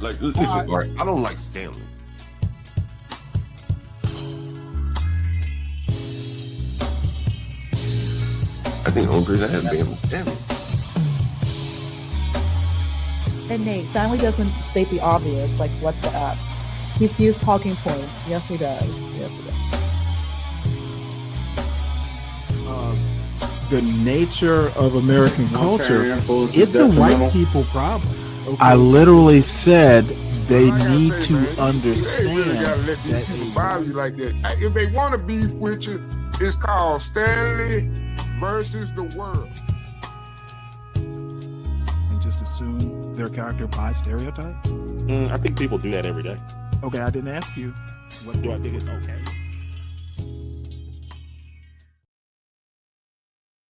Like, listen, like, I don't like Stanley. I think the only person I have been was Stanley. And Nate, Stanley doesn't state the obvious, like what's the app. He's used talking points. Yes, he does. Yes, he does. The nature of American culture, it's a white people problem. Okay. I literally said they need to understand you gotta let these people bother you like that. If they want to beef with you, it's called Stanley versus the world. And just assume their character by stereotype? I think people do that every day. Okay, I didn't ask you. What do I think is okay?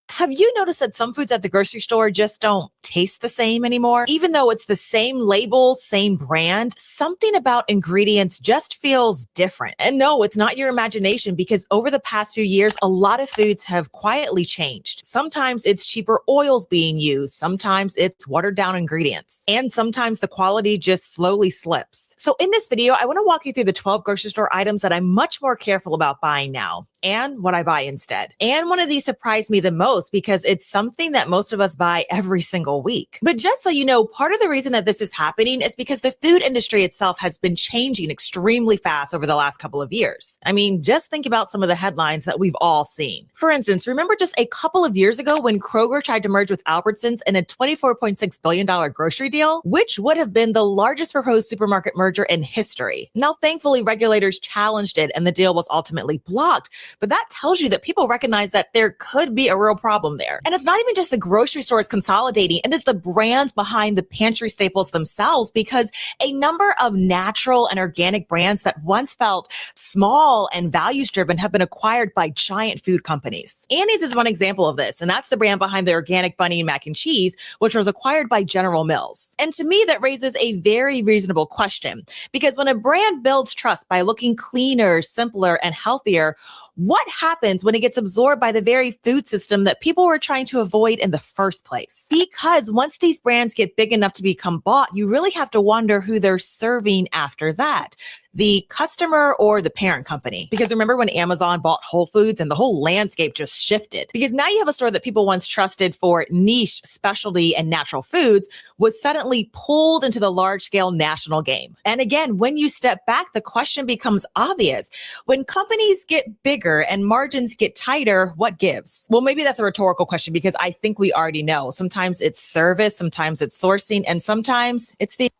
Have you noticed that some foods at the grocery store just don't taste the same anymore? Even though it's the same label, same brand, something about ingredients just feels different. And no, it's not your imagination, because over the past few years, a lot of foods have quietly changed. Sometimes it's cheaper oils being used. Sometimes it's watered down ingredients. And sometimes the quality just slowly slips. So in this video, I want to walk you through the 12 grocery store items that I'm much more careful about buying now and what I buy instead. And one of these surprised me the most because it's something that most of us buy every single week. But just so you know, part of the reason that this is happening is because the food industry itself has been changing extremely fast over the last couple of years. I mean, just think about some of the headlines that we've all seen. For instance, remember just a couple of years ago when Kroger tried to merge with Albertsons in a $24.6 billion grocery deal, which would have been the largest proposed supermarket merger in history. Now, thankfully, regulators challenged it and the deal was ultimately blocked. But that tells you that people recognize that there could be a real problem there. And it's not even just the grocery stores consolidating, it is the brands behind the pantry staples themselves, because a number of natural and organic brands that once felt small and values driven have been acquired by giant food companies. Annie's is one example of this, and that's the brand behind the organic bunny and mac and cheese, which was acquired by General Mills. And to me, that raises a very reasonable question, because when a brand builds trust by looking cleaner, simpler, and healthier, what happens when it gets absorbed by the very food system that people were trying to avoid in the first place? Because once these brands get big enough to become bought, you really have to wonder who they're serving after that. The customer or the parent company. Because remember when Amazon bought Whole Foods and the whole landscape just shifted? Because now you have a store that people once trusted for niche, specialty, and natural foods was suddenly pulled into the large-scale national game. And again, when you step back, the question becomes obvious. When companies get bigger and margins get tighter, what gives? Well, maybe that's a rhetorical question, because I think we already know. Sometimes it's service, sometimes it's sourcing, and sometimes it's the...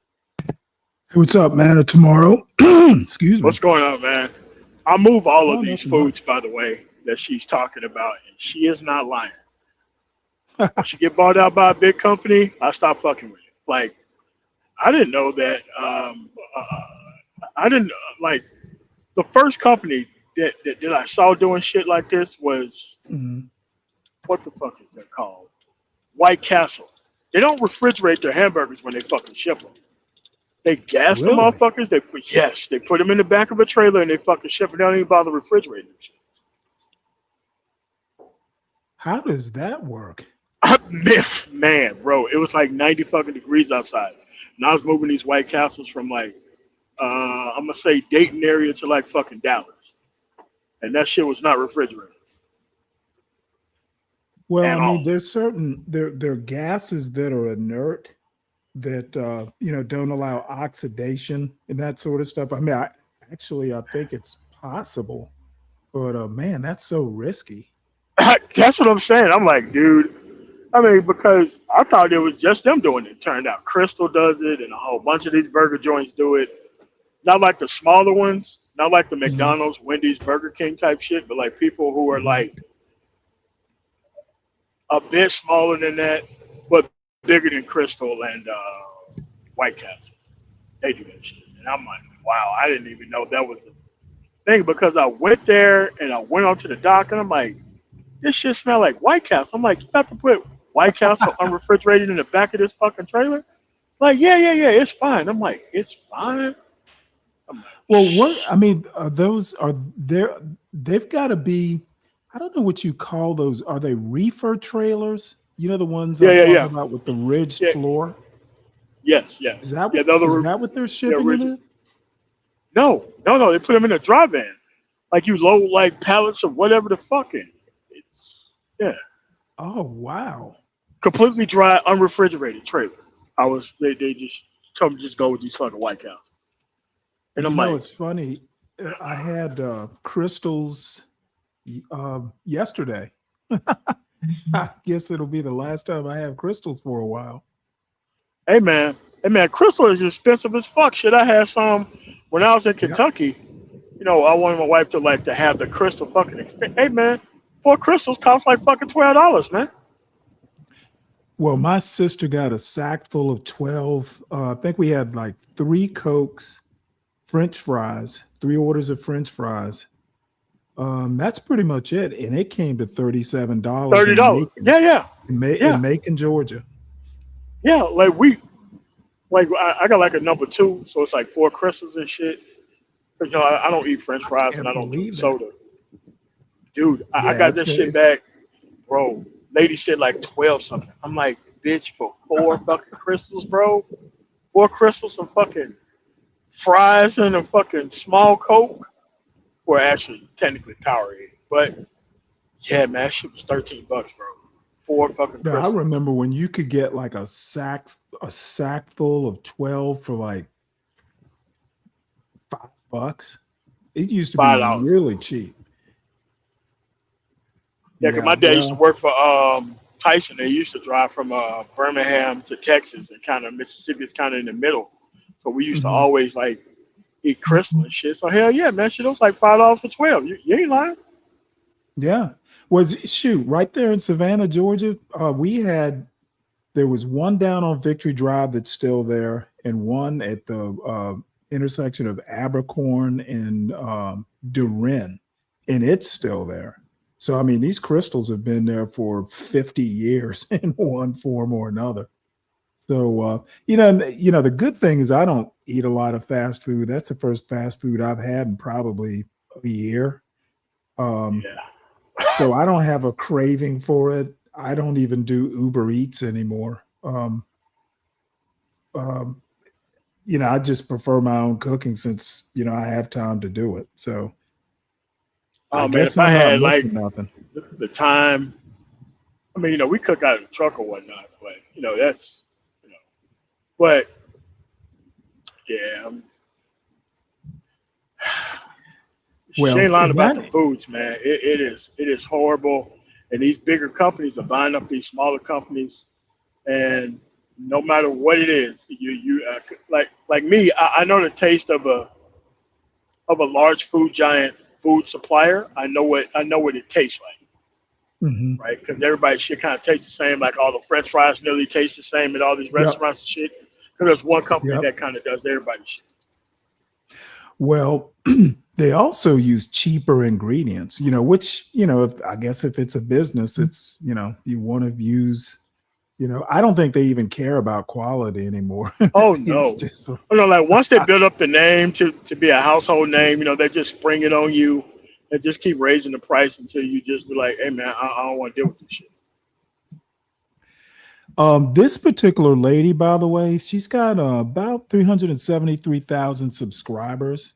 Hey, what's up, man? Tomorrow, excuse me. What's going on, man? I move all of these foods, by the way, that she's talking about, and she is not lying. When she get bought out by a big company, I stop fucking with it. Like, I didn't know that. I didn't like the first company that I saw doing shit like this was what the fuck is that called? White Castle. They don't refrigerate their hamburgers when they fucking ship them. They gas the motherfuckers. They put them in the back of a trailer and they fucking ship them. They don't even bother refrigerating them. How does that work? Man, bro, it was like 90 fucking degrees outside. And I was moving these White Castles from like, I'm gonna say Dayton area to like fucking Dallas. And that shit was not refrigerated. Well, I mean, there's certain, there are gases that are inert that, don't allow oxidation and that sort of stuff. I mean, I think it's possible, but man, that's so risky. That's what I'm saying. I'm like, dude, I mean, because I thought it was just them doing it. It turned out Crystal does it and a whole bunch of these burger joints do it. Not like the smaller ones, not like the McDonald's, Wendy's, Burger King type shit, but like people who are like a bit smaller than that, but bigger than Crystal and White Castle. They do that shit. And I'm like, wow, I didn't even know that was a thing, because I went there and I went onto the dock and I'm like, this shit smell like White Castle. I'm like, you have to put White Castle unrefrigerated in the back of this fucking trailer? Like, yeah, it's fine. I'm like, it's fine? I'm like, well, what, I mean, they've got to be, I don't know what you call those. Are they reefer trailers? You know, the ones I'm talking about with the ridged floor? Yes, yes. Is that Yeah, what, those is are that what they're shipping it original. in? No. They put them in a dry van. Like you load like pallets of whatever the fuck in. It's yeah, Oh wow. completely dry, unrefrigerated trailer. They just told me just go with these fucking White Castle. And You I'm know, like, it's funny. I had crystals yesterday. I guess it'll be the last time I have crystals for a while. hey man, Crystal is expensive as fuck. Shit, I had some when I was in Yep. Kentucky. You know, I wanted my wife to have the crystal fucking experience. Hey man, 4 crystals cost like fucking $12, man. Well, my sister got a sack full of 12. I think we had like 3 Cokes, French fries, 3 orders of French fries. That's pretty much it. And it came to $37 in $30. Macon, Yeah. in Macon, Georgia. Yeah, I got like a number 2, so it's like 4 crystals and shit. 'Cause, you know, I don't eat French fries and Can't I don't drink believe that. soda. Dude, I Yeah, got this shit back, bro. Lady said like 12 something. I'm like, bitch, for 4 fucking crystals, bro. 4 crystals, some fucking fries and a fucking small Coke. Or actually, technically Powerade. But yeah, man, that shit was $13, bro. 4 fucking No, I crystals. remember when you could get like a sack full of 12 for like $5. It used to be $5. really cheap. Yeah, because my dad used to work for Tyson. They used to drive from Birmingham to Texas, and kind of Mississippi is kind of in the middle. So we used to always like eat crystal and shit. So hell yeah, man, shit was like $5 for 12. You ain't lying. Yeah. Shoot, right there in Savannah, Georgia, there was one down on Victory Drive that's still there, and one at the intersection of Abercorn and Durin, and it's still there. So I mean, these crystals have been there for 50 years in one form or another. So the good thing is I don't eat a lot of fast food. That's the first fast food I've had in probably a year. Yeah. So I don't have a craving for it. I don't even do Uber Eats anymore. I just prefer my own cooking since, I have time to do it. So I Man, guess if I I'm not had like missing nothing. the time, I mean, we cook out of the truck or whatnot, but that's, but yeah, Well, she ain't lying and about that the foods, man. It is horrible, and these bigger companies are buying up these smaller companies, and no matter what it is, you like me, I know the taste of a large giant food supplier. I know what it tastes like, Mhm. right? Because everybody shit kind of tastes the same. Like all the French fries nearly taste the same at all these restaurants and shit. Because there's one company that kind of does everybody's shit. Well, they also use cheaper ingredients, which, I guess if it's a business, it's, you want to use, I don't think they even care about quality anymore. Oh It's no. just, Like once they build up the name to be a household name, they just spring it on you and just keep raising the price until you just be like, hey man, I don't want to deal with this shit. This particular lady, by the way, she's got about 373,000 subscribers.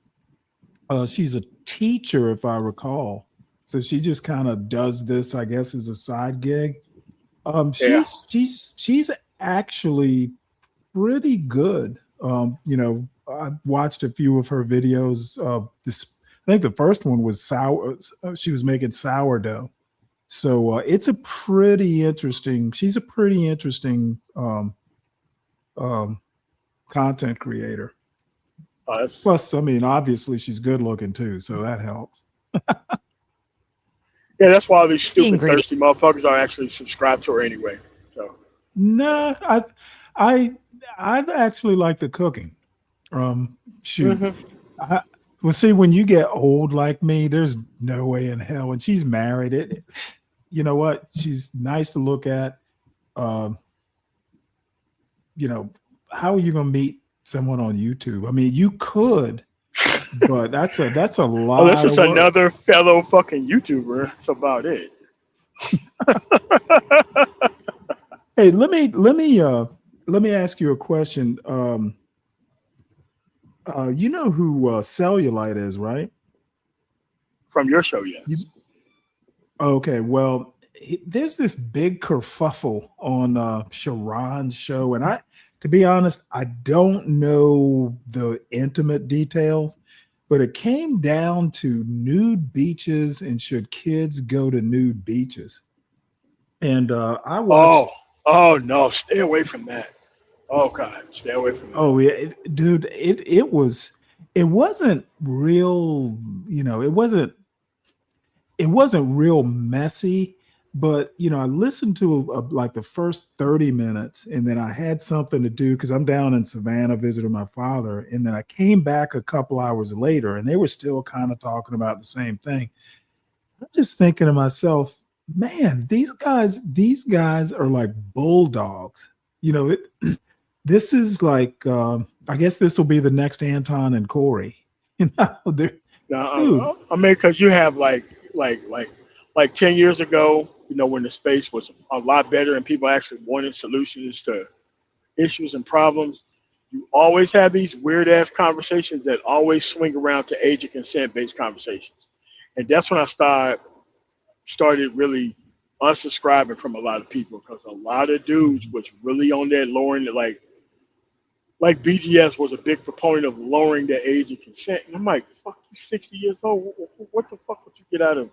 She's a teacher, if I recall. So she just kind of does this, I guess, as a side gig. She's actually pretty good. I watched a few of her videos. I think the first one was she was making sourdough. So it's a pretty interesting. She's a pretty interesting content creator. Plus, I mean, obviously she's good looking too, so that helps. Yeah, that's why all these stupid thirsty motherfuckers are actually subscribed to her anyway. So no, I actually like the cooking. Shoot. Well, see, when you get old like me, there's no way in hell. And she's married. You know what? She's nice to look at. How are you going to meet someone on YouTube? I mean, you could, but that's a lot. This is another fellow fucking YouTuber. That's about it. Hey, let me let me ask you a question. You know who Cellulite is, right? From your show, yes. Okay, well, there's this big kerfuffle on Sharon's show, and to be honest, I don't know the intimate details, but it came down to nude beaches and should kids go to nude beaches. And I watched. Oh no, stay away from that. Oh God, stay away from that. Oh yeah, dude, it wasn't real. It wasn't real messy, but I listened to like the first 30 minutes, and then I had something to do because I'm down in Savannah visiting my father, and then I came back a couple hours later, and they were still kind of talking about the same thing. I'm just thinking to myself, man, these guys are like bulldogs. This is like I guess this will be the next Anton and Corey. No, I mean, because you have like 10 years ago, when the space was a lot better and people actually wanted solutions to issues and problems, you always have these weird ass conversations that always swing around to age of consent based conversations. And that's when I started really unsubscribing from a lot of people, because a lot of dudes was really on that lowering, like BGS was a big proponent of lowering the age of consent. And I'm like, fuck, you 60 years old. What the fuck would you get out of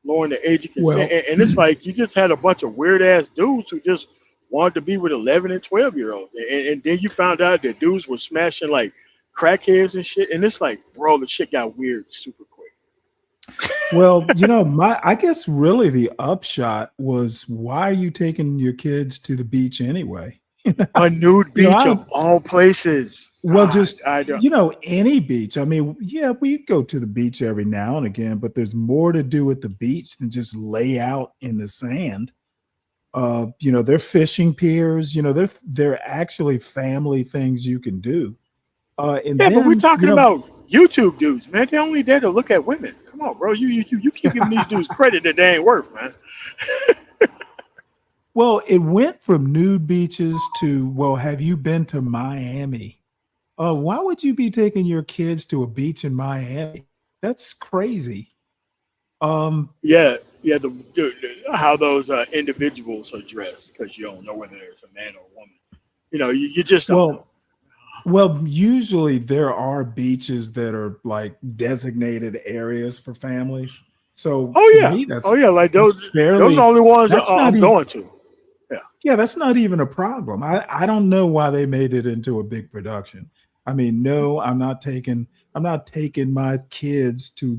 lowering the age of consent? Well, and it's like you just had a bunch of weird ass dudes who just wanted to be with 11 and 12-year-olds. And then you found out that dudes were smashing like crackheads and shit. And it's like, bro, the shit got weird super quick. Well, I guess really the upshot was, why are you taking your kids to the beach anyway? A nude beach of all places. Well, God, just I don't. Any beach. I mean, yeah, we go to the beach every now and again, but there's more to do at the beach than just lay out in the sand. They're fishing piers. They're actually family things you can do. But we're talking about YouTube dudes, man. They're only there to look at women. Come on, bro. You keep giving these dudes credit that they ain't worth, man. Well, it went from nude beaches to, well, have you been to Miami? Why would you be taking your kids to a beach in Miami? That's crazy. How those individuals are dressed, because you don't know whether it's a man or a woman. You just don't know. Well, usually there are beaches that are like designated areas for families. So me, like those are the only ones I'm going to. Yeah, that's not even a problem. I don't know why they made it into a big production. I mean, no, I'm not taking my kids to,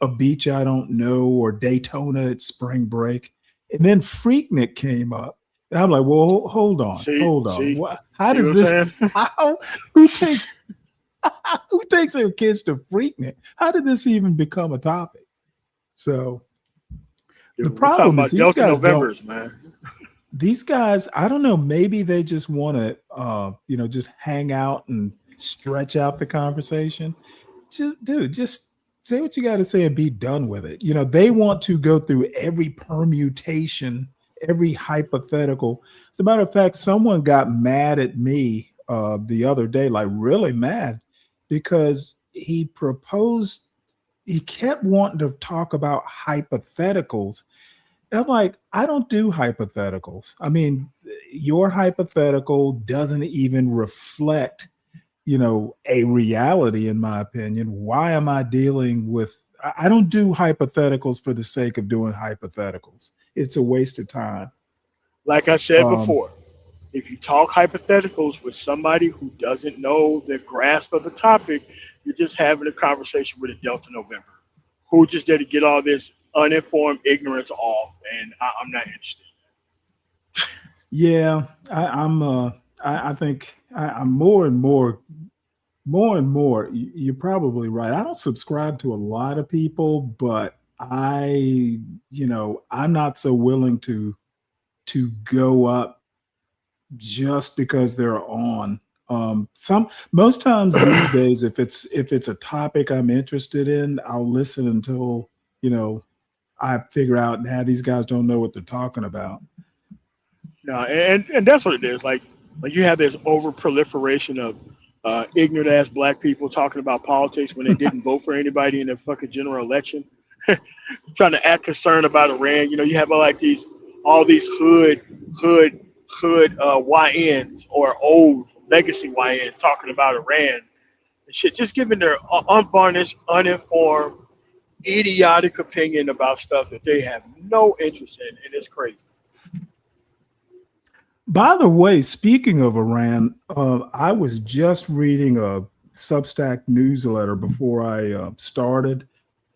a beach I don't know, or Daytona at spring break. And then Freaknik came up. And I'm like, well, hold on. How does this? Who takes their kids to Freaknik? How did this even become a topic? So the problem is these guys These guys, I don't know. Maybe they just want to, just hang out and stretch out the conversation. Just say what you got to say and be done with it. They want to go through every permutation, every hypothetical. As a matter of fact, someone got mad at me the other day, like really mad, because he kept wanting to talk about hypotheticals. And I'm like, I don't do hypotheticals. I mean, your hypothetical doesn't even reflect, a reality, in my opinion. Why am I dealing with? I don't do hypotheticals for the sake of doing hypotheticals. It's a waste of time. Like I said before, if you talk hypotheticals with somebody who doesn't know the grasp of the topic, you're just having a conversation with a Delta November who just there to get all this uninformed ignorance off, and I'm not interested. Yeah, I think I'm more and more. You're probably right. I don't subscribe to a lot of people, but I'm not so willing to go up just because they're on. Most times these days, if it's a topic I'm interested in, I'll listen until I figure out, these guys don't know what they're talking about. No, and that's what it is. Like Like you have this over proliferation of ignorant ass black people talking about politics when they didn't vote for anybody in the fucking general election, trying to act concerned about Iran. You know, you have like all these hood YNs or old legacy YNs talking about Iran and shit, just giving their unvarnished, uninformed, idiotic opinion about stuff that they have no interest in, and it's crazy. By the way, speaking of Iran, I was just reading a Substack newsletter before I started.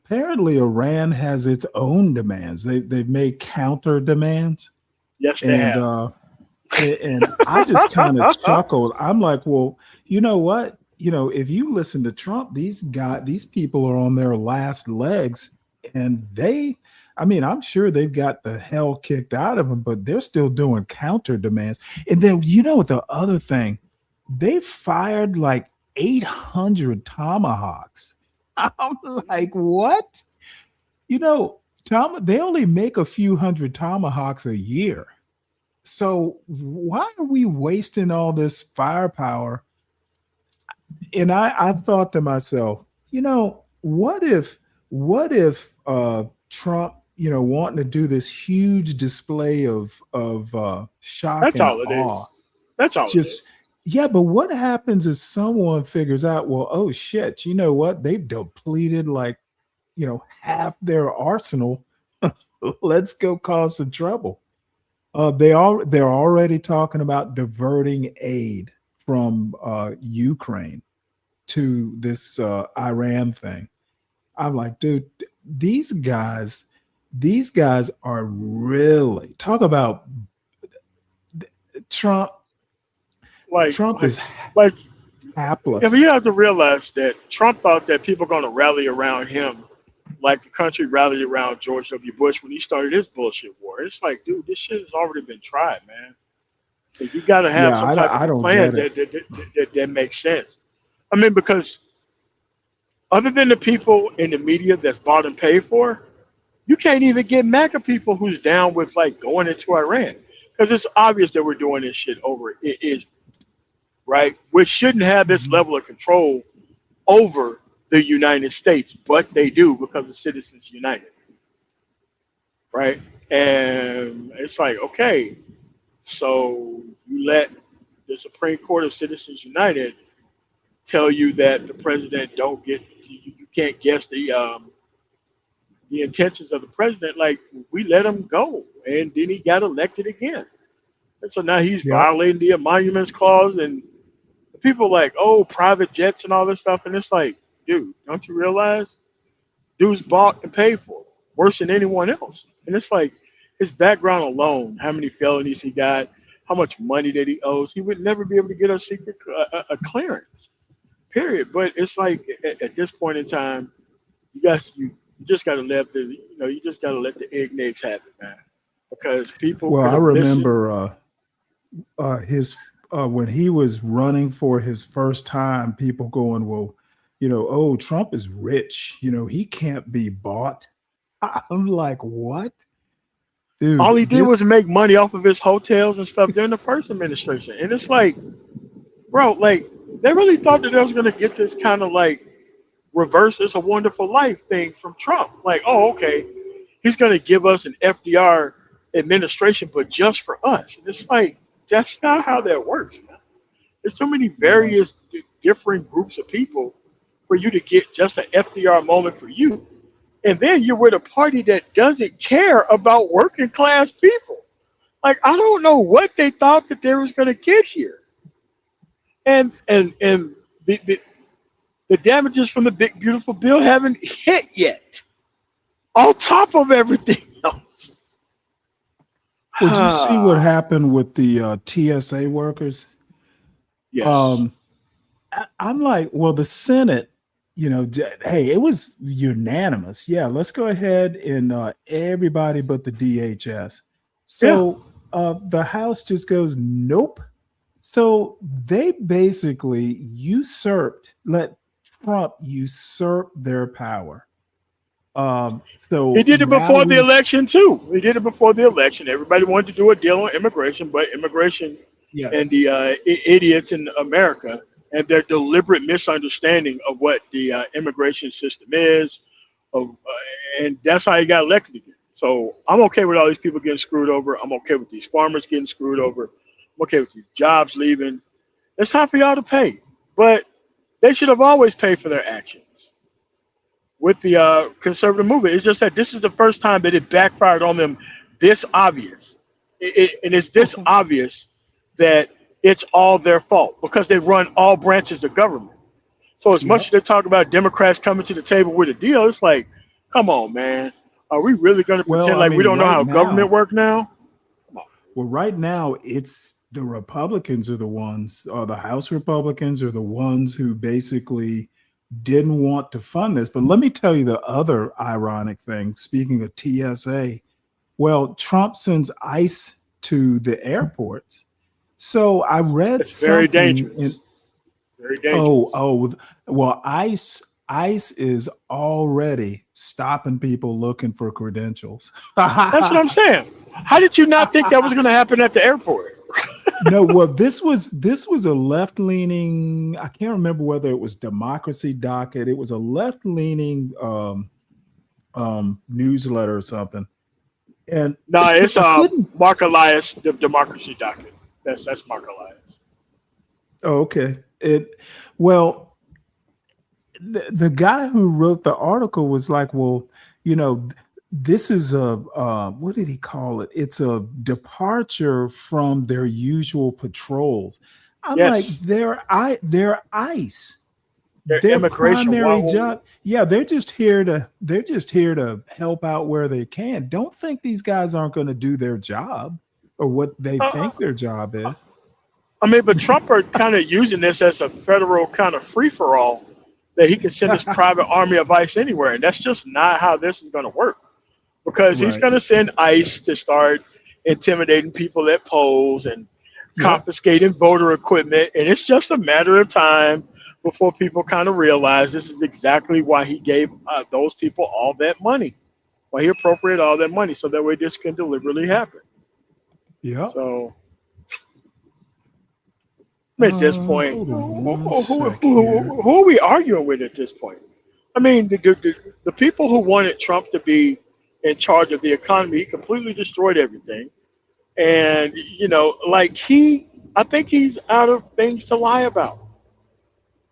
Apparently, Iran has its own demands. They've made counter demands. Yes, they have. And I just kind of chuckled. I'm like, well, you know what? You know, if you listen to Trump, these people are on their last legs, and I'm sure they've got the hell kicked out of them, but they're still doing counter demands. And then, you know what, the other thing, they fired like 800 tomahawks. I'm like, what? You know, they only make a few hundred tomahawks a year. So why are we wasting all this firepower? And I thought to myself, you know, what if Trump, you know, wanting to do this huge display of shock That's and all it awe. is. That's all it is. Yeah, but what happens if someone figures out, well, oh shit, you know what? They've depleted like, you know, half their arsenal. Let's go cause some trouble. They're already talking about diverting aid from Ukraine to this Iran thing. I'm like, dude, these guys are really talk about Trump. Trump is like hapless. Yeah, but you have to realize that Trump thought that people are going to rally around him like the country rallied around George W. Bush when he started his bullshit war. It's like, dude, this shit has already been tried, man. So you got to have some type of plan that makes sense. I mean, because other than the people in the media that's bought and paid for, you can't even get MAGA people who's down with like going into Iran, because it's obvious that we're doing this shit over Israel, right? Which shouldn't have this level of control over the United States, but they do because of Citizens United, right? And it's like, okay, so you let the Supreme Court of Citizens United tell you that the president you can't guess the intentions of the president. Like, we let him go, and then he got elected again, and so now he's violating the Emoluments Clause, and people are like, oh, private jets and all this stuff, and it's like, dude, don't you realize dude's bought and paid for worse than anyone else? And it's like, his background alone, how many felonies he got, how much money that he owes, he would never be able to get a secret a clearance, period. But it's like, at this point in time, you just got to let the ignorance happen, man, because people. Well, I remember his when he was running for his first time, people going, well, you know, oh, Trump is rich, you know, he can't be bought. I'm like, what? Dude, all he did was make money off of his hotels and stuff during the first administration. And it's like, bro, like, they really thought that they was going to get this kind of like reverse It's a Wonderful Life thing from Trump. Like, oh, okay, he's going to give us an FDR administration, but just for us. And it's like, that's not how that works, man. There's so many various different groups of people for you to get just an FDR moment for you. And then you're with a party that doesn't care about working class people. Like, I don't know what they thought that they was going to get here. And the damages from the big, beautiful bill haven't hit yet, on top of everything else. Did you see what happened with the TSA workers? Yes. I'm like, well, the Senate, you know, hey, it was unanimous. Yeah, let's go ahead and everybody but the DHS. So the House just goes, nope. So they basically let Trump usurp their power. So he did it before the election too. He did it before the election. Everybody wanted to do a deal on immigration, but immigration and Yes. the idiots in America and their deliberate misunderstanding of what the immigration system is, and that's how he got elected again. So I'm okay with all these people getting screwed over. I'm okay with these farmers getting screwed over. I'm okay with these jobs leaving. It's time for y'all to pay, but they should have always paid for their actions with the conservative movement. It's just that this is the first time that it backfired on them this obvious. And it's this obvious that it's all their fault because they run all branches of government. So as much as Yep. they talk about Democrats coming to the table with a deal, it's like, come on, man. Are we really going to Well, pretend I like we mean, don't know how government work now? Come on. right now, it's the Republicans are the ones, or the House Republicans are the ones who basically didn't want to fund this. But let me tell you the other ironic thing. Speaking of TSA, well, Trump sends ICE to the airports. So I read It's very something dangerous. in, Very dangerous. well, ICE is already stopping people looking for credentials. That's what I'm saying. How did you not think that was going to happen at the airport? No, well, this was a left leaning. I can't remember whether it was Democracy Docket. It was a left leaning newsletter or something, and No, it's I couldn't. Mark Elias, the Democracy Docket. That's Mark Elias. Oh, okay. Well, the guy who wrote the article was like, well, this is a what did he call it? It's a departure from their usual patrols. I'm like, Yes, they're ICE. their Their immigration. primary job, yeah, they're just here to help out where they can. Don't think these guys aren't going to do their job or what they Uh, think their job is. I mean, but Trump are kind of using this as a federal kind of free for all that he can send his private army of ICE anywhere, and that's just not how this is going to work. Because he's Right. going to send ICE to start intimidating people at polls and Yep. confiscating voter equipment, and it's just a matter of time before people kind of realize this is exactly why he gave those people all that money, why he appropriated all that money, so that way this can deliberately happen. Yep. So at this point, Hold on who, one who, sec who, here. who are we arguing with at this point? I mean, the people who wanted Trump to be in charge of the economy, he completely destroyed everything. And, I think he's out of things to lie about.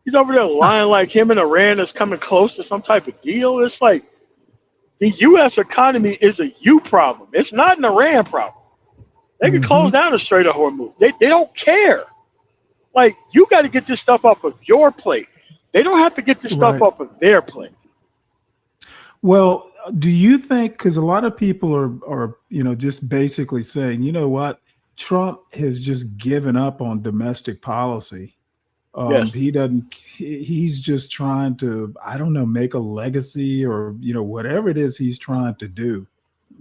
He's over there lying like him and Iran is coming close to some type of deal. It's like the U.S. economy is a you problem. It's not an Iran problem. They can close down the Strait of Hormuz. They don't care. Like, you got to get this stuff off of your plate. They don't have to get this stuff Right. off of their plate. Well, do you think, because a lot of people are just basically saying, you know what, Trump has just given up on domestic policy. Yes. He's just trying to, I don't know, make a legacy or, whatever it is he's trying to do.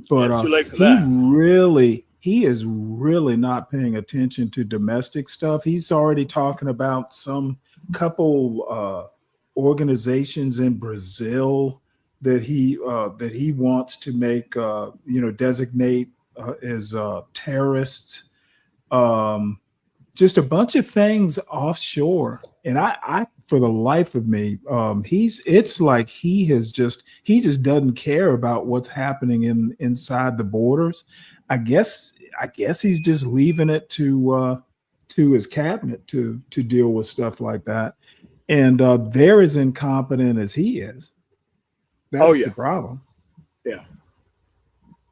But Yeah, it's too late for that. he is really not paying attention to domestic stuff. He's already talking about some couple organizations in Brazil that he wants to make designate as terrorists. Just a bunch of things offshore, and I for the life of me, it's like he just doesn't care about what's happening inside the borders. I guess he's just leaving it to his cabinet to deal with stuff like that, and they're as incompetent as he is. That's yeah. the problem. Yeah.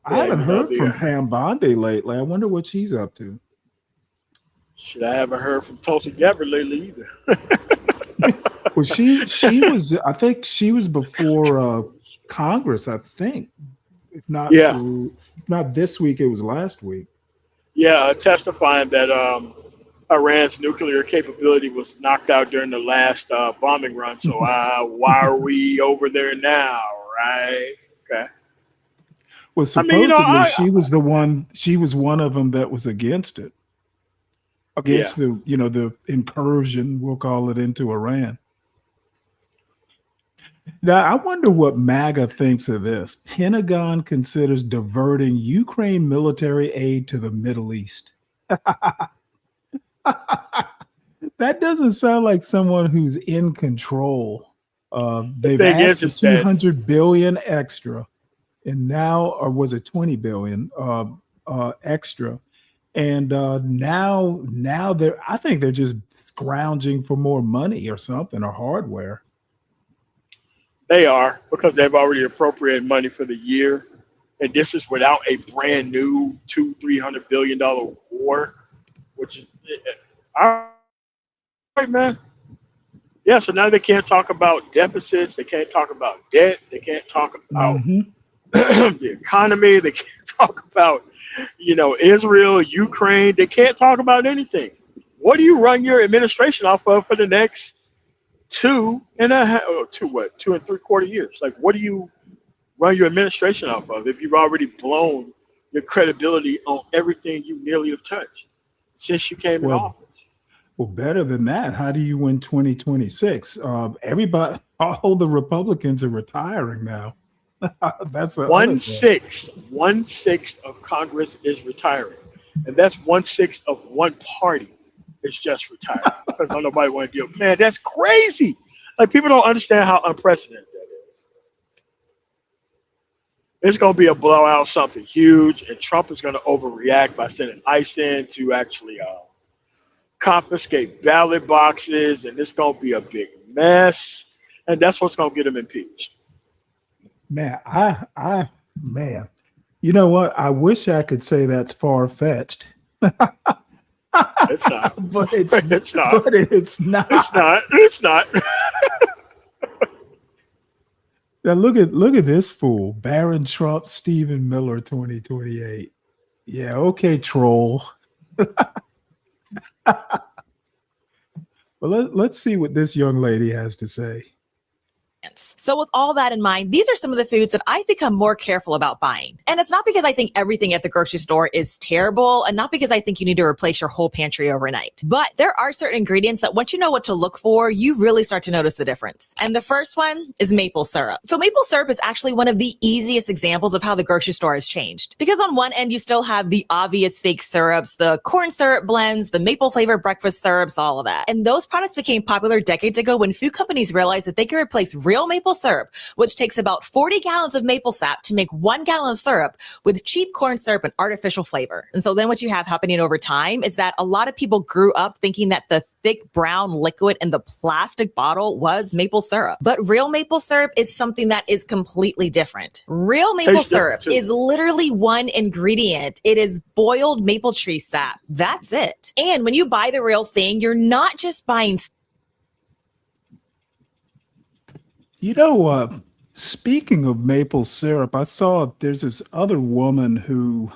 I haven't heard from the, Pam Bondi lately. I wonder what she's up to. shit, I haven't heard from Tulsi Gabbard lately either. Well, she was. I think she was before Congress. I think, if not this week, it was last week. Yeah, testifying that Iran's nuclear capability was knocked out during the last bombing run. So why are we over there now, right? Okay. Well, supposedly she was the one. She was one of them that was against it, against the incursion, we'll call it, into Iran. Now, I wonder what MAGA thinks of this. Pentagon considers diverting Ukraine military aid to the Middle East. That doesn't sound like someone who's in control. They've thing asked for is that 200 billion extra, and now, or was it 20 billion extra? And now I think they're just scrounging for more money or something, or hardware. they are, because they've already appropriated money for the year, and this is without a brand new $200-300 billion war, which is all right, man. Yeah, so now they can't talk about deficits, they can't talk about debt, they can't talk about Hmm. the economy, they can't talk about, Israel, Ukraine, they can't talk about anything. What do you run your administration off of for the next 2.75 years? Like, what do you run your administration off of if you've already blown your credibility on everything you nearly have touched since you came in Well, office? well, better than that. How do you win 2026? Everybody, all the Republicans are retiring now. That's the other thing. One sixth of Congress is retiring, and that's 1/6 of one party is just retiring because nobody want to deal. Man, that's crazy. Like, people don't understand how unprecedented that is. It's going to be a blowout, something huge, and Trump is going to overreact by sending ICE in to actually confiscate ballot boxes, and it's going to be a big mess, and that's what's going to get him impeached. Man, man, you know what? I wish I could say that's far fetched, It's not. but it's It's not. but it's not. It's not. It's not. Now look at this fool, Barron Trump, Stephen Miller, 2028. Yeah, okay, troll. Well, let's see what this young lady has to say. So with all that in mind, these are some of the foods that I've become more careful about buying. And it's not because I think everything at the grocery store is terrible, and not because I think you need to replace your whole pantry overnight. But there are certain ingredients that once you know what to look for, you really start to notice the difference. And the first one is maple syrup. So maple syrup is actually one of the easiest examples of how the grocery store has changed. Because on one end, you still have the obvious fake syrups, the corn syrup blends, the maple flavored breakfast syrups, all of that. And those products became popular decades ago when food companies realized that they could replace real maple syrup, which takes about 40 gallons of maple sap to make 1 gallon of syrup, with cheap corn syrup and artificial flavor. And so then what you have happening over time is that a lot of people grew up thinking that the thick brown liquid in the plastic bottle was maple syrup. But real maple syrup is something that is completely different. Real maple Tastes different, syrup too. is literally one ingredient. It is boiled maple tree sap. That's it. And when you buy the real thing, you're not just buying. You know, speaking of maple syrup, I saw there's this other woman who,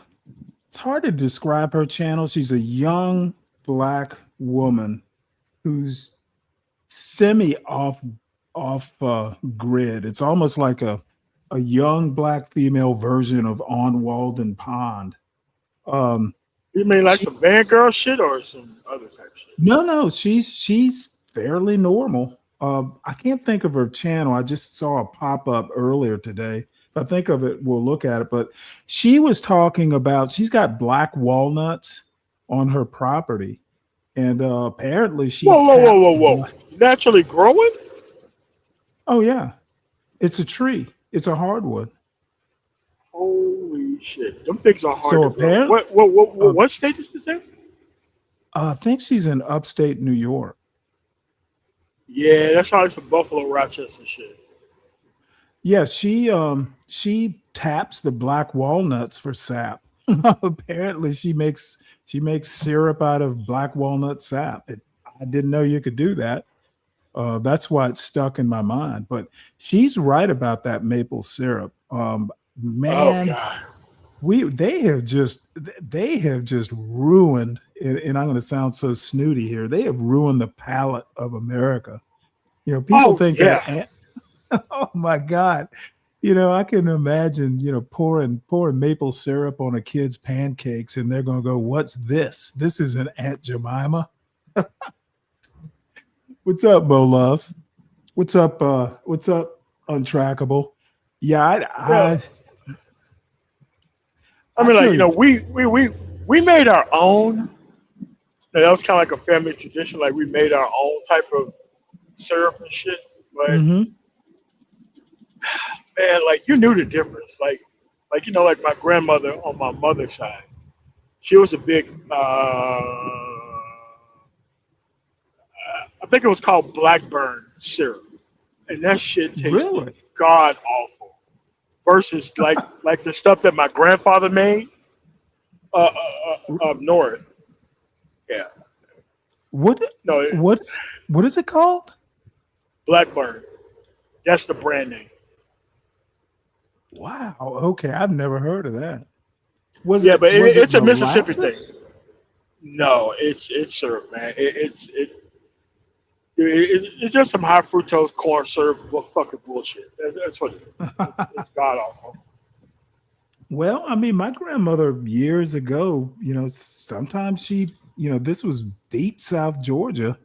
it's hard to describe her channel. She's a young black woman who's semi off grid. It's almost like a young black female version of On Walden Pond. You mean like some Vanguard shit or some other type shit? No, she's fairly normal. I can't think of her channel. I just saw a pop up earlier today. If I think of it, we'll look at it. But she was talking about, she's got black walnuts on her property, and apparently she. Whoa! Naturally growing? Oh yeah, it's a tree. It's a hardwood. Holy shit! Them things are hard. So to grow. apparently, What state is this in? I think she's in upstate New York. Yeah, that's how it's a Buffalo, Rochester shit. Yeah, she taps the black walnuts for sap. Apparently, she makes syrup out of black walnut sap. I didn't know you could do that. That's why it's stuck in my mind. But she's right about that maple syrup. Man, Oh God. they have just ruined, and I'm going to sound so snooty here. They have ruined the palate of America. You know, people think that. Oh my God. You know, I can imagine, pouring maple syrup on a kid's pancakes, and they're going to go, "What's this? This isn't Aunt Jemima." What's up, Bo Love? What's up, Untrackable? Yeah, I mean, like, we made our own And that was kind of like a family tradition. Like we made our own type of syrup and shit. But Mm-hmm. man, like you knew the difference. Like like my grandmother on my mother's side, she was a big. I think it was called Blackburn syrup, and that shit tasted Really? god awful. Versus like the stuff that my grandfather made up north. Yeah, What no, it, what is it called? Blackburn. That's the brand name. Wow. Okay, I've never heard of that. Was Yeah, it but was it's it a Mississippi thing. molasses? No, it's syrup, man. It's just some high fructose corn syrup, fucking bullshit. That's what it is. It's god awful. Well, I mean, my grandmother years ago, sometimes she, this was deep South Georgia.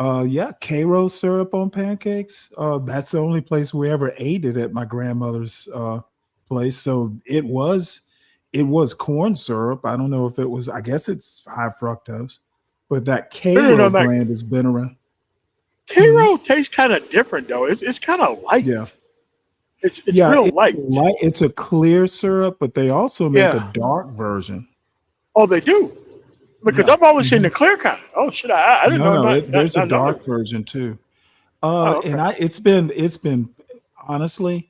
Yeah, Cairo syrup on pancakes. That's the only place we ever ate it at my grandmother's place. So it was corn syrup. I don't know if it was, I guess it's high fructose, but that Cairo That brand has been around. Cairo tastes kind of different though. It's kind of light. Yeah. It's real it's light. It's a clear syrup, but they also make Yeah. a dark version. Oh, they do. Because Yeah. I've always seen the clear kind. Oh shit! I didn't know that. There's a that dark version too. okay. And it's been honestly,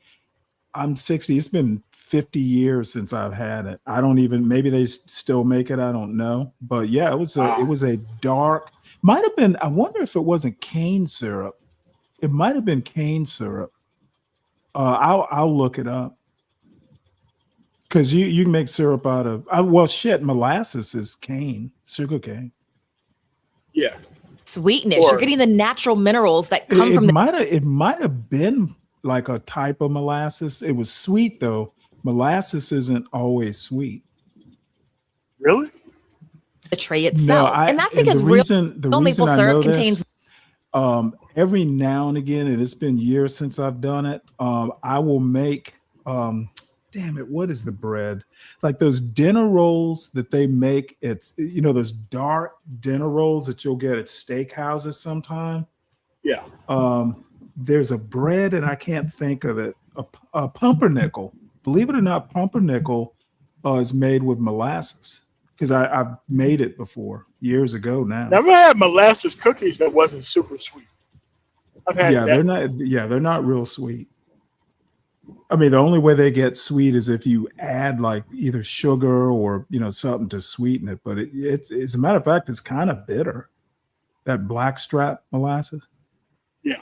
I'm 60. It's been 50 years since I've had it. I don't even, maybe they still make it. I don't know. But yeah, it was a dark, might have been, I wonder if it wasn't cane syrup. It might have been cane syrup. I'll look it up. Because you can make syrup out of, molasses is cane, sugar cane. Yeah. Sweetness. Or- You're getting the natural minerals that come from the It might have been like a type of molasses. It was sweet though. Molasses isn't always sweet. Really? tray itself. And that's because the reason maple I syrup know contains this, every now and again, and it's been years since I've done it, I will make damn it, what is the bread? Like those dinner rolls that they make. It's those dark dinner rolls that you'll get at steakhouses sometime. Yeah. There's a bread and I can't think of it. A pumpernickel. Believe it or not, pumpernickel is made with molasses because I've made it before years ago now. Never had molasses cookies that wasn't super sweet. I've had that. They're not real sweet. I mean, the only way they get sweet is if you add like either sugar or something to sweeten it. But it's as a matter of fact, it's kind of bitter. That blackstrap molasses. Yeah.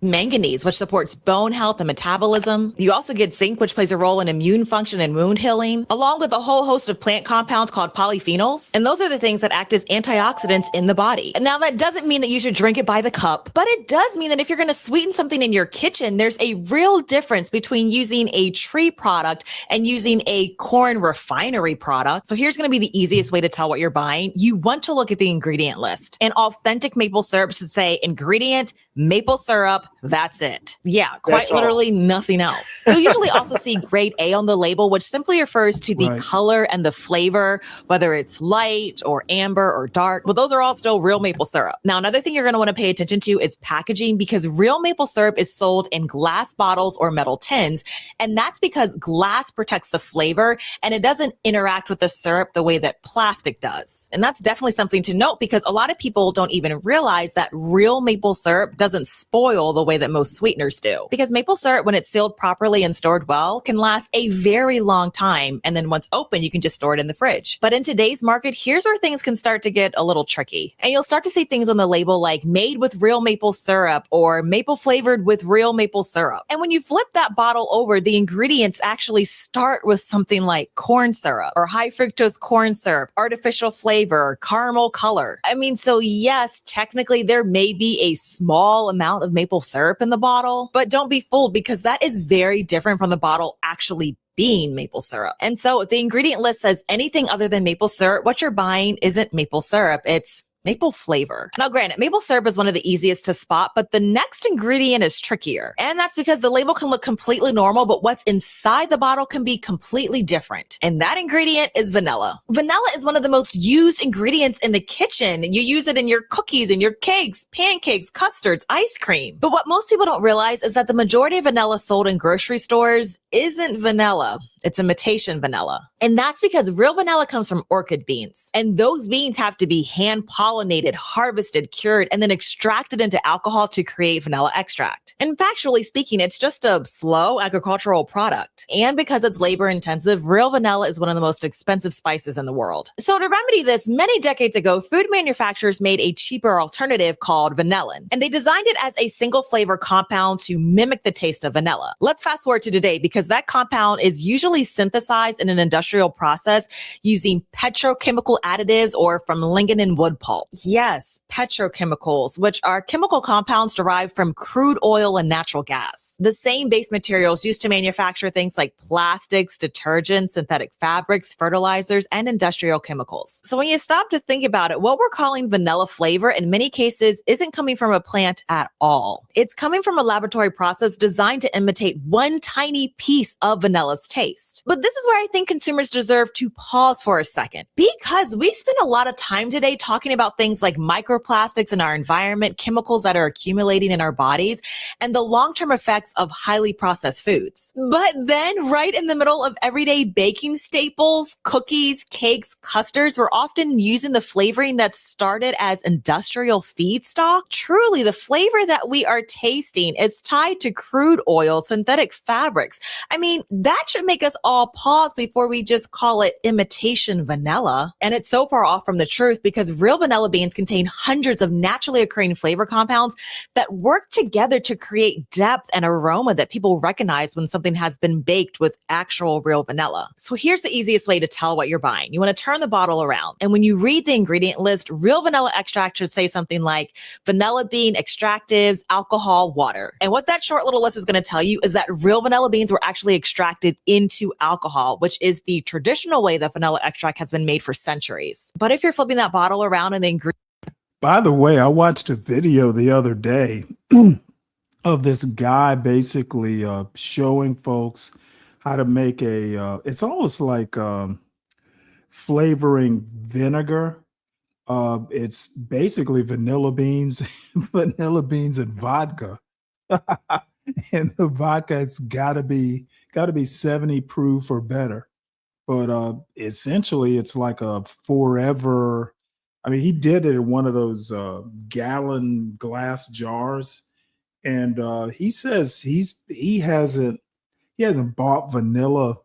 manganese, which supports bone health and metabolism. You also get zinc, which plays a role in immune function and wound healing, along with a whole host of plant compounds called polyphenols. And those are the things that act as antioxidants in the body. And now that doesn't mean that you should drink it by the cup, but it does mean that if you're going to sweeten something in your kitchen, there's a real difference between using a tree product and using a corn refinery product. So here's going to be the easiest way to tell what you're buying. You want to look at the ingredient list. And authentic maple syrup should say ingredient, maple syrup, that's it. Yeah, quite literally nothing else. You'll usually also see grade A on the label, which simply refers to the color and the flavor, whether it's light or amber or dark. But those are all still real maple syrup. Now, another thing you're going to want to pay attention to is packaging, because real maple syrup is sold in glass bottles or metal tins. And that's because glass protects the flavor and it doesn't interact with the syrup the way that plastic does. And that's definitely something to note, because a lot of people don't even realize that real maple syrup doesn't spoil the way that most sweeteners do. Because maple syrup, when it's sealed properly and stored well, can last a very long time. And then once open, you can just store it in the fridge. But in today's market, here's where things can start to get a little tricky. And you'll start to see things on the label like made with real maple syrup or maple flavored with real maple syrup. And when you flip that bottle over, the ingredients actually start with something like corn syrup or high fructose corn syrup, artificial flavor, caramel color. I mean, so yes, technically there may be a small amount of maple syrup in the bottle, but don't be fooled, because that is very different from the bottle actually being maple syrup. And so if the ingredient list says anything other than maple syrup, what you're buying isn't maple syrup, it's maple flavor. Now, granted, maple syrup is one of the easiest to spot, but the next ingredient is trickier. And that's because the label can look completely normal, but what's inside the bottle can be completely different. And that ingredient is vanilla. Vanilla is one of the most used ingredients in the kitchen. You use it in your cookies, in your cakes, pancakes, custards, ice cream. But what most people don't realize is that the majority of vanilla sold in grocery stores isn't vanilla. It's imitation vanilla. And that's because real vanilla comes from orchid beans. And those beans have to be hand pollinated, harvested, cured, and then extracted into alcohol to create vanilla extract. And factually speaking, it's just a slow agricultural product. And because it's labor intensive, real vanilla is one of the most expensive spices in the world. So to remedy this, many decades ago, food manufacturers made a cheaper alternative called vanillin. And they designed it as a single flavor compound to mimic the taste of vanilla. Let's fast forward to today because that compound is usually synthesized in an industrial process using petrochemical additives or from lignin wood pulp. Yes, petrochemicals, which are chemical compounds derived from crude oil and natural gas. The same base materials used to manufacture things like plastics, detergents, synthetic fabrics, fertilizers, and industrial chemicals. So when you stop to think about it, what we're calling vanilla flavor in many cases isn't coming from a plant at all. It's coming from a laboratory process designed to imitate one tiny piece of vanilla's taste. But this is where I think consumers deserve to pause for a second because we spend a lot of time today talking about things like microplastics in our environment, chemicals that are accumulating in our bodies, and the long-term effects of highly processed foods. But then right in the middle of everyday baking staples, cookies, cakes, custards, we're often using the flavoring that started as industrial feedstock. Truly, the flavor that we are tasting is tied to crude oil, synthetic fabrics. I mean, that should make us all pause before we just call it imitation vanilla. And it's so far off from the truth because real vanilla beans contain hundreds of naturally occurring flavor compounds that work together to create depth and aroma that people recognize when something has been baked with actual real vanilla. So here's the easiest way to tell what you're buying. You want to turn the bottle around. And when you read the ingredient list, real vanilla extract should say something like vanilla bean extractives, alcohol, water. And what that short little list is going to tell you is that real vanilla beans were actually extracted into alcohol, which is the traditional way that vanilla extract has been made for centuries. But if you're flipping that bottle around and the ingredient. By the way, I watched a video the other day of this guy basically showing folks how to make it's almost like flavoring vinegar. It's basically vanilla beans, vanilla beans and vodka. And the vodka's gotta be 70 proof or better. But essentially it's like a forever. I mean, he did it in one of those gallon glass jars. And he says he hasn't bought vanilla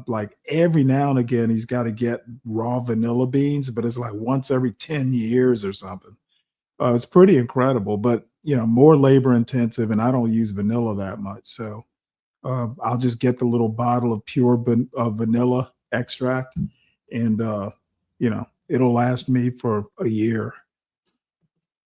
like every now and again. He's got to get raw vanilla beans, but it's like once every 10 years or something. It's pretty incredible, but you know, more labor intensive, and I don't use vanilla that much. So I'll just get the little bottle of pure vanilla extract, and you know, it'll last me for a year.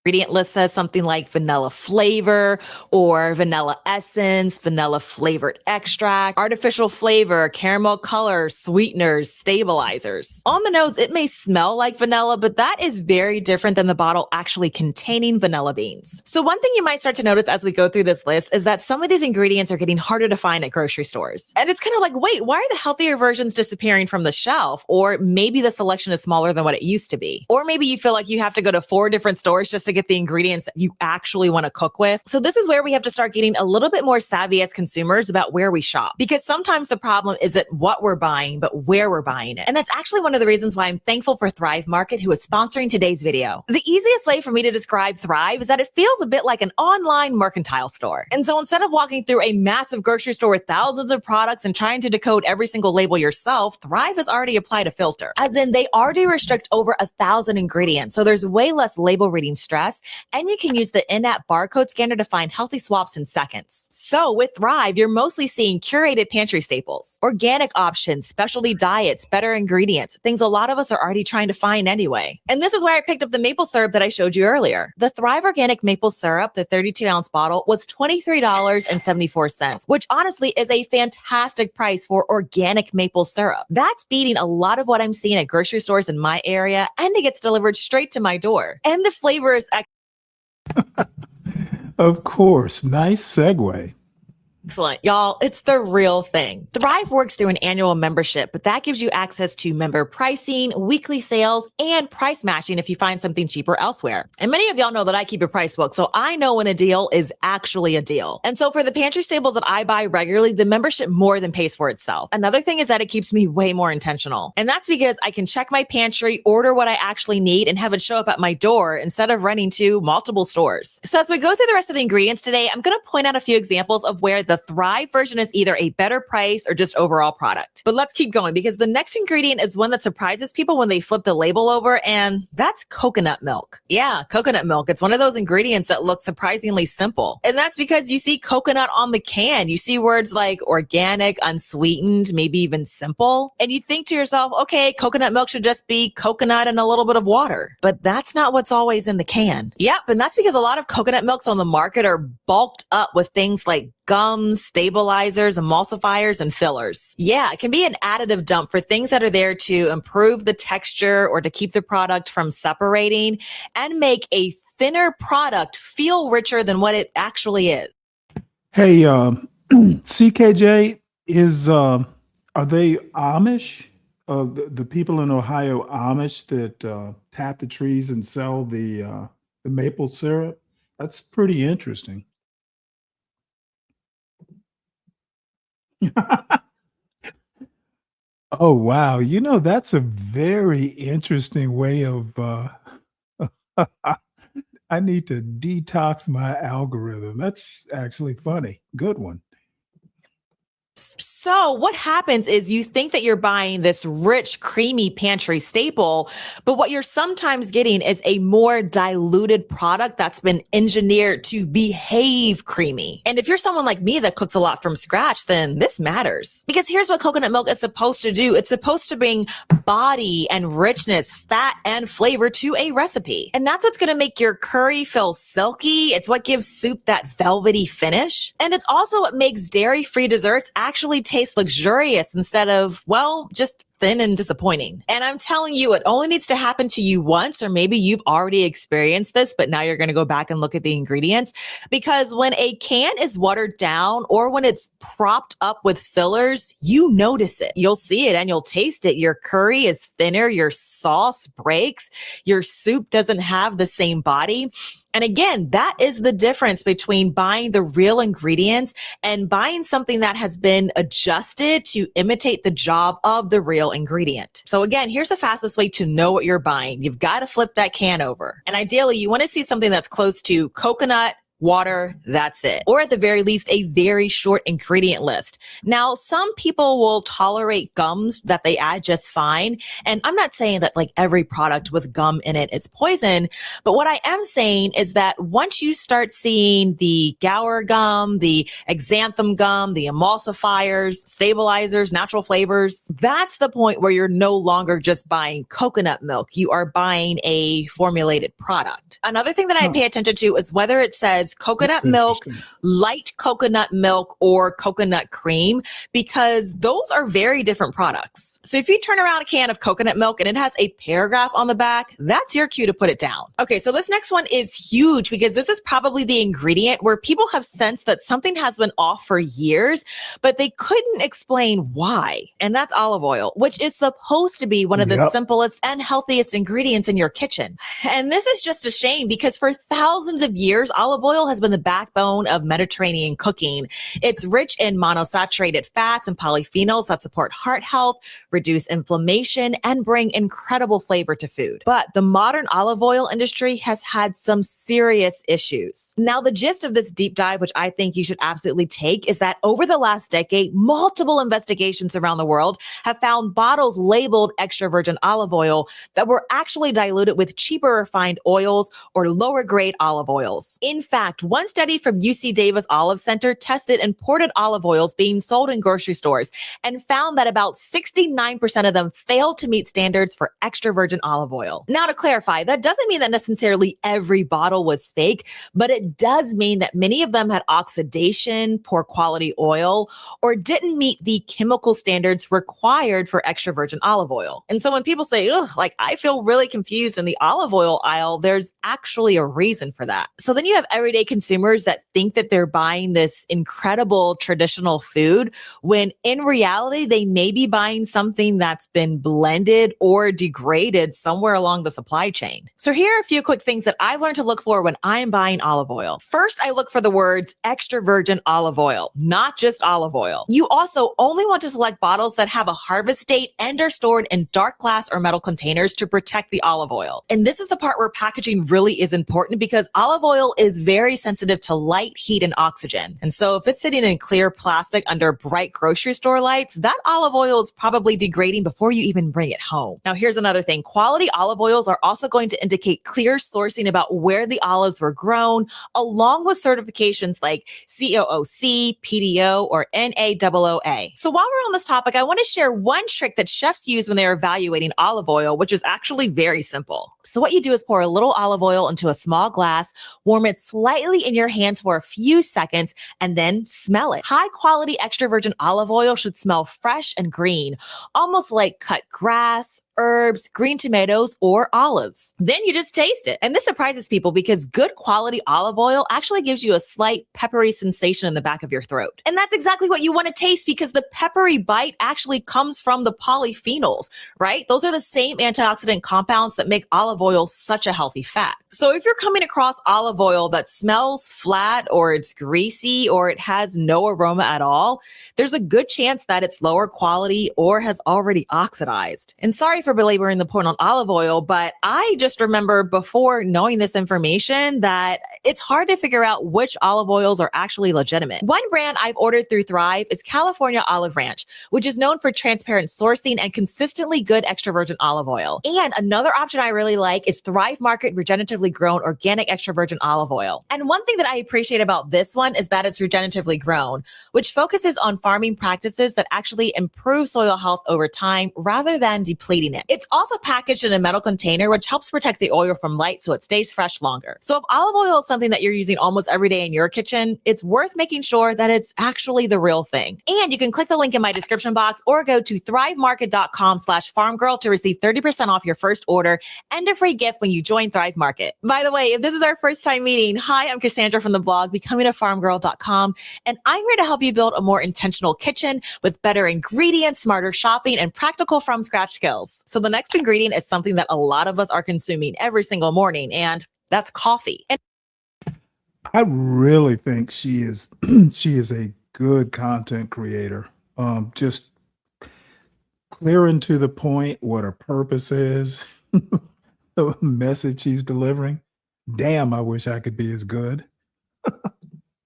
Ingredient list says something like vanilla flavor or vanilla essence, vanilla flavored extract, artificial flavor, caramel color, sweeteners, stabilizers. On the nose, it may smell like vanilla, but that is very different than the bottle actually containing vanilla beans. So one thing you might start to notice as we go through this list is that some of these ingredients are getting harder to find at grocery stores. And it's kind of like, wait, why are the healthier versions disappearing from the shelf? Or maybe the selection is smaller than what it used to be. Or maybe you feel like you have to go to 4 different stores just to get the ingredients that you actually want to cook with. So this is where we have to start getting a little bit more savvy as consumers about where we shop, because sometimes the problem isn't what we're buying, but where we're buying it. And that's actually one of the reasons why I'm thankful for Thrive Market, who is sponsoring today's video. The easiest way for me to describe Thrive is that it feels a bit like an online mercantile store. And so instead of walking through a massive grocery store with thousands of products and trying to decode every single label yourself, Thrive has already applied a filter. As in, they already restrict over 1,000 ingredients. So there's way less label reading stress address, and you can use the in-app barcode scanner to find healthy swaps in seconds. So with Thrive, you're mostly seeing curated pantry staples, organic options, specialty diets, better ingredients, things a lot of us are already trying to find anyway. And this is where I picked up the maple syrup that I showed you earlier. The Thrive Organic Maple Syrup, the 32-ounce bottle, was $23.74, which honestly is a fantastic price for organic maple syrup. That's beating a lot of what I'm seeing at grocery stores in my area, and it gets delivered straight to my door. And the flavor is Of course. Nice segue. excellent. Y'all, it's the real thing. Thrive works through an annual membership, but that gives you access to member pricing, weekly sales, and price matching if you find something cheaper elsewhere. And many of y'all know that I keep a price book, so I know when a deal is actually a deal. And so for the pantry staples that I buy regularly, the membership more than pays for itself. Another thing is that it keeps me way more intentional. And that's because I can check my pantry, order what I actually need, and have it show up at my door instead of running to multiple stores. So as we go through the rest of the ingredients today, I'm going to point out a few examples of where the Thrive version is either a better price or just overall product. But let's keep going because the next ingredient is one that surprises people when they flip the label over, and that's coconut milk. Yeah, coconut milk. It's one of those ingredients that look surprisingly simple. And that's because you see coconut on the can. You see words like organic, unsweetened, maybe even simple. And you think to yourself, okay, coconut milk should just be coconut and a little bit of water. But that's not what's always in the can. Yep, and that's because a lot of coconut milks on the market are bulked up with things like gums, stabilizers, emulsifiers, and fillers. Yeah, it can be an additive dump for things that are there to improve the texture or to keep the product from separating and make a thinner product feel richer than what it actually is. Hey, CKJ, are they Amish? The people in Ohio Amish that tap the trees and sell the maple syrup? That's pretty interesting. Oh, wow. You know, that's a very interesting way of I need to detox my algorithm. That's actually funny. Good one. So what happens is you think that you're buying this rich, creamy pantry staple, but what you're sometimes getting is a more diluted product that's been engineered to behave creamy. And if you're someone like me that cooks a lot from scratch, then this matters. Because here's what coconut milk is supposed to do. It's supposed to bring body and richness, fat and flavor to a recipe. And that's what's going to make your curry feel silky. It's what gives soup that velvety finish. And it's also what makes dairy-free desserts actually taste luxurious instead of, well, just thin and disappointing. And I'm telling you, it only needs to happen to you once, or maybe you've already experienced this, but now you're going to go back and look at the ingredients. Because when a can is watered down or when it's propped up with fillers, you notice it. You'll see it and you'll taste it. Your curry is thinner, your sauce breaks, your soup doesn't have the same body. And again, that is the difference between buying the real ingredients and buying something that has been adjusted to imitate the job of the real ingredient. So again, here's the fastest way to know what you're buying. You've got to flip that can over. And ideally, you want to see something that's close to coconut, water, that's it. Or at the very least, a very short ingredient list. Now, some people will tolerate gums that they add just fine. And I'm not saying that like every product with gum in it is poison, but what I am saying is that once you start seeing the Gower gum, the xanthan gum, the emulsifiers, stabilizers, natural flavors, that's the point where you're no longer just buying coconut milk. You are buying a formulated product. Another thing that I pay attention to is whether it says coconut milk, light coconut milk, or coconut cream, because those are very different products. So if you turn around a can of coconut milk and it has a paragraph on the back, that's your cue to put it down. Okay, so this next one is huge because this is probably the ingredient where people have sensed that something has been off for years, but they couldn't explain why. And that's olive oil, which is supposed to be one of the simplest and healthiest ingredients in your kitchen. And this is just a shame because for thousands of years, olive oil oil has been the backbone of Mediterranean cooking. It's rich in monosaturated fats and polyphenols that support heart health, reduce inflammation, and bring incredible flavor to food. But the modern olive oil industry has had some serious issues. Now, the gist of this deep dive, which I think you should absolutely take, is that over the last decade, multiple investigations around the world have found bottles labeled extra virgin olive oil that were actually diluted with cheaper refined oils or lower grade olive oils. In fact, one study from UC Davis Olive Center tested imported olive oils being sold in grocery stores and found that about 69% of them failed to meet standards for extra virgin olive oil. Now, to clarify, that doesn't mean that necessarily every bottle was fake, but it does mean that many of them had oxidation, poor quality oil, or didn't meet the chemical standards required for extra virgin olive oil. And so when people say, ugh, like I feel really confused in the olive oil aisle, there's actually a reason for that. So then you have everyday consumers that think that they're buying this incredible traditional food when in reality, they may be buying something that's been blended or degraded somewhere along the supply chain. So here are a few quick things that I've learned to look for when I'm buying olive oil. First, I look for the words extra virgin olive oil, not just olive oil. You also only want to select bottles that have a harvest date and are stored in dark glass or metal containers to protect the olive oil. And this is the part where packaging really is important because olive oil is very sensitive to light, heat, and oxygen. And so if it's sitting in clear plastic under bright grocery store lights, that olive oil is probably degrading before you even bring it home. Now, here's another thing. Quality olive oils are also going to indicate clear sourcing about where the olives were grown, along with certifications like COOC, PDO, or NAOOA. So while we're on this topic, I want to share one trick that chefs use when they're evaluating olive oil, which is actually very simple. So what you do is pour a little olive oil into a small glass, warm it slightly in your hands for a few seconds, and then smell it. High quality extra virgin olive oil should smell fresh and green, almost like cut grass, herbs, green tomatoes, or olives. Then you just taste it. And this surprises people because good quality olive oil actually gives you a slight peppery sensation in the back of your throat. And that's exactly what you want to taste because the peppery bite actually comes from the polyphenols, right? Those are the same antioxidant compounds that make olive oil such a healthy fat. So if you're coming across olive oil that smells flat or it's greasy or it has no aroma at all, there's a good chance that it's lower quality or has already oxidized. And sorry for belaboring the point on olive oil, but I just remember before knowing this information that it's hard to figure out which olive oils are actually legitimate. One brand I've ordered through Thrive is California Olive Ranch, which is known for transparent sourcing and consistently good extra virgin olive oil. And another option I really like is Thrive Market regeneratively grown organic extra virgin olive oil. And one thing that I appreciate about this one is that it's regeneratively grown, which focuses on farming practices that actually improve soil health over time rather than depleting it. It's also packaged in a metal container, which helps protect the oil from light so it stays fresh longer. So if olive oil is something that you're using almost every day in your kitchen, it's worth making sure that it's actually the real thing. And you can click the link in my description box or go to thrivemarket.com/farmgirl to receive 30% off your first order and a free gift when you join Thrive Market. By the way, if this is our first time meeting, hi, I'm Cassandra from the blog becomingaffarmgirl.com, and I'm here to help you build a more intentional kitchen with better ingredients, smarter shopping, and practical from scratch skills. So the next ingredient is something that a lot of us are consuming every single morning, and that's coffee. And I really think she is she is a good content creator. Just clear and to the point what her purpose is, the message she's delivering. Damn, I wish I could be as good.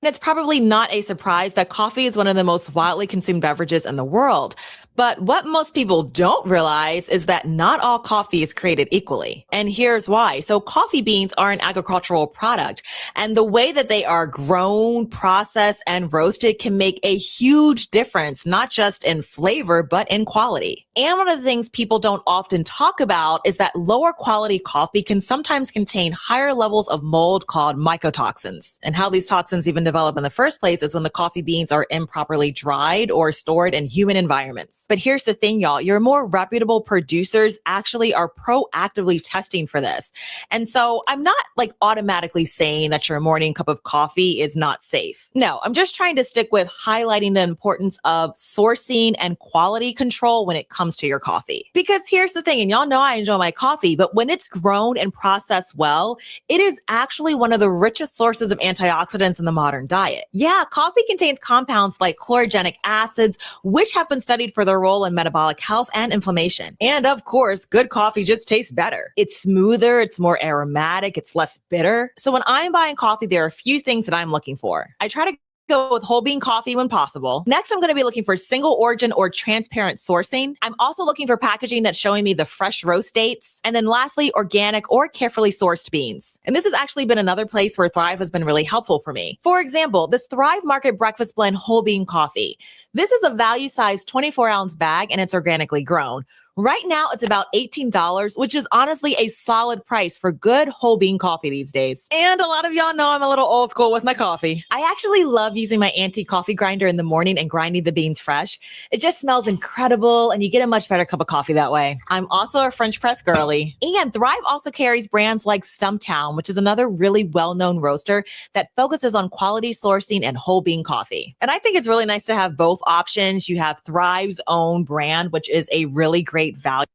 it's probably not a surprise that coffee is one of the most widely consumed beverages in the world. But what most people don't realize is that not all coffee is created equally. And here's why. So coffee beans are an agricultural product, and the way that they are grown, processed, and roasted can make a huge difference, not just in flavor, but in quality. And one of the things people don't often talk about is that lower quality coffee can sometimes contain higher levels of mold called mycotoxins. And how these toxins even develop in the first place is when the coffee beans are improperly dried or stored in human environments. But here's the thing, y'all, your more reputable producers actually are proactively testing for this. And so I'm not like automatically saying that your morning cup of coffee is not safe. No, I'm just trying to stick with highlighting the importance of sourcing and quality control when it comes to your coffee. Because here's the thing, and y'all know I enjoy my coffee, but when it's grown and processed well, it is actually one of the richest sources of antioxidants in the modern diet. Yeah, coffee contains compounds like chlorogenic acids, which have been studied for their role in metabolic health and inflammation. And of course, good coffee just tastes better. It's smoother, it's more aromatic, it's less bitter. So when I'm buying coffee, there are a few things that I'm looking for. I try to go with whole bean coffee when possible. Next, I'm going to be looking for single origin or transparent sourcing. I'm also looking for packaging that's showing me the fresh roast dates. And then lastly, organic or carefully sourced beans. And this has actually been another place where Thrive has been really helpful for me. For example, this Thrive Market Breakfast Blend whole bean coffee. This is a value size 24-ounce bag and it's organically grown. Right now, it's about $18, which is honestly a solid price for good whole bean coffee these days. And a lot of y'all know I'm a little old school with my coffee. I actually love using my anti-coffee grinder in the morning and grinding the beans fresh. It just smells incredible and you get a much better cup of coffee that way. I'm also a French press girly. And Thrive also carries brands like Stumptown, which is another really well-known roaster that focuses on quality sourcing and whole bean coffee. And I think it's really nice to have both options. You have Thrive's own brand, which is a really great value.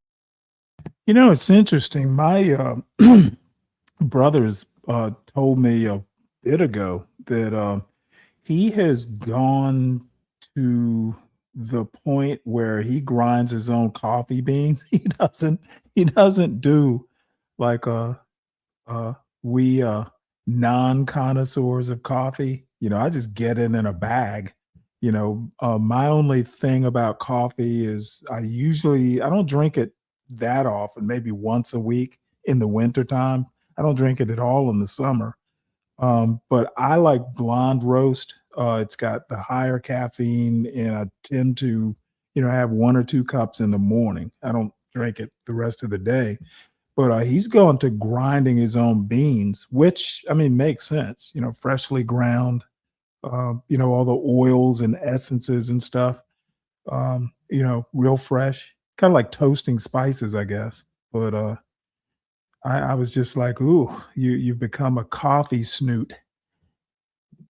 You know, it's interesting. My brothers told me a bit ago that he has gone to the point where he grinds his own coffee beans. He doesn't do like we non-connoisseurs of coffee. You know, I just get it in a bag. You know, my only thing about coffee is I don't drink it that often, maybe once a week in the wintertime. I don't drink it at all in the summer. But I like blonde roast. It's got the higher caffeine and I tend to, have 1 or 2 cups in the morning. I don't drink it the rest of the day. But he's gone to grinding his own beans, which, I mean, makes sense, freshly ground. All the oils and essences and stuff, real fresh, kind of like toasting spices, I guess. But I was just like, ooh, you've become a coffee snoot.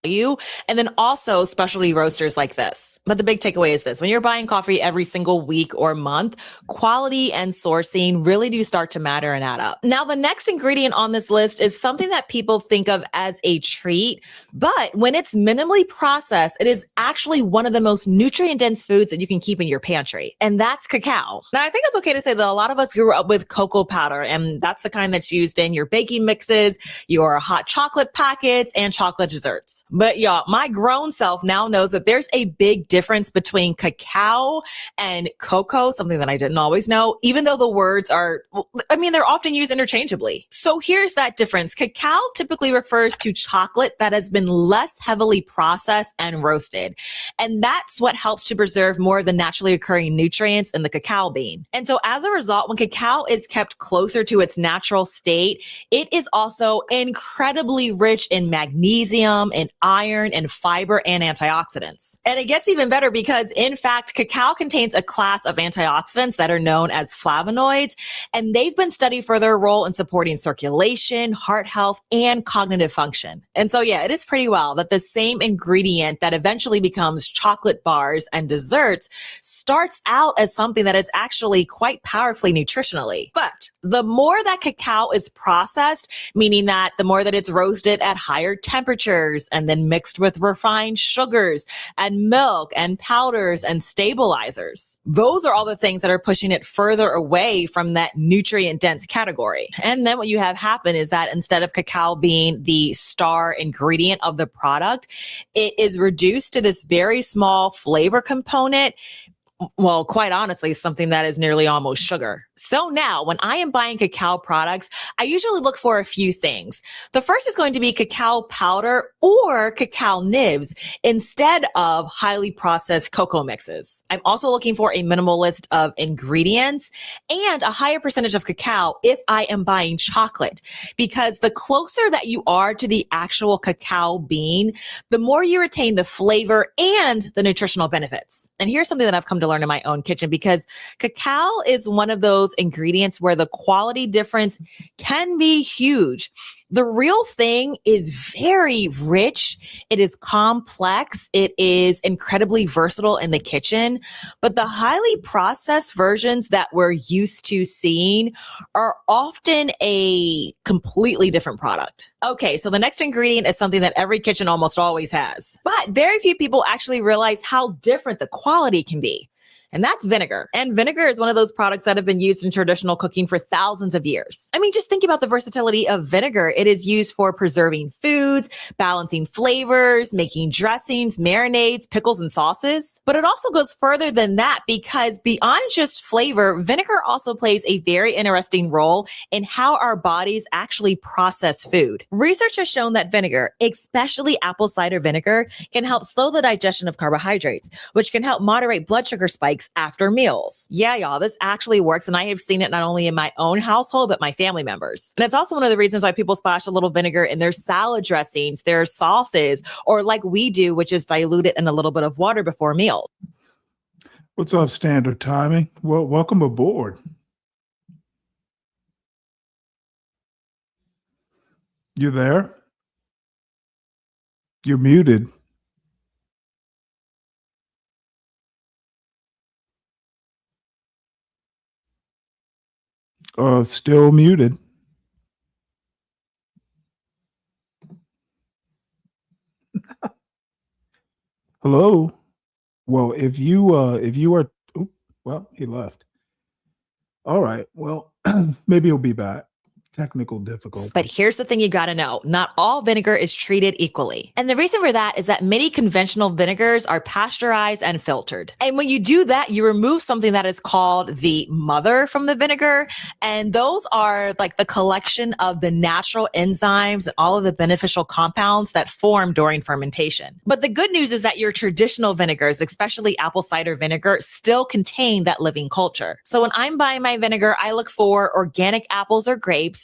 And then also specialty roasters like this. But the big takeaway is this: when you're buying coffee every single week or month, quality and sourcing really do start to matter and add up. Now, the next ingredient on this list is something that people think of as a treat, but when it's minimally processed, it is actually one of the most nutrient-dense foods that you can keep in your pantry, and that's cacao. Now, I think it's okay to say that a lot of us grew up with cocoa powder, and that's the kind that's used in your baking mixes, your hot chocolate packets, and chocolate desserts. But y'all, my grown self now knows that there's a big difference between cacao and cocoa, something that I didn't always know, even though the words they're often used interchangeably. So here's that difference. Cacao typically refers to chocolate that has been less heavily processed and roasted. And that's what helps to preserve more of the naturally occurring nutrients in the cacao bean. And so as a result, when cacao is kept closer to its natural state, it is also incredibly rich in magnesium and iron and fiber and antioxidants. And it gets even better because, in fact, cacao contains a class of antioxidants that are known as flavonoids, and they've been studied for their role in supporting circulation, heart health, and cognitive function. And so, yeah, it is pretty wild that the same ingredient that eventually becomes chocolate bars and desserts starts out as something that is actually quite powerfully nutritionally. But the more that cacao is processed, meaning that the more that it's roasted at higher temperatures and then mixed with refined sugars and milk and powders and stabilizers, those are all the things that are pushing it further away from that nutrient dense category. And then what you have happen is that instead of cacao being the star ingredient of the product, it is reduced to this very small flavor component. Well, quite honestly, something that is nearly almost sugar. So now when I am buying cacao products, I usually look for a few things. The first is going to be cacao powder or cacao nibs instead of highly processed cocoa mixes. I'm also looking for a minimal list of ingredients and a higher percentage of cacao if I am buying chocolate, because the closer that you are to the actual cacao bean, the more you retain the flavor and the nutritional benefits. And here's something that I've come to learn in my own kitchen, because cacao is one of those ingredients where the quality difference can be huge. The real thing is very rich. It is complex. It is incredibly versatile in the kitchen, but the highly processed versions that we're used to seeing are often a completely different product. Okay, so the next ingredient is something that every kitchen almost always has, but very few people actually realize how different the quality can be. And that's vinegar. And vinegar is one of those products that have been used in traditional cooking for thousands of years. I mean, just think about the versatility of vinegar. It is used for preserving foods, balancing flavors, making dressings, marinades, pickles, and sauces. But it also goes further than that, because beyond just flavor, vinegar also plays a very interesting role in how our bodies actually process food. Research has shown that vinegar, especially apple cider vinegar, can help slow the digestion of carbohydrates, which can help moderate blood sugar spikes after meals. Yeah, y'all, this actually works. And I have seen it not only in my own household, but my family members. And it's also one of the reasons why people splash a little vinegar in their salad dressings, their sauces, or like we do, which is dilute it in a little bit of water before meals. What's up, Standard Timing? Well, welcome aboard. You there? You're muted. Still muted. Hello. Well, if you are, well, he left. All right. Well, maybe he'll be back. Technical difficulty. But here's the thing you got to know. Not all vinegar is treated equally. And the reason for that is that many conventional vinegars are pasteurized and filtered. And when you do that, you remove something that is called the mother from the vinegar. And those are like the collection of the natural enzymes and all of the beneficial compounds that form during fermentation. But the good news is that your traditional vinegars, especially apple cider vinegar, still contain that living culture. So when I'm buying my vinegar, I look for organic apples or grapes,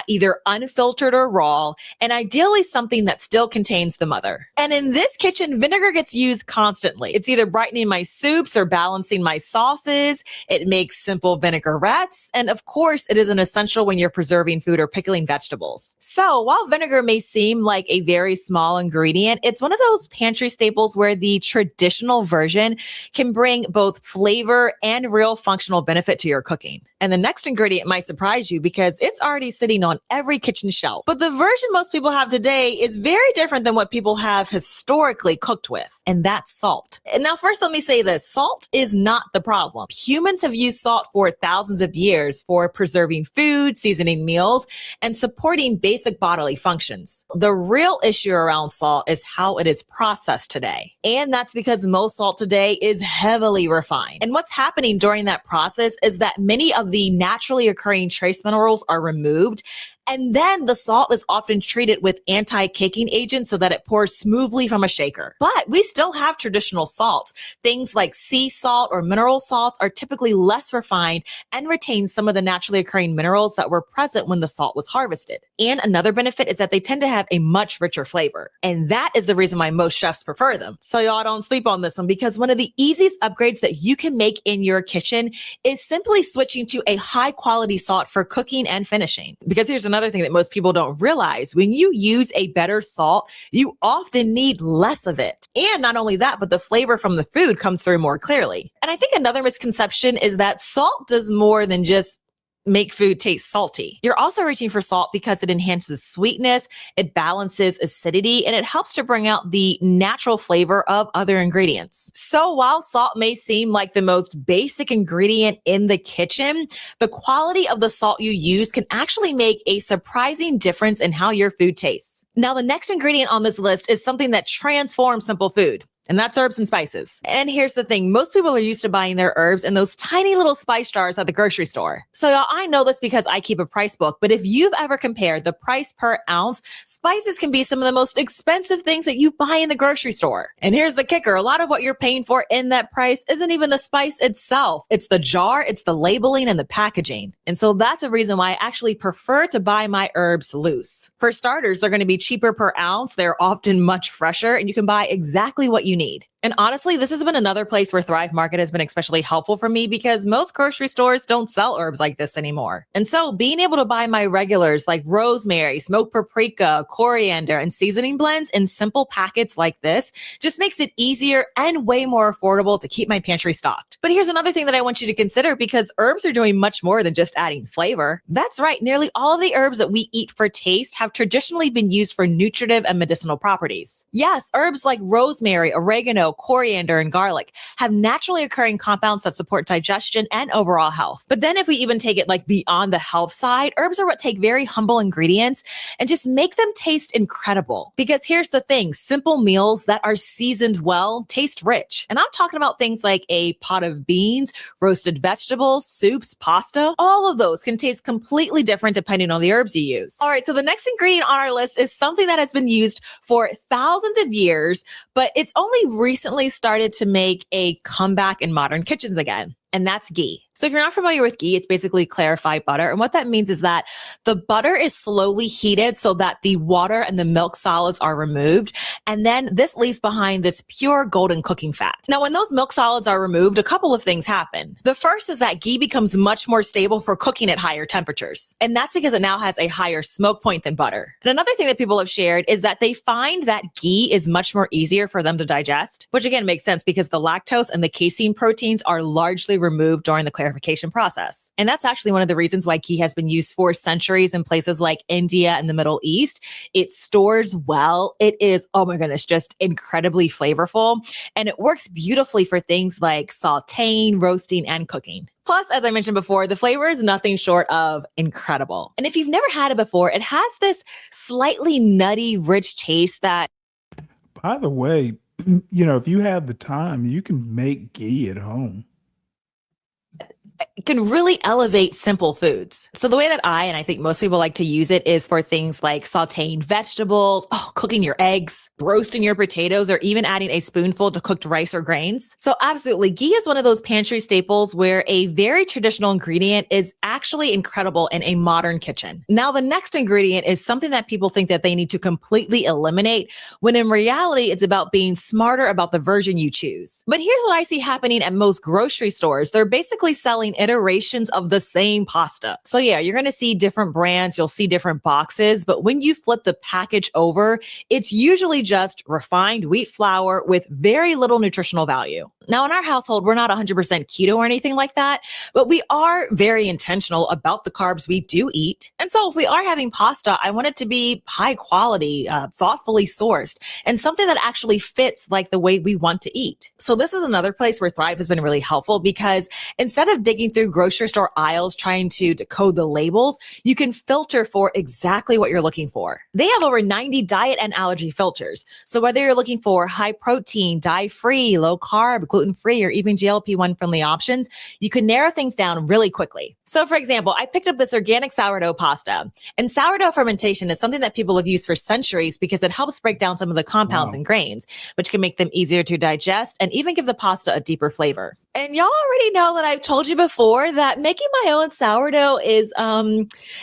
either unfiltered or raw, and ideally something that still contains the mother. And in this kitchen, vinegar gets used constantly. It's either brightening my soups or balancing my sauces. It makes simple vinaigrettes. And of course, it is an essential when you're preserving food or pickling vegetables. So while vinegar may seem like a very small ingredient, it's one of those pantry staples where the traditional version can bring both flavor and real functional benefit to your cooking. And the next ingredient might surprise you because it's already sitting on every kitchen shelf. But the version most people have today is very different than what people have historically cooked with, and that's salt. And now first, let me say this. Salt is not the problem. Humans have used salt for thousands of years for preserving food, seasoning meals, and supporting basic bodily functions. The real issue around salt is how it is processed today. And that's because most salt today is heavily refined. And what's happening during that process is that many of the naturally occurring trace minerals are removed, and then the salt is often treated with anti-caking agents so that it pours smoothly from a shaker. But we still have traditional salts. Things like sea salt or mineral salts are typically less refined and retain some of the naturally occurring minerals that were present when the salt was harvested. And another benefit is that they tend to have a much richer flavor. And that is the reason why most chefs prefer them. So y'all don't sleep on this one, because one of the easiest upgrades that you can make in your kitchen is simply switching to a high quality salt for cooking and finishing. Because here's another thing that most people don't realize. When you use a better salt, you often need less of it. And not only that, but the flavor from the food comes through more clearly. And I think another misconception is that salt does more than just make food taste salty. You're also reaching for salt because it enhances sweetness, it balances acidity, and it helps to bring out the natural flavor of other ingredients. So while salt may seem like the most basic ingredient in the kitchen, the quality of the salt you use can actually make a surprising difference in how your food tastes. Now, the next ingredient on this list is something that transforms simple food. and that's herbs and spices. And here's the thing. Most people are used to buying their herbs in those tiny little spice jars at the grocery store. So y'all, I know this because I keep a price book, but if you've ever compared the price per ounce, spices can be some of the most expensive things that you buy in the grocery store. And here's the kicker. A lot of what you're paying for in that price isn't even the spice itself. It's the jar, it's the labeling and the packaging. And so that's a reason why I actually prefer to buy my herbs loose. For starters, they're going to be cheaper per ounce. They're often much fresher and you can buy exactly what you need. And honestly, this has been another place where Thrive Market has been especially helpful for me because most grocery stores don't sell herbs like this anymore. And so being able to buy my regulars like rosemary, smoked paprika, coriander, and seasoning blends in simple packets like this just makes it easier and way more affordable to keep my pantry stocked. But here's another thing that I want you to consider because herbs are doing much more than just adding flavor. That's right. Nearly all of the herbs that we eat for taste have traditionally been used for nutritive and medicinal properties. Yes, herbs like rosemary, oregano, coriander, and garlic have naturally occurring compounds that support digestion and overall health. But then if we even take it like beyond the health side, herbs are what take very humble ingredients and just make them taste incredible. Because here's the thing, simple meals that are seasoned well taste rich. And I'm talking about things like a pot of beans, roasted vegetables, soups, pasta. All of those can taste completely different depending on the herbs you use. All right, so the next ingredient on our list is something that has been used for thousands of years, but it's only recently started to make a comeback in modern kitchens again. And that's ghee. So if you're not familiar with ghee, it's basically clarified butter. And what that means is that the butter is slowly heated so that the water and the milk solids are removed. And then this leaves behind this pure golden cooking fat. Now, when those milk solids are removed, a couple of things happen. The first is that ghee becomes much more stable for cooking at higher temperatures. And that's because it now has a higher smoke point than butter. And another thing that people have shared is that they find that ghee is much more easier for them to digest, which again makes sense because the lactose and the casein proteins are largely removed during the clarification process. And that's actually one of the reasons why ghee has been used for centuries in places like India and the Middle East. It stores well. It is, oh my goodness, just incredibly flavorful. And it works beautifully for things like sauteing, roasting, and cooking. Plus, as I mentioned before, the flavor is nothing short of incredible. And if you've never had it before, it has this slightly nutty, rich taste that... By the way, you know, if you have the time, you can make ghee at home. Can really elevate simple foods. So the way that I, and I think most people like to use it is for things like sauteing vegetables, cooking your eggs, roasting your potatoes, or even adding a spoonful to cooked rice or grains. So absolutely, ghee is one of those pantry staples where a very traditional ingredient is actually incredible in a modern kitchen. Now, the next ingredient is something that people think that they need to completely eliminate, when in reality, it's about being smarter about the version you choose. But here's what I see happening at most grocery stores. They're basically selling iterations of the same pasta. So yeah, you're going to see different brands, you'll see different boxes, but when you flip the package over, it's usually just refined wheat flour with very little nutritional value. Now, in our household, we're not 100% keto or anything like that, but we are very intentional about the carbs we do eat. And so if we are having pasta, I want it to be high quality, thoughtfully sourced, and something that actually fits like the way we want to eat. So this is another place where Thrive has been really helpful because instead of digging through grocery store aisles trying to decode the labels, you can filter for exactly what you're looking for. They have over 90 diet and allergy filters. So whether you're looking for high protein, dye-free, low carb, gluten-free, or even GLP-1 friendly options, you can narrow things down really quickly. So for example, I picked up this organic sourdough pasta, and sourdough fermentation is something that people have used for centuries because it helps break down some of the compounds and grains, which can make them easier to digest and even give the pasta a deeper flavor. And y'all already know that I've told you before that making my own sourdough is,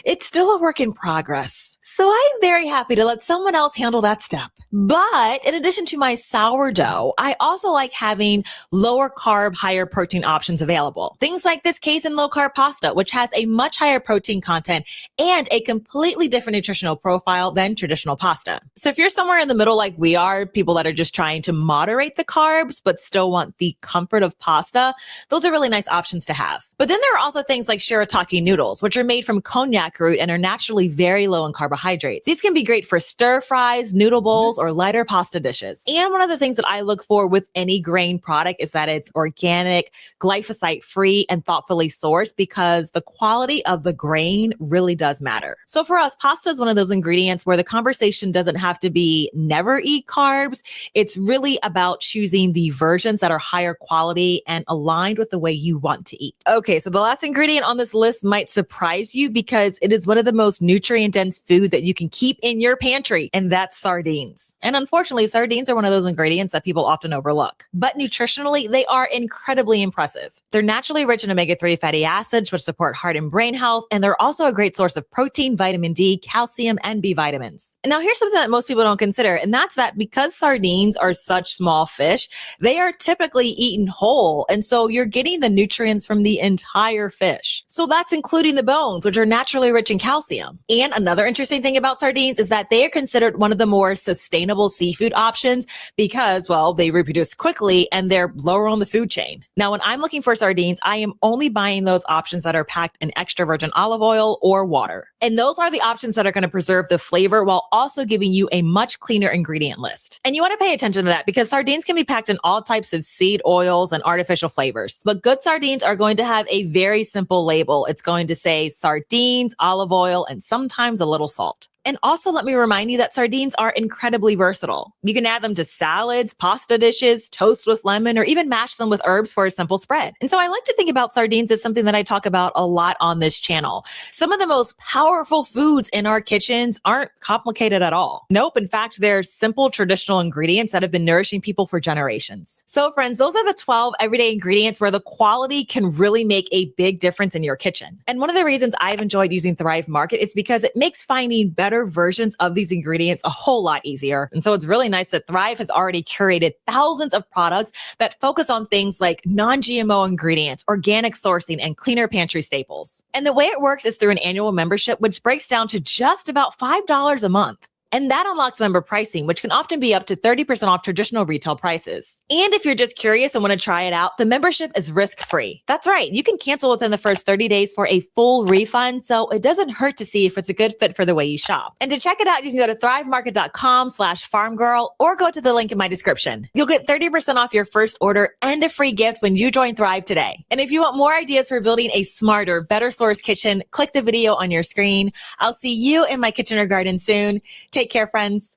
it's still a work in progress. So I'm very happy to let someone else handle that step. But in addition to my sourdough, I also like having lower carb, higher protein options available. Things like this casein low carb pasta, which has a much higher protein content and a completely different nutritional profile than traditional pasta. So if you're somewhere in the middle like we are, people that are just trying to moderate the carbs, but still want the comfort of pasta, those are really nice options to have. But then there are also things like shirataki noodles, which are made from konjac root and are naturally very low in carbohydrates. These can be great for stir fries, noodle bowls, or lighter pasta dishes. And one of the things that I look for with any grain product is that it's organic, glyphosate-free, and thoughtfully sourced, because the quality of the grain really does matter. So for us, pasta is one of those ingredients where the conversation doesn't have to be never eat carbs. It's really about choosing the versions that are higher quality and aligned with the way you want to eat. Okay, so the last ingredient on this list might surprise you because it is one of the most nutrient-dense food that you can keep in your pantry, and that's sardines. And unfortunately, sardines are one of those ingredients that people often overlook. But nutritionally, they are incredibly impressive. They're naturally rich in omega-3 fatty acids, which support heart and brain health, and they're also a great source of protein, vitamin D, calcium, and B vitamins. And now here's something that most people don't consider, and that's that because sardines are such small fish, they are typically eaten whole, and so you're getting the nutrients from the entire fish. So that's including the bones, which are naturally rich in calcium. And another interesting thing about sardines is that they are considered one of the more sustainable seafood options because, well, they reproduce quickly and they're lower on the food chain. Now, when I'm looking for sardines, I am only buying those options that are packed in extra virgin olive oil or water. And those are the options that are going to preserve the flavor while also giving you a much cleaner ingredient list. And you want to pay attention to that because sardines can be packed in all types of seed oils and artificial flavors. But good sardines are going to have a very simple label. It's going to say sardines, olive oil, and sometimes a little salt. And also let me remind you that sardines are incredibly versatile. You can add them to salads, pasta dishes, toast with lemon, or even mash them with herbs for a simple spread. And so I like to think about sardines as something that I talk about a lot on this channel. Some of the most powerful foods in our kitchens aren't complicated at all. Nope, in fact, they're simple traditional ingredients that have been nourishing people for generations. So friends, those are the 12 everyday ingredients where the quality can really make a big difference in your kitchen. And one of the reasons I've enjoyed using Thrive Market is because it makes finding better versions of these ingredients a whole lot easier. And so it's really nice that Thrive has already curated thousands of products that focus on things like non-GMO ingredients, organic sourcing, and cleaner pantry staples. And the way it works is through an annual membership, which breaks down to just about $5 a month. And that unlocks member pricing, which can often be up to 30% off traditional retail prices. And if you're just curious and want to try it out, the membership is risk-free. That's right. You can cancel within the first 30 days for a full refund, so it doesn't hurt to see if it's a good fit for the way you shop. And to check it out, you can go to thrivemarket.com/farmgirl or go to the link in my description. You'll get 30% off your first order and a free gift when you join Thrive today. And if you want more ideas for building a smarter, better source kitchen, click the video on your screen. I'll see you in my kitchen or garden soon. Take care, friends.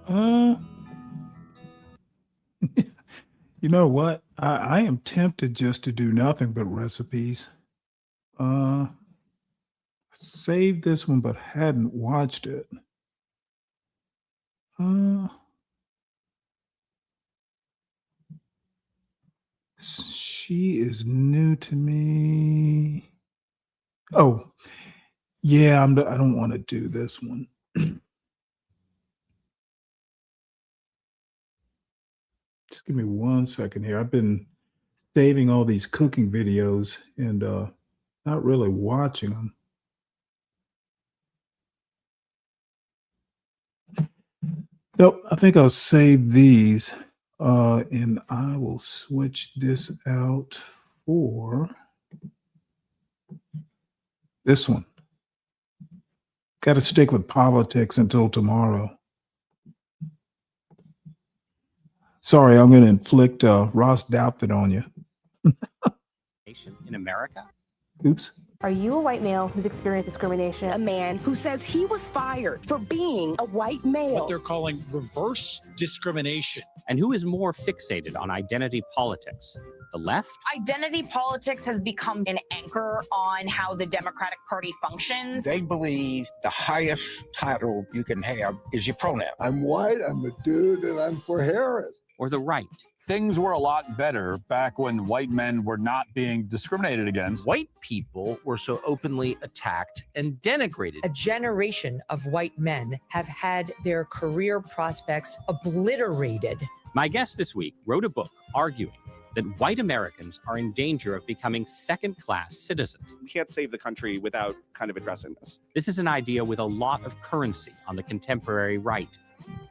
You know what? I am tempted just to do nothing but recipes. I saved this one but hadn't watched it. She is new to me. Oh, yeah, I don't want to do this one. Just give me 1 second here. I've been saving all these cooking videos and not really watching them. Nope, I think I'll save these and I will switch this out for this one. Got to stick with politics until tomorrow. Sorry, I'm going to inflict Ross Douthat on you. In America? Oops. Are you a white male who's experienced discrimination? A man who says he was fired for being a white male. What they're calling reverse discrimination. And who is more fixated on identity politics? The left? Identity politics has become an anchor on how the Democratic Party functions. They believe the highest title you can have is your pronoun. I'm white, I'm a dude, and I'm for Harris. Or the right? Things were a lot better back when white men were not being discriminated against. White people were so openly attacked and denigrated. A generation of white men have had their career prospects obliterated. My guest this week wrote a book arguing that white Americans are in danger of becoming second-class citizens. We can't save the country without kind of addressing this. This is an idea with a lot of currency on the contemporary right,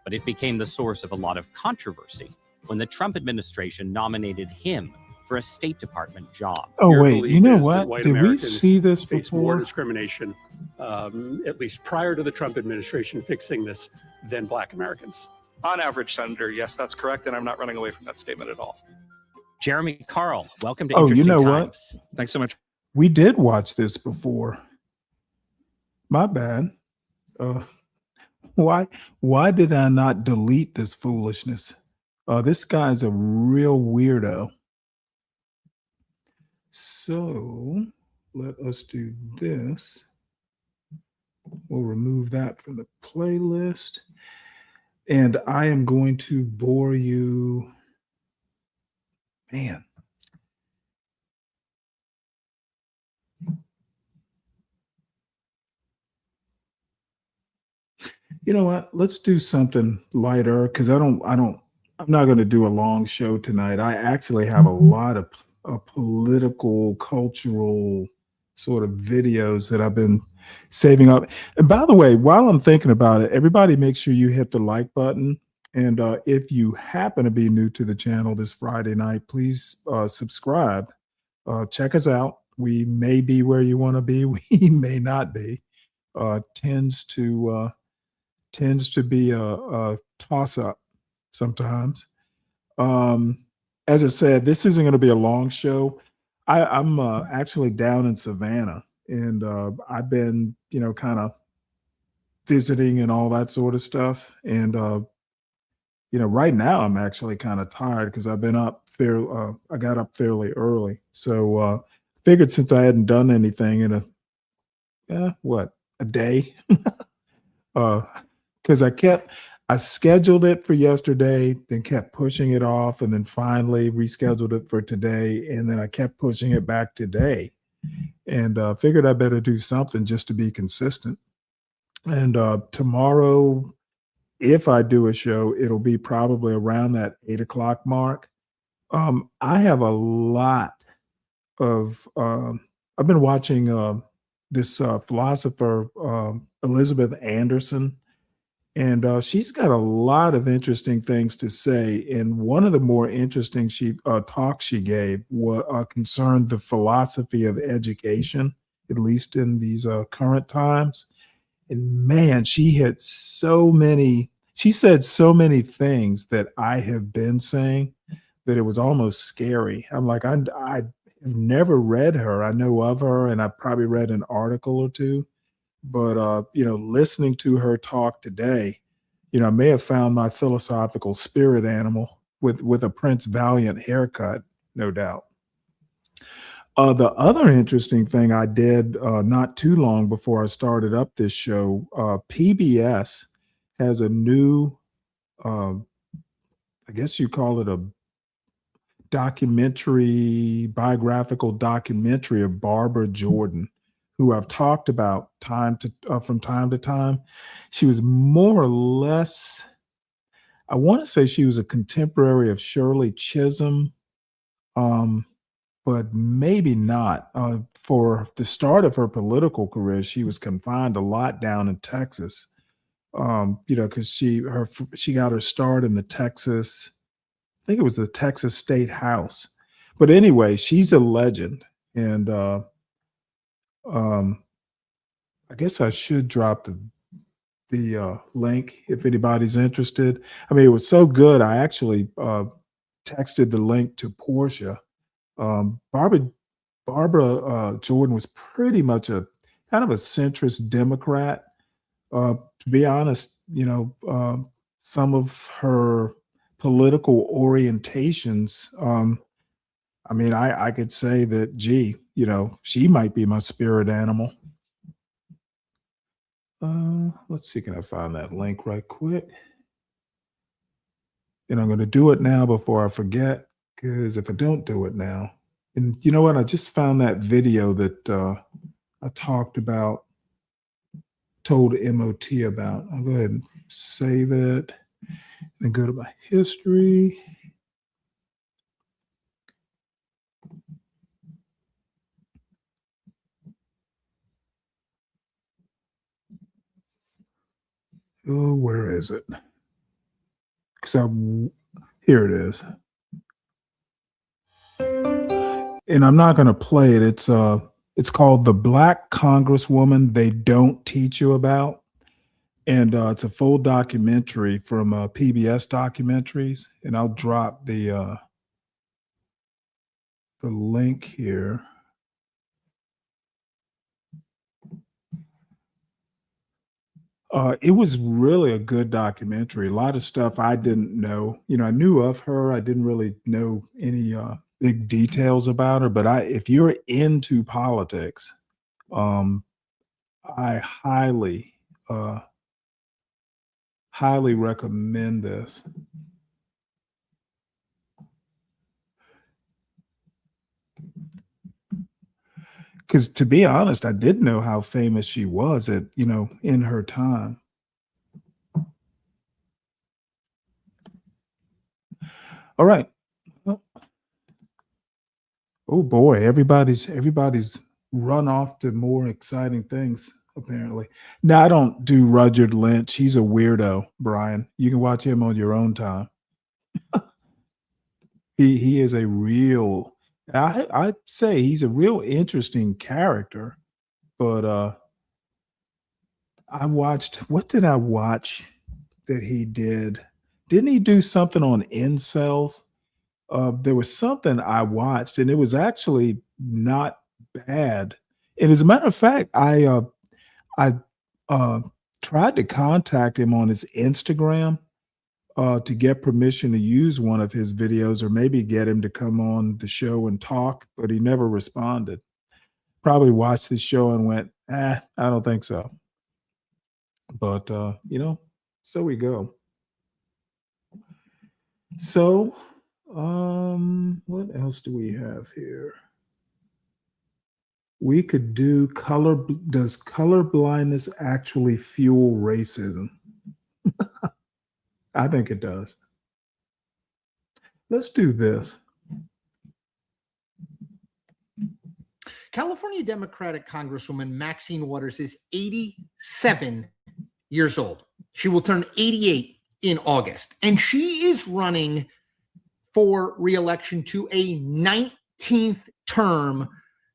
but it became the source of a lot of controversy when the Trump administration nominated him for a State Department job. Oh, Your wait, belief you know is that what? white Did we Americans see this face more before? discrimination, at least prior to the Trump administration fixing this, than Black Americans? On average, Senator, yes, that's correct, and I'm not running away from that statement at all. Jeremy Carl, welcome to Oh, you Interesting know what? Times. Thanks so much. We did watch this before. My bad. Why did I not delete this foolishness? This guy's a real weirdo. So let us do this. We'll remove that from the playlist. And I am going to bore you. Man. You know what? Let's do something lighter because I'm not going to do a long show tonight. I actually have a lot of political, cultural sort of videos that I've been saving up. And by the way, while I'm thinking about it, everybody make sure you hit the like button. And if you happen to be new to the channel this Friday night, please subscribe. Check us out. We may be where you want to be. We may not be. Tends to be a toss-up sometimes. As I said, this isn't going to be a long show. I'm actually down in Savannah, and I've been, kind of visiting and all that sort of stuff. And right now I'm actually kind of tired because I've been up I got up fairly early. So figured since I hadn't done anything in a day. Because I scheduled it for yesterday, then kept pushing it off, and then finally rescheduled it for today, and then I kept pushing it back today, and figured I better do something just to be consistent. And tomorrow, if I do a show, it'll be probably around that 8 o'clock mark. I have a lot of I've been watching this philosopher Elizabeth Anderson. And she's got a lot of interesting things to say. And one of the more interesting talks she gave concerned the philosophy of education, at least in these current times. And man, she said so many things that I have been saying that it was almost scary. I'm like, I have never read her. I know of her, and I probably read an article or two. But listening to her talk today, I may have found my philosophical spirit animal with a Prince Valiant haircut, no doubt. The other interesting thing I did not too long before I started up this show, PBS has a new, I guess you call it a biographical documentary of Barbara Jordan, who I've talked about from time to time. She was more or less, I want to say she was a contemporary of Shirley Chisholm, but maybe not. For the start of her political career, she was confined a lot down in Texas, because she got her start in I think it was the Texas State House. But anyway, she's a legend. And I guess I should drop the link if anybody's interested. I mean, it was so good. I actually texted the link to Portia. Barbara Jordan was pretty much a kind of a centrist Democrat. To be honest, some of her political orientations, I mean, I could say that, gee, she might be my spirit animal. Let's see, can I find that link right quick? And I'm going to do it now before I forget, because if I don't do it now, and you know what? I just found that video that I talked about, told MOT about. I'll go ahead and save it and go to my history. Oh, where is it? Because Here it is. And I'm not going to play it. It's called The Black Congresswoman They Don't Teach You About. And it's a full documentary from PBS Documentaries. And I'll drop the link here. It was really a good documentary. A lot of stuff I didn't know. You know, I knew of her. I didn't really know any big details about her. But if you're into politics, I highly recommend this. Because to be honest, I didn't know how famous she was in her time. All right. Oh boy, everybody's run off to more exciting things, apparently. Now, I don't do Rudyard Lynch. He's a weirdo, Brian. You can watch him on your own time. He is a real, I'd say he's a real interesting character, but what did I watch that he did? Didn't he do something on incels? There was something I watched and it was actually not bad. And as a matter of fact, I tried to contact him on his Instagram to get permission to use one of his videos or maybe get him to come on the show and talk, but he never responded. Probably watched the show and went, I don't think so. But, so we go. So, what else do we have here? We could do does color blindness actually fuel racism? I think it does. Let's do this. California Democratic Congresswoman Maxine Waters is 87 years old. She will turn 88 in August, and she is running for re-election to a 19th term,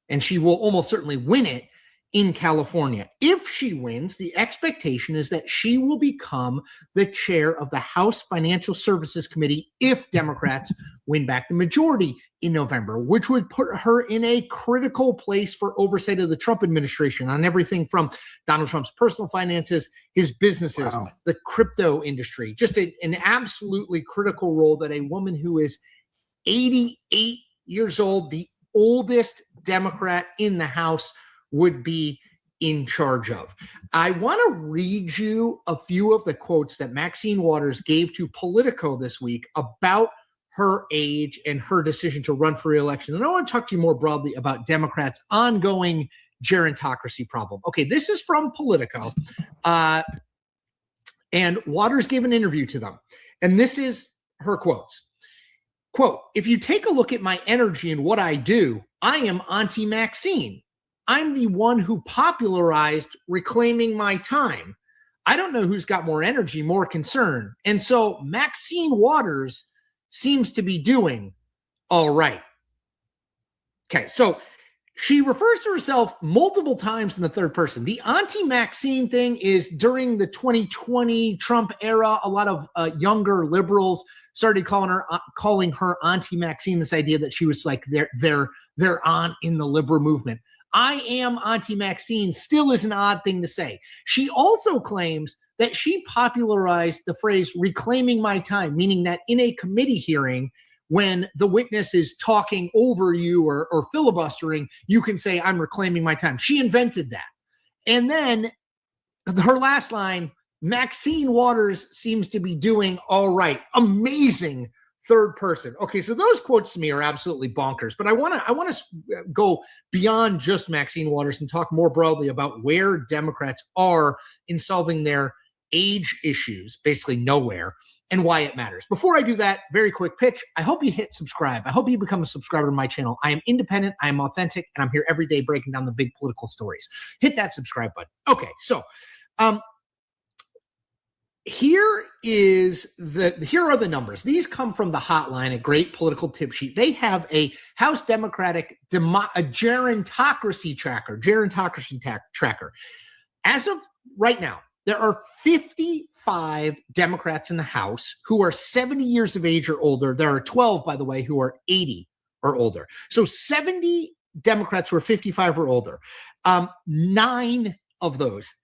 and she will almost certainly win it in California. If she wins, the expectation is that she will become the chair of the House Financial Services Committee if Democrats win back the majority in November, which would put her in a critical place for oversight of the Trump administration on everything from Donald Trump's personal finances, his businesses, the crypto industry, just an absolutely critical role that a woman who is 88 years old, the oldest Democrat in the House, would be in charge of. I want to read you a few of the quotes that Maxine Waters gave to Politico this week about her age and her decision to run for re-election. And I want to talk to you more broadly about Democrats' ongoing gerontocracy problem. Okay, this is from Politico. And Waters gave an interview to them. And this is her quotes. Quote, "If you take a look at my energy and what I do, I am Auntie Maxine. I'm the one who popularized reclaiming my time. I don't know who's got more energy, more concern. And so Maxine Waters seems to be doing all right." Okay, so she refers to herself multiple times in the third person. The Auntie Maxine thing is during the 2020 Trump era, a lot of younger liberals started calling her Auntie Maxine, this idea that she was like their aunt in the liberal movement. I am Auntie Maxine still is an odd thing to say. She also claims that she popularized the phrase reclaiming my time, meaning that in a committee hearing, when the witness is talking over you or filibustering, you can say, I'm reclaiming my time. She invented that. And then her last line, Maxine Waters seems to be doing all right. Amazing third person. Okay, so those quotes to me are absolutely bonkers, but I want to go beyond just Maxine Waters and talk more broadly about where Democrats are in solving their age issues, basically nowhere, and why it matters. Before I do that, very quick pitch. I hope you hit subscribe. I hope you become a subscriber to my channel. I am independent, I am authentic, and I'm here every day breaking down the big political stories. Hit that subscribe button. Okay, so Here are the numbers. These come from the hotline, a great political tip sheet. They have a House Democratic a gerontocracy tracker. As of right now, there are 55 Democrats in the House who are 70 years of age or older. There are 12, by the way, who are 80 or older. So 70 Democrats who are 55 or older. 9 of those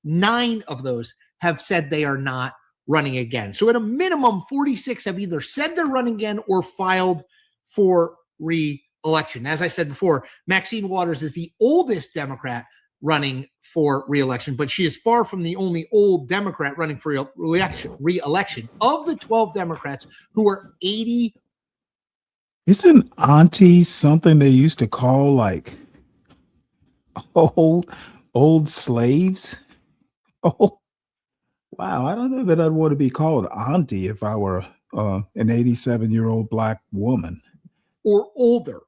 have said they are not running again. So at a minimum, 46 have either said they're running again or filed for re-election. As I said before, Maxine Waters is the oldest Democrat running for re-election, but she is far from the only old Democrat running for re-election. Of the 12 Democrats who are 80. Isn't auntie something they used to call like old slaves? Oh, wow. I don't know that I'd want to be called auntie if I were an 87-year-old Black woman. Or older.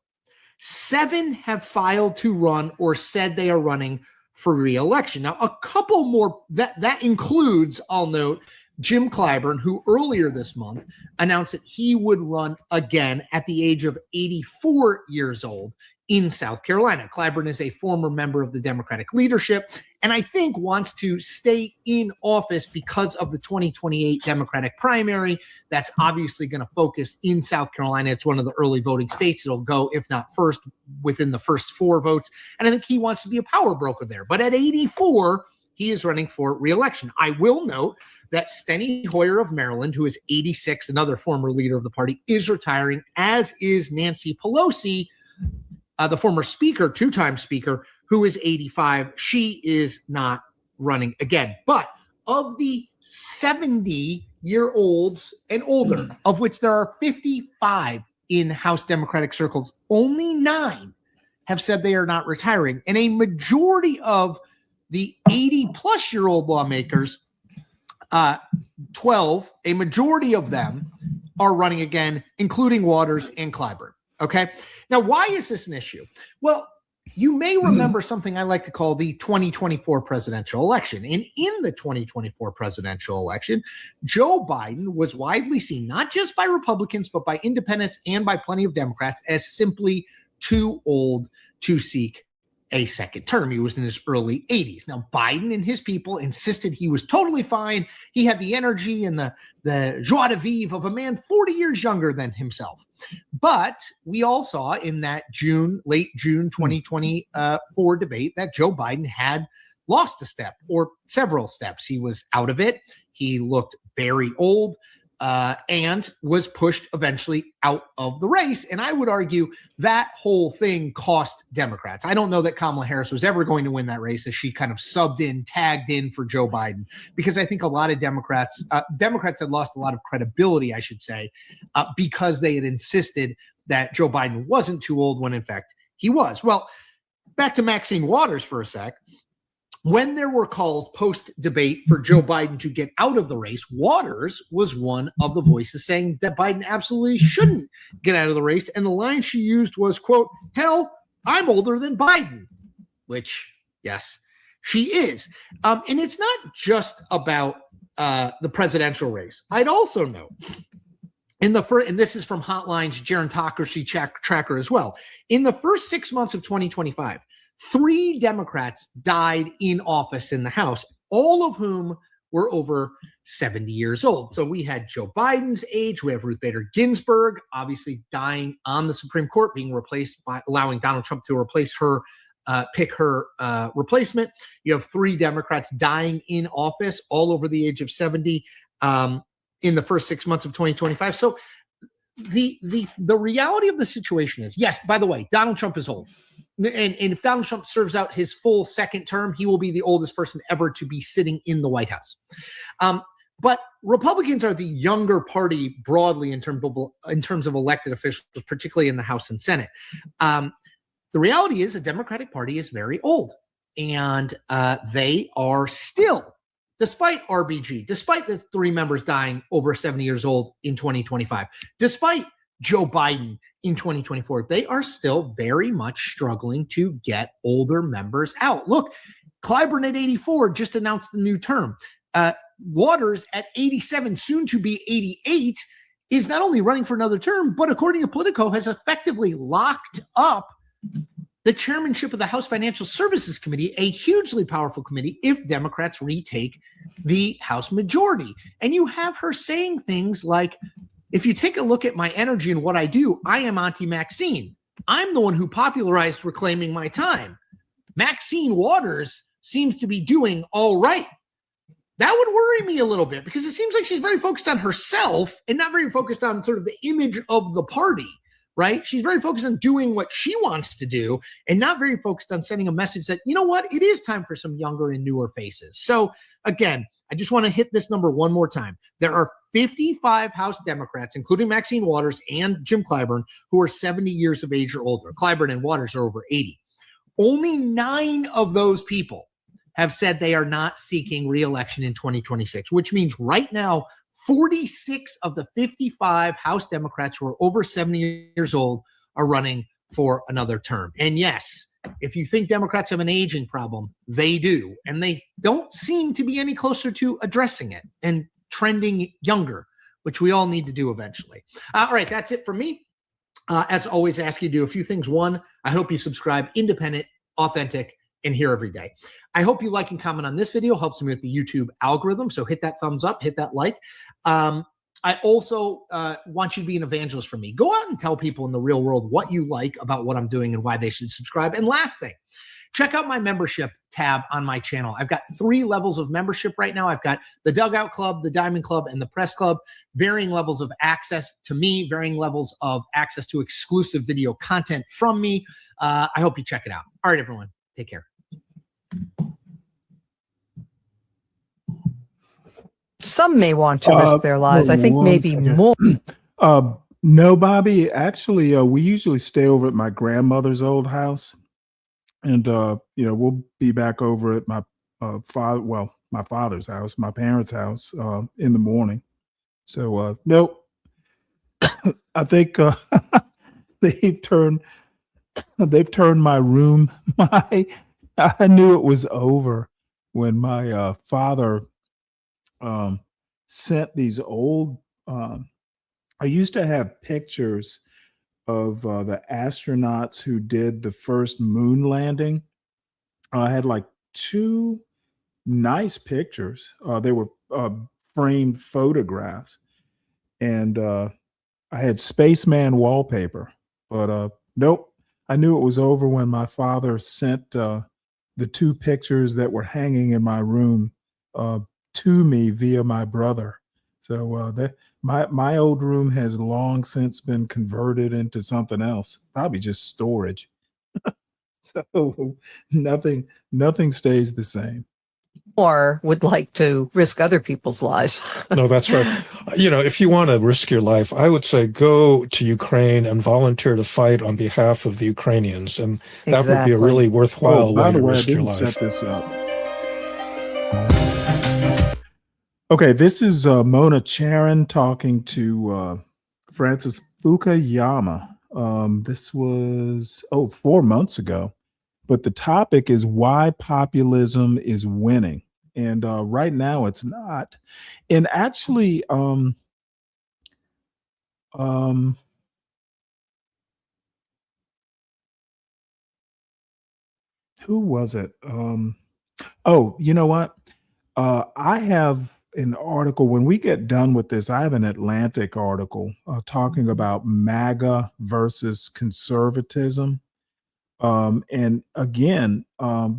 7 have filed to run or said they are running for re-election. Now, a couple more, that includes, I'll note, Jim Clyburn, who earlier this month announced that he would run again at the age of 84 years old in South Carolina. Clyburn is a former member of the Democratic leadership, and I think wants to stay in office because of the 2028 Democratic primary. That's obviously going to focus in South Carolina. It's one of the early voting states. It'll go, if not first, within the first 4 votes. And I think he wants to be a power broker there. But at 84, he is running for re-election. I will note that Steny Hoyer of Maryland, who is 86, another former leader of the party, is retiring, as is Nancy Pelosi, the former speaker, 2-time speaker, who is 85. She is not running again. But of the 70-year-olds and older, of which there are 55 in House Democratic circles, only 9 have said they are not retiring. And a majority of the 80-plus-year-old lawmakers, 12, a majority of them are running again, including Waters and Clyburn. Okay. Now, why is this an issue? Well, you may remember something I like to call the 2024 presidential election. And in the 2024 presidential election, Joe Biden was widely seen, not just by Republicans, but by independents and by plenty of Democrats, as simply too old to seek a second term. He was in his early 80s. Now, Biden and his people insisted he was totally fine. He had the energy and the joie de vivre of a man 40 years younger than himself. But we all saw in that late June 2024 debate that Joe Biden had lost a step or several steps. He was out of it. He looked very old. And was pushed eventually out of the race. And I would argue that whole thing cost Democrats. I don't know that Kamala Harris was ever going to win that race, as she kind of tagged in for Joe Biden, because I think a lot of Democrats had lost a lot of credibility, I should say, because they had insisted that Joe Biden wasn't too old when in fact he was. Well, back to Maxine Waters for a sec. When there were calls post-debate for Joe Biden to get out of the race, Waters was one of the voices saying that Biden absolutely shouldn't get out of the race. And the line she used was, quote, "Hell, I'm older than Biden," which, yes, she is. And it's not just about the presidential race. I'd also note, and this is from Hotline's Gerontocracy Tracker as well, in the first 6 months of 2025, 3 Democrats died in office in the House, all of whom were over 70 years old. So we had Joe Biden's age. We have Ruth Bader Ginsburg, obviously dying on the Supreme Court, being replaced by allowing Donald Trump to replace her, pick her replacement. You have 3 Democrats dying in office, all over the age of 70 in the first 6 months of 2025. So the reality of the situation is, yes, by the way, Donald Trump is old. And if Donald Trump serves out his full second term, he will be the oldest person ever to be sitting in the White House. But Republicans are the younger party broadly in terms of elected officials, particularly in the House and Senate. The reality is the Democratic Party is very old, and they are still, despite RBG, despite the 3 members dying over 70 years old in 2025, despite Joe Biden in 2024, they are still very much struggling to get older members out. Look, Clyburn at 84 just announced the new term. Waters at 87, soon to be 88, is not only running for another term, but according to Politico, has effectively locked up the chairmanship of the House Financial Services Committee, a hugely powerful committee, if Democrats retake the House majority. And you have her saying things like, if you take a look at my energy and what I do, I am Auntie Maxine. I'm the one who popularized reclaiming my time. Maxine Waters seems to be doing all right. That would worry me a little bit because it seems like she's very focused on herself and not very focused on sort of the image of the party. Right? She's very focused on doing what she wants to do and not very focused on sending a message that, you know what, it is time for some younger and newer faces. So again, I just want to hit this number one more time. There are 55 House Democrats, including Maxine Waters and Jim Clyburn, who are 70 years of age or older. Clyburn and Waters are over 80. Only 9 of those people have said they are not seeking re-election in 2026, which means right now, 46 of the 55 House Democrats who are over 70 years old are running for another term. And yes, if you think Democrats have an aging problem, they do. And they don't seem to be any closer to addressing it and trending younger, which we all need to do eventually. All right, that's it for me. As always, I ask you to do a few things. One, I hope you subscribe, independent, authentic, and here every day. I hope you like and comment on this video. Helps me with the YouTube algorithm. So hit that thumbs up, hit that like. I also want you to be an evangelist for me. Go out and tell people in the real world what you like about what I'm doing and why they should subscribe. And last thing, check out my membership tab on my channel. I've got 3 levels of membership right now. I've got the Dugout Club, the Diamond Club, and the Press Club. Varying levels of access to me, varying levels of access to exclusive video content from me. I hope you check it out. All right, everyone. Take care. Some may want to risk their lives. I think maybe more. No, Bobby. Actually, we usually stay over at my grandmother's old house, and we'll be back over at my my father's house, my parents' house, in the morning. So nope. I think they've turned my room. I knew it was over when my father sent these old. I used to have pictures of the astronauts who did the first moon landing. I had like 2 nice pictures. They were framed photographs, and I had spaceman wallpaper. But nope, I knew it was over when my father sent the 2 pictures that were hanging in my room to me via my brother. So my old room has long since been converted into something else, probably just storage. So nothing stays the same. Or would like to risk other people's lives. No, that's right. If you want to risk your life, I would say go to Ukraine and volunteer to fight on behalf of the Ukrainians, and that would be a really worthwhile way to risk your life. Set this up. Okay, this is Mona Charen talking to Francis Fukuyama. This was 4 months ago. But the topic is why populism is winning. And right now it's not. And actually, who was it? You know what? I have an article. When we get done with this, I have an Atlantic article talking about MAGA versus conservatism. And again,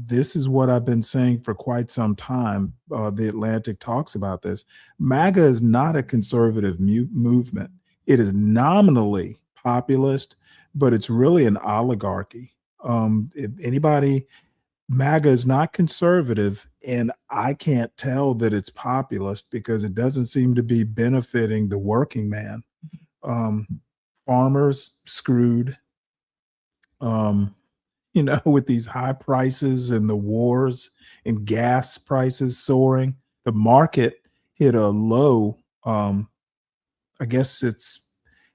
this is what I've been saying for quite some time. The Atlantic talks about this. MAGA is not a conservative movement. It is nominally populist, but it's really an oligarchy. If anybody, MAGA is not conservative, and I can't tell that it's populist because it doesn't seem to be benefiting the working man. Farmers screwed. With these high prices and the wars and gas prices soaring, the market hit a low. I guess it's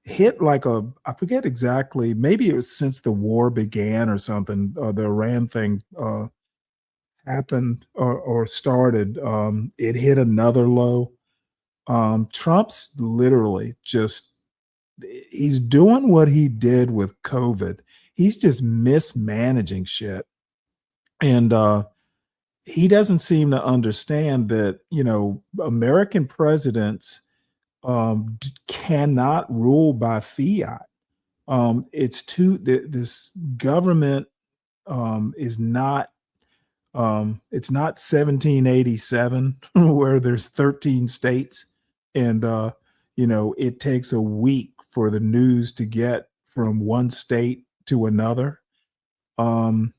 hit like I forget exactly, maybe it was since the war began or something. The Iran thing happened or started, it hit another low. Trump's literally just, he's doing what he did with COVID. He's just mismanaging shit. And he doesn't seem to understand that, American presidents cannot rule by fiat. This government is not, it's not 1787 where there's 13 states and it takes a week for the news to get from one state to another. The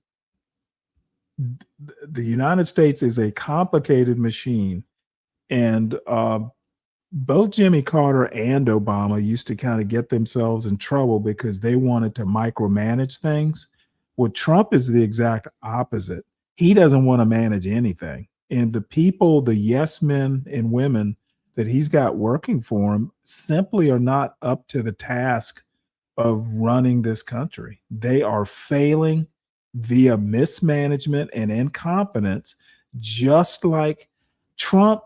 United States is a complicated machine, and both Jimmy Carter and Obama used to kind of get themselves in trouble because they wanted to micromanage things. Well, Trump is the exact opposite. He doesn't want to manage anything. And the people, the yes men and women that he's got working for him simply are not up to the task of running this country. They are failing via mismanagement and incompetence, just like Trump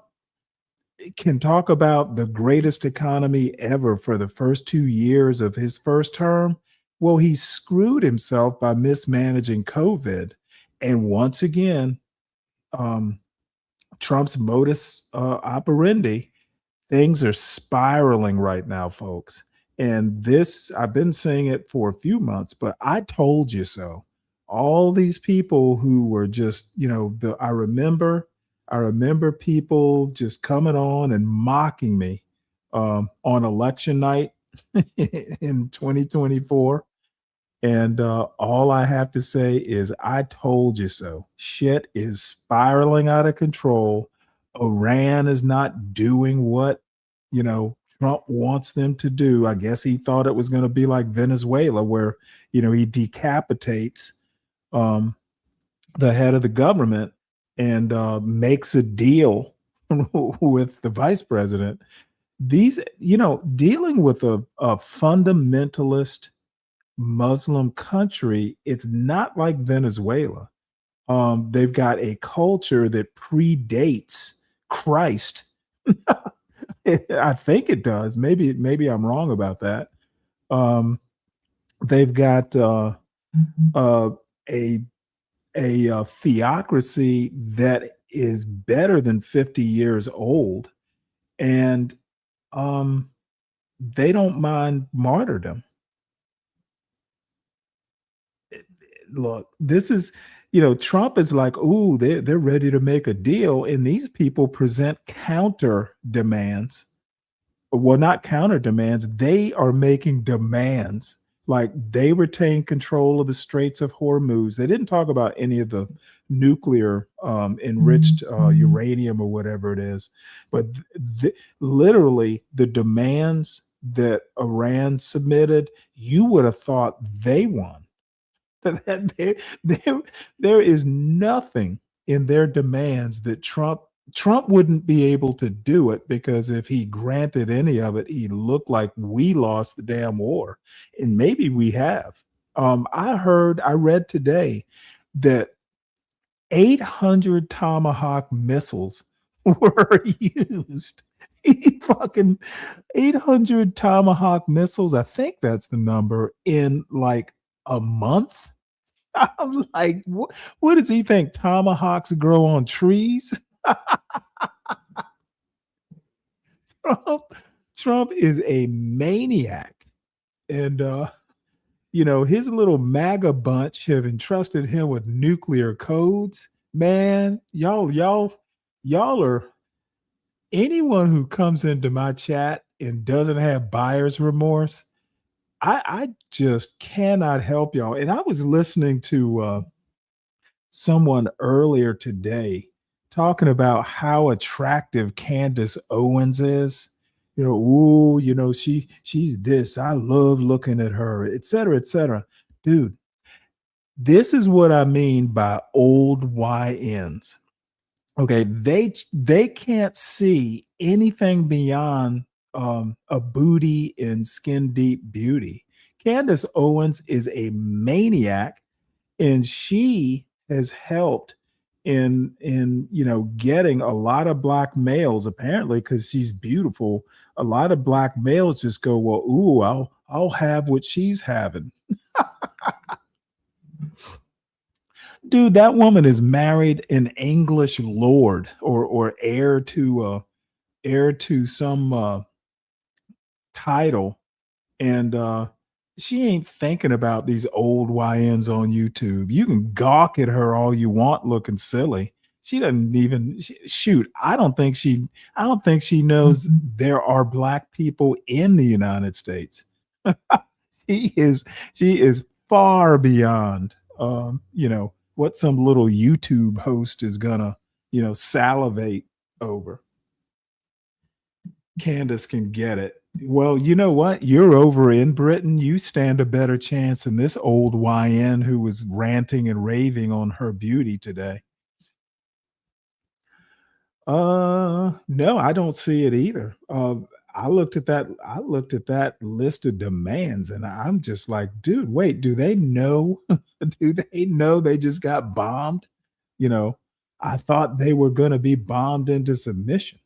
can talk about the greatest economy ever for the first 2 years of his first term. Well, he screwed himself by mismanaging COVID. And once again, Trump's modus operandi, things are spiraling right now, folks. And this, I've been saying it for a few months, but I told you so. All these people who were just, I remember people just coming on and mocking me on election night in 2024. And all I have to say is, I told you so. Shit is spiraling out of control. Iran is not doing what, Trump wants them to do. I guess he thought it was going to be like Venezuela, where, he decapitates the head of the government and makes a deal with the vice president. These, dealing with a fundamentalist Muslim country, it's not like Venezuela. They've got a culture that predates Christ. I think it does. Maybe I'm wrong about that. They've got a theocracy that is better than 50 years old, and they don't mind martyrdom. Look, this is, Trump is like, ooh, they're ready to make a deal, and these people present counter demands. Well, not counter demands. They are making demands. Like, they retain control of the Straits of Hormuz. They didn't talk about any of the nuclear enriched uranium or whatever it is, but literally the demands that Iran submitted, you would have thought they won. There is nothing in their demands that Trump wouldn't be able to do it, because if he granted any of it, he'd look like we lost the damn war. And maybe we have. I read today that 800 Tomahawk missiles were used. Fucking 800 Tomahawk missiles. I think that's the number, in like a month. I'm like, what does he think? Tomahawks grow on trees? Trump is a maniac. And his little MAGA bunch have entrusted him with nuclear codes. Man, y'all are, anyone who comes into my chat and doesn't have buyer's remorse, I just cannot help y'all. And I was listening to someone earlier today talking about how attractive Candace Owens is. She's this. I love looking at her, et cetera, et cetera. Dude, this is what I mean by old YNs. Okay, they can't see anything beyond a booty and skin deep beauty. Candace Owens is a maniac, and she has helped in getting a lot of black males, apparently because she's beautiful. A lot of black males just go, well, ooh, I'll have what she's having. Dude, that woman is married an English lord or heir to some title, and she ain't thinking about these old YNs on YouTube. You can gawk at her all you want, looking silly. She doesn't even shoot. I don't think she knows there are black people in the United States. she is far beyond what some little YouTube host is gonna salivate over. Candace can get it. Well, you know what? You're over in Britain. You stand a better chance than this old YN who was ranting and raving on her beauty today. No, I don't see it either. I looked at that list of demands and I'm just like, dude, wait, do they know? Do they know they just got bombed? I thought they were going to be bombed into submission.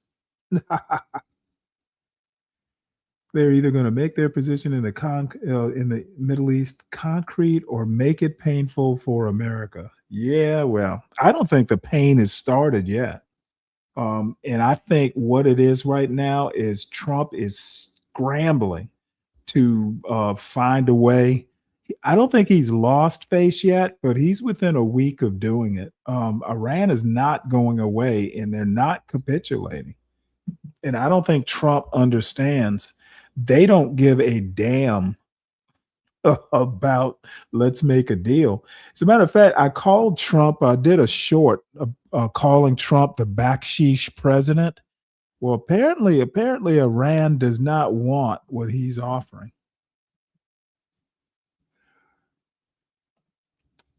They're either going to make their position in the Middle East concrete or make it painful for America. Yeah, well, I don't think the pain has started yet. And I think what it is right now is Trump is scrambling to find a way. I don't think he's lost face yet, but he's within a week of doing it. Iran is not going away and they're not capitulating. And I don't think Trump understands. They don't give a damn about let's make a deal. As a matter of fact, I called Trump. I did a short calling Trump the backsheesh president. Well, apparently Iran does not want what he's offering.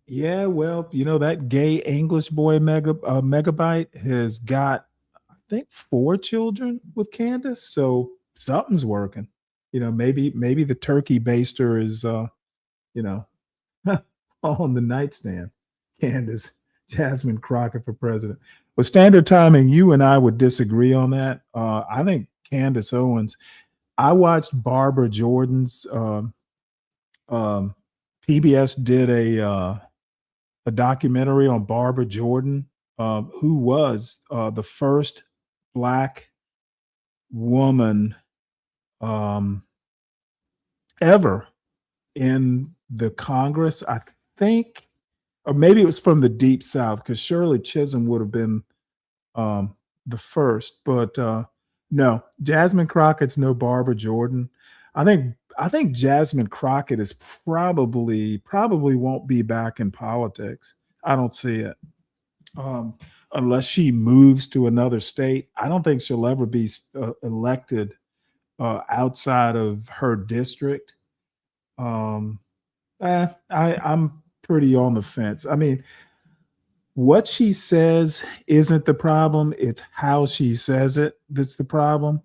Yeah, well, that gay English boy Megabyte has got, I think, 4 children with Candace. So something's working. Maybe the turkey baster is on the nightstand. Candace Jasmine Crockett for president. With standard timing, you and I would disagree on that. I think Candace Owens. I watched Barbara Jordan's PBS did a documentary on Barbara Jordan, who was the first Black woman ever in the Congress, I think, or maybe it was from the Deep South, because Shirley Chisholm would have been the first. But no, Jasmine Crockett's no Barbara Jordan. I think Jasmine Crockett is probably won't be back in politics. I don't see it. Unless she moves to another state. I don't think she'll ever be elected outside of her district. I'm pretty on the fence. I mean, what she says isn't the problem. It's how she says it that's the problem.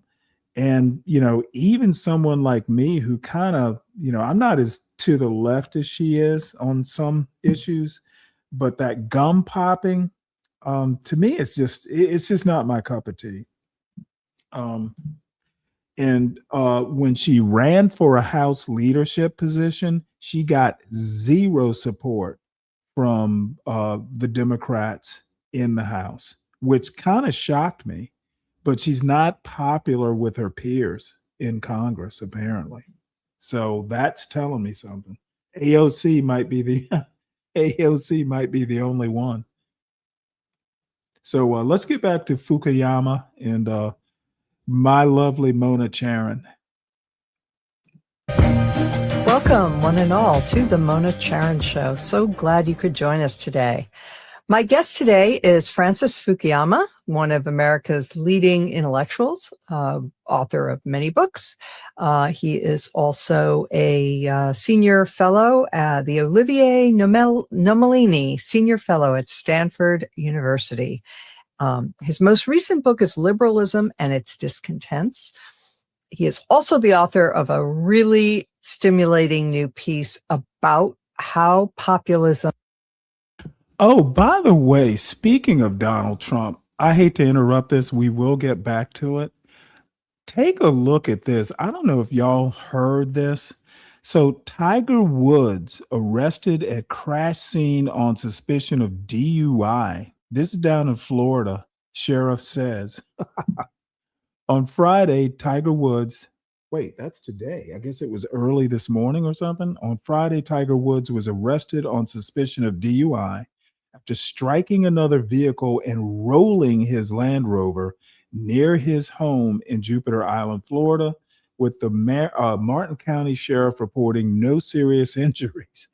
And, even someone like me who kind of, I'm not as to the left as she is on some issues, but that gum popping, to me, it's just not my cup of tea. And when she ran for a House leadership position, she got zero support from the Democrats in the House, which kind of shocked me. But she's not popular with her peers in Congress, apparently. So that's telling me something. AOC might be the only one. So let's get back to Fukuyama and my lovely Mona Charen. Welcome, one and all, to the Mona Charen Show. So glad you could join us today. My guest today is Francis Fukuyama, one of America's leading intellectuals, author of many books. He is also a senior fellow at the Olivier Nomelini Senior Fellow at Stanford University. His most recent book is Liberalism and Its Discontents. He is also the author of a really stimulating new piece about how populism. Oh, by the way, speaking of Donald Trump, I hate to interrupt this. We will get back to it. Take a look at this. I don't know if y'all heard this. So, Tiger Woods arrested at crash scene on suspicion of DUI. This is down in Florida, sheriff says. On Friday, Tiger Woods, wait, that's today. I guess it was early this morning or something. On Friday, Tiger Woods was arrested on suspicion of DUI after striking another vehicle and rolling his Land Rover near his home in Jupiter Island, Florida, with the Martin County Sheriff reporting no serious injuries.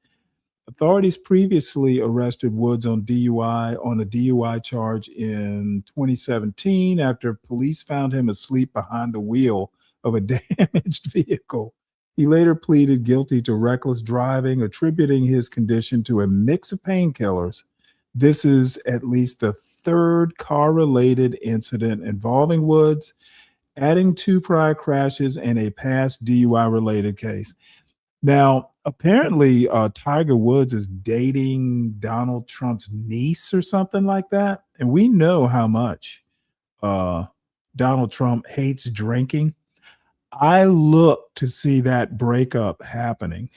Authorities previously arrested Woods on a DUI charge in 2017 after police found him asleep behind the wheel of a damaged vehicle. He later pleaded guilty to reckless driving, attributing his condition to a mix of painkillers. This is at least the third car-related incident involving Woods, adding 2 prior crashes and a past DUI-related case. Now, apparently, Tiger Woods is dating Donald Trump's niece or something like that. And we know how much Donald Trump hates drinking. I look to see that breakup happening.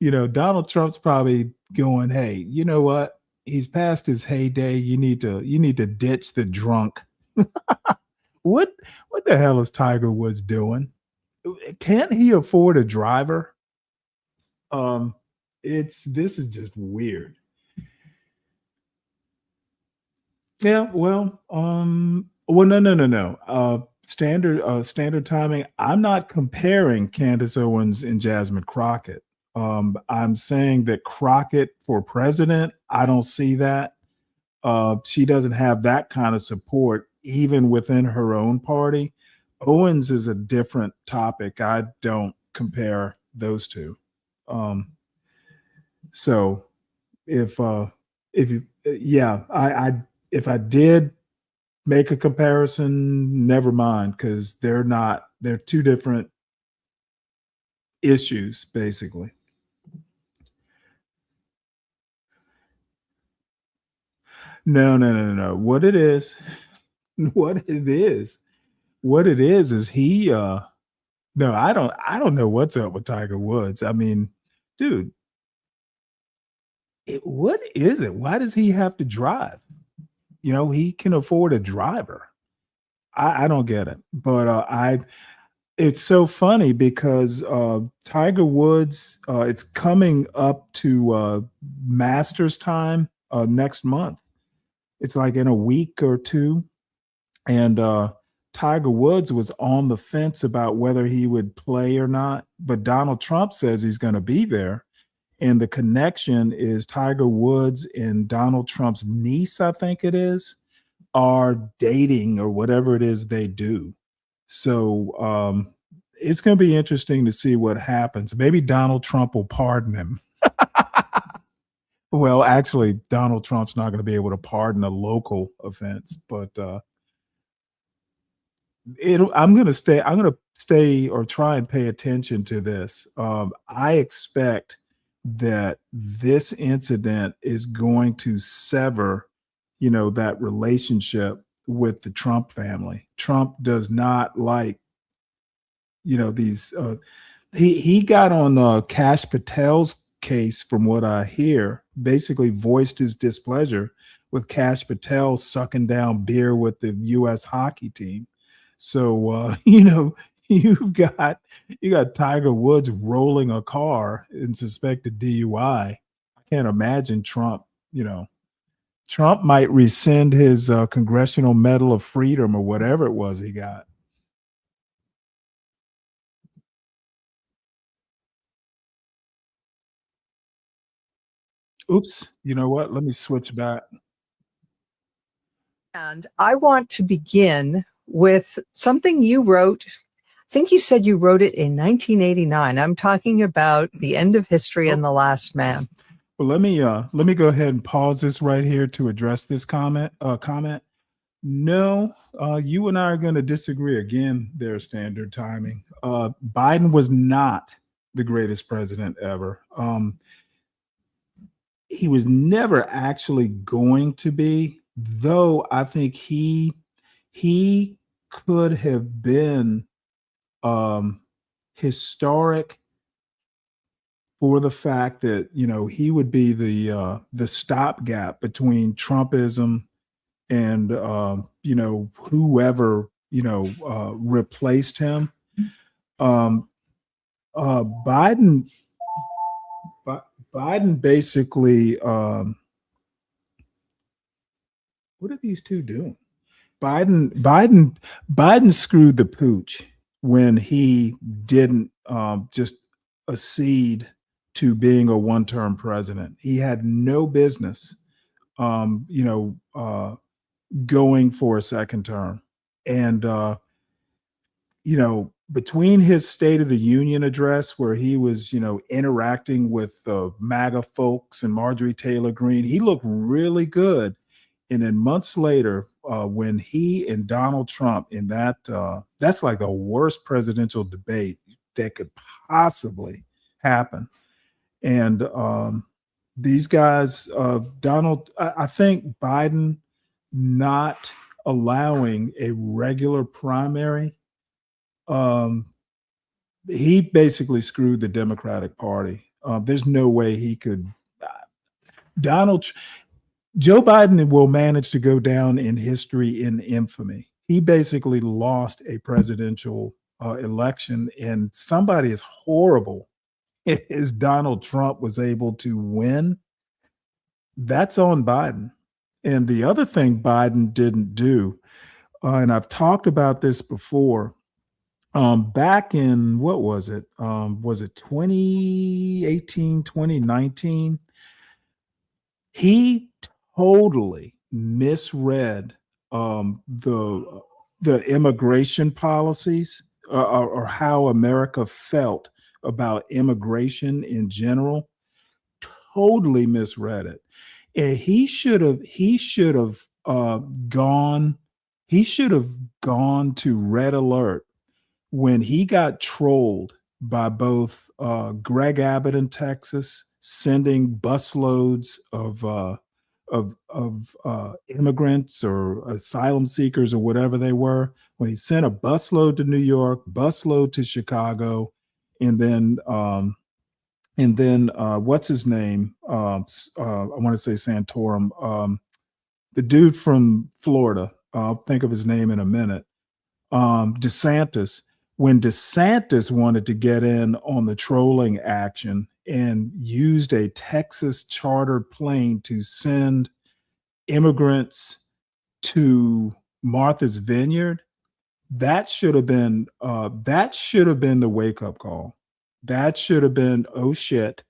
Donald Trump's probably going, hey, you know what? He's past his heyday. You need to ditch the drunk. What the hell is Tiger Woods doing? Can't he afford a driver? This is just weird. Yeah, well, no. Standard timing. I'm not comparing Candace Owens and Jasmine Crockett. I'm saying that Crockett for president, I don't see that. She doesn't have that kind of support even within her own party. Owens is a different topic. I don't compare those two. So if I did make a comparison, never mind, because they're two different issues, basically. No. What it is he no, I don't know what's up with Tiger Woods. I mean, dude, what is it? Why does he have to drive? He can afford a driver. I don't get it. But it's so funny because Tiger Woods, it's coming up to Masters time next month. It's like in a week or two. And Tiger Woods was on the fence about whether he would play or not, but Donald Trump says he's going to be there. And the connection is Tiger Woods and Donald Trump's niece, I think it is, are dating or whatever it is they do. So it's going to be interesting to see what happens. Maybe Donald Trump will pardon him. Well, actually, Donald Trump's not going to be able to pardon a local offense, but I'm going to stay or try and pay attention to this. I expect that this incident is going to sever, that relationship with the Trump family. Trump does not like, these, he got on Kash Patel's case, from what I hear, basically voiced his displeasure with Kash Patel sucking down beer with the U.S. hockey team. So, you got Tiger Woods rolling a car in suspected DUI. I can't imagine Trump, Trump might rescind his Congressional Medal of Freedom or whatever it was he got. Oops, you know what? Let me switch back. And I want to begin with something you wrote. I think you said you wrote it in 1989. I'm talking about The End of History and The Last Man. Well, let me go ahead and pause this right here to address this comment. No, you and I are going to disagree again. Their standard timing. Biden was not the greatest president ever. he was never actually going to be, though I think he could have been historic for the fact that, you know, he would be the stopgap between Trumpism and you know, whoever, you know, replaced him. Biden basically, what are these two doing? Biden screwed the pooch when he didn't just accede to being a one-term president. He had no business, you know, going for a second term. And, you know, between his State of the Union address, where he was, you know, interacting with the MAGA folks and Marjorie Taylor Greene, he looked really good. And then months later, when he and Donald Trump in that's like the worst presidential debate that could possibly happen. And these guys, I think Biden not allowing a regular primary, he basically screwed the Democratic Party. There's no way he could. Joe Biden will manage to go down in history in infamy. He basically lost a presidential election, and somebody as horrible as Donald Trump was able to win. That's on Biden. And the other thing Biden didn't do, and I've talked about this before, back in, what was it? Was it 2018, 2019? He totally misread the immigration policies or how America felt about immigration in general. Totally misread it. And he should have gone to red alert when he got trolled by both Greg Abbott in Texas sending busloads of immigrants or asylum seekers or whatever they were. When he sent a busload to New York, busload to Chicago, and then what's his name? I want to say Santorum, the dude from Florida. I'll think of his name in a minute. DeSantis. When DeSantis wanted to get in on the trolling action and used a Texas chartered plane to send immigrants to Martha's Vineyard, that should have been the wake up call. That should have been, oh shit,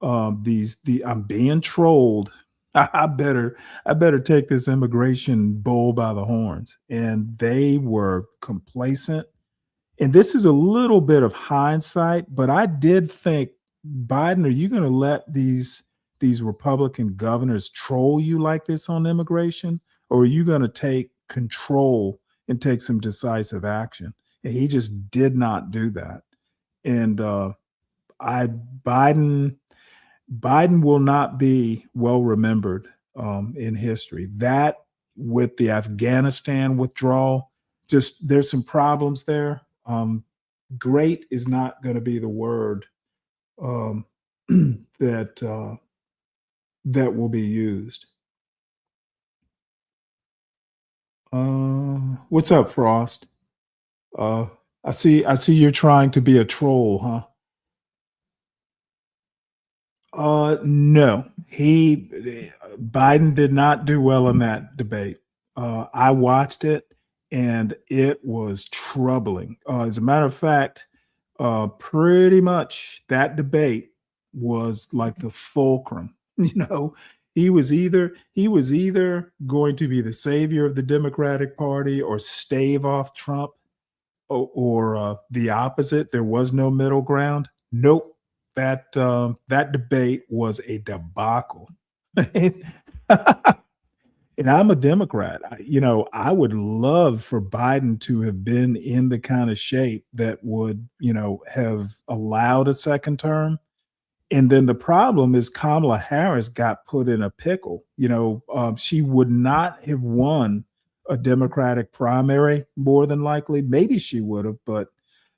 I'm being trolled. I better take this immigration bull by the horns. And they were complacent. And this is a little bit of hindsight, but I did think, Biden, are you going to let these Republican governors troll you like this on immigration? Or are you going to take control and take some decisive action? And he just did not do that. And Biden will not be well remembered in history. That, with the Afghanistan withdrawal, just there's some problems there. Great is not going to be the word that will be used. What's up, Frost? I see you're trying to be a troll, huh? No, Biden did not do well in that debate. I watched it and it was troubling. As a matter of fact, pretty much that debate was like the fulcrum. You know, he was either going to be the savior of the Democratic Party or stave off Trump, or the opposite. There was no middle ground. Nope. That debate was a debacle. And I'm a Democrat. I would love for Biden to have been in the kind of shape that would, have allowed a second term. And then the problem is Kamala Harris got put in a pickle. She would not have won a Democratic primary more than likely. Maybe she would have, but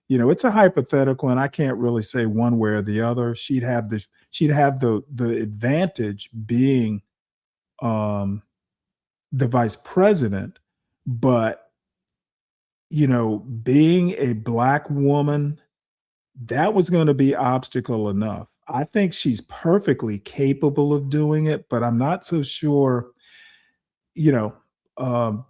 it's a hypothetical, and I can't really say one way or the other. She'd have the advantage being the vice president, but being a Black woman, that was going to be obstacle enough. I think she's perfectly capable of doing it, but I'm not so sure. I'm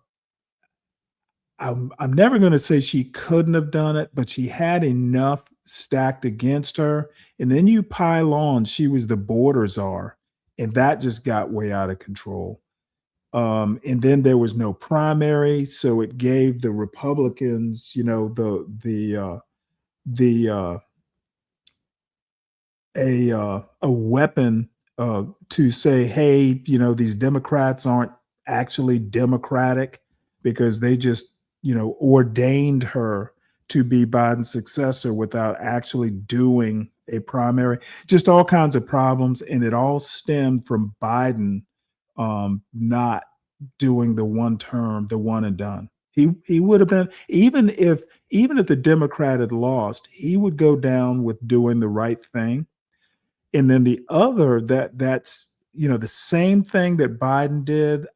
never going to say she couldn't have done it, but she had enough stacked against her. And then you pile on, she was the border czar, and that just got way out of control. And then there was no primary, so it gave the Republicans, a weapon to say, hey, these Democrats aren't actually Democratic because they just, ordained her to be Biden's successor without actually doing a primary. Just all kinds of problems, and it all stemmed from Biden not doing the one term, the one and done. He would have been, even if the Democrat had lost, he would go down with doing the right thing. And then the other that's the same thing that Biden did.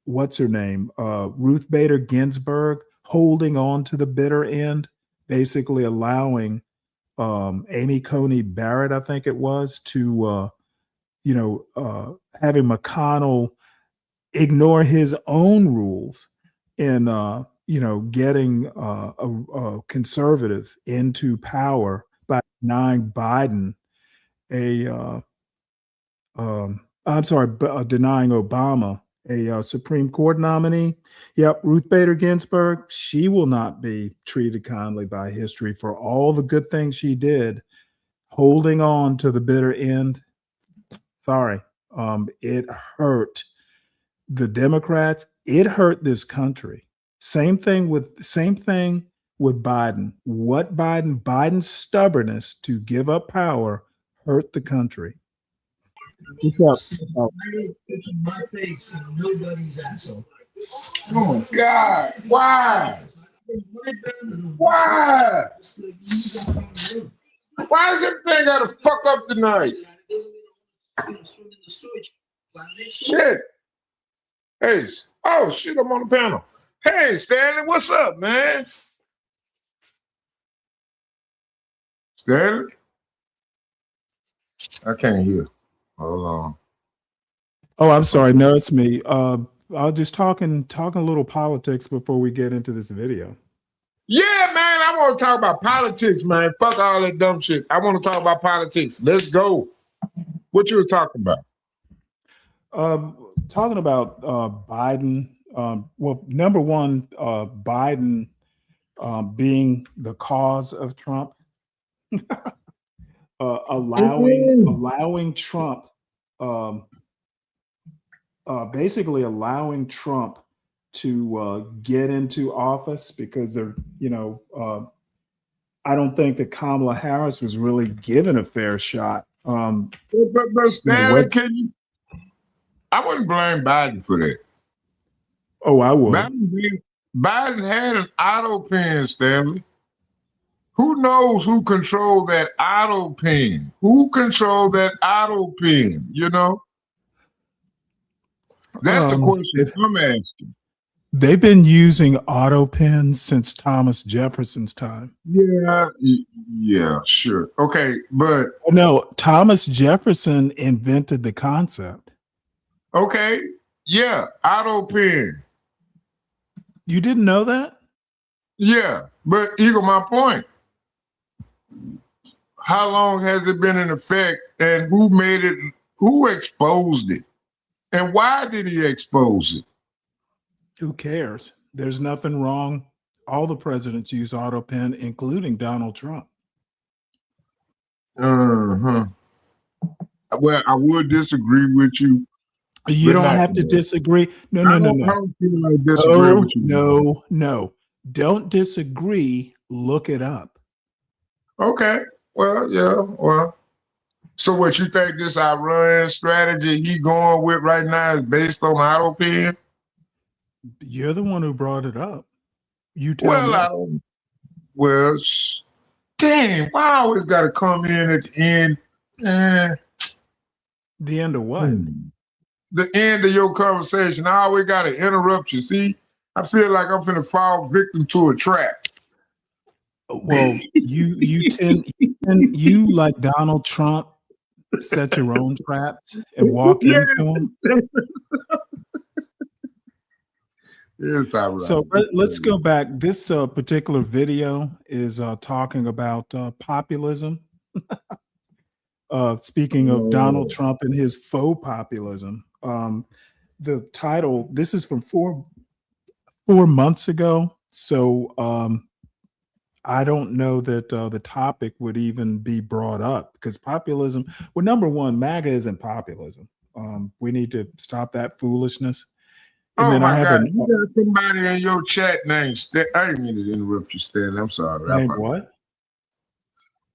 What's her name? Ruth Bader Ginsburg, holding on to the bitter end, basically allowing Amy Coney Barrett, I think it was, to having McConnell ignore his own rules in getting a conservative into power by denying Biden denying Obama a Supreme Court nominee. Yep, Ruth Bader Ginsburg, she will not be treated kindly by history for all the good things she did, holding on to the bitter end. Sorry, it hurt the Democrats. It hurt this country. Same thing with Biden. What Biden's stubbornness to give up power hurt the country. My face and nobody's asshole. Oh my God! Why? Why? Why is everything gotta fuck up tonight? Shit. Hey, oh shit! I'm on the panel. Hey, Stanley, what's up, man? Stanley, I can't hear. Hold on. Oh, I'm sorry. No, it's me. I was just talking a little politics before we get into this video. Yeah, man, I want to talk about politics, man. Fuck all that dumb shit. I want to talk about politics. Let's go. What you were talking about? Talking about Biden. Well, number one, Biden being the cause of Trump. Allowing Trump, basically allowing Trump to get into office because they're, I don't think that Kamala Harris was really given a fair shot. But Stanley, I wouldn't blame Biden for that. Oh, I would. Biden had an auto pen, Stanley. Who knows who controlled that auto pen? Who controlled that auto pen? That's the question I'm asking. They've been using auto pens since Thomas Jefferson's time. Yeah, sure. Okay, but no, Thomas Jefferson invented the concept. Okay, yeah, auto pen. You didn't know that? Yeah, but Eagle, my point. How long has it been in effect, and who made it? Who exposed it, and why did he expose it? Who cares? There's nothing wrong. All the presidents use auto pen, including Donald Trump. Well, I would disagree with you. You don't have to disagree. No. No. Don't disagree. Look it up. Okay. Well, yeah. Well, So what you think this Iran strategy he going with right now is based on auto pen? You're the one who brought it up. You tell Well, me. I don't. Well, damn, why I always got to come in at the end? The end of what? The end of your conversation. I always got to interrupt you. See, I feel like I'm finna fall victim to a trap. Well, you like Donald Trump set your own traps and walk into them. Yes, all right. So let's go back. This particular video is talking about populism. Speaking of Donald Trump and his faux populism, the title, this is from four months ago. So I don't know that the topic would even be brought up because populism, well, number one, MAGA isn't populism. We need to stop that foolishness. And then my God, you got somebody in your chat named I didn't mean to interrupt you, Stanley. I'm sorry. Named what?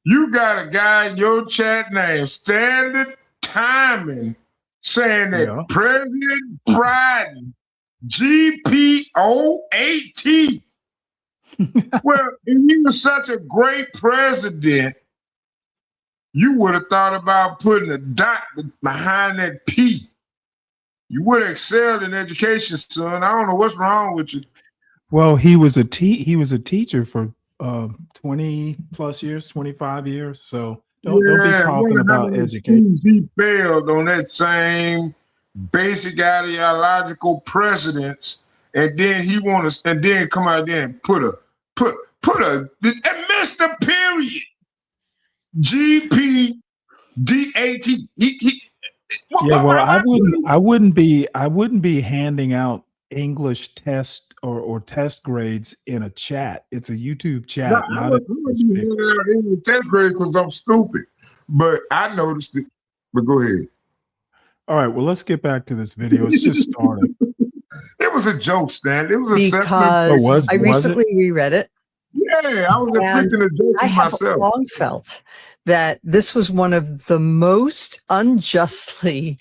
You got a guy in your chat named Standard Timing saying that President Biden, GPOAT. Well, if he was such a great president, you would have thought about putting a dot behind that P. You would have excelled in education, son. I don't know what's wrong with you. Well, he was a teacher for 20 plus years, 25 years. So don't be talking about education. He failed on that same basic ideological precedence, and then he wants and then come out there and put a and Mr. Period GPDAT. I wouldn't be handing out English test or test grades in a chat. It's a YouTube chat. I in test grade because I'm stupid, but I noticed it. But go ahead. All right. Well, let's get back to this video. It's just started. It was a joke, Stan. It was a because I recently reread it. Yeah, I was inflicting a joke I have myself. long felt that this was one of the most unjustly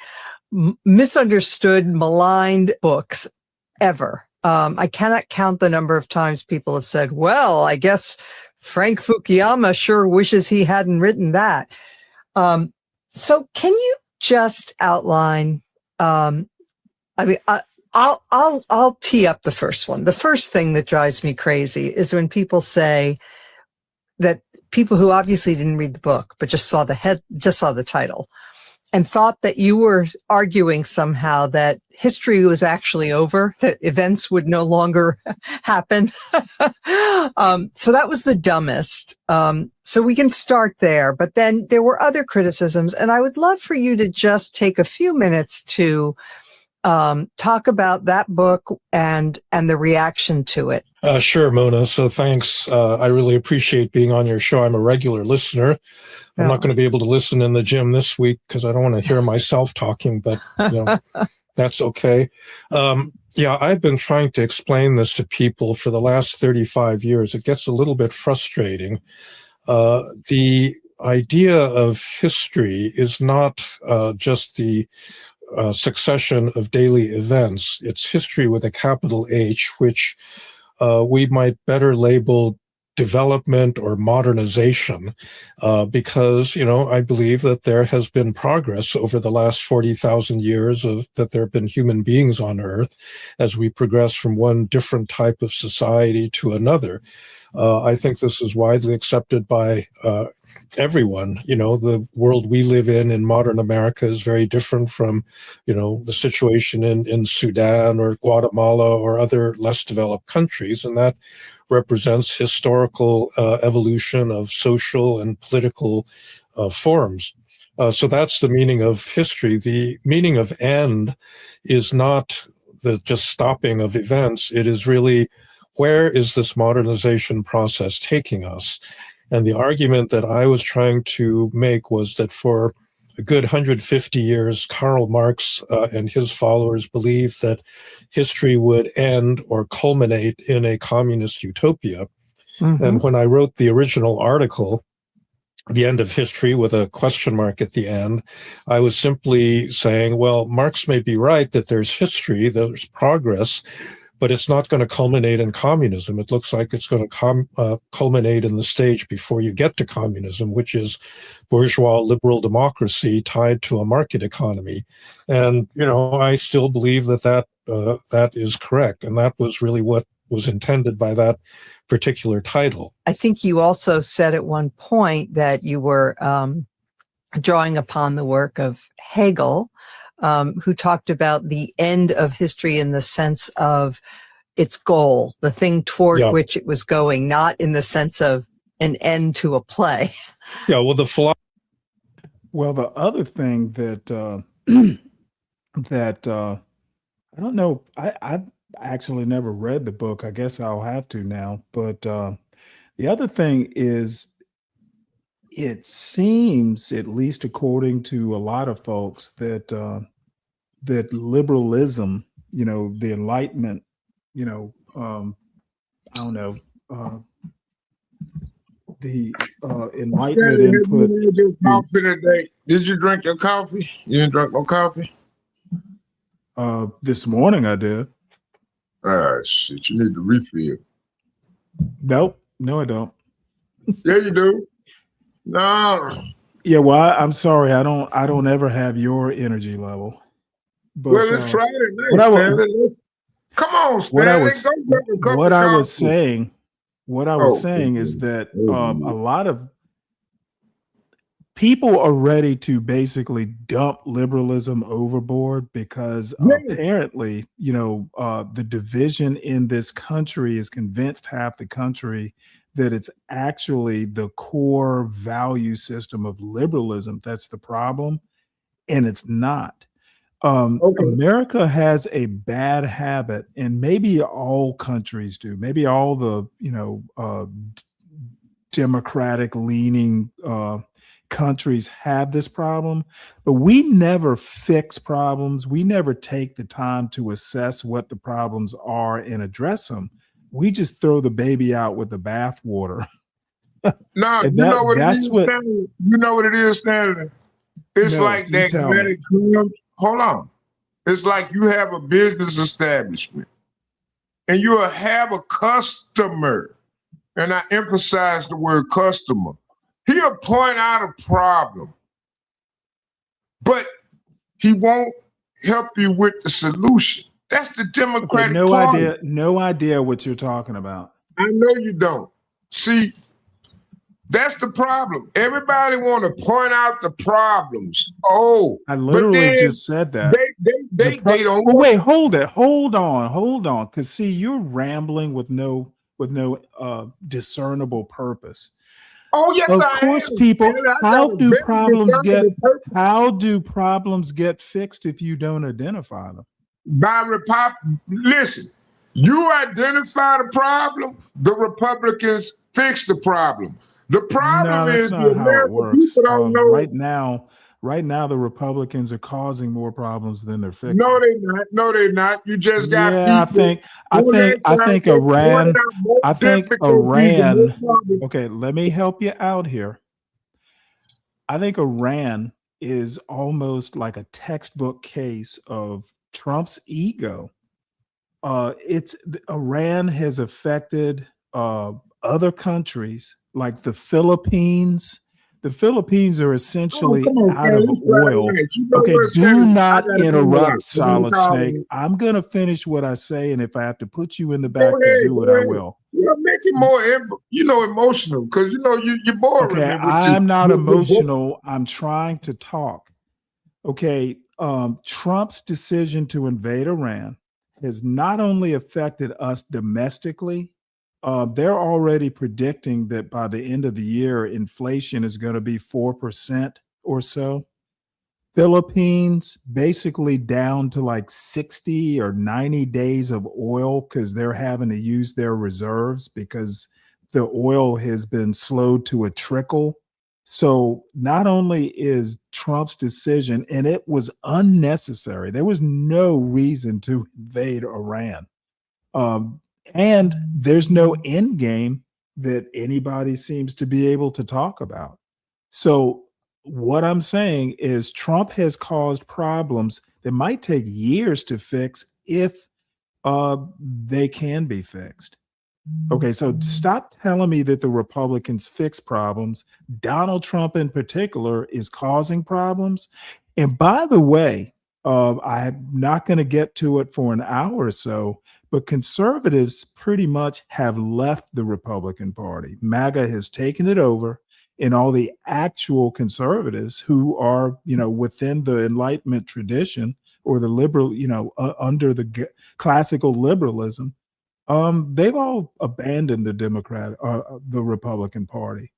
misunderstood, maligned books ever. I cannot count the number of times people have said, well, I guess Frank Fukuyama sure wishes he hadn't written that. So can you just outline, I'll tee up the first one. The first thing that drives me crazy is when people say that people who obviously didn't read the book, but just saw the title and thought that you were arguing somehow that history was actually over, that events would no longer happen. So that was the dumbest. So we can start there, but then there were other criticisms, and I would love for you to just take a few minutes to talk about that book and the reaction to it. Sure, Mona. So thanks. I really appreciate being on your show. I'm a regular listener. I'm not going to be able to listen in the gym this week because I don't want to hear myself talking, but that's okay. I've been trying to explain this to people for the last 35 years. It gets a little bit frustrating. The idea of history is not just the succession of daily events. It's history with a capital H, which we might better label development or modernization, because, I believe that there has been progress over the last 40,000 years that there have been human beings on Earth as we progress from one different type of society to another. I think this is widely accepted by everyone. The world we live in modern America is very different from, the situation in Sudan or Guatemala or other less developed countries. And that represents historical evolution of social and political forms. So that's the meaning of history. The meaning of end is not the just stopping of events. It is really, where is this modernization process taking us? And the argument that I was trying to make was that for a good 150 years, Karl Marx and his followers believed that history would end or culminate in a communist utopia. Mm-hmm. And when I wrote the original article, the end of history with a question mark at the end. I was simply saying, well, Marx may be right that there's history, there's progress, but it's not going to culminate in communism. It looks like it's going to culminate in the stage before you get to communism, which is bourgeois liberal democracy tied to a market economy. And, I still believe that is correct. And that was really what was intended by that particular title. I think you also said at one point that you were drawing upon the work of Hegel, who talked about the end of history in the sense of its goal, the thing toward which it was going, not in the sense of an end to a play. Yeah, well, well, the other thing that I don't know, I've actually never read the book. I guess I'll have to now. But the other thing is, it seems, at least according to a lot of folks, that that liberalism, the Enlightenment, I don't know, the Enlightenment input. Coffee today. Did you drink your coffee? You didn't drink no coffee? This morning I did. Shit, you need to refill. Nope, no, I don't. Yeah, you do. No. Yeah, well, I'm sorry, I don't ever have your energy level. But, well, it's Friday night, Stanley. Come on, Stanley. What I was saying is that a lot of people are ready to basically dump liberalism overboard because apparently, the division in this country is convinced half the country that it's actually the core value system of liberalism that's the problem, and it's not. America has a bad habit, and maybe all countries do. Maybe all the democratic leaning countries have this problem, but we never fix problems. We never take the time to assess what the problems are and address them. We just throw the baby out with the bathwater. No, you know what it is, Stanley? It's like that kinetic term. Hold on. It's like you have a business establishment and you'll have a customer. And I emphasize the word customer. He'll point out a problem, but he won't help you with the solution. That's the Democratic Party. No idea what you're talking about. I know you don't. See, that's the problem. Everybody want to point out the problems. I literally just said that. They don't. Well, wait, hold on. Because see, you're rambling with no discernible purpose. Oh yes, of course, people. How do problems get fixed if you don't identify them? Listen, you identify the problem, the Republicans fix the problem. The problem is not how it works. Right now, the Republicans are causing more problems than they're fixing. No, they're not. You just got people. I think Iran. Okay, let me help you out here. I think Iran is almost like a textbook case of Trump's ego. Iran has affected other countries like the Philippines. The Philippines are essentially out of oil. Okay, do not interrupt, Solid Snake. I'm going to finish what I say, and if I have to put you in the back to do it, I will. You're making more, emotional because you're boring. Okay, I'm not emotional. I'm trying to talk. Okay, Trump's decision to invade Iran has not only affected us domestically. They're already predicting that by the end of the year, inflation is going to be 4% or so. Philippines basically down to like 60 or 90 days of oil because they're having to use their reserves because the oil has been slowed to a trickle. So not only is Trump's decision, and it was unnecessary, there was no reason to invade Iran. And there's no end game that anybody seems to be able to talk about. So what I'm saying is Trump has caused problems that might take years to fix if they can be fixed. Okay, so stop telling me that the Republicans fix problems. Donald Trump in particular is causing problems. And by the way, I'm not going to get to it for an hour or so, but conservatives pretty much have left the Republican Party. MAGA has taken it over, and all the actual conservatives who are, within the Enlightenment tradition or the liberal, under the classical liberalism, they've all abandoned the Republican Party.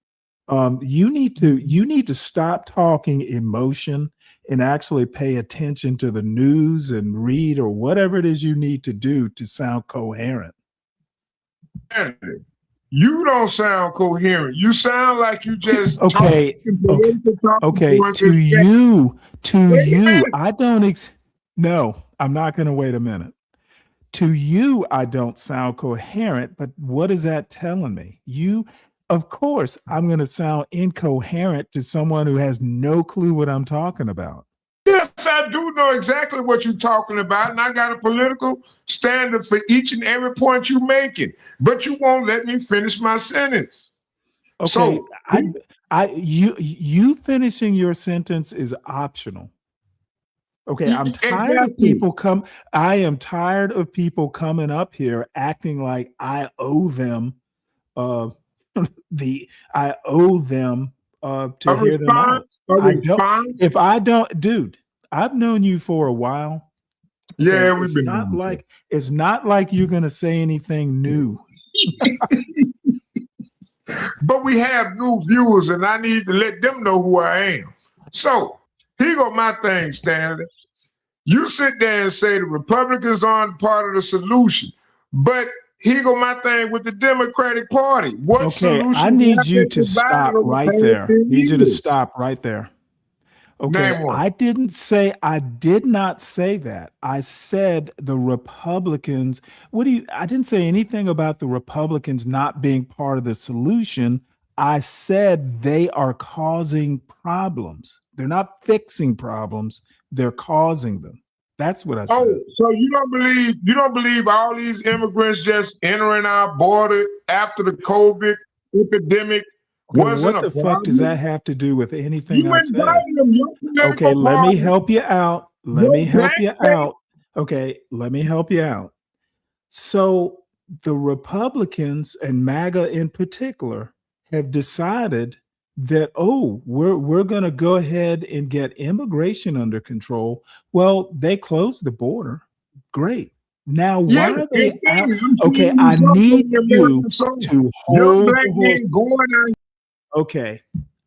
You need to stop talking emotion and actually pay attention to the news and read or whatever it is you need to do to sound coherent. You don't sound coherent. You sound like you just okay. To you, I don't. No, I'm not going to wait a minute. To you, I don't sound coherent, but what is that telling me? Of course, I'm going to sound incoherent to someone who has no clue what I'm talking about. Yes, I do know exactly what you're talking about, and I got a political standard for each and every point you're making, but you won't let me finish my sentence. Okay, so you finishing your sentence is optional. Okay, I'm tired of people I am tired of people coming up here acting like I owe them to hear them out. If I don't, dude, I've known you for a while. Yeah, it's not like you're gonna say anything new. But we have new viewers, and I need to let them know who I am. So here go my thing, Stanley. You sit there and say the Republicans aren't part of the solution, but here go my thing with the Democratic Party. What solution? I need you to stop right there. Need you to stop right there. Okay, I did not say that. I said the Republicans. I didn't say anything about the Republicans not being part of the solution. I said they are causing problems. They're not fixing problems. They're causing them. That's what I said. Oh, so you don't believe all these immigrants just entering our border after the COVID epidemic wasn't what a the problem? fuck does that have to do with anything I said? Okay, Okay, let me help you out. Okay, let me help you out. So the Republicans and MAGA in particular have decided that, we're going to go ahead and get immigration under control. Well, they closed the border. Great. Now, why are they out? Okay, I need you to hold the horse. Okay.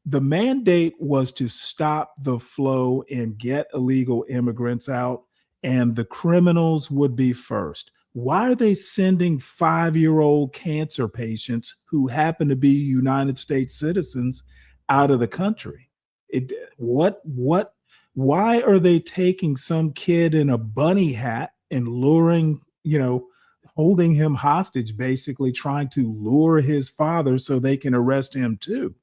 The mandate was to stop the flow and get illegal immigrants out, and the criminals would be first. Why are they sending 5-year-old cancer patients who happen to be United States citizens out of the country? Why are they taking some kid in a bunny hat and luring, holding him hostage, basically trying to lure his father so they can arrest him too?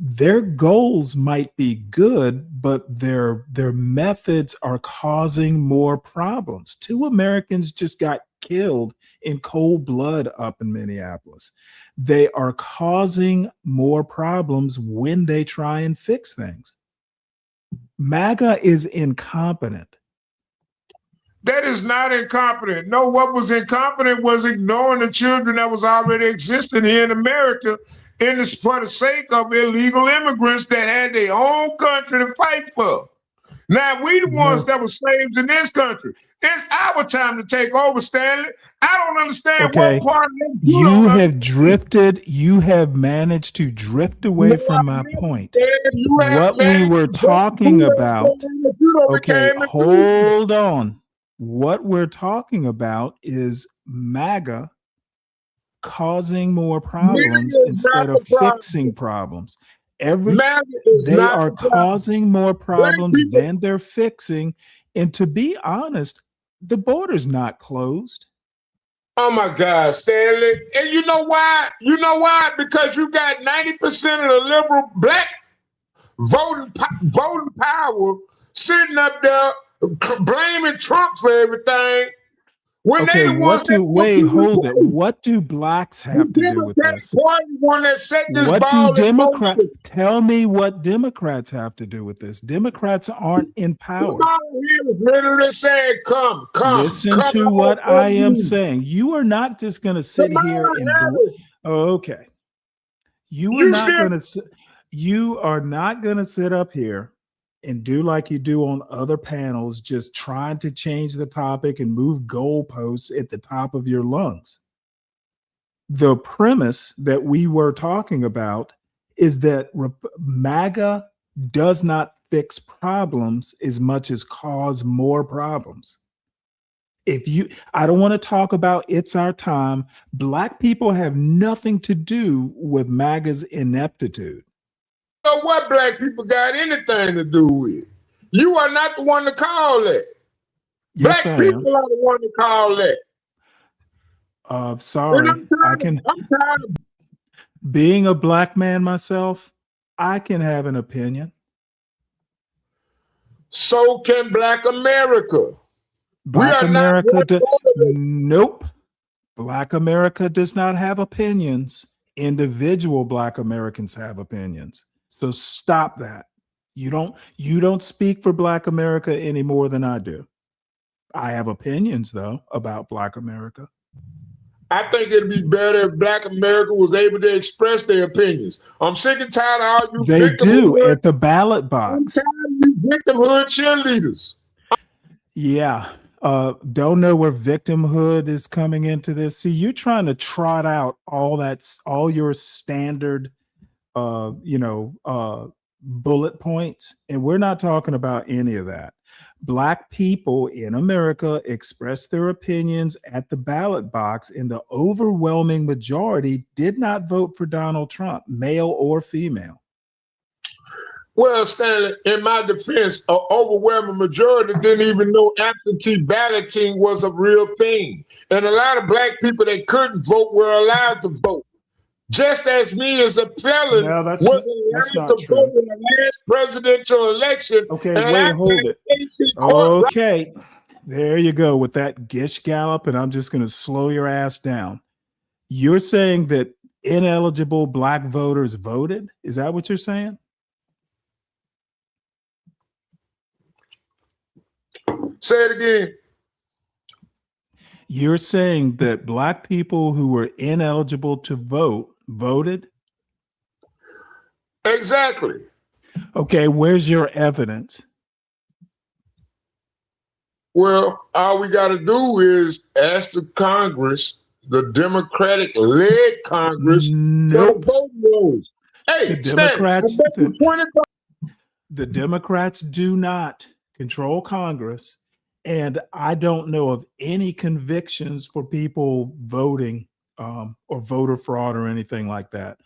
Their goals might be good, but their methods are causing more problems. 2 Americans just got killed in cold blood up in Minneapolis. They are causing more problems when they try and fix things. MAGA is incompetent. That is not incompetent. No, what was incompetent was ignoring the children that was already existing here in America for the sake of illegal immigrants that had their own country to fight for. Now, we the ones that were slaves in this country. It's our time to take over, Stanley. I don't understand what part of it you have drifted. You have managed to drift away from my point. What we were talking about. Okay, hold on. What we're talking about is MAGA causing more problems instead of fixing problems. They are causing more problems than they're fixing. And to be honest, the border's not closed. Oh my God, Stanley. And you know why? You know why? Because you got 90% of the liberal black voting power sitting up there blaming Trump for everything. When Okay, they the ones hold it. What do blacks have to do with this? Party one that set this What do ball in Democrats motion. tell me what Democrats have to do with this? Democrats aren't in power. He was literally saying, come. Listen to what I am saying. You are not just going to sit here and okay. You are not going to sit up here and do like you do on other panels, just trying to change the topic and move goalposts at the top of your lungs. The premise that we were talking about is that MAGA does not fix problems as much as cause more problems. I don't want to talk about It's Our Time. Black people have nothing to do with MAGA's ineptitude. You know what black people got anything to do with? You are not the one to call that. Yes, black I am. people are the one to call that. Sorry, I'm tired of being a black man myself. I can have an opinion. So can Black America. Black America, nope. Black America does not have opinions. Individual Black Americans have opinions. So stop that. You don't speak for Black America any more than I do. I have opinions though about Black America. I think it'd be better if Black America was able to express their opinions. I'm sick and tired of all you. They do at the ballot box. I'm tired of you victimhood cheerleaders. Yeah. Don't know where victimhood is coming into this. See, you're trying to trot out all your standard, bullet points, and we're not talking about any of that. Black people in America express their opinions at the ballot box, and the overwhelming majority did not vote for Donald Trump, male or female. Well, Stanley, in my defense, an overwhelming majority didn't even know absentee balloting was a real thing. And a lot of black people that couldn't vote were allowed to vote. Just as me as a felon was allowed to vote in the last presidential election. Okay, wait, hold it. Okay, there you go with that gish gallop, and I'm just going to slow your ass down. You're saying that ineligible black voters voted? Is that what you're saying? Say it again. You're saying that black people who were ineligible to vote voted? Exactly. Okay, where's your evidence? Well, all we got to do is ask the Congress, the Democratic-led Congress, nope. Vote rolls. Hey, the Democrats do not control Congress, and I don't know of any convictions for people voting or voter fraud or anything like that.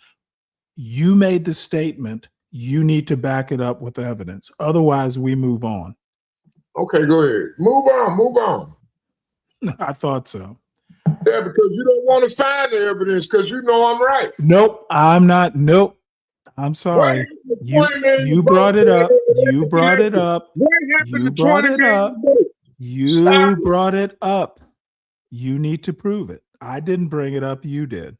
You made the statement. You need to back it up with evidence. Otherwise, we move on. Okay, go ahead. Move on. I thought so. Yeah, because you don't want to find the evidence because you know I'm right. Nope, I'm not. Nope. I'm sorry. You brought it up. You brought it up. You brought it up. You brought it up. You need to prove it. I didn't bring it up. You did.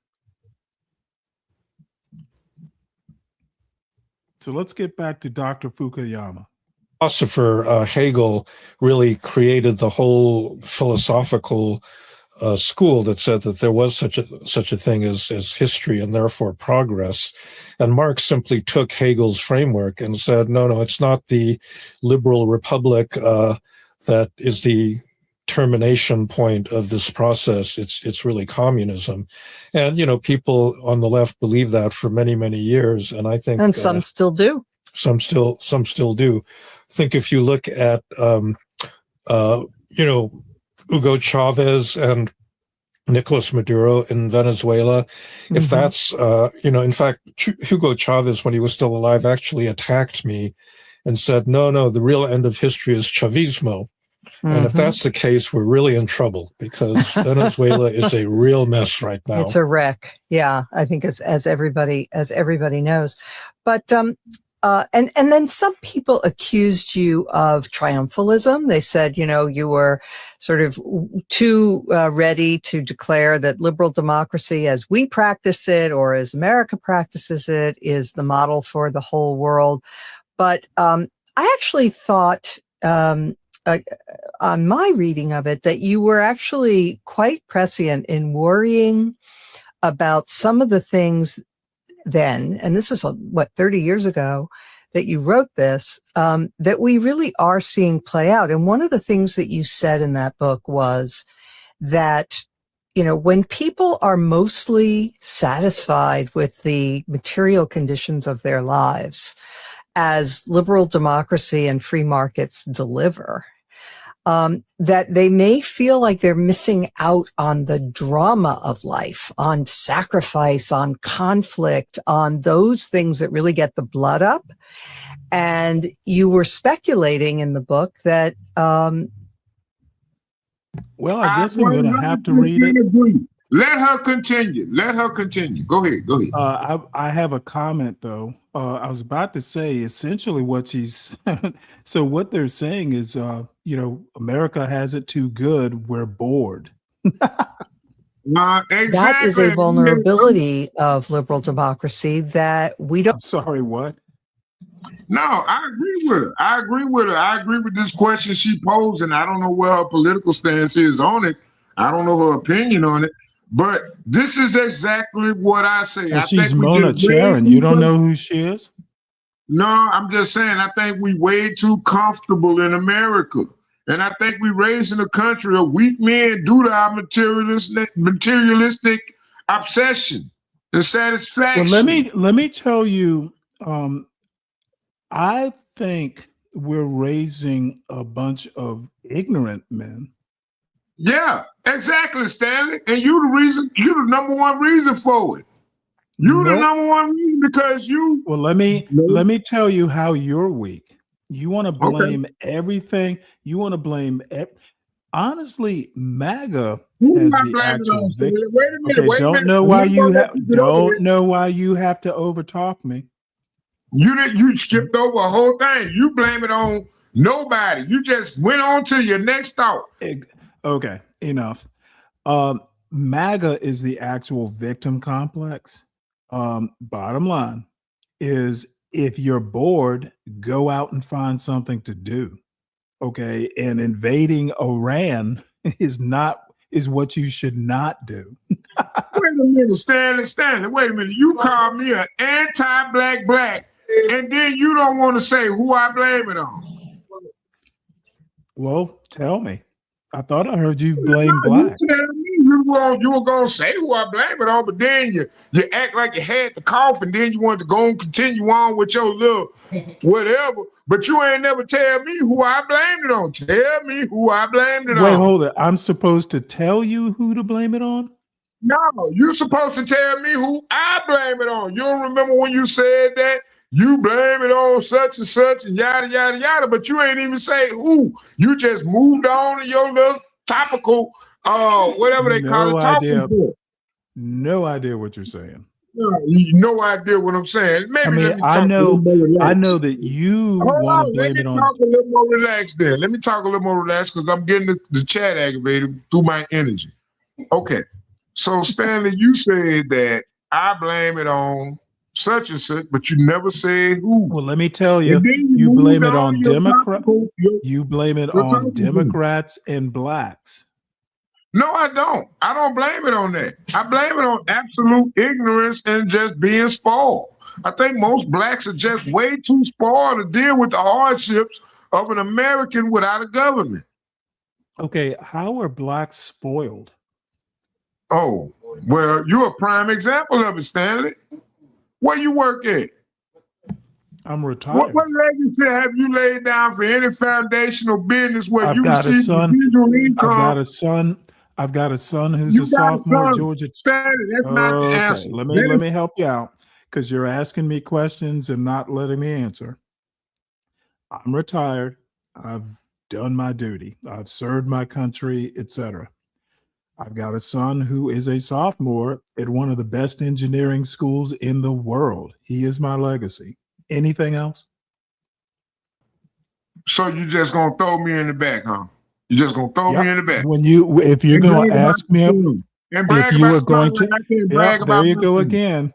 So let's get back to Dr. Fukuyama. Philosopher Hegel really created the whole philosophical school that said that there was such a thing as history and therefore progress. And Marx simply took Hegel's framework and said, no, it's not the liberal republic that is the termination point of this process. It's really communism. And, people on the left believe that for many, many years. And I think some still do. Some still do. I think if you look at, Hugo Chavez and Nicolas Maduro in Venezuela, if that's, in fact, Hugo Chavez, when he was still alive, actually attacked me and said, no, the real end of history is Chavismo. And if that's the case, we're really in trouble because Venezuela is a real mess right now. It's a wreck. Yeah, I think as everybody knows. But and then some people accused you of triumphalism. They said, you were sort of too ready to declare that liberal democracy as we practice it or as America practices it is the model for the whole world. But I actually thought on my reading of it that you were actually quite prescient in worrying about some of the things then, and this was 30 years ago that you wrote this, that we really are seeing play out. And one of the things that you said in that book was that, when people are mostly satisfied with the material conditions of their lives, as liberal democracy and free markets deliver, that they may feel like they're missing out on the drama of life, on sacrifice, on conflict, on those things that really get the blood up. And you were speculating in the book that, well, I guess I'm going to have to read it. Let her continue. Go ahead. I have a comment, though. I was about to say, essentially, what she's so what they're saying is, America has it too good. We're bored. Exactly. That is a vulnerability of liberal democracy that we don't. I'm sorry, what? No, I agree with her. I agree with this question she posed, and I don't know where her political stance is on it. I don't know her opinion on it. But this is exactly what I say. Well, she's Mona Charen. You don't know who she is? No, I'm just saying, I think we way too comfortable in America. And I think we raising a country of weak men due to our materialistic obsession and satisfaction. Well, let me tell you, I think we're raising a bunch of ignorant men. Yeah, exactly, Stanley. And you the number one reason for it. The number one reason because you. Well, let me tell you how you're weak. You want to blame everything. You want to blame. Honestly, MAGA has the actual victim. Okay, don't know why you have to overtalk me. You skipped over a whole thing. You blame it on nobody. You just went on to your next thought. Okay, enough. MAGA is the actual victim complex. Bottom line is, if you're bored, go out and find something to do. Okay, and invading Iran is what you should not do. Wait a minute, Stanley. Wait a minute. You call me an anti-black, and then you don't want to say who I blame it on. Well, tell me. I thought I heard you blame black. You were gonna say who I blame it on, but then you act like you had the cough, and then you wanted to go and continue on with your little whatever. But you ain't never tell me who I blamed it on. Tell me who I blamed it on. Wait, hold it. I'm supposed to tell you who to blame it on? No, you're supposed to tell me who I blame it on. You don't remember when you said that? You blame it on such and such and yada, yada, yada, but you ain't even say who. You just moved on to your little topical, whatever they call it. No idea what you're saying. No idea what I'm saying. Maybe I know that you want to blame it on. Let me talk a little more relaxed then. Let me talk a little more relaxed because I'm getting the chat aggravated through my energy. Okay. So, Stanley, you said that I blame it on such and such, but you never said who. Well, let me tell you, you blame it on Democrats. You blame it on Democrats and blacks. No, I don't. I don't blame it on that. I blame it on absolute ignorance and just being spoiled. I think most blacks are just way too spoiled to deal with the hardships of an American without a government. Okay, how are blacks spoiled? Oh, well, you're a prime example of it, Stanley. Where you work at? I'm retired. What legacy have you laid down for any foundational business where I've you got receive individual income? I've got a son who's a sophomore at Georgia. Stanley, that's not the answer. Let me help you out because you're asking me questions and not letting me answer. I'm retired. I've done my duty. I've served my country, etc. I've got a son who is a sophomore at one of the best engineering schools in the world. He is my legacy. Anything else? So you just gonna throw me in the back, huh? You just gonna throw me in the back. If you're going to ask me, if you were going to, there you go again.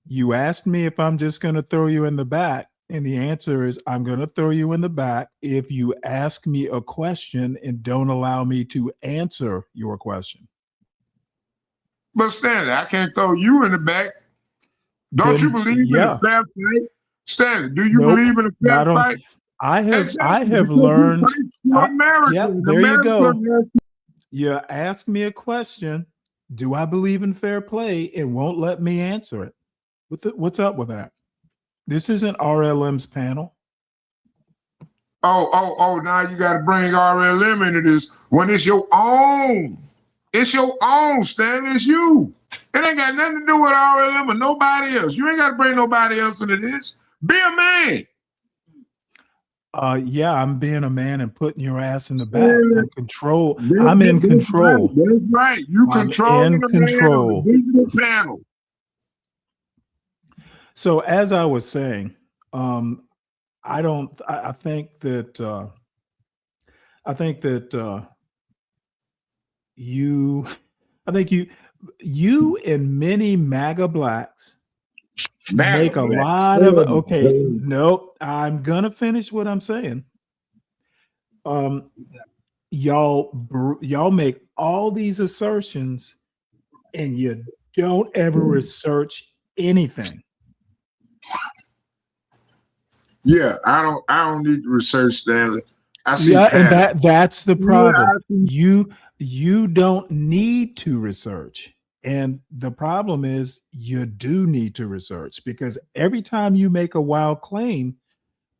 You asked me if I'm just going to throw you in the back, and the answer is I'm going to throw you in the back if you ask me a question and don't allow me to answer your question. But Stanley, I can't throw you in the back. Don't you believe in a fair fight? Stanley, do you believe in a fair fight? I have learned. There you go. You ask me a question. Do I believe in fair play? And won't let me answer it. What's up with that? This isn't RLM's panel. Oh, now you got to bring RLM into this when it's your own. It's your own, Stanley. It's you. It ain't got nothing to do with RLM or nobody else. You ain't got to bring nobody else into this. Be a man. Yeah, I'm being a man and putting your ass in the back. I'm control. I'm in control. That's right. You controlling the control. Man on the digital panel. So as I was saying, I think that you and many MAGA blacks make a lot of nope. I'm gonna finish what I'm saying. Y'all make all these assertions and you don't ever research anything. Yeah, I don't need to research, Stanley. I see and that's the problem. You don't need to research. And the problem is you do need to research, because every time you make a wild claim,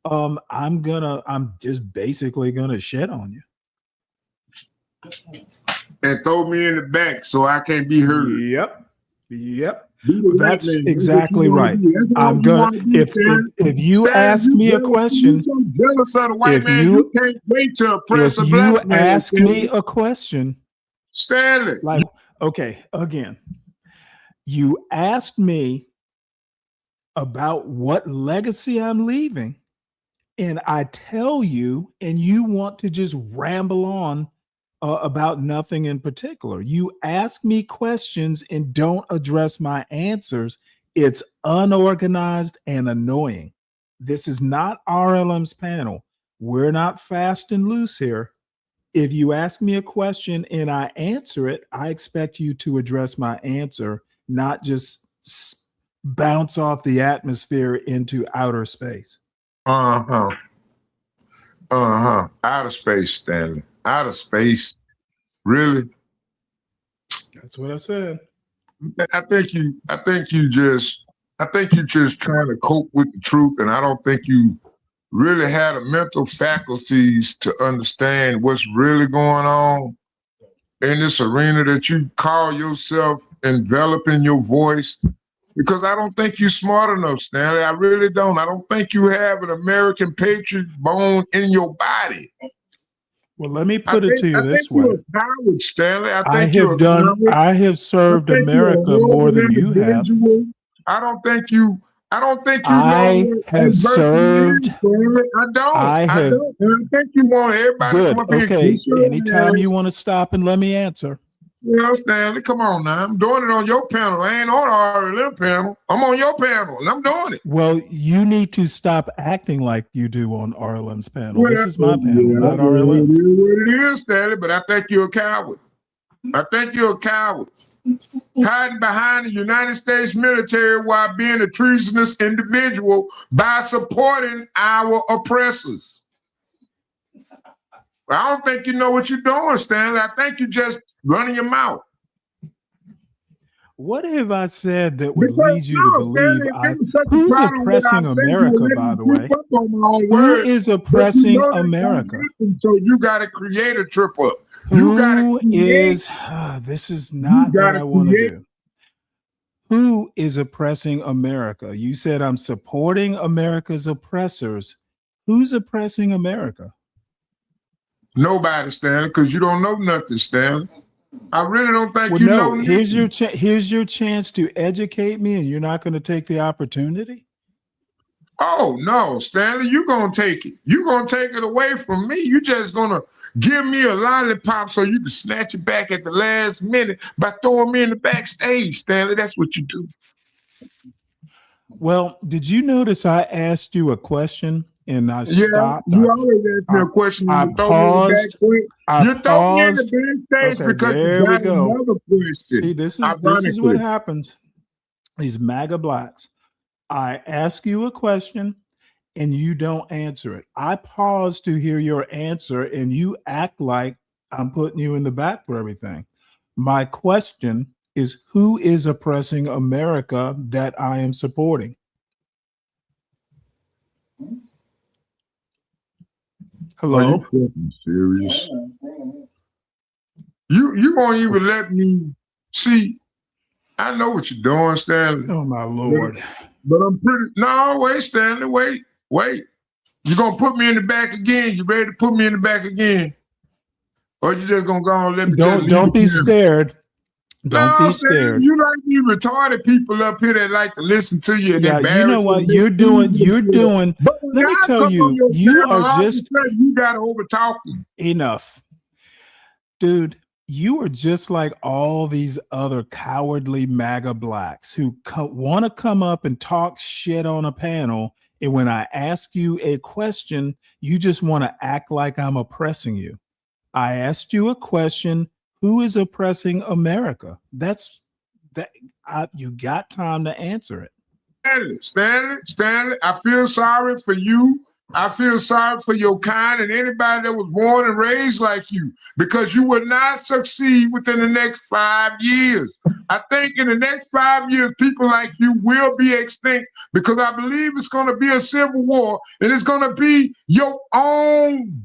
I'm just basically gonna shit on you. And throw me in the back so I can't be heard. Yep. That's exactly right. I'm gonna if you ask me a question, jealous of the white man, you can't wait to oppress a black man. Ask me a question, Stanley. Like, okay, again, you asked me about what legacy I'm leaving, and I tell you, and you want to just ramble on about nothing in particular. You ask me questions and don't address my answers. It's unorganized and annoying. This is not RLM's panel. We're not fast and loose here. If you ask me a question and I answer it, I expect you to address my answer, not just bounce off the atmosphere into outer space. Outer space, Stanley. Outer space. Really? That's what I said. I think you just trying to cope with the truth, and I don't think you really had the mental faculties to understand what's really going on in this arena that you call yourself enveloping your voice. Because I don't think you're smart enough, Stanley. I really don't. I don't think you have an American patriot bone in your body. Well, let me put it to you this way. You're a coward, Stanley. I have served America more than you have. I don't think you I have served. I don't. I think you want everybody to come up here. Okay. Anytime you want to stop and let me answer. Well, Stanley, come on now. I'm doing it on your panel. I ain't on RLM panel. I'm on your panel, and I'm doing it. Well, you need to stop acting like you do on RLM's panel. This is my panel, not RLM's. It is, Stanley, but I think you're a coward. I think you're a coward. Hiding behind the United States military while being a treasonous individual by supporting our oppressors. I don't think you know what you're doing, Stanley. I think you're just running your mouth. What have I said that would lead you to believe who's oppressing America, by the way? Who is oppressing America? So you got to create a trip up. This is not what I want to do. Who is oppressing America? You said I'm supporting America's oppressors. Who's oppressing America? Nobody, Stanley, because you don't know nothing, Stanley. I really don't think Well, you no, know here's nothing. here's your chance to educate me, and you're not going to take the opportunity. Oh no, Stanley, you're gonna take it. You're gonna take it away from me. You're just gonna give me a lollipop so you can snatch it back at the last minute by throwing me in the backstage, Stanley. That's what you do. Well, did you notice I asked you a question and I Yeah, stopped? you always ask me a question and I you throw me in the paused. backstage. You throw me in the backstage Okay, because you there we got go. another question. See, this is Ironically. what happens. These MAGA blacks. I ask you a question and you don't answer it. I pause to hear your answer and you act like I'm putting you in the back for everything. My question is, who is oppressing America that I am supporting? Hello? Are you fucking serious? You won't even let me see. I know what you're doing, Stanley. Oh my Lord. But I'm pretty no, wait, Stanley, wait. You gonna put me in the back again? You ready to put me in the back again? Or you just gonna go and let me Don't be scared. Don't be Stanley, scared. you like these retarded people up here that like to listen to you and Yeah, you know embarrass what you. you're doing. But when Let me I tell come on you, your you channel, are all of a just sudden you gotta overtalk me. enough. Dude, you are just like all these other cowardly MAGA blacks who want to come up and talk shit on a panel. And when I ask you a question, you just want to act like I'm oppressing you. I asked you a question. Who is oppressing America? That's that. You got time to answer it. Stanley, I feel sorry for you. I feel sorry for your kind and anybody that was born and raised like you, because you will not succeed within the next 5 years. I think in the next 5 years, people like you will be extinct, because I believe it's going to be a civil war, and it's going to be your own.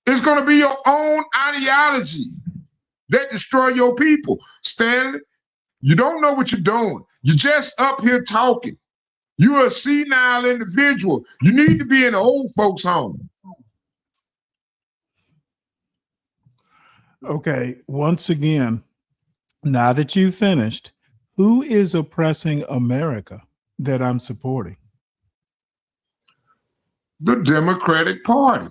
It's going to be your own ideology that destroy your people. Stanley, you don't know what you're doing. You're just up here talking. You're a senile individual. You need to be in an old folks' home. Okay, once again, now that you've finished, who is oppressing America that I'm supporting? The Democratic Party.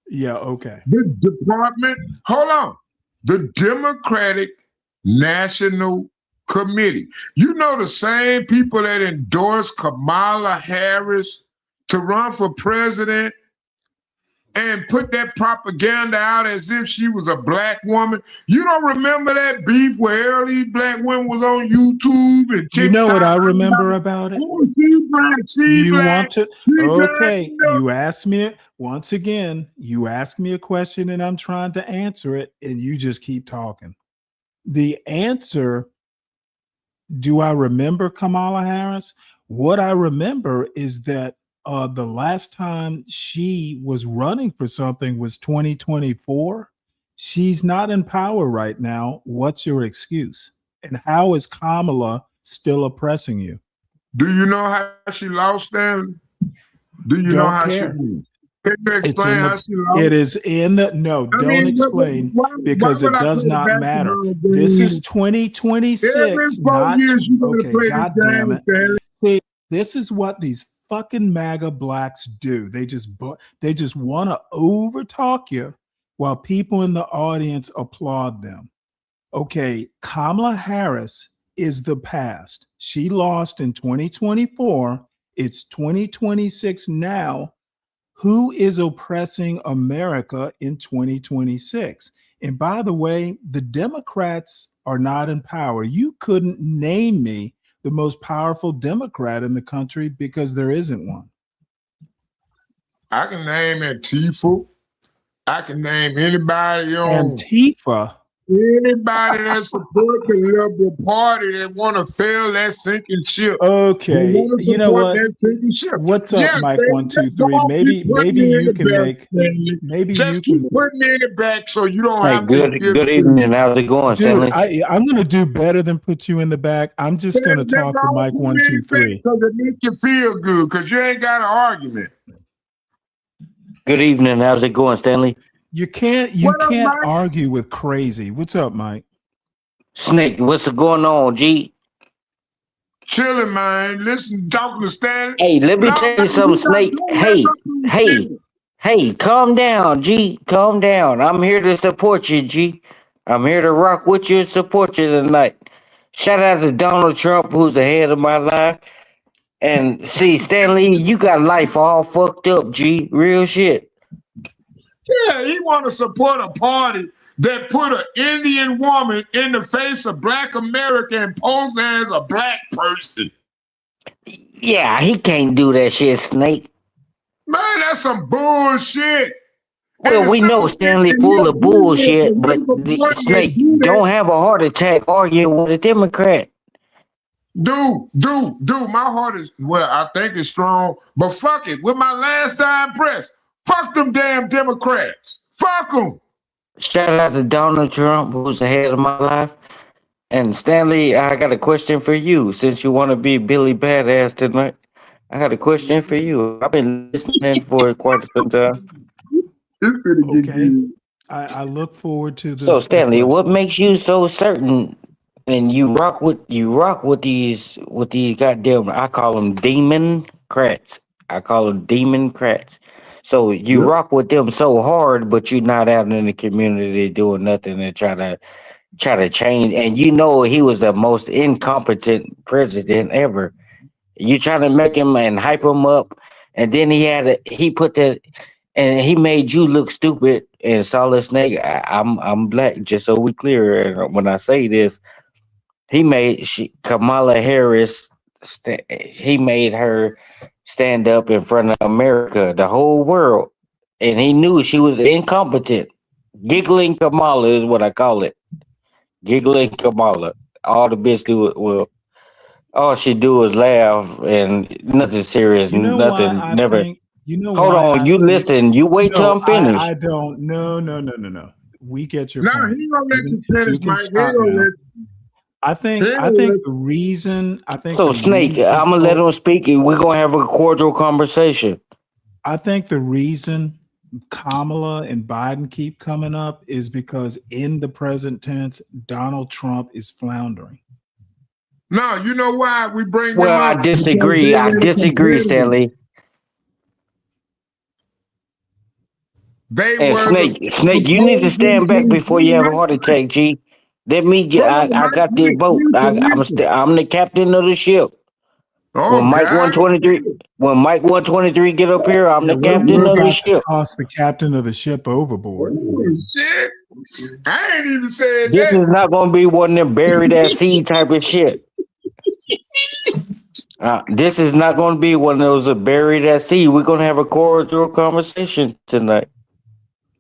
Yeah, okay. The department, hold on. The Democratic National Committee. You know, the same people that endorsed Kamala Harris to run for president and put that propaganda out as if she was a black woman. You don't remember that beef where all these black women was on YouTube and TikTok? You know what I remember about it? Oh, she black. Okay, you asked me, once again, you asked me a question and I'm trying to answer it and you just keep talking. The answer, do I remember Kamala Harris? What I remember is that the last time she was running for something was 2024. She's not in power right now. What's your excuse? And how is Kamala still oppressing you? Do you know how she lost, Stanley? Do you know how she lost? Can you explain how she lost? It is in the, no, don't explain, because it does not matter. This is 2026, not, okay, God damn it. See, this is what these fucking MAGA blacks do. They just want to overtalk you while people in the audience applaud them. Okay, Kamala Harris is the past. She lost in 2024. It's 2026 now. Who is oppressing America in 2026? And by the way, the Democrats are not in power. You couldn't name me the most powerful Democrat in the country because there isn't one. I can name Antifa. I can name anybody on Antifa. Anybody that support the Liberal Party that want to fail that sinking ship. Okay, you know what? What's up, Mike? 1, 2, 3. Maybe you can make. Maybe just you keep can putting me in the back so you don't Hey, have to. good evening. How's it going, Dude, Stanley? I'm going to do better than put you in the back. I'm just going to talk to Mike 1, 2, 3. Because it makes you feel good, because you ain't got an argument. Good evening. How's it going, Stanley? You can't argue with crazy. What's up, Mike? Snake, what's going on, G? Chilling, man. Listen, talking to Stanley. Hey, let me tell you something, Snake. Hey, calm down, G. Calm down. I'm here to support you, G. I'm here to rock with you and support you tonight. Shout out to Donald Trump, who's ahead of my life. And see, Stanley, you got life all fucked up, G. Real shit. Yeah, he want to support a party that put an Indian woman in the face of Black America and pose as a black person. Yeah, he can't do that shit, Snake. Man, that's some bullshit. Well, we know Stanley full of bullshit, but Snake, don't have a heart attack arguing with a Democrat. Dude, my heart is, well, I think it's strong, but fuck it. With my last time press, fuck them damn Democrats. Fuck them. Shout out to Donald Trump, who's ahead of my life. And Stanley, I got a question for you. Since you want to be Billy Badass tonight, I got a question for you. I've been listening for quite some time. Okay. I look forward to the. So Stanley, what makes you so certain? And you rock with these goddamn, I call them demon-crats. So you rock with them so hard, but you're not out in the community doing nothing to try to change. And you know he was the most incompetent president ever. You trying to make him and hype him up, and then he put that, and he made you look stupid. And Solid Snake, I'm black, just so we clear. And when I say this, he made Kamala Harris. He made her stand up in front of America, the whole world, and he knew she was incompetent. Giggling Kamala is what I call it. Giggling Kamala. All the bitch do it. Well, all she do is laugh and nothing serious. You know nothing. why I Never. think, you know Hold why on. I You think- listen. You wait till I'm finished. I don't. No. We get your No, point. he gonna let you finish, You can Mike. He stop gonna now. let I think the reason. So Snake, I'm gonna let him speak, and we're gonna have a cordial conversation. I think the reason Kamala and Biden keep coming up is because in the present tense, Donald Trump is floundering. No, you know why we bring Well, them I up? disagree. I disagree, Stanley. They And were Snake, you need to stand back before you have a heart attack, G. Let me get. I got the boat. I'm the captain of the ship. When Mike 123 get up here, I'm the captain We're of the about to ship. toss the captain of the ship overboard. Shit. I ain't even said This that. is not going to be one of them buried at sea type of shit. This is not going to be one of those buried at sea. We're going to have a cordial conversation tonight.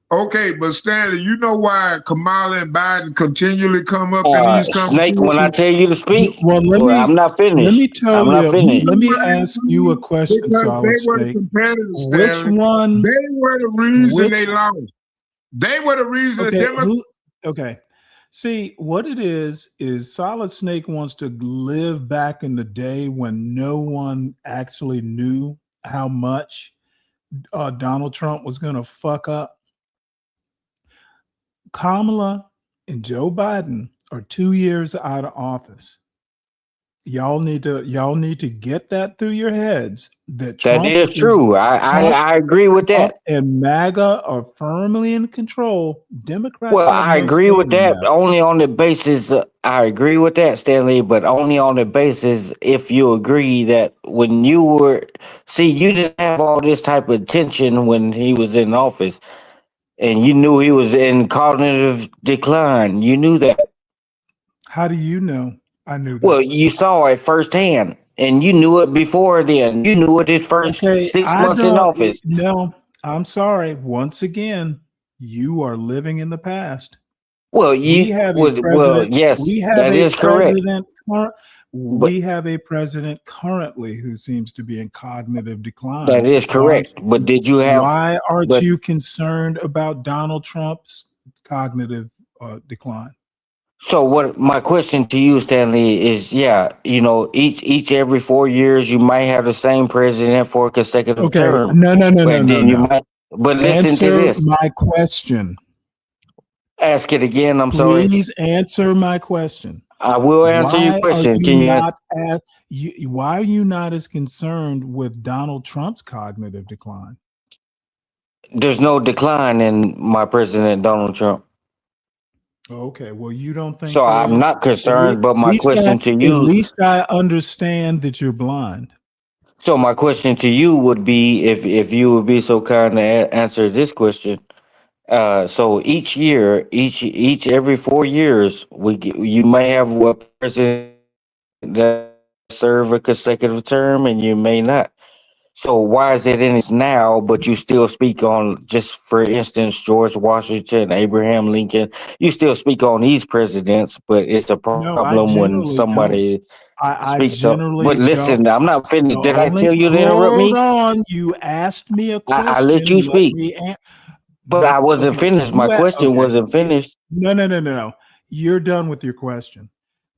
Okay, but Stanley, you know why Kamala and Biden continually come up in these conversations? Snake, when I tell you to speak, I'm not finished. Let me tell I'm you. not finished. Let me ask you a question, Because Solid they were Snake. competitors, Which Stanley. one? They were the reason they which- lost. They were the reason the Okay, Democrats. okay. See, what it is Solid Snake wants to live back in the day when no one actually knew how much Donald Trump was going to fuck up. Kamala and Joe Biden are 2 years out of office. Y'all need to get that through your heads. That is true. I agree with that. And MAGA are firmly in control. Democrats. Well, have I no agree with say in that only on the basis. I agree with that, Stanley, but only on the basis if you agree that when you were, you didn't have all this type of tension when he was in office, and you knew he was in cognitive decline. You knew that. How do you know? I knew that. Well, you saw it firsthand, and you knew it before then. You knew it his first 6 months in office. No, I'm sorry. Once again, you are living in the past. Well, yes, that is correct. We have a president currently who seems to be in cognitive decline. That is correct. But did you have? Why aren't you concerned about Donald Trump's cognitive decline? So what my question to you, Stanley, is each every 4 years you might have the same president for a consecutive term. No. But listen to Answer this. my question. Ask it again. I'm sorry. Please answer my question. I will answer your Why are question. you Can you? not why are you not as concerned with Donald Trump's cognitive decline? There's no decline in my president, Donald Trump. Okay, well, you don't think So there I'm is? not concerned, but my question to At you. least I understand that you're blind. So my question to you would be, if you would be so kind to answer this question. So each year, every 4 years, you may have a president that serve a consecutive term, and you may not. So why is it in its now, but you still speak on, just for instance, George Washington, Abraham Lincoln? You still speak on these presidents, but it's a No, I problem when generally don't. somebody I speaks up. generally But listen, don't. I'm not finished. Did I tell you to interrupt Hold me? on. You asked me a I let question. you Let speak, me but I wasn't okay. finished. My question Okay. wasn't finished. No. You're done with your question.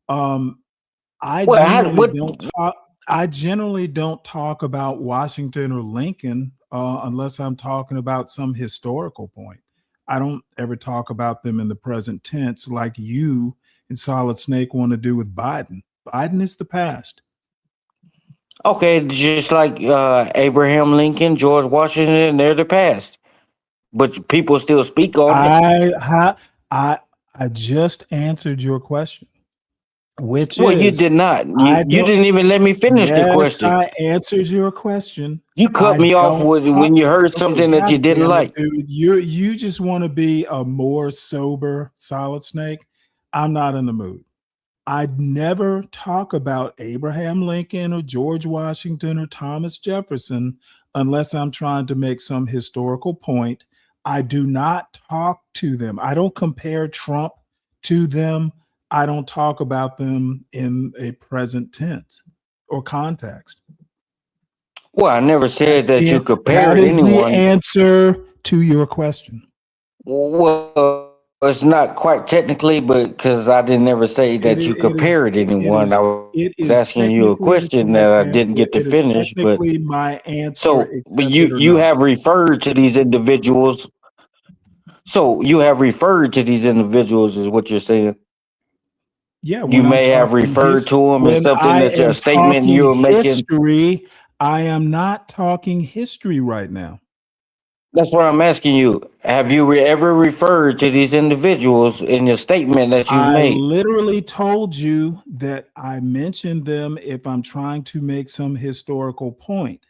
I Well, generally don't talk. I generally don't talk about Washington or Lincoln unless I'm talking about some historical point. I don't ever talk about them in the present tense like you and Solid Snake want to do with Biden. Biden is the past. Okay, just like Abraham Lincoln, George Washington, they're the past, but people still speak on it. I just answered your question, which Well, you is did not. I You don't. didn't even let me finish the Yes, question. I answered your question. You cut I me off don't. when you heard something that God you didn't damn it, like. dude! You just want to be a more sober Solid Snake. I'm not in the mood. I'd never talk about Abraham Lincoln or George Washington or Thomas Jefferson unless I'm trying to make some historical point. I do not talk to them. I don't compare Trump to them. I don't talk about them in a present tense or context. Well, I never said that you That compared is the anyone. answer to your question. Well, it's not quite technically, but because I didn't ever say that you compared anyone. I It was is asking you a technically the question correct that I answer. didn't get to It is finish. But technically my answer, so, but accept it or you not. have referred to these individuals. So you have referred to these individuals, is what you're saying. Yeah, You when I'm may have talking referred to them as when something I that your am statement you talking were making. history, I am not talking history right now. That's what I'm asking you. Have you ever referred to these individuals in your statement that you've I made? literally told you that I mentioned them if I'm trying to make some historical point.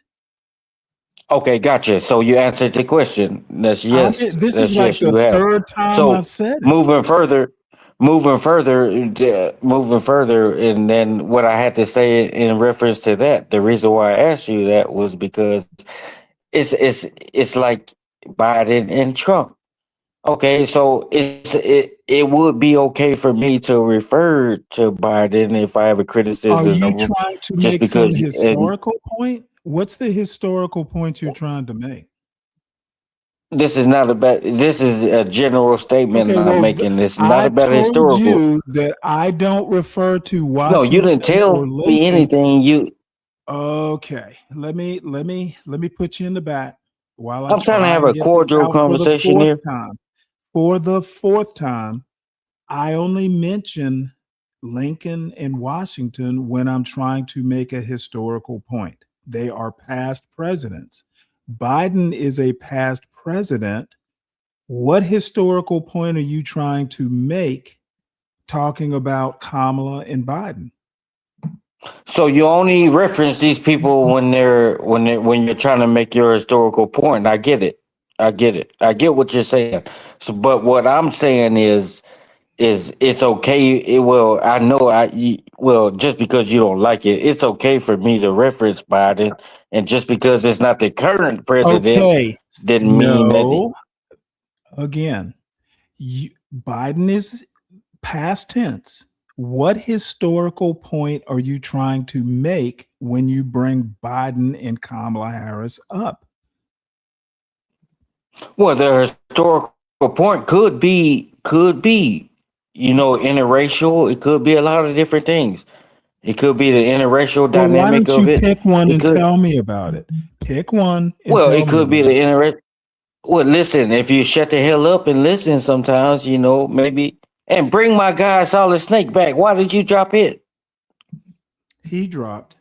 Okay, gotcha. So you answered the question. That's yes. This That's is like yes. the You have. third time So I've said it. moving further, and then what I had to say in reference to that, the reason why I asked you that was because it's like Biden and Trump. Okay, so it would be okay for me to refer to Biden if I have a Are criticism you of him, trying to just make some because. And historical point? What's the historical point you're trying to make? this is not about. This is a general statement Okay, I'm well, making. This is not I about told historical. you that I don't refer to No, you didn't Washington or tell me Lincoln. anything. Okay, let me put you in the back while I I'm trying to try have and a get this cordial out for the conversation fourth here. time. For the fourth time, I only mention Lincoln and Washington when I'm trying to make a historical point. They are past presidents. Biden is a past president. What historical point are you trying to make talking about Kamala and Biden? So you only reference these people when you're trying to make your historical point. I get it. I get it. I get what you're saying. So, but what I'm saying is it's okay. I know just because you don't like it, it's okay for me to reference Biden, and just because it's not the current president Okay, didn't mean that. no. Again, Biden is past tense. What historical point are you trying to make when you bring Biden and Kamala Harris up? Well, the historical point could be, interracial. It could be a lot of different things. It could be the interracial Well, why dynamic don't of you it. pick one It and could. tell me about it? Pick one and Well, tell it me could be about the it. Well, listen, if you shut the hell up and listen sometimes, maybe. And bring my guy Solid Snake back. Why did you drop it? He dropped.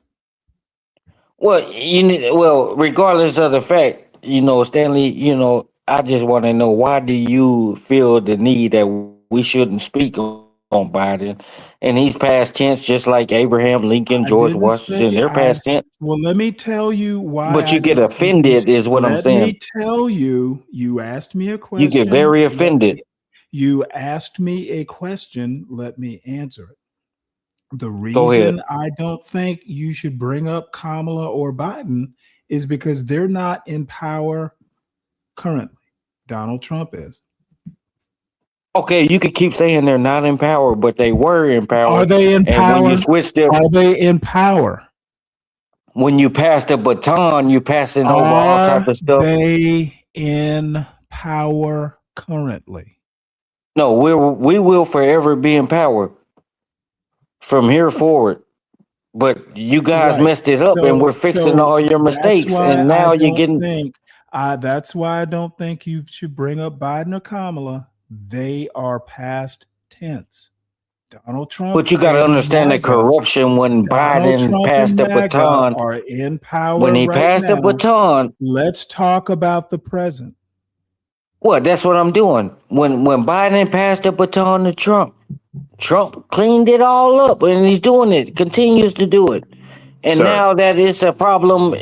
Well, regardless of the fact, Stanley, I just want to know, why do you feel the need that we shouldn't speak on Biden? And he's past tense, just like Abraham Lincoln, I George didn't Washington. say They're past tense. Well, let me tell you why But you I get don't think you offended, is what I'm let me saying. tell you, you asked me a question. You get very offended. You asked me a question, let me answer it. The Go ahead. reason I don't think you should bring up Kamala or Biden is because they're not in power currently. Donald Trump is. Okay, you could keep saying they're not in power, but they were in power. Are they in and power? When you switched them, Are they in power? When you pass the baton, you passing over all type of stuff. Are they in power currently? No, we will forever be in power from here forward. But you guys Right. messed it up, and we're fixing all your mistakes. And now you're getting. That's why I don't think you should bring up Biden or Kamala. They are past tense. Donald Trump. But you got to understand the corruption when Biden passed the baton. Are in power when he passed the baton. Let's talk about the present. Well, that's what I'm doing. When Biden passed the baton to Trump cleaned it all up, and he's doing it, continues to do it. And now that it's a problem,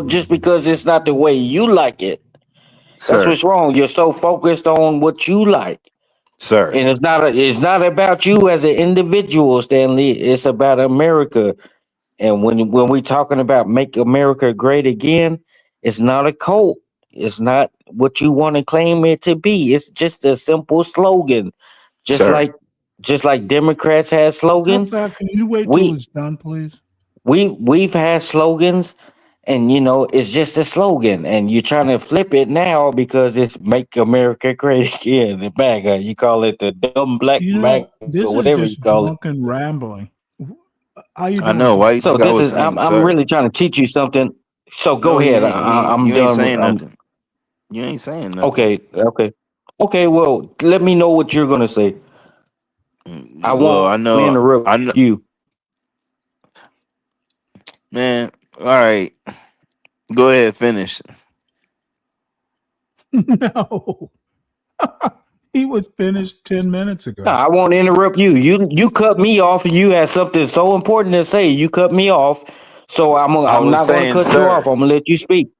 just because it's not the way you like it. That's what's wrong. You're so focused on what you like. Sir. And it's not about you as an individual, Stanley. It's about America. And when we're talking about make America great again, it's not a cult. It's not what you want to claim it to be. It's just a simple slogan. Just like Democrats have slogans. Can you wait till it's done, please? We've had slogans, and it's just a slogan, and you're trying to flip it now because it's make America great again. The MAGA, you call it the dumb black MAGA, this or whatever is just you call drunken rambling. How you doing? I know. Why you so think this I was is saying, I'm really trying to teach you something. So go ahead. I'm you done. Ain't saying nothing. You ain't saying nothing. Okay. Well, let me know what you're gonna say. I won't interrupt you. Man, all right. Go ahead, finish. No. He was finished 10 minutes ago. No, I won't interrupt you. You cut me off. You had something so important to say. You cut me off. So I'm not going to cut you off. I'm going to let you speak.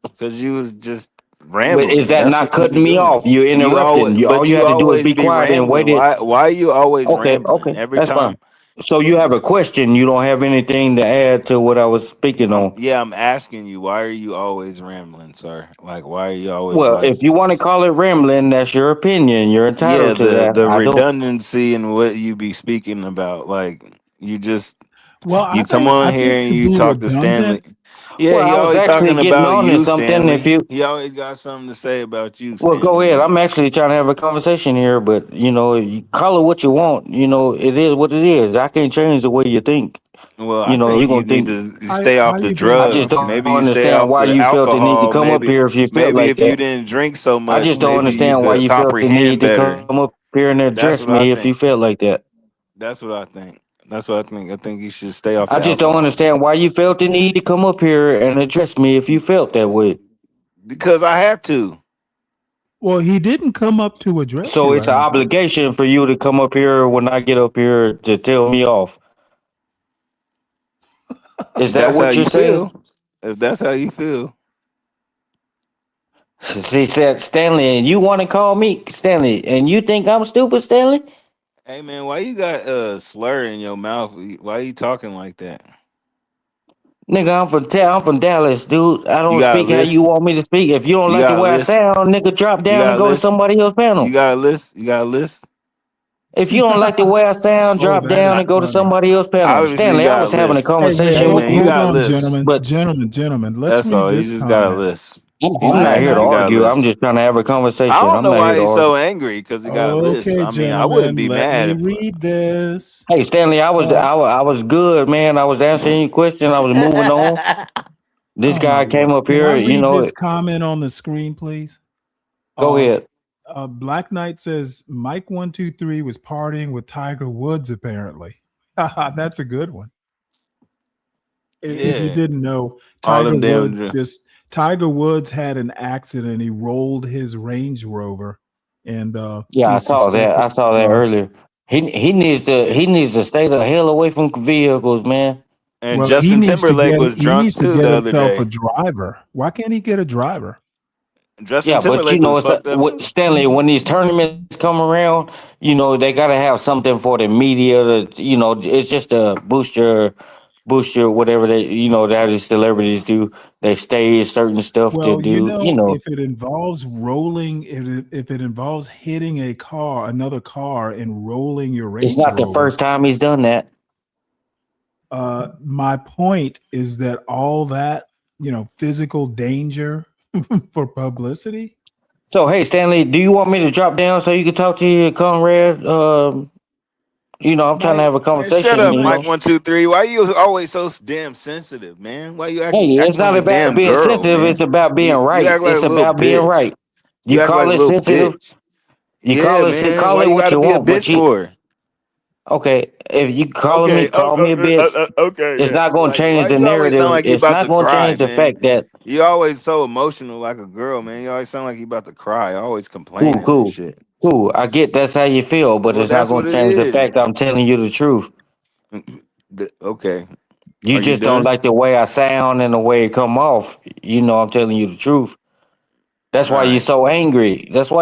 Because you was just rambling. Is that not cutting me off? You're interrupting. All you have to do is be quiet and wait. Why are you always rambling every that's time? Fine. So you have a question. You don't have anything to add to what I was speaking on. Yeah, I'm asking you, why are you always rambling, sir? Like, why are you always? Well, if you want to call it rambling, that's your opinion. You're entitled to that. The redundancy in what you be speaking about, like you just you come on here and you talk to Stanley. Yeah, well, he I was always actually talking getting about on you, to something. Stanley. He always got something to say about you, well, Stanley. go ahead. I'm actually trying to have a conversation here, but you call it what you want. It is what it is. I can't change the way you think. Well, I think you need to stay off the I drugs. just don't Maybe you stay understand off why the you alcohol. felt the need to come up here if you felt like if that. you didn't drink so much, I just don't understand why you felt the need to come up here and address me if you felt like that. That's what I think. That's what I think. I think you should stay off. I just don't understand why you felt the need to come up here and address me if you felt that way. Because I have to. Well, he didn't come up to address you. So it's an obligation for you to come up here when I get up here to tell me off. Is that what you're saying? If that's how you feel. She said, Stanley, and you want to call me Stanley, and you think I'm stupid, Stanley? Hey, man, why you got a slur in your mouth? Why are you talking like that? Nigga, I'm from Dallas, dude. I don't speak how you want me to speak. If you don't like the way I sound, nigga, drop down and go to somebody else's panel. You got a list? You got a list? If you don't like the way I sound, drop down and go to somebody else's panel. Obviously, Stanley, I was having a conversation with you. Gentlemen. Let's that's read all. this You just comment. got a list. I'm not here to argue. I'm just trying to have a conversation. I don't know I'm not why here to he's argue. so angry because he got a list. I mean, I wouldn't be mad. Let me read this. Hey, Stanley, I was good, man. I was answering your question. I was moving on. This guy came up Can here, I read this comment on the screen, please? Go ahead. Black Knight says Mike 123 was partying with Tiger Woods. Apparently, that's a good one. If you didn't know, Tiger Woods had an accident. He rolled his Range Rover, and I saw that. I saw that earlier. He needs to stay the hell away from vehicles, man. And Justin Timberlake was drunk too the other day. A driver. Why can't he get a driver? Justin Timberlake was fucked up too. Stanley, when these tournaments come around, they gotta have something for the media to, it's just to boost your whatever they, that the celebrities do. They stage certain stuff to do. If it involves rolling, if it involves hitting another car and rolling your Range it's not the first time he's done that. My point is that all that, physical danger for publicity. So, hey, Stanley, do you want me to drop down so you can talk to your comrade? I'm trying to have a conversation. Shut up, Mike 123. Why are you always so damn sensitive, man? Why you acting? Hey, it's not like about being girl, sensitive. Man? It's about being right. Like it's about being right. You call like it sensitive. Bitch. You call it. Call it what you want. But for? Okay, if you call me a bitch, it's not going to change the narrative. It's not going to change the fact that you always so emotional like a girl, man. You always sound like you about to cry. Always complaining. Cool. I get that's how you feel, but it's not going to change the fact I'm telling you the truth. Okay. You just don't like the way I sound and the way it come off. I'm telling you the truth. That's why you're so angry. At some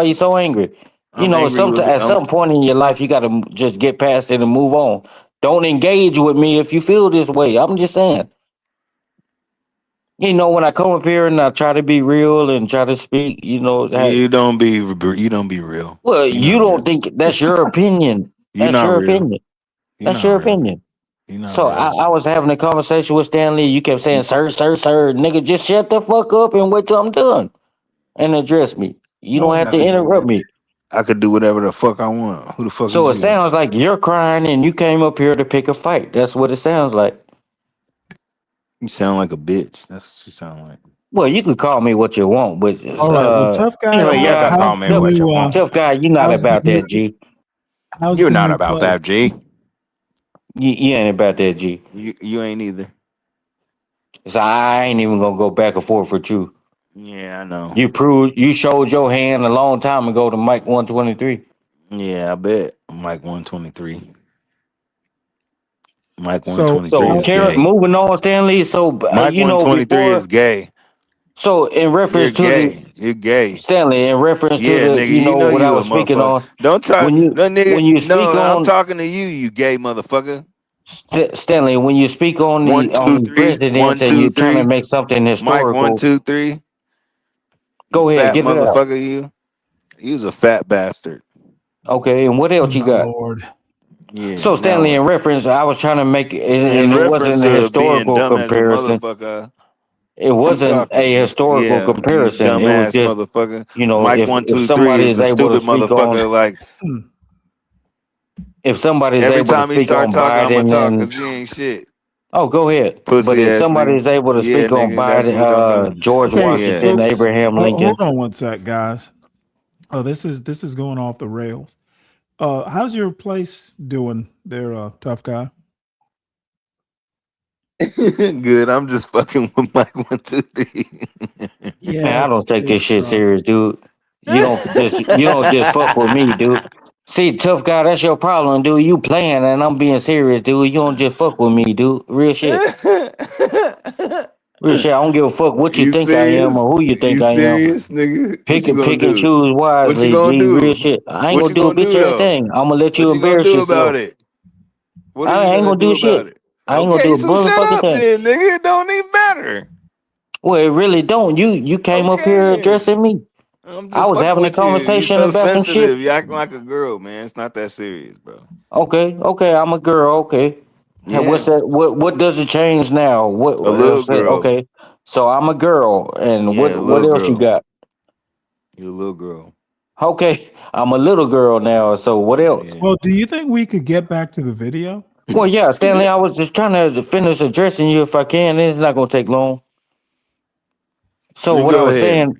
point in your life, you got to just get past it and move on. Don't engage with me if you feel this way. I'm just saying. When I come up here and I try to be real and try to speak, you don't be real. Well, you don't think that's your opinion. That's your opinion. That's your opinion. So I was having a conversation with Stanley. You kept saying, sir, nigga, just shut the fuck up and wait till I'm done and address me. You don't have to interrupt me. I could do whatever the fuck I want. Who the fuck So is it sounds like you're crying and you came up here to pick a fight. That's what it sounds like. You sound like a bitch. That's what you sound like. Well, you could call me what you want, but all right, well, tough guy. Call me what you want. Tough guy, you're not about that, G. You're not about that, G. You ain't about that, G. You ain't either. So I ain't even gonna go back and forth with you. Yeah, I know. You showed your hand a long time ago to Mike 123. Yeah, I bet. Mike 123. Mike 123 is gay. Moving on, Stanley. So Mike 123 is gay. So in reference you're gay. Stanley, in reference to the nigga, what I was speaking on. Don't talk when you speak on, I'm talking to you, you gay motherfucker. Stanley, when you speak on the president and you're trying to make something historical. Mike 123. Go ahead, get it out. Motherfucker, you was a fat bastard. Okay, and what else you got? Lord. Yeah. So Stanley, in reference, I was trying to make and it wasn't a historical comparison. It wasn't a historical comparison. It was just motherfucker. Mike if somebody is able to speak on, if somebody is able to speak on Biden, I'm because he ain't shit. Oh, go ahead. Pussy but if somebody is able to speak on Biden, George Washington, Abraham Lincoln. Hold on one sec, guys. Oh, this is going off the rails. How's your place doing there, tough guy? Good. I'm just fucking with Mike 123. Yeah, man, I don't take this shit serious, dude. You don't just fuck with me, dude. See, tough guy, that's your problem, dude. You playing and I'm being serious, dude. You don't just fuck with me, dude. Real shit. Real shit. I don't give a fuck what you think serious? I am or who you think I am. Serious, nigga? Pick and choose wisely, G. Real shit. I ain't gonna do a bitch ass thing. I'm gonna let you embarrass yourself. About it? What are I ain't gonna do shit. I ain't gonna do a motherfucking thing. Then, nigga. It don't even matter. Well, it really don't. You came up here addressing me. I was having a conversation so about some shit. You acting like a girl, man. It's not that serious, bro. Okay. I'm a girl. Okay. Yeah. What's that? What does it change now? What a little girl? Okay. So I'm a girl, and what else you got? You're a little girl. Okay, I'm a little girl now. So what else? Well, do you think we could get back to the video? Well, yeah, Stanley. I was just trying to finish addressing you if I can. It's not gonna take long. So what I was saying.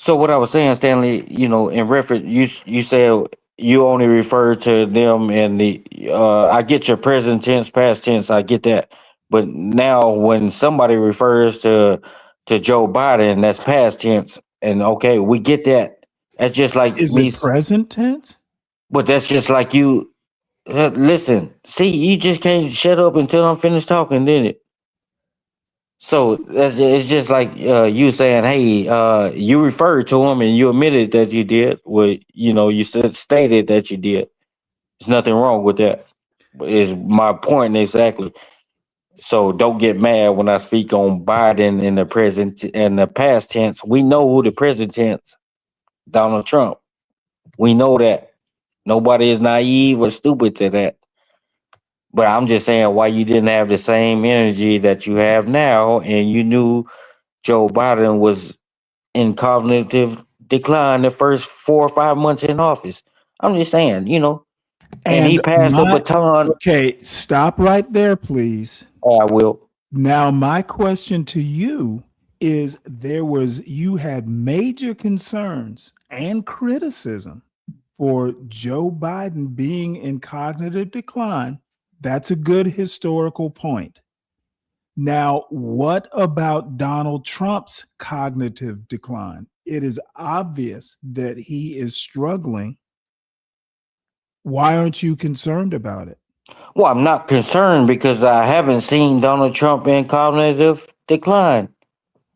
So what I was saying, Stanley, in reference, you said you only refer to them in the. I get your present tense, past tense. I get that, but now when somebody refers to Joe Biden, that's past tense, and okay, we get that. That's just like Is me. it present tense? But that's just like you. Listen, see, you just can't shut up until I'm finished talking, didn't it? So it's just like you saying, "Hey, you referred to him and you admitted that you did." Well, you stated that you did. There's nothing wrong with that. Is my point exactly? So don't get mad when I speak on Biden in the present and the past tense. We know who the present tense, Donald Trump. We know that. Nobody is naive or stupid to that. But I'm just saying why you didn't have the same energy that you have now, and you knew Joe Biden was in cognitive decline the first 4 or 5 months in office. I'm just saying, and he And passed the baton. okay, stop right there, please. I will. Now, my question to you is you had major concerns and criticism for Joe Biden being in cognitive decline. That's a good historical point. Now, what about Donald Trump's cognitive decline? It is obvious that he is struggling. Why aren't you concerned about it? Well, I'm not concerned because I haven't seen Donald Trump in cognitive decline.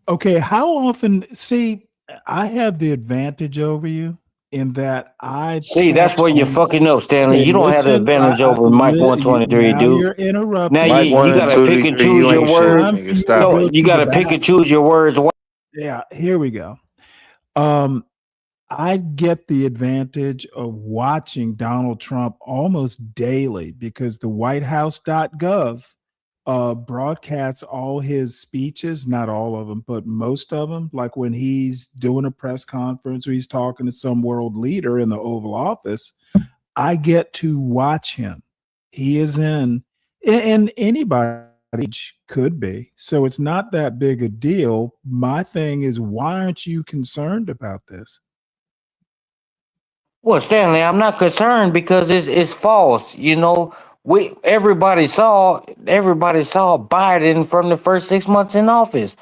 Okay, how often? See, I have the advantage over you in that I See, that's where you're fucking up, Stanley. Okay, You don't have the listen, advantage over Mike 123, now dude. you're interrupting. Now Mike you gotta pick and 123, choose you your ain't shit, words. nigga. Stop So it. you gotta pick and choose your words. Yeah, here we go. I get the advantage of watching Donald Trump almost daily because the whitehouse.gov broadcasts all his speeches, not all of them, but most of them. Like when he's doing a press conference or he's talking to some world leader in the Oval Office, I get to watch him. He is and anybody could be. So it's not that big a deal. My thing is, why aren't you concerned about this? Well, Stanley, I'm not concerned because it's false. Everybody saw Biden from the first 6 months in office.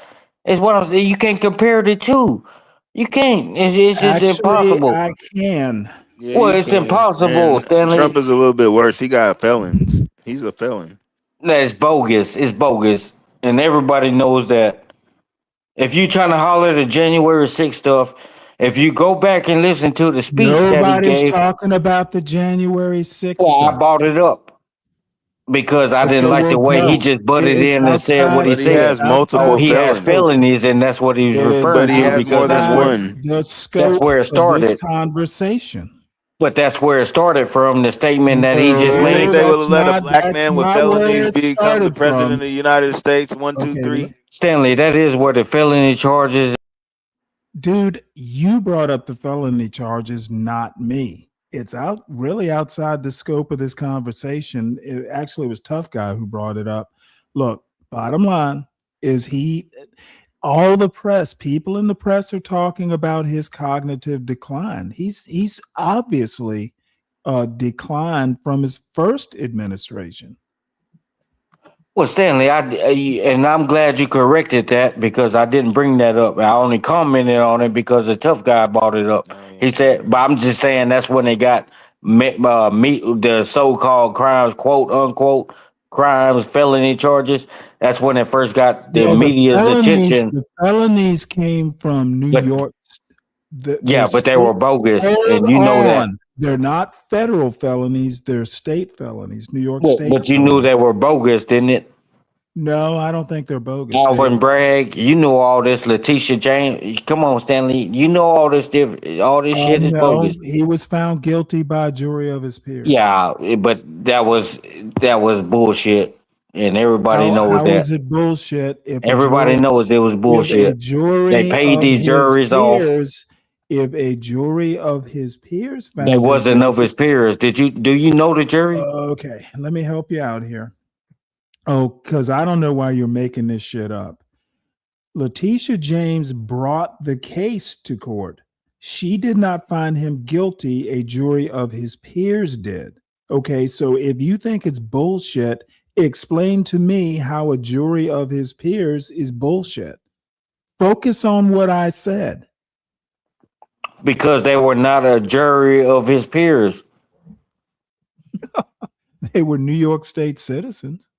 It's what I'm saying. You can't compare the two. You can't. It's just Actually, impossible. I can. Yeah, Well, you it's can. impossible, And Trump Stanley. is a little bit worse. He got felons. He's a felon. That's bogus. It's bogus, and everybody knows that. If you trying to holler the January 6th stuff, if you go back and listen to the speech that he Nobody's gave, talking about the January 6th well, I stuff. brought it up because I didn't Okay, like the well, way he don't. just butted It's in and said what outside. he But he said. has multiple He has felonies. felonies, and that's what he was It is referring But he to has more because than that's where one. the scope where it of this started. conversation. But that's where it started from. The statement that he just You think made. they would have let a black man with not where felonies it become the started president from. of the United States? One, two, Okay, three. Stanley, that is where the felony charges. dude, you brought up the felony charges, not me. It's really outside the scope of this conversation. It actually was Tough Guy who brought it up. Look, bottom line is all the press, people in the press are talking about his cognitive decline. He's obviously declined from his first administration. Well, Stanley, and I'm glad you corrected that because I didn't bring that up. I only commented on it because the Tough Guy brought it up. He said, but I'm just saying that's when they got the so-called crimes, quote unquote crimes, felony charges. That's when it first got the No, media's attention. the felonies came from New York. But they were bogus, and you know that. They're not federal felonies; they're state felonies. New York State. But you knew they were bogus, didn't it? No, I don't think they're bogus. Alvin Bragg, you knew all this. Letitia James, come on, Stanley, you know all this shit is bogus. He was found guilty by a jury of his peers. Yeah, but that was bullshit, and everybody knows how that. How is it bullshit? If everybody knows it was bullshit. If a jury they paid these juries off. If a jury of his peers found there wasn't of his peers. Do you know the jury? Okay, let me help you out here. Oh, because I don't know why you're making this shit up. Letitia James brought the case to court. She did not find him guilty. A jury of his peers did. Okay, so if you think it's bullshit, explain to me how a jury of his peers is bullshit. Focus on what I said. Because they were not a jury of his peers. They were New York State citizens.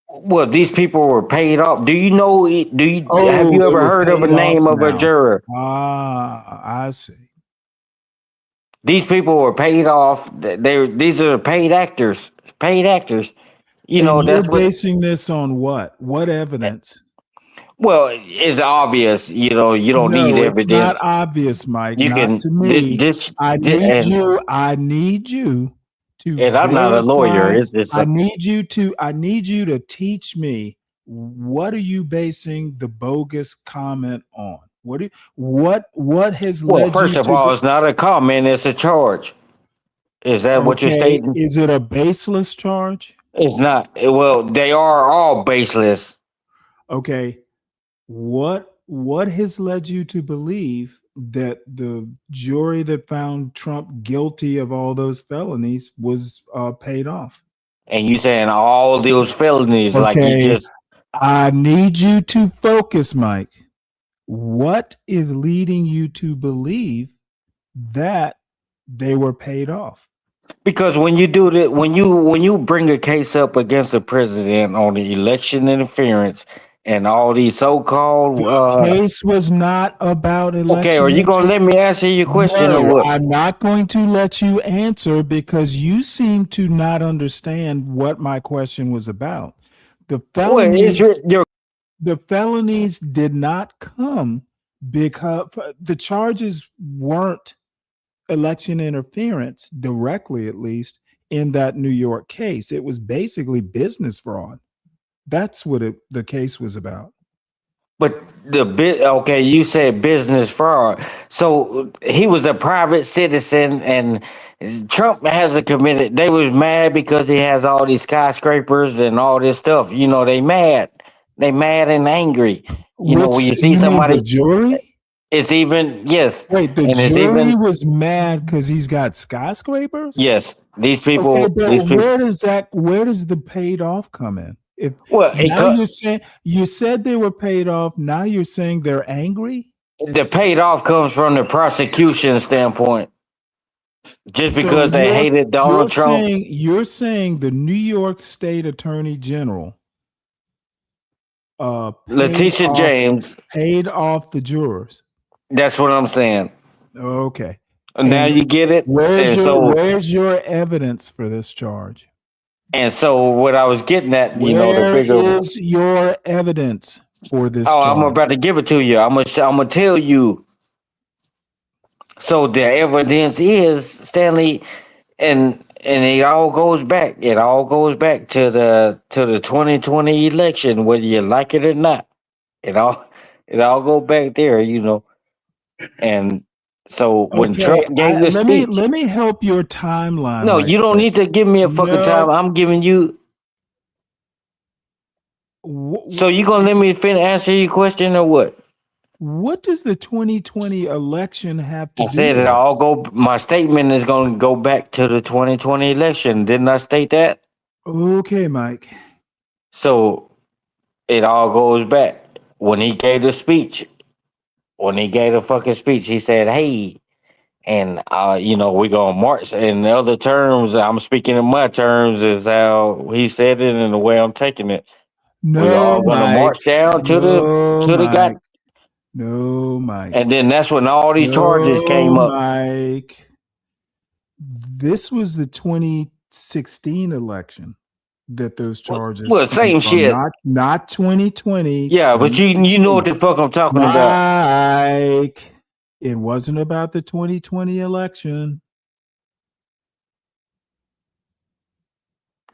Well, these people were paid off. Do you know? Have you they ever were heard of a paid name off of a now. juror? I see. These people were paid off. These are paid actors. Paid actors. You know, And you're that's what. basing this on what? What evidence? Well, it's obvious. You know, you don't need No, it's evidence. not obvious, Mike. You not can to me. I need you to and I'm not a lawyer. verify. I need you to teach me, what are you basing the bogus comment on? What has Well, led first you of to all, it's not a comment, it's a charge. Is that what you're Okay, stating? is it a baseless charge? It's not. Well, they are all baseless. Okay. What has led you to believe that the jury that found Trump guilty of all those felonies was paid off? And you saying all those felonies, like you Okay, just. I need you to focus, Mike. What is leading you to believe that they were paid off? Because when you do that, when you bring a case up against the president on the election interference and all these so-called Case was not about election. okay, are you gonna let me answer your question or No, what? I'm not going to let you answer because you seem to not understand what my question was about. The felonies, the felonies did not come because the charges weren't election interference directly, at least in that New York case. It was basically business fraud. That's what the case was about. But okay, you said business fraud. So he was a private citizen, and Trump hasn't committed. They was mad because he has all these skyscrapers and all this stuff. You know, they mad and angry. You know, when you see somebody, the jury. It's even yes. Wait, the and jury was mad because he's got skyscrapers. Yes, these people. Okay, but these people. Where does the paid off come in? If you're saying you said they were paid off, now you're saying they're angry. The paid off comes from the prosecution standpoint. Just because they hated Donald Trump. You're saying the New York State Attorney General, Letitia James, paid off the jurors. That's what I'm saying. Okay. Now you get it. Where's your evidence for this charge? And so what I was getting at, Where is your evidence for this charge? I'm about to give it to you. I'm gonna tell you. So the evidence is, Stanley, and it all goes back. It all goes back to the 2020 election, whether you like it or not. It all go back there, And so when Trump gave the speech, let me help your timeline. No, you don't need to give me a fucking time. I'm giving you. So you gonna let me answer your question or what? What does the 2020 election have to do? I said it all my statement is gonna go back to the 2020 election. Didn't I state that? Okay, Mike. So it all goes back. When he gave the speech, fucking speech, he said, hey, and we're gonna march. In other terms, I'm speaking in my terms, is how he said it and the way I'm taking it. We're all gonna march down to the guy. No, Mike. And then that's when all these charges came up. Mike. This was the 2016 election that those charges. Well, same shit. Not 2020. Yeah, but you know what the fuck I'm talking about. Mike, it wasn't about the 2020 election.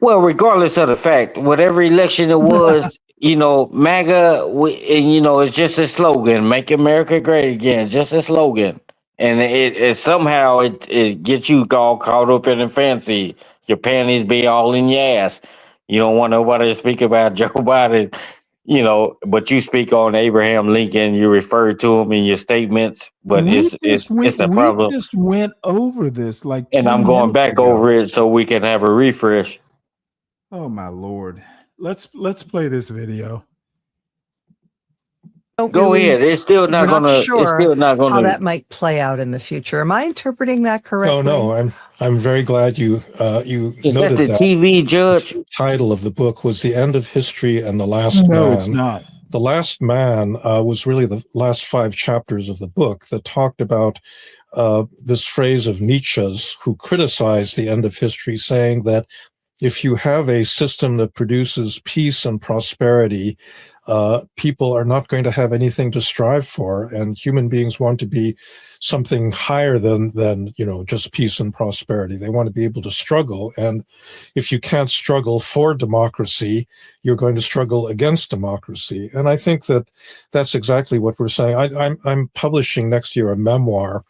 Well, regardless of the fact, whatever election it was, MAGA, it's just a slogan, "Make America Great Again." Just a slogan, and it somehow it gets you all caught up in the fancy. Your panties be all in your ass. You don't want nobody to speak about Joe Biden. you know, but you speak on Abraham Lincoln, you refer to him in your statements, but it's a we problem. just went over this like And 10 I'm going minutes back ago. over it so we can have a refresh. Oh my Lord. Let's play this video. Go ahead. It's still not We're gonna. sure It's still not gonna. how that might play out in the future. Am I interpreting that correctly? Oh no, I'm very glad you Is that noted the TV judge? The title of the book was "The End of History and the Last Man." No, it's not. The Last Man was really the last 5 chapters of the book that talked about this phrase of Nietzsche's, who criticized the end of history, saying that if you have a system that produces peace and prosperity, people are not going to have anything to strive for, and human beings want to be something higher than just peace and prosperity. They want to be able to struggle, and if you can't struggle for democracy, you're going to struggle against democracy. And I think that that's exactly what we're saying. I'm publishing next year a memoir,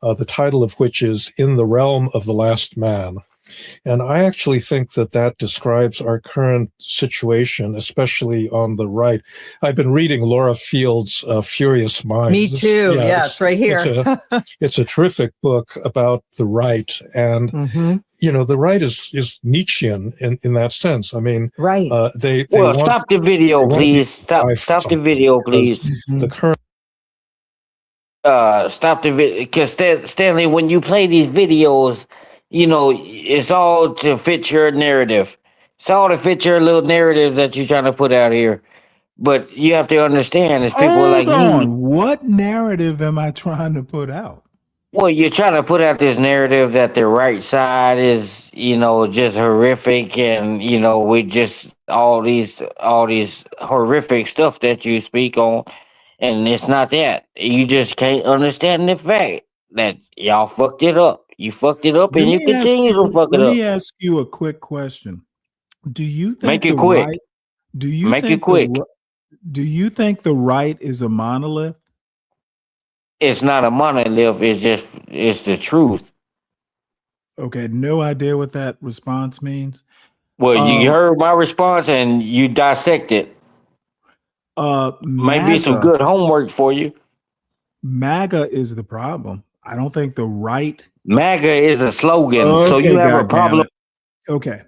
the title of which is "In the Realm of the Last Man." And I actually think that that describes our current situation, especially on the right. I've been reading Laura Field's Furious Minds. Me too. It's right here. It's a terrific book about the right. And, the right is Nietzschean in that sense. I mean, right. Stop the video, please. Stop the video, please. The current. Stop the video. Because Stanley, when you play these videos, it's all to fit your narrative. It's all to fit your little narrative that you're trying to put out here. But you have to understand, it's people like you. What narrative am I trying to put out? Well, you're trying to put out this narrative that the right side is, just horrific, and we just all these horrific stuff that you speak on, and it's not that. You just can't understand the fact that y'all fucked it up. You fucked it up, and you continue to fuck it up. Let me ask you a quick question. Do you think make it quick? Right, do you make think it quick? Do you think the right is a monolith? It's not a monolith. It's the truth. Okay, no idea what that response means. Well, you heard my response and you dissect it. Maybe some good homework for you. MAGA is the problem. I don't think the right. MAGA is a slogan, so you have a problem. Okay.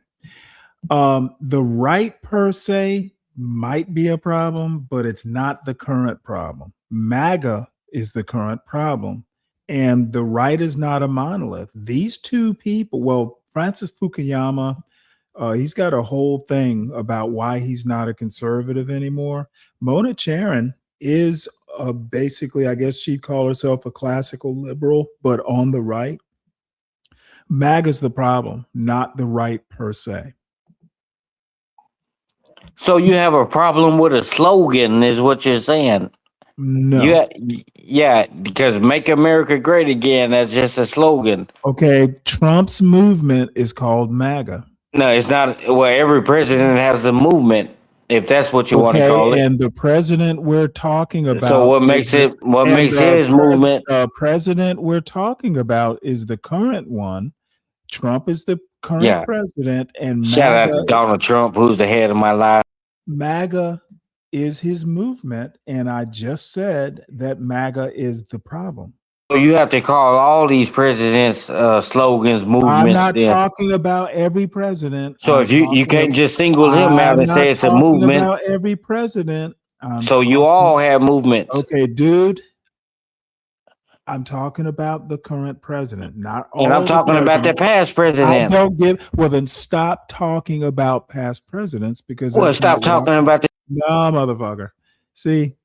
The right per se might be a problem, but it's not the current problem. MAGA is the current problem, and the right is not a monolith. These two people, Francis Fukuyama, he's got a whole thing about why he's not a conservative anymore. Mona Charen is basically, I guess she'd call herself a classical liberal, but on the right. MAGA's the problem, not the right per se. So you have a problem with a slogan, is what you're saying? No. Yeah, because "Make America Great Again," that's just a slogan. Okay, Trump's movement is called MAGA. No, it's not. Well, every president has a movement, if that's what you want to call it. And the president we're talking about. So what makes it? What makes his movement? The president we're talking about is the current one. Trump is the current president, and shout out to Donald Trump, who's the head of my life. MAGA is his movement, and I just said that MAGA is the problem. So you have to call all these presidents slogans, movements. I'm not talking about every president. So if you can't just single him out and say it's a movement. About every president. So you all have movements. Okay, dude. I'm talking about the current president, not all. And I'm talking about the past president. I don't give. Well, then stop talking about past presidents because. Well, stop talking about the. No, motherfucker. See,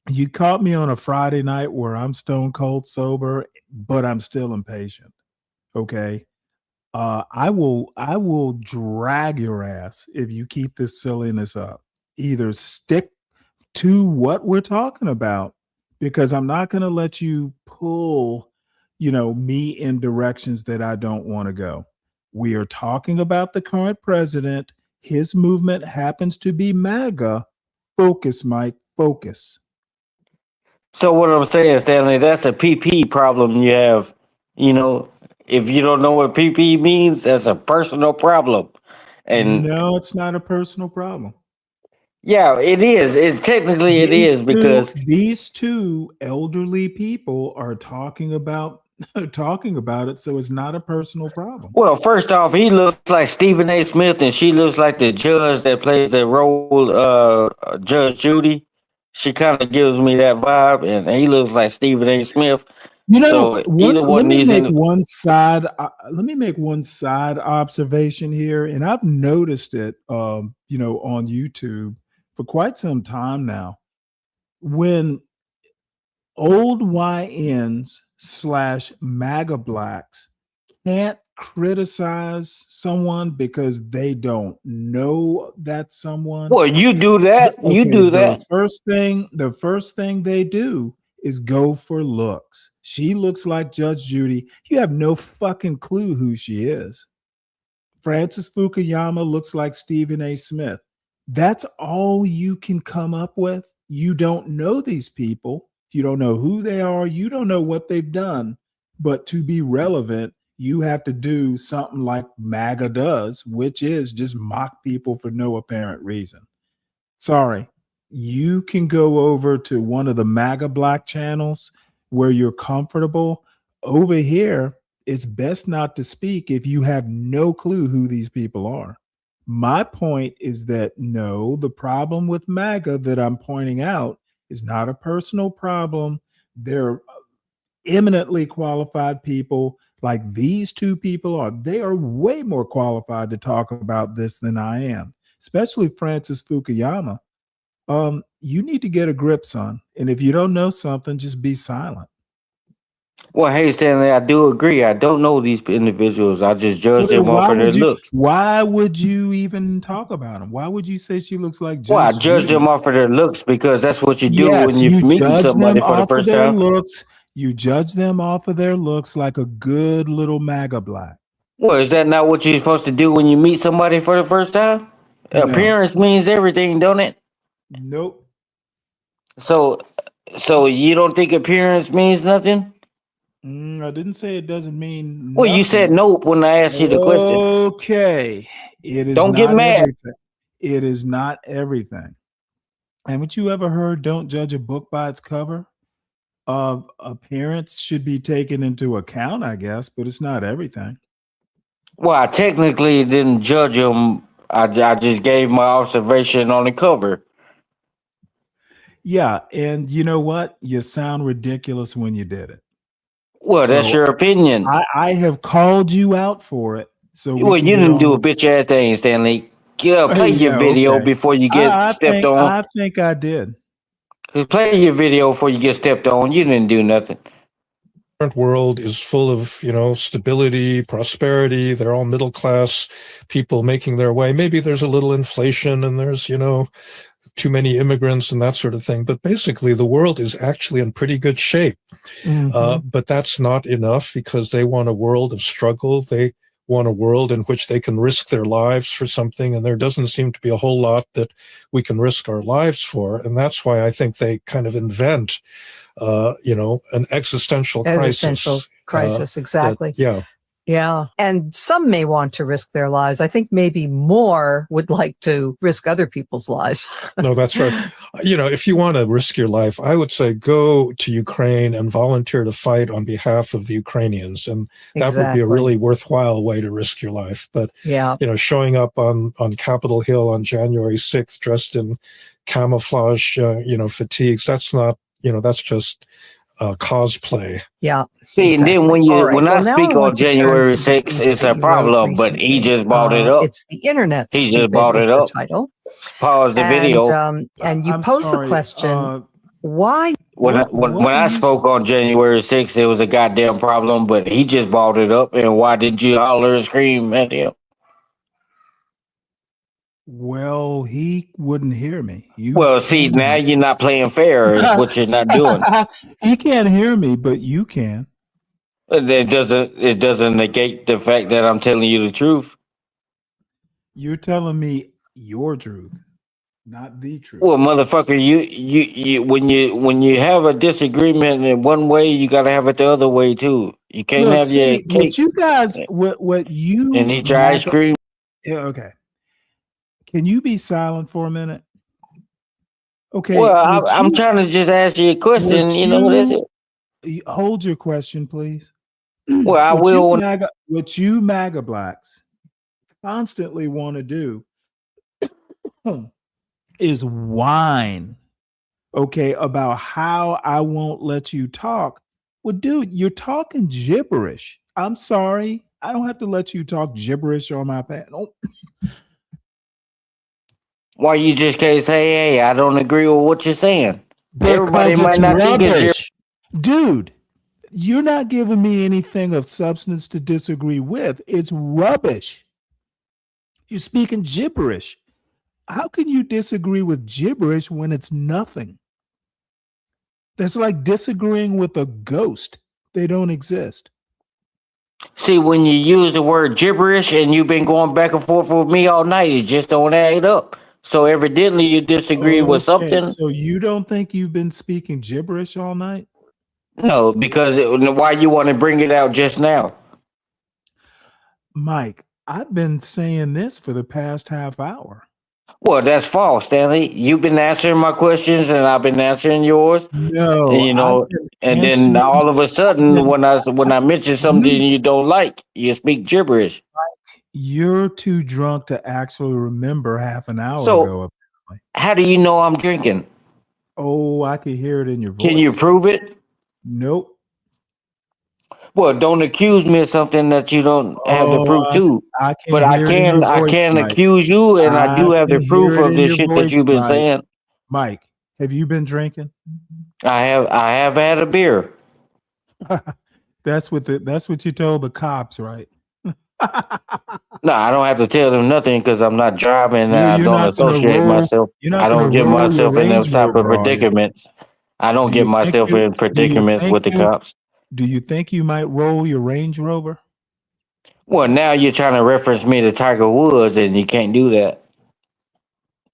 you caught me on a Friday night where I'm stone cold sober, but I'm still impatient. Okay. I will drag your ass if you keep this silliness up. Either stick to what we're talking about, because I'm not going to let you pull, me in directions that I don't want to go. We are talking about the current president. His movement happens to be MAGA. Focus, Mike, focus. So what I'm saying, Stanley, that's a PP problem you have. If you don't know what PP means, that's a personal problem. And no, it's not a personal problem. Yeah, it is. It's technically it is because these two elderly people are talking about it, so it's not a personal problem. well, first off, he looks like Stephen A. Smith, and she looks like the judge that plays the role, Judge Judy. She kind of gives me that vibe, and he looks like Stephen A. Smith. You know, So either let one me of these make in- one side. Let me make one side observation here, and I've noticed it, on YouTube for quite some time now. When old YNs / MAGA blacks can't criticize someone because they don't know that someone. Well, you do that. Okay, you do that. The first thing they do is go for looks. She looks like Judge Judy. You have no fucking clue who she is. Francis Fukuyama looks like Stephen A. Smith. That's all you can come up with. You don't know these people. You don't know who they are. You don't know what they've done. But to be relevant, you have to do something like MAGA does, which is just mock people for no apparent reason. Sorry. You can go over to one of the MAGA black channels where you're comfortable. Over here, it's best not to speak if you have no clue who these people are. My point is that no, the problem with MAGA that I'm pointing out is not a personal problem. They're eminently qualified people like these two people are. They are way more qualified to talk about this than I am, especially Francis Fukuyama. You need to get a grip, son. And if you don't know something, just be silent. Well, hey, Stanley, I do agree. I don't know these individuals. I just judge them off of their looks. Why would you even talk about them? Why would you say she looks like Judge Well, I judge Judy? them off of their looks because that's what you do Yes, when you're meeting judge somebody them for the off of first their time. looks. You judge them off of their looks like a good little MAGA black. Well, is that not what you're supposed to do when you meet somebody for the first time? No. Appearance means everything, don't it? Nope. So you don't think appearance means nothing? I didn't say it doesn't mean Well, you nothing. said nope when I asked you the question. Okay. It is Don't get not mad. everything. It is not everything. Haven't you ever heard don't judge a book by its cover? Appearance should be taken into account, I guess, but it's not everything. Well, I technically didn't judge them. I just gave my observation on the cover. Yeah, and you know what? You sound ridiculous when you did it. Well, that's your opinion. I have called you out for it. So well, you didn't do a bitch ass thing, Stanley. Play your video before you get stepped on. I think I did. Play your video before you get stepped on. You didn't do nothing. Current world is full of, stability, prosperity. They're all middle class people making their way. Maybe there's a little inflation and there's, too many immigrants and that sort of thing. But basically, the world is actually in pretty good shape. But that's not enough because they want a world of struggle. They want a world in which they can risk their lives for something. And there doesn't seem to be a whole lot that we can risk our lives for. And that's why I think they kind of invent, an existential crisis. Exactly. Yeah. Yeah. And some may want to risk their lives. I think maybe more would like to risk other people's lives. No, that's right. If you want to risk your life, I would say go to Ukraine and volunteer to fight on behalf of the Ukrainians. And that would be a really worthwhile way to risk your life. But, showing up on Capitol Hill on January 6th, dressed in camouflage, fatigues, that's not, that's just cosplay. Yeah. See, and then when I speak on January 6th, it's a problem, but he just brought it up. It's the internet. He just brought it up. Title. Pause the video. And you posed the question, why? When I spoke on January 6th, it was a goddamn problem, but he just brought it up. And why did you holler and scream at him? Well, he wouldn't hear me. Now you're not playing fair is what you're not doing. He can't hear me, but you can. It doesn't negate the fact that I'm telling you the truth. You're telling me your truth, not the truth. Well, motherfucker, you when you have a disagreement in one way, you gotta have it the other way too. You can't have your cake. What you guys, what you and eat your ice cream. Yeah, okay. Can you be silent for a minute? Okay. Well, I'm trying to just ask you a question. You know, that's it. Hold your question, please. Well, I will. What you MAGA blacks constantly want to do is whine, okay, about how I won't let you talk. Well, dude, you're talking gibberish. I'm sorry. I don't have to let you talk gibberish on my panel. Why you just can't say, hey, I don't agree with what you're saying? Everybody Because might it's not think it's rubbish. Dude, you're not giving me anything of substance to disagree with. It's rubbish. You're speaking gibberish. How can you disagree with gibberish when it's nothing? That's like disagreeing with a ghost. They don't exist. See, when you use the word gibberish and you've been going back and forth with me all night, it just don't add up. So evidently you disagree with something. So you don't think you've been speaking gibberish all night? No, because why you want to bring it out just now? Mike, I've been saying this for the past half hour. Well, that's false, Stanley. You've been answering my questions and I've been answering yours. No, and, you know, and then all of a sudden when I mention something you don't like, you speak gibberish. You're too drunk to actually remember half an hour So, ago. How do you know I'm drinking? Oh, I can hear it in your voice. Can you prove it? Nope. Well, don't accuse me of something that you don't have the proof to. I can But I can Mike. accuse you, and I do have the proof of the shit that you've been saying. Mike, have you been drinking? I have had a beer. That's what you told the cops, right? No, I don't have to tell them nothing because I'm not driving and I don't associate myself. I don't get myself in those type of predicaments. I don't get myself in predicaments with the cops. Do you think you might roll your Range Rover? Well, now you're trying to reference me to Tiger Woods, and you can't do that.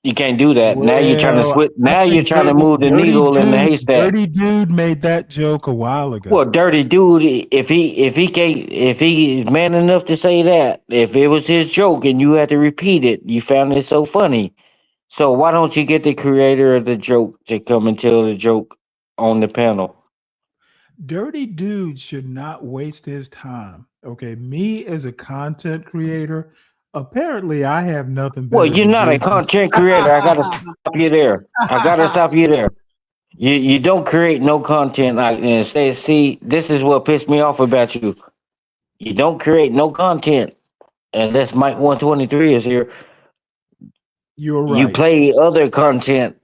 You can't do that. Now you're trying to switch. Now you're trying to move the needle in the haystack. Dirty Dude made that joke a while ago. Well, Dirty Dude, if he's man enough to say that, if it was his joke and you had to repeat it, you found it so funny. So why don't you get the creator of the joke to come and tell the joke on the panel? Dirty Dude should not waste his time. Okay, me as a content creator, apparently I have nothing better. Well, you're not a content creator. I gotta stop you there. You don't create no content. And say, see, this is what pissed me off about you. You don't create no content unless Mike 123 is here. You're right. You play other content,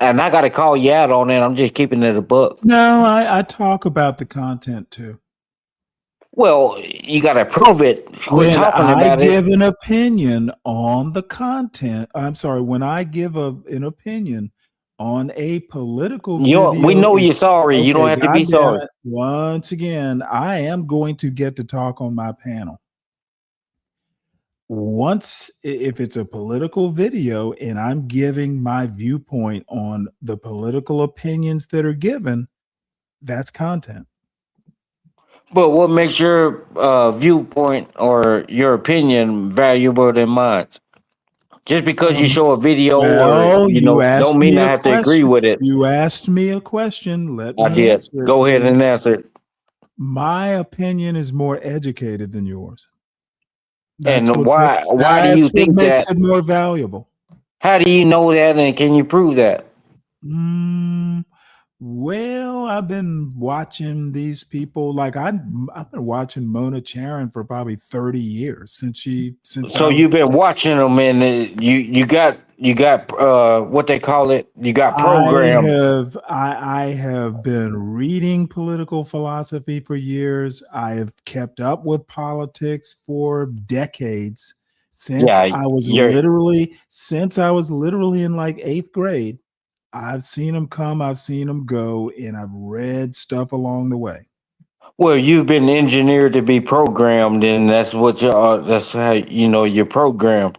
and I gotta call you out on it. I'm just keeping it a buck. No, I talk about the content too. Well, you gotta prove it. Quit talking about it. When I give an opinion on the content, I'm sorry, when I give an opinion on a political video, we know you're sorry. You don't have to be sorry. Once again, I am going to get to talk on my panel. If it's a political video and I'm giving my viewpoint on the political opinions that are given, that's content. But what makes your viewpoint or your opinion valuable than mine? Just because you show a video or don't mean I have to agree with it. You asked me a question. Let me I did. answer it. Go ahead and answer it. My opinion is more educated than yours. And why do you think that makes it more valuable? How do you know that, and can you prove that? Well, I've been watching these people. Like I've been watching Mona Charen for probably 30 years since. So you've been watching them, and you got what they call it. You got programmed. I have been reading political philosophy for years. I have kept up with politics for decades since I was literally in like 8th grade. I've seen them come, I've seen them go, and I've read stuff along the way. Well, you've been engineered to be programmed, and that's what that's how you're programmed.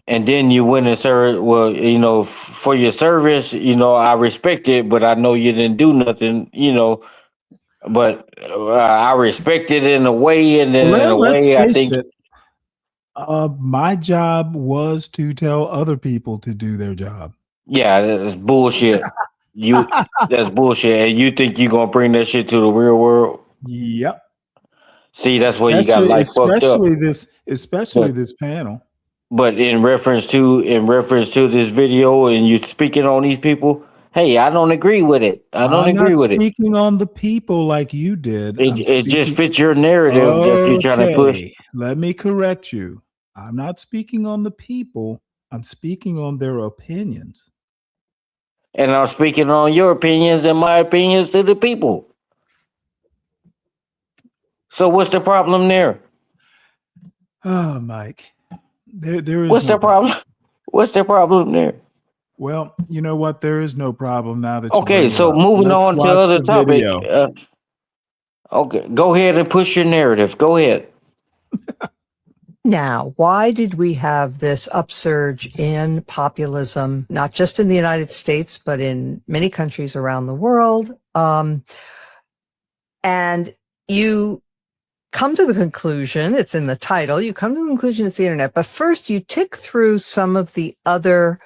And then you went and served. Well, for your service, I respect it, but I know you didn't do nothing. But I respect it in a way, and then in a way, I think my job was to tell other people to do their job. Yeah, that's bullshit. That's bullshit. And you think you're gonna bring that shit to the real world? Yep. See, that's where you got like fucked up. Especially this panel. But in reference to this video, and you speaking on these people, hey, I don't agree with it. I'm not speaking on the people like you did. It just fits your narrative that you're trying to push. Let me correct you. I'm not speaking on the people. I'm speaking on their opinions. And I'm speaking on your opinions and my opinions to the people. So what's the problem there? Oh, Mike. There is What's the problem? What's the problem there? Well, you know what? There is no problem now that. Okay, so moving on to other topic. Okay, go ahead and push your narrative. Go ahead. Now, why did we have this upsurge in populism, not just in the United States, but in many countries around the world? And you come to the conclusion, it's in the title, you come to the conclusion it's the internet. But first, you tick through some of the other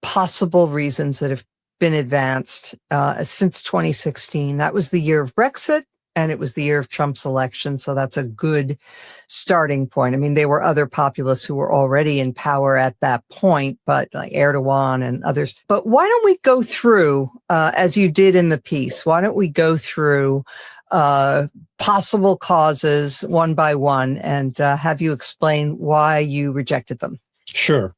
possible reasons that have been advanced since 2016. That was the year of Brexit. And it was the year of Trump's election. So that's a good starting point. I mean, there were other populists who were already in power at that point, but like Erdogan and others. But why don't we go through, as you did in the piece, why don't we go through possible causes one by one and have you explain why you rejected them? Sure.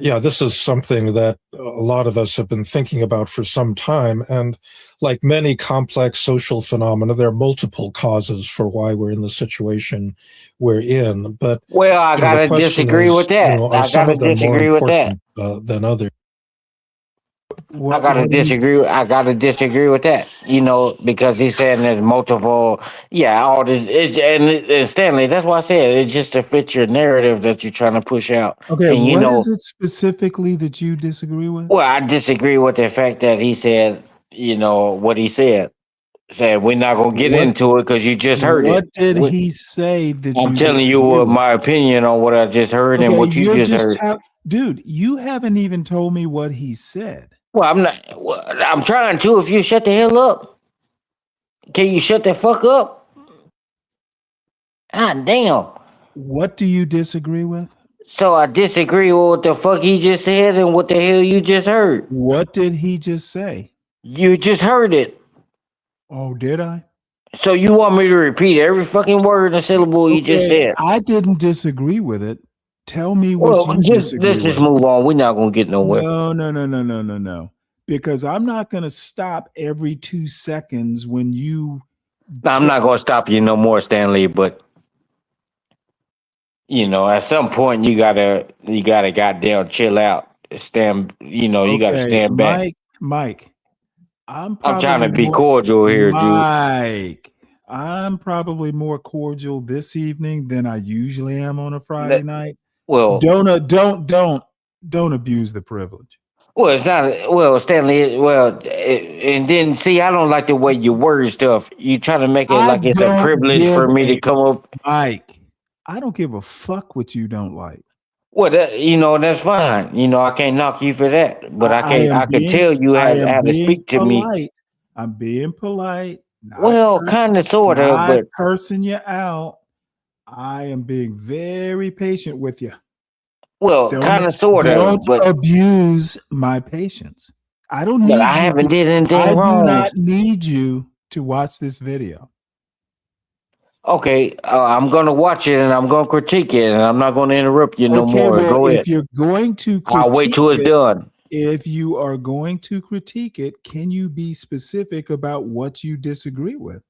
Yeah, this is something that a lot of us have been thinking about for some time. And like many complex social phenomena, there are multiple causes for why we're in the situation we're in. But well, I gotta disagree with that. I gotta disagree with that than others. I gotta disagree with that. You know, because he's saying there's multiple. Yeah, all this is, and Stanley. That's why I said it's just to fit your narrative that you're trying to push out. Okay, and what is it specifically that you disagree with? Well, I disagree with the fact that he said, you know, what he said. Said we're not gonna get into it because you just heard it. What did he say that I'm telling you what my opinion on what I just heard and what you just heard. Dude, you haven't even told me what he said. Well, I'm not. Well, I'm trying to. If you shut the hell up, can you shut the fuck up? Ah, damn. What do you disagree with? So I disagree with what the fuck he just said and what the hell you just heard. What did he just say? You just heard it. Oh, did I? So you want me to repeat every fucking word and syllable you just said? I didn't disagree with it. Tell me what you disagree with. Let's just move on. We're not going to get nowhere. No. Because I'm not going to stop every 2 seconds when you... I'm not going to stop you no more, Stanley, but you know, at some point you gotta goddamn chill out. Stand, you know, you gotta stand back. Mike, I'm trying to be cordial here, Jude. Mike, I'm probably more cordial this evening than I usually am on a Friday night. Well, don't abuse the privilege. Well, it's not. Well, Stanley. Well, and then see, I don't like the way you word stuff. You try to make it like it's a privilege for me to come up. Mike, I don't give a fuck what you don't like. Well, you know, that's fine. You know, I can't knock you for that, but I can tell you how to speak to me. I'm being polite. Well, kind of, sort of, but cursing you out. I am being very patient with you. Well, kind of, sort of. Don't abuse my patience. I don't need. I haven't did anything wrong. I do not need you to watch this video. Okay, I'm going to watch it and I'm going to critique it and I'm not going to interrupt you no more. Well, go ahead. If you're going to critique I'll wait till it's done. If you are going to critique it, can you be specific about what you disagree with?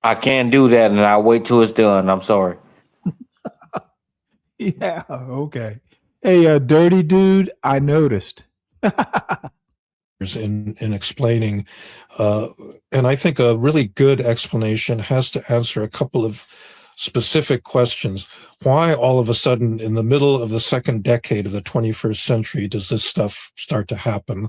I can't do that and I'll wait till it's done. I'm sorry. Yeah, okay. Hey, dirty dude, I noticed. in explaining, and I think a really good explanation has to answer a couple of specific questions. Why all of a sudden in the middle of the second decade of the 21st century does this stuff start to happen?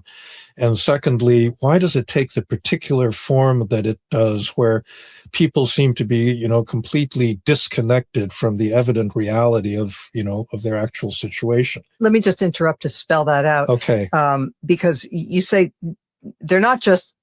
And secondly, why does it take the particular form that it does, where people seem to be, completely disconnected from the evident reality of, of their actual situation? Let me just interrupt to spell that out. Okay. Because you say they're not just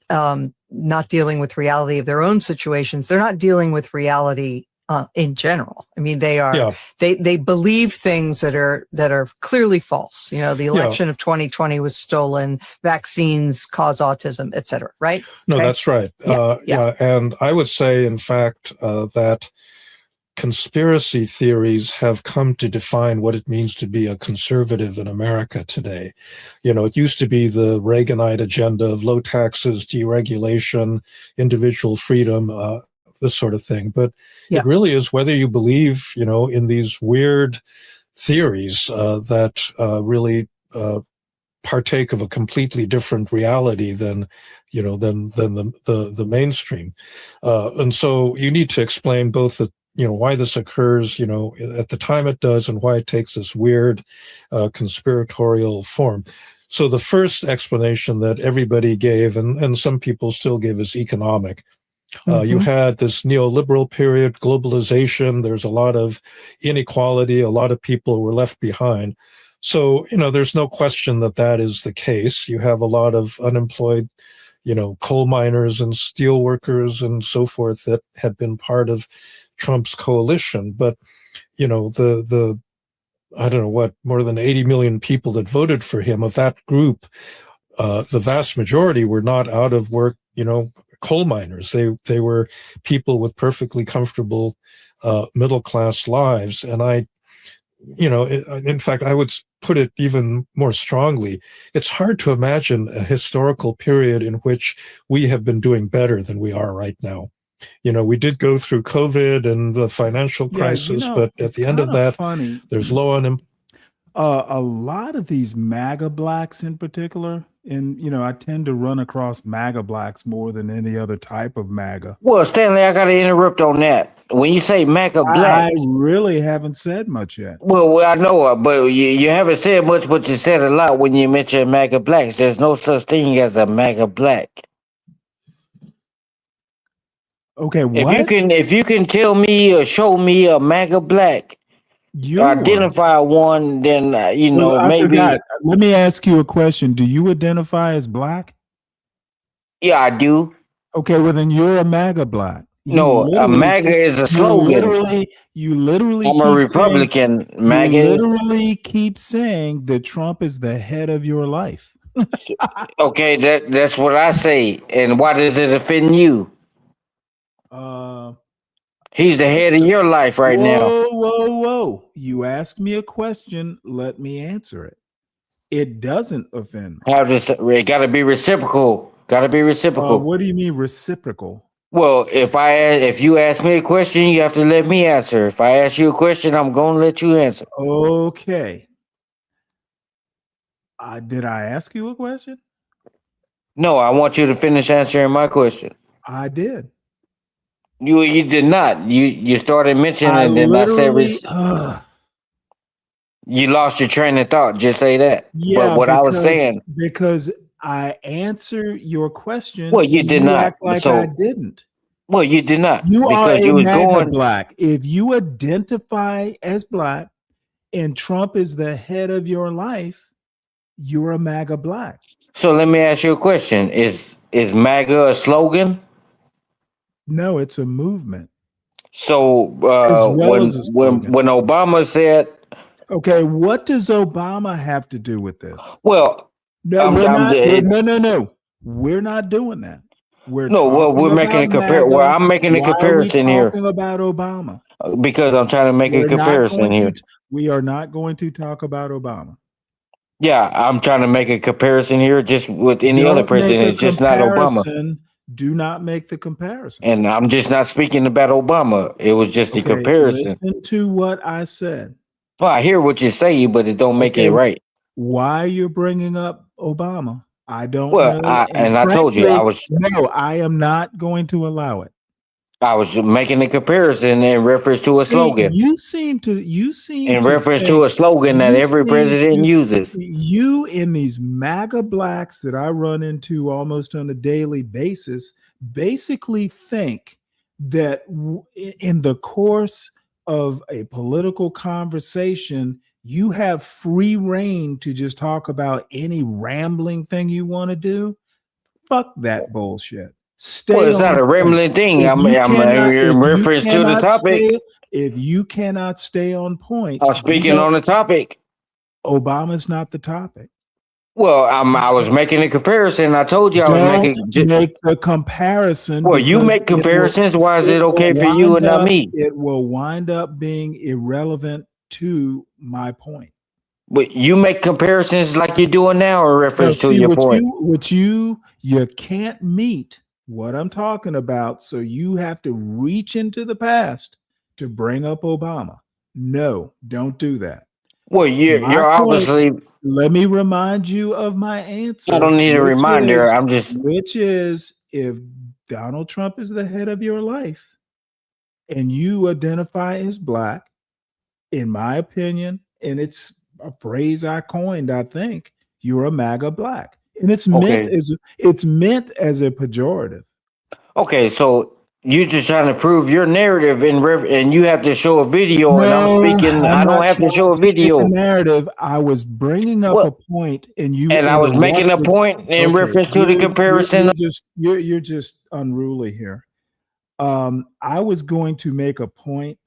not dealing with reality of their own situations. They're not dealing with reality in general. I mean, they are, they believe things that are clearly false. The election of 2020 was stolen, vaccines cause autism, et cetera, right? No, Okay? that's right. And I would say, in fact, that conspiracy theories have come to define what it means to be a conservative in America today. It used to be the Reaganite agenda of low taxes, deregulation, individual freedom, this sort of thing. But it really is whether you believe, in these weird theories that really partake of a completely different reality than the mainstream. And so you need to explain both why this occurs, at the time it does, and why it takes this weird conspiratorial form. So the first explanation that everybody gave, and some people still give, is economic. You had this neoliberal period, globalization. There's a lot of inequality. A lot of people were left behind. So, there's no question that is the case. You have a lot of unemployed, coal miners and steel workers and so forth that had been part of Trump's coalition. But, the I don't know what, more than 80 million people that voted for him, of that group, the vast majority were not out of work, coal miners. They were people with perfectly comfortable middle-class lives. And in fact, I would put it even more strongly. It's hard to imagine a historical period in which we have been doing better than we are right now. We did go through COVID and the financial crisis, but at the end of that, there's low unemployment. A lot of these MAGA blacks in particular, and I tend to run across MAGA blacks more than any other type of MAGA. Well, Stanley, I got to interrupt on that. When you say MAGA blacks, I really haven't said much yet. Well, I know, but you haven't said much, but you said a lot when you mentioned MAGA blacks. There's no such thing as a MAGA black. Okay, what? If you can tell me or show me a MAGA black, identify one, then I maybe. forgot. Let me ask you a question. Do you identify as black? Yeah, I do. Okay, well then you're a MAGA black. No, a MAGA is a slogan. You literally. I'm a Republican. MAGA. You literally keep saying that Trump is the head of your life. Okay, that's what I say. And why does it offend you? He's the head of your life right now. Whoa. You asked me a question. Let me answer it. It doesn't offend me. It got to be reciprocal. What do you mean reciprocal? Well, if you ask me a question, you have to let me answer. If I ask you a question, I'm going to let you answer. Okay. Did I ask you a question? No, I want you to finish answering my question. I did. You did not. You started mentioning and then I said you lost your train of thought. Just say that. Yeah, but I was saying, because I answered your question. Well, you did not. Act like I didn't. Well, you did not. You because are you was going black. If you identify as black and Trump is the head of your life, you're a MAGA black. So let me ask you a question. Is MAGA a slogan? No, it's a movement. So when Obama said, okay, what does Obama have to do with this? Well, no, we're not doing that. We're making a comparison. Well, I'm making a comparison here. Talking about Obama because I'm trying to make a comparison here. We are not going to talk about Obama. Yeah, I'm trying to make a comparison here, just with any other president. It's just not Obama. Do not make the comparison. And I'm just not speaking about Obama. It was just the comparison. Listen to what I said. Well, I hear what you say, but it don't make it right. Why you're bringing up Obama? I don't know. I told you I was. No, I am not going to allow it. I was making a comparison in reference to a slogan. You seem to In reference to a slogan that every president uses. You in these MAGA blacks that I run into almost on a daily basis basically think that in the course of a political conversation, you have free reign to just talk about any rambling thing you want to do. Fuck that bullshit. Well, it's not a rambling thing. I'm in reference to the topic. If you cannot stay on point, I'm speaking on the topic. Obama's not the topic. Well, I was making a comparison. I told you I was making. Make the comparison. Well, you make comparisons. Why is it okay for you and not me? It will wind up being irrelevant to my point. But you make comparisons like you're doing now in reference to your point. You can't meet what I'm talking about, so you have to reach into the past to bring up Obama. No, don't do that. Well, you're obviously. Let me remind you of my answer. I don't need a reminder. Which is, if Donald Trump is the head of your life and you identify as black, in my opinion, and it's a phrase I coined, I think, you're a MAGA black. And it's meant as a pejorative. Okay, so you're just trying to prove your narrative and you have to show a video. No, and I'm speaking. I don't have to show a video. Narrative. I was bringing up a point, and you. And I was making a point in reference to the comparison. You're just unruly here. I was going to make a point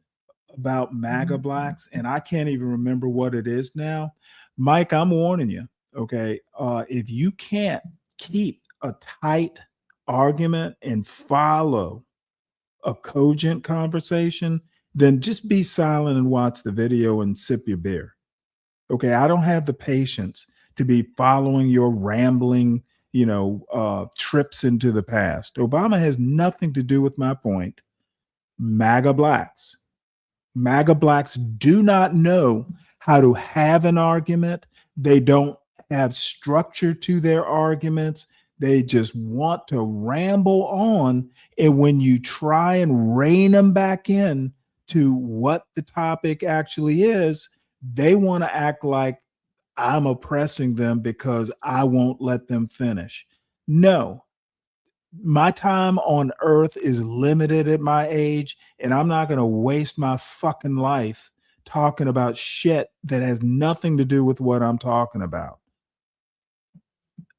about MAGA blacks, and I can't even remember what it is now. Mike, I'm warning you. Okay, if you can't keep a tight argument and follow a cogent conversation, then just be silent and watch the video and sip your beer. Okay, I don't have the patience to be following your rambling, trips into the past. Obama has nothing to do with my point. MAGA blacks do not know how to have an argument. They don't have structure to their arguments. They just want to ramble on. And when you try and rein them back in to what the topic actually is, they want to act like I'm oppressing them because I won't let them finish. No, my time on earth is limited at my age, and I'm not going to waste my fucking life talking about shit that has nothing to do with what I'm talking about.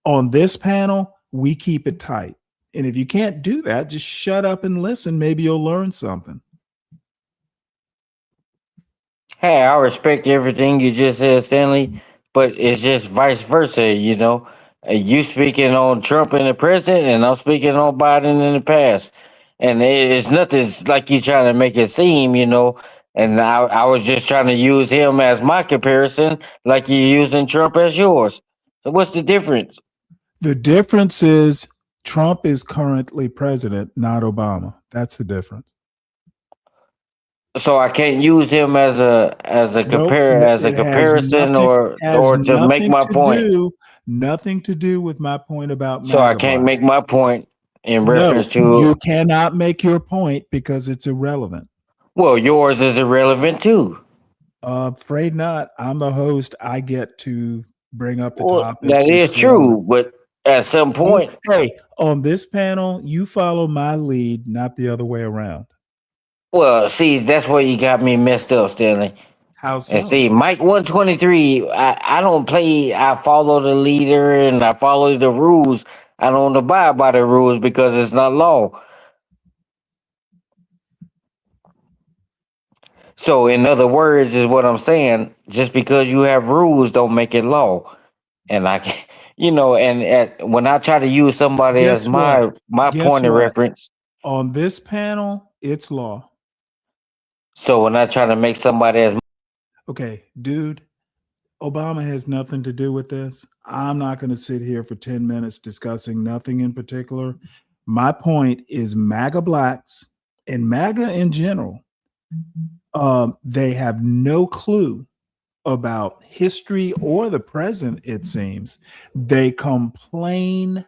On this panel, we keep it tight. And if you can't do that, just shut up and listen. Maybe you'll learn something. Hey, I respect everything you just said, Stanley, but it's just vice versa, You speaking on Trump in the present, and I'm speaking on Biden in the past. And it's nothing like you trying to make it seem, And I was just trying to use him as my comparison, like you're using Trump as yours. So what's the difference? The difference is Trump is currently president, not Obama. That's the difference. So I can't use him as a comparison or to make my point. Nothing to do with my point about. So I can't make my point in reference to. You cannot make your point because it's irrelevant. Well, yours is irrelevant too. Afraid not. I'm the host. I get to bring up the topic. That is true, but at some point, hey, on this panel, you follow my lead, not the other way around. Well, see, that's where you got me messed up, Stanley. How so? And see, Mike 123, I don't play. I follow the leader and I follow the rules. I don't abide by the rules because it's not law. So, in other words, is what I'm saying. Just because you have rules, don't make it law. And when I try to use somebody as my point of reference on this panel, it's law. So when I try to make somebody as okay, dude, Obama has nothing to do with this. I'm not going to sit here for 10 minutes discussing nothing in particular. My point is MAGA blacks and MAGA in general, they have no clue about history or the present, it seems. They complain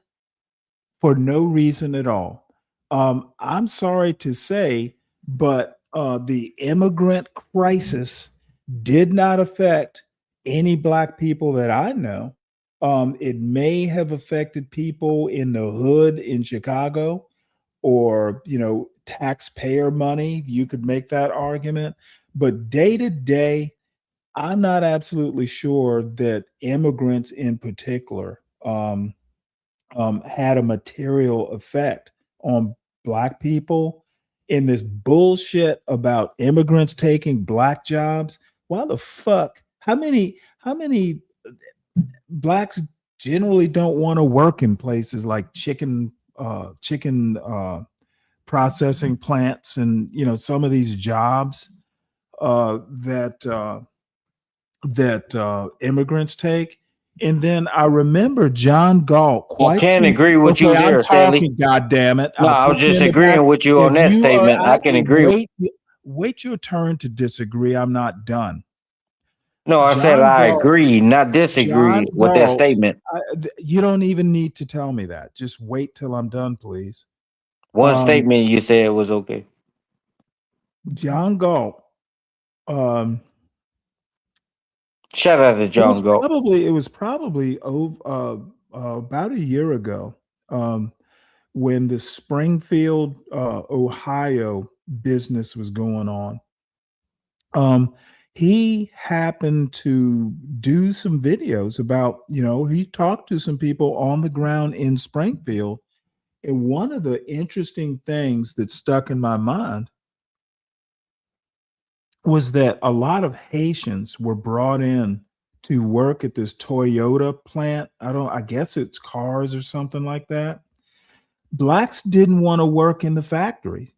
for no reason at all. I'm sorry to say, but the immigrant crisis did not affect any Black people that I know. It may have affected people in the hood in Chicago, or, taxpayer money. You could make that argument. But day to day, I'm not absolutely sure that immigrants in particular had a material effect on Black people. In this bullshit about immigrants taking Black jobs. Why the fuck? How many Blacks generally don't want to work in places like chicken processing plants, and some of these jobs that immigrants take. And then I remember John Galt. I can't agree with you there, I'm Stanley. talking. God damn it! No, I was just agreeing with you on that statement. I can agree. Wait your turn to disagree. I'm not done. No, I said I agree, not disagree with that statement. You don't even need to tell me that. Just wait till I'm done, please. One statement you said was okay. John Galt. Shout out to John Galt. It was probably over about a year ago, when the Springfield, Ohio business was going on. He happened to do some videos about, he talked to some people on the ground in Springfield. And one of the interesting things that stuck in my mind was that a lot of Haitians were brought in to work at this Toyota plant. I guess it's cars or something like that. Blacks didn't want to work in the factory.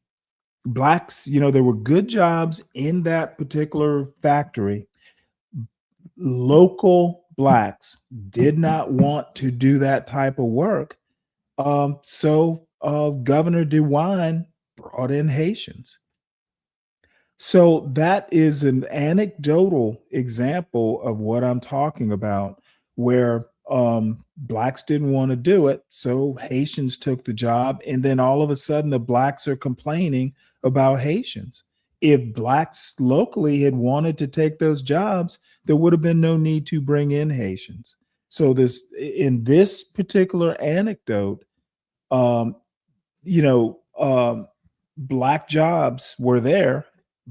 Blacks, there were good jobs in that particular factory. Local Blacks did not want to do that type of work. So Governor DeWine brought in Haitians. So that is an anecdotal example of what I'm talking about, where Blacks didn't want to do it, so Haitians took the job, and then all of a sudden the Blacks are complaining about Haitians. If Blacks locally had wanted to take those jobs, there would have been no need to bring in Haitians. So in this particular anecdote, Black jobs were there.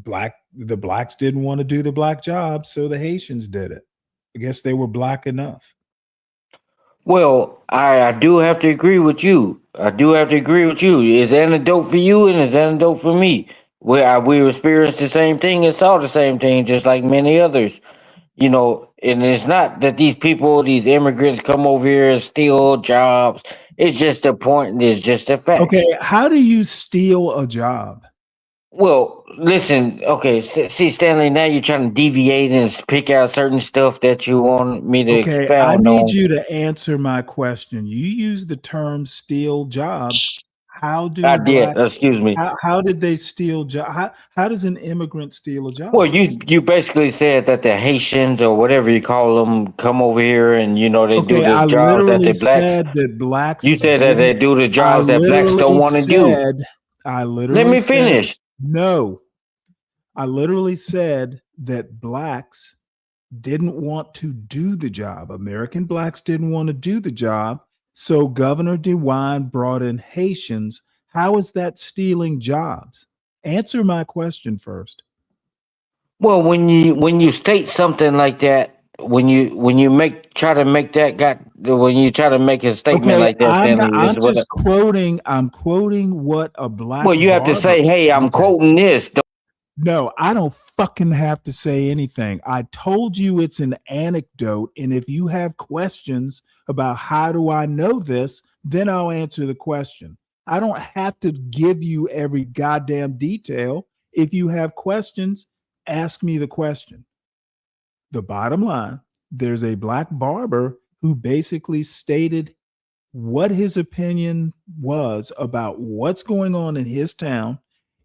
The Blacks didn't want to do the Black jobs, so the Haitians did it. I guess they were Black enough. Well, I do have to agree with you. It's anecdote for you and it's anecdote for me. We experienced the same thing and saw the same thing, just like many others. And it's not that these immigrants come over here and steal jobs. It's just a point. It's just a fact. Okay, how do you steal a job? Well, listen, okay, see, Stanley, now you're trying to deviate and pick out certain stuff that you want me to expound on. I need you to answer my question. You use the term steal jobs. How do excuse me. How did they steal jobs? How does an immigrant steal a job? Well, you basically said that the Haitians or whatever you call them come over here and they do the jobs that the Blacks. Said that Blacks. You said that they do the jobs that Blacks don't want to do. I literally. Let me finish. No, I literally said that Blacks didn't want to do the job. American Blacks didn't want to do the job. So Governor DeWine brought in Haitians. How is that stealing jobs? Answer my question first. Well, when you state something like that, when you try to make a statement like that, Stanley, I'm quoting what a Black. Well, you have to say, "Hey, I'm quoting this." No, I don't fucking have to say anything. I told you it's an anecdote, and if you have questions about how do I know this, then I'll answer the question. I don't have to give you every goddamn detail. If you have questions, ask me the question. The bottom line, there's a Black barber who basically stated what his opinion was about what's going on in his town,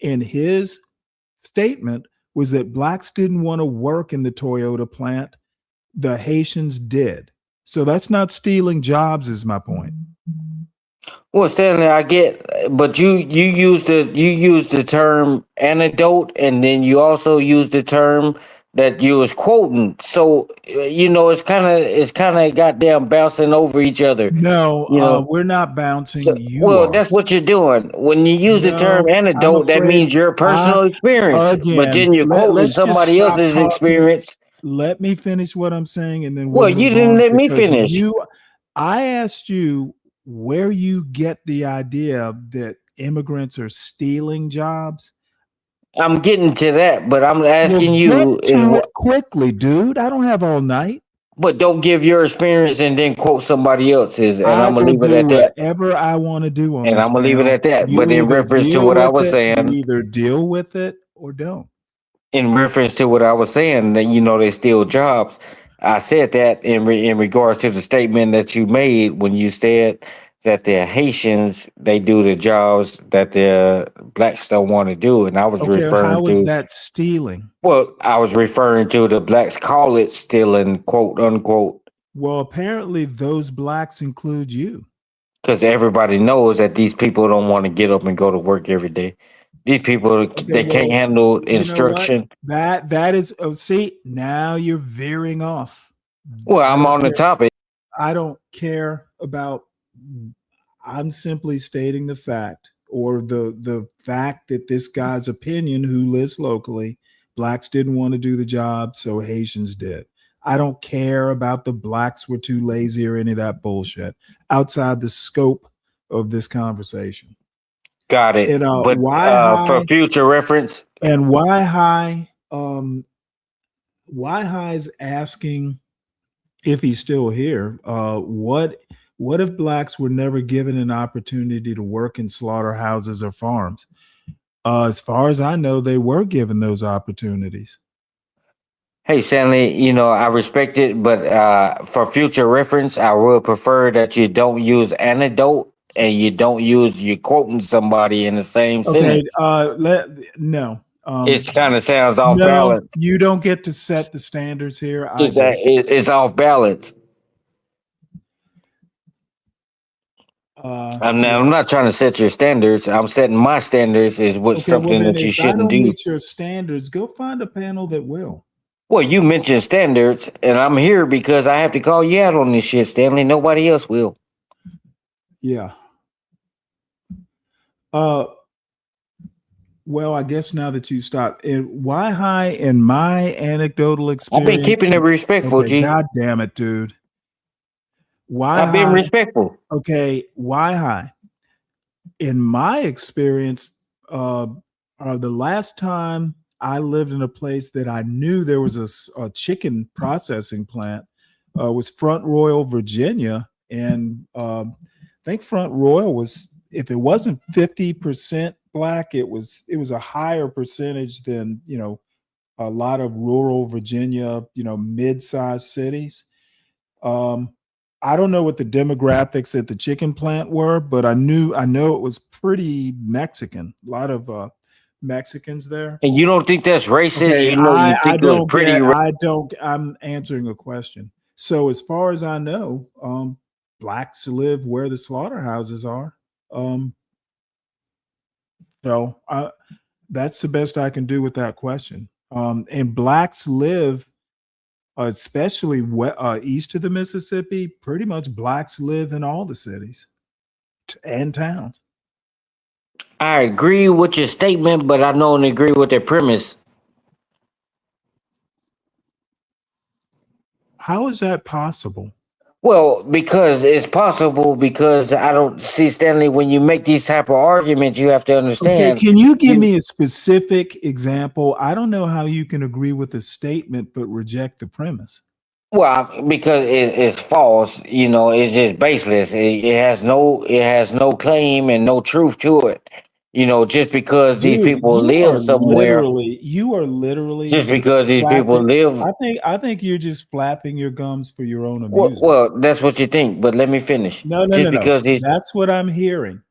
and his statement was that Blacks didn't want to work in the Toyota plant. The Haitians did. So that's not stealing jobs, is my point. Well, Stanley, I get, but you use the term anecdote, and then you also use the term that you was quoting. So it's kind of goddamn bouncing over each other. No, You know, we're not bouncing. so You well, are. that's what you're doing when you use the term No, I'm anecdote. That afraid means your I personal experience, but again. then you're quoting Let's just somebody stop else's talking. experience. Let me finish what I'm saying, and then we'll Well, you move didn't on let me because finish. I asked you where you get the idea that immigrants are stealing jobs. I'm getting to that, but I'm Well, asking get you is to what. it quickly, dude. I don't have all night. But don't give your experience and then quote somebody else's, and I I'm gonna will leave it do at that. whatever I want to do on And this I'm gonna leave it panel. at that. But You in either reference to deal what I with was it, saying, or don't. in reference to what I was saying, that they steal jobs. I said that in regards to the statement that you made when you said that the Haitians they do the jobs that the blacks don't want to do, and I was Okay, referring how is to. that stealing? Well, I was referring to the blacks call it stealing, quote unquote, Well, apparently those blacks include you. because everybody knows that these people don't want to get up and go to work every day. These people Okay, they can't well, handle you know what? instruction. That is see, now you're veering off. Well, I I'm don't on the care. topic. I don't care about I'm simply stating the fact or the fact that this guy's opinion who lives locally, blacks didn't want to do the job, so Haitians did. I don't care about the blacks were too lazy or any of that bullshit outside the scope of this conversation. Got it. And But why for high future reference, and why high why high's asking if he's still here, what if blacks were never given an opportunity to work in slaughterhouses or farms? As far as I know, they were given those opportunities. hey Stanley, I respect it, but for future reference, I would prefer that you don't use anecdote and you don't use you quoting somebody in the same Okay, sentence. no. It kind of sounds off No, balance. you don't get to set the standards here. I It's do. it's off balance. I'm not trying to set your standards. I'm setting my standards is what's Okay, well something then that you if I shouldn't don't do. meet your standards, go find a panel that will. Well, you mentioned standards, and I'm here because I have to call you out on this shit, Stanley. Nobody else will. Yeah. Well, I guess now that you stopped, why high in my anecdotal experience? I've been keeping it respectful, Okay, G. God damn it, dude. Why I've been high? respectful. Okay, why high? In my experience, the last time I lived in a place that I knew there was a chicken processing plant was Front Royal, Virginia, and I think Front Royal was, if it wasn't 50% black, it was a higher percentage than a lot of rural Virginia, mid-sized cities. I don't know what the demographics at the chicken plant were, but I know it was pretty Mexican. A lot of Mexicans there. And you don't think that's racist? Okay, You I think it was don't pretty. get. I don't. I'm answering a question. So as far as I know, blacks live where the slaughterhouses are. So that's the best I can do with that question. And blacks live, especially east of the Mississippi. Pretty much, blacks live in all the cities and towns. I agree with your statement, but I don't agree with their premise. How is that possible? Well, because it's possible. Because I don't see Stanley. When you make these type of arguments, you have to understand. Okay, can you give me a specific example? I don't know how you can agree with a statement but reject the premise. Well, because it's false. It's just baseless. It has no claim and no truth to it. Just because these Dude, people you are live somewhere. literally Just because these people live. I think you're just flapping your gums for your own amusement. Well, that's what you think, but let me finish. No. Because that's what I'm hearing.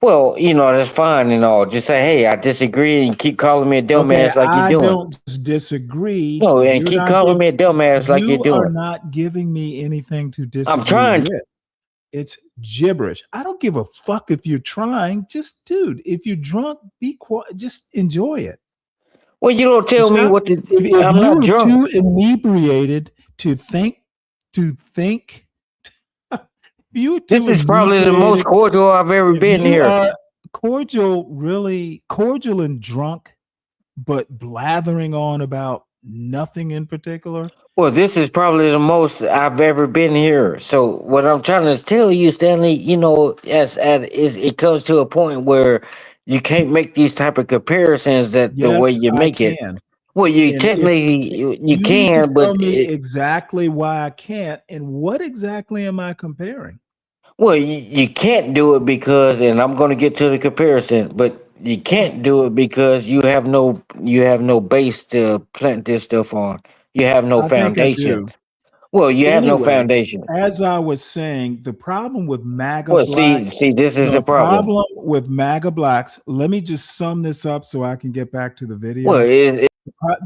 Well, that's fine and all. Just say, hey, I disagree, and keep calling me a dumbass like you're I doing. don't disagree. No, and keep calling me a dumbass like you're You are doing. not giving me anything to disagree I'm trying. with. It's gibberish. I don't give a fuck if you're trying. Just, dude, if you're drunk, be quiet. Just enjoy it. Well, you don't tell me what to do. If I'm you not were drunk. too inebriated to think, you This is probably the most cordial I've ever been you here. Are cordial, really cordial and drunk, but blathering on about nothing in particular. Well, this is probably the most I've ever been here. So what I'm trying to tell you, Stanley, it comes to a point where you can't make these type of comparisons that the way Yes, you I make it. can. Well, you And technically you need to can, tell but me exactly why I can't, and what exactly am I comparing? well, you can't do it because, and I'm going to get to the comparison, but you can't do it because you have no base to plant this stuff on. You have no I think I foundation. do. Well, you have no Anyway, foundation. as I was saying, the problem with MAGA Well, blacks, see, this is the problem. with MAGA blacks, let me just sum this up so I can get back to the video. Well,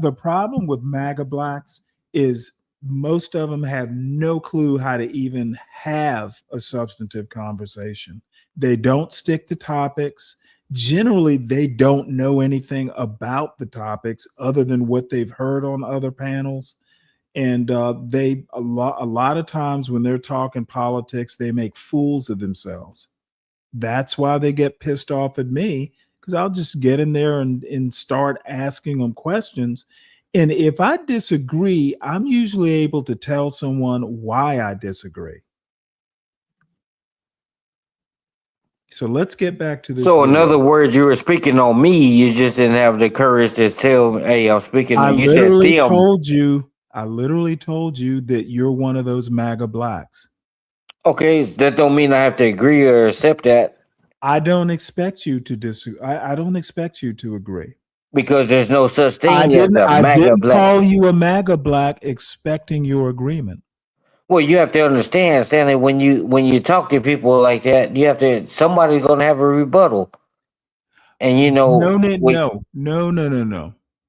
the problem with MAGA blacks is most of them have no clue how to even have a substantive conversation. They don't stick to topics. Generally, they don't know anything about the topics other than what they've heard on other panels. And a lot of times when they're talking politics, they make fools of themselves. That's why they get pissed off at me, because I'll just get in there and start asking them questions. And if I disagree, I'm usually able to tell someone why I disagree. So let's get back to this. So, in other words, you were speaking on me. You just didn't have the courage to tell me, hey, I'm speaking. I You literally said them. told you that you're one of those MAGA blacks. Okay, that don't mean I have to agree or accept that. I don't expect you to disagree. I don't expect you to agree. Because there's no such thing as a MAGA I didn't black. call you a MAGA black expecting your agreement. Well, you have to understand, Stanley, when you talk to people like that, you have to, somebody's going to have a rebuttal. And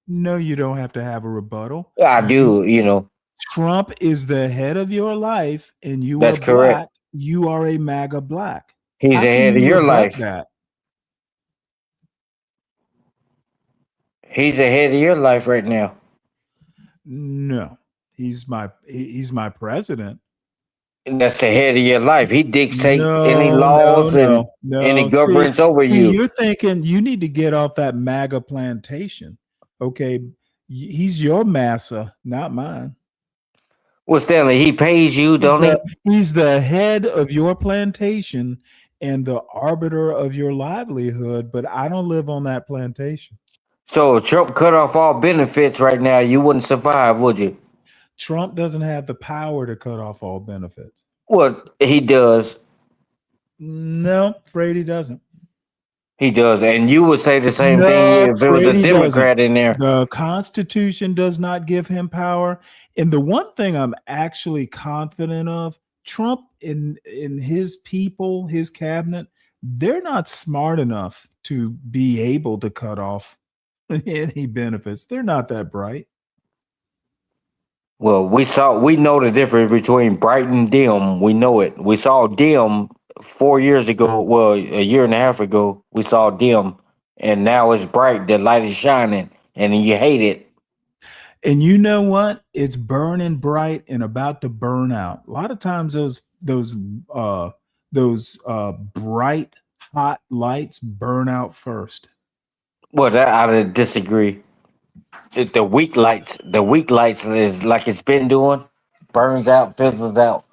No, you don't have to have a rebuttal. I do. Trump is the head of your life, and you That's are correct. black. You are a MAGA black. He's How the can head of you your rebut life. that? He's the head of your life right now. No, he's my president. And that's the head of your life. He dictates any laws and any governance over you. You're thinking you need to get off that MAGA plantation. Okay, he's your massa, not mine. Well, Stanley, he pays you, don't he? He's the head of your plantation and the arbiter of your livelihood, but I don't live on that plantation. So if Trump cut off all benefits right now, you wouldn't survive, would you? Trump doesn't have the power to cut off all benefits. Well, he does. No, afraid he doesn't. He does. And you would say the same thing if it was a Democrat in there. The Constitution does not give him power. And the one thing I'm actually confident of, Trump in his people, his cabinet, they're not smart enough to be able to cut off any benefits. They're not that bright. Well, we know the difference between bright and dim. We know it. We saw dim 4 years ago. Well, a year and a half ago, we saw dim, and now it's bright. The light is shining, and you hate it. And you know what? It's burning bright and about to burn out. A lot of times, those bright, hot lights burn out first. Well, that I disagree. The weak lights is like it's been doing, burns out, fizzles out.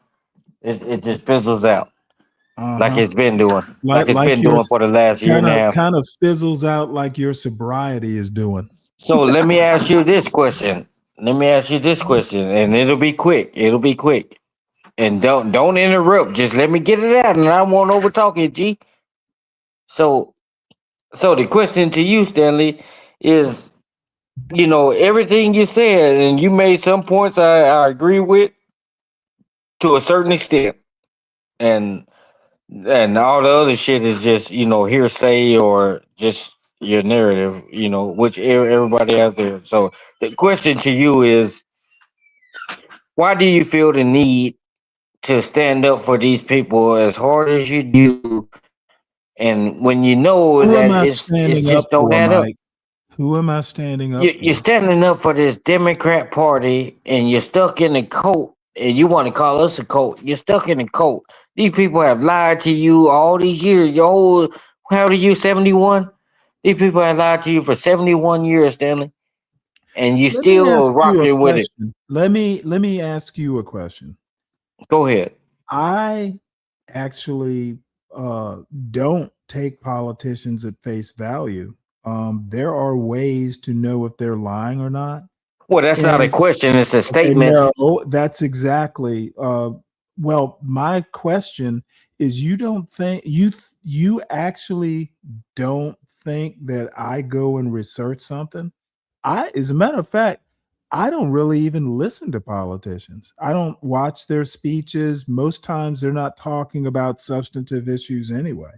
It just fizzles out, like it's been doing, like it's been doing for the last year and a half. Kind of fizzles out like your sobriety is doing. So let me ask you this question. And it'll be quick. And don't interrupt. Just let me get it out, and I won't overtalk it, G. So the question to you, Stanley, is, everything you said, and you made some points I agree with to a certain extent, and all the other shit is just hearsay or just your narrative, which everybody has there. So the question to you is, why do you feel the need to stand up for these people as hard as you do, and when you know Who am that I it's standing up just don't for, add up. Mike? Who am I standing up You're for? standing up for this Democrat Party, and you're stuck in a cult, and you want to call us a cult. You're stuck in a cult. These people have lied to you all these years. Your whole, how old are you, 71? These people have lied to you for 71 years, Stanley, and you Let me still ask you a rocking with it. question. Let me ask you a question. Go ahead. I actually don't take politicians at face value. There are ways to know if they're lying or not. Well, that's not a And question; it's a statement. no, that's exactly. Well, my question is: you don't think you actually don't think that I go and research something? As a matter of fact, I don't really even listen to politicians. I don't watch their speeches. Most times, they're not talking about substantive issues anyway.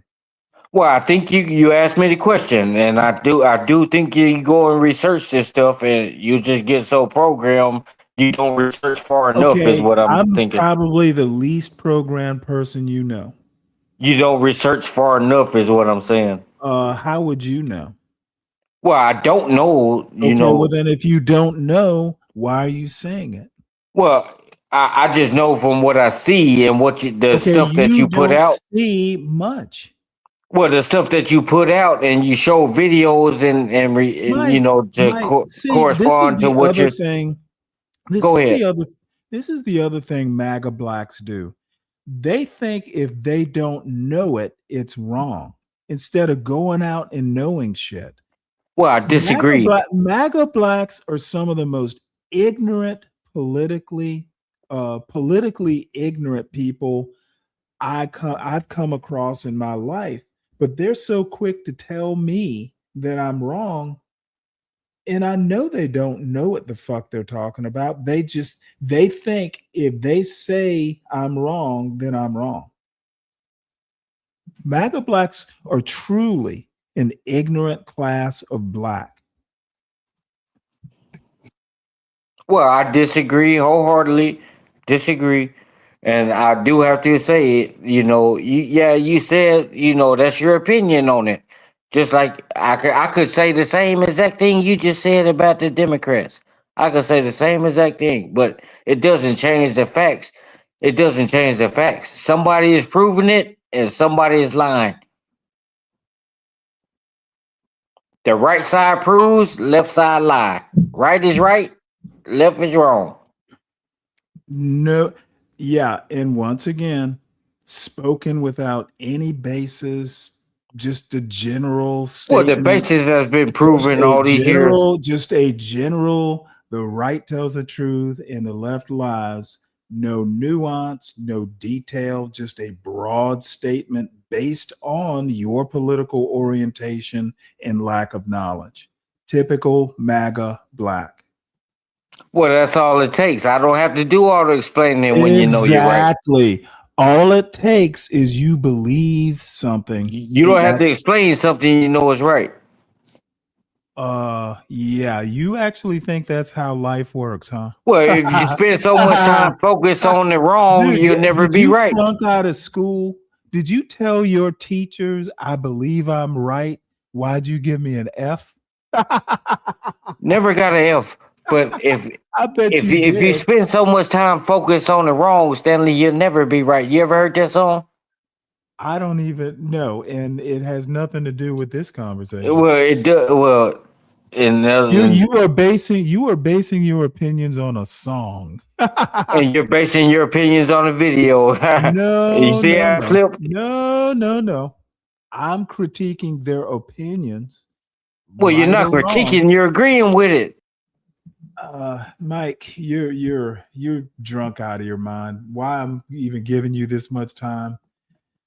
Well, I think you asked me the question, and I do think you go and research this stuff, and you just get so programmed you don't research far enough. Is Okay, what I'm I'm thinking. probably the least programmed person you know. You don't research far enough, is what I'm saying. How would you know? Well, I don't know. Okay, well then, if you don't know, why are you saying it? Well, I just know from what I see and the Okay, stuff that you you put don't out. see much. Well, the stuff that you put out and you show videos and Mike, to see, this is correspond to the what other you're. thing. Go ahead. This is the other thing MAGA blacks do. They think if they don't know it, it's wrong. Instead of going out and knowing shit. Well, I disagree. MAGA blacks are some of the most ignorant, politically ignorant people I've come across in my life. But they're so quick to tell me that I'm wrong. And I know they don't know what the fuck they're talking about. They think if they say I'm wrong, then I'm wrong. MAGA blacks are truly an ignorant class of black. Well, I disagree wholeheartedly. Disagree. And I do have to say, you said, that's your opinion on it. Just like I could say the same exact thing you just said about the Democrats. I could say the same exact thing, but it doesn't change the facts. It doesn't change the facts. Somebody is proving it and somebody is lying. The right side proves, left side lie. Right is right, left is wrong. No, yeah, and once again, spoken without any basis, just a general statement. Well, the basis has been proven all these years. Just a general, the right tells the truth and the left lies. No nuance, no detail, just a broad statement based on your political orientation and lack of knowledge. Typical MAGA black. Well, that's all it takes. I don't have to do all the explaining when you know you're right. Exactly. All it takes is you believe something. You don't have to explain something you know is right. Yeah, you actually think that's how life works, huh? Well, if you spend so much time focused on the wrong, you'll never be right. Did you flunk out of school? Did you tell your teachers, I believe I'm right? Why'd you give me an F? Never got an F. But if if you spend so much time focused on the wrong, Stanley, you'll never be right. You ever heard that song? I don't even know, and it has nothing to do with this conversation. Well, it does. Well, you are basing your opinions on a song, and you're basing your opinions on a video. No, you see how it flipped? No. I'm critiquing their opinions. Well, you're not critiquing; you're agreeing with it. Mike, you're drunk out of your mind. Why I'm even giving you this much time,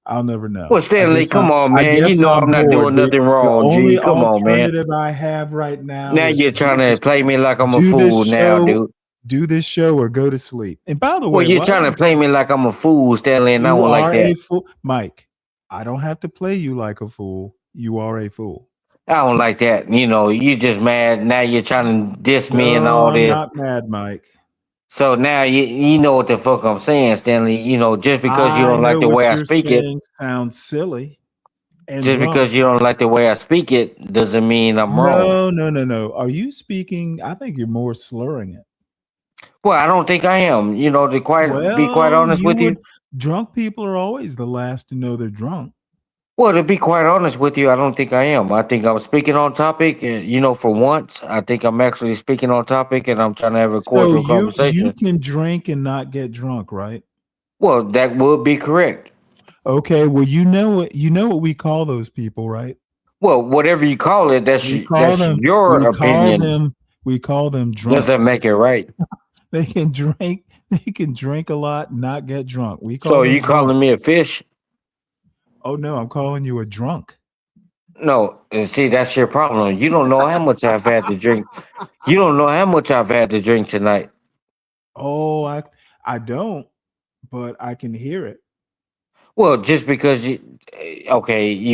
I'll never know. Well, Stanley, come on, man. You know I'm not doing nothing wrong, G. Come on, man. The alternative I have right now. Now you're trying to play me like I'm a fool now, dude. Do this show or go to sleep. And by the way, well, you're trying to play me like I'm a fool, Stanley, and I don't like that. Mike, I don't have to play you like a fool. You are a fool. I don't like that. You just mad. Now you're trying to diss me and all this. I'm not mad, Mike. So now you know what the fuck I'm saying, Stanley. You know, just because you I don't like know the way what I you're speak it, saying sounds silly and just drunk. because you don't like the way I speak it, doesn't mean I'm wrong. No. Are you speaking? I think you're more slurring it. Well, I don't think I am. You know, to be quite Well, honest with you. drunk people are always the last to know they're drunk. Well, to be quite honest with you, I don't think I am. I think I'm speaking on topic, and you know, for once, I think I'm actually speaking on topic, and I'm trying to have a So cordial you conversation. can drink and not get drunk, right? Well, that would be correct. Okay, well, you know what we call those people, right? Well, whatever you call it, that's We your opinion. call them drunks. Doesn't make it right. They can drink a lot, and not get drunk. We call So them you calling drunks. me a fish? Oh no, I'm calling you a drunk. No, and see, that's your problem. You don't know how much I've had to drink. You don't know how much I've had to drink tonight. Oh, I don't, but I can hear it. Well, just because you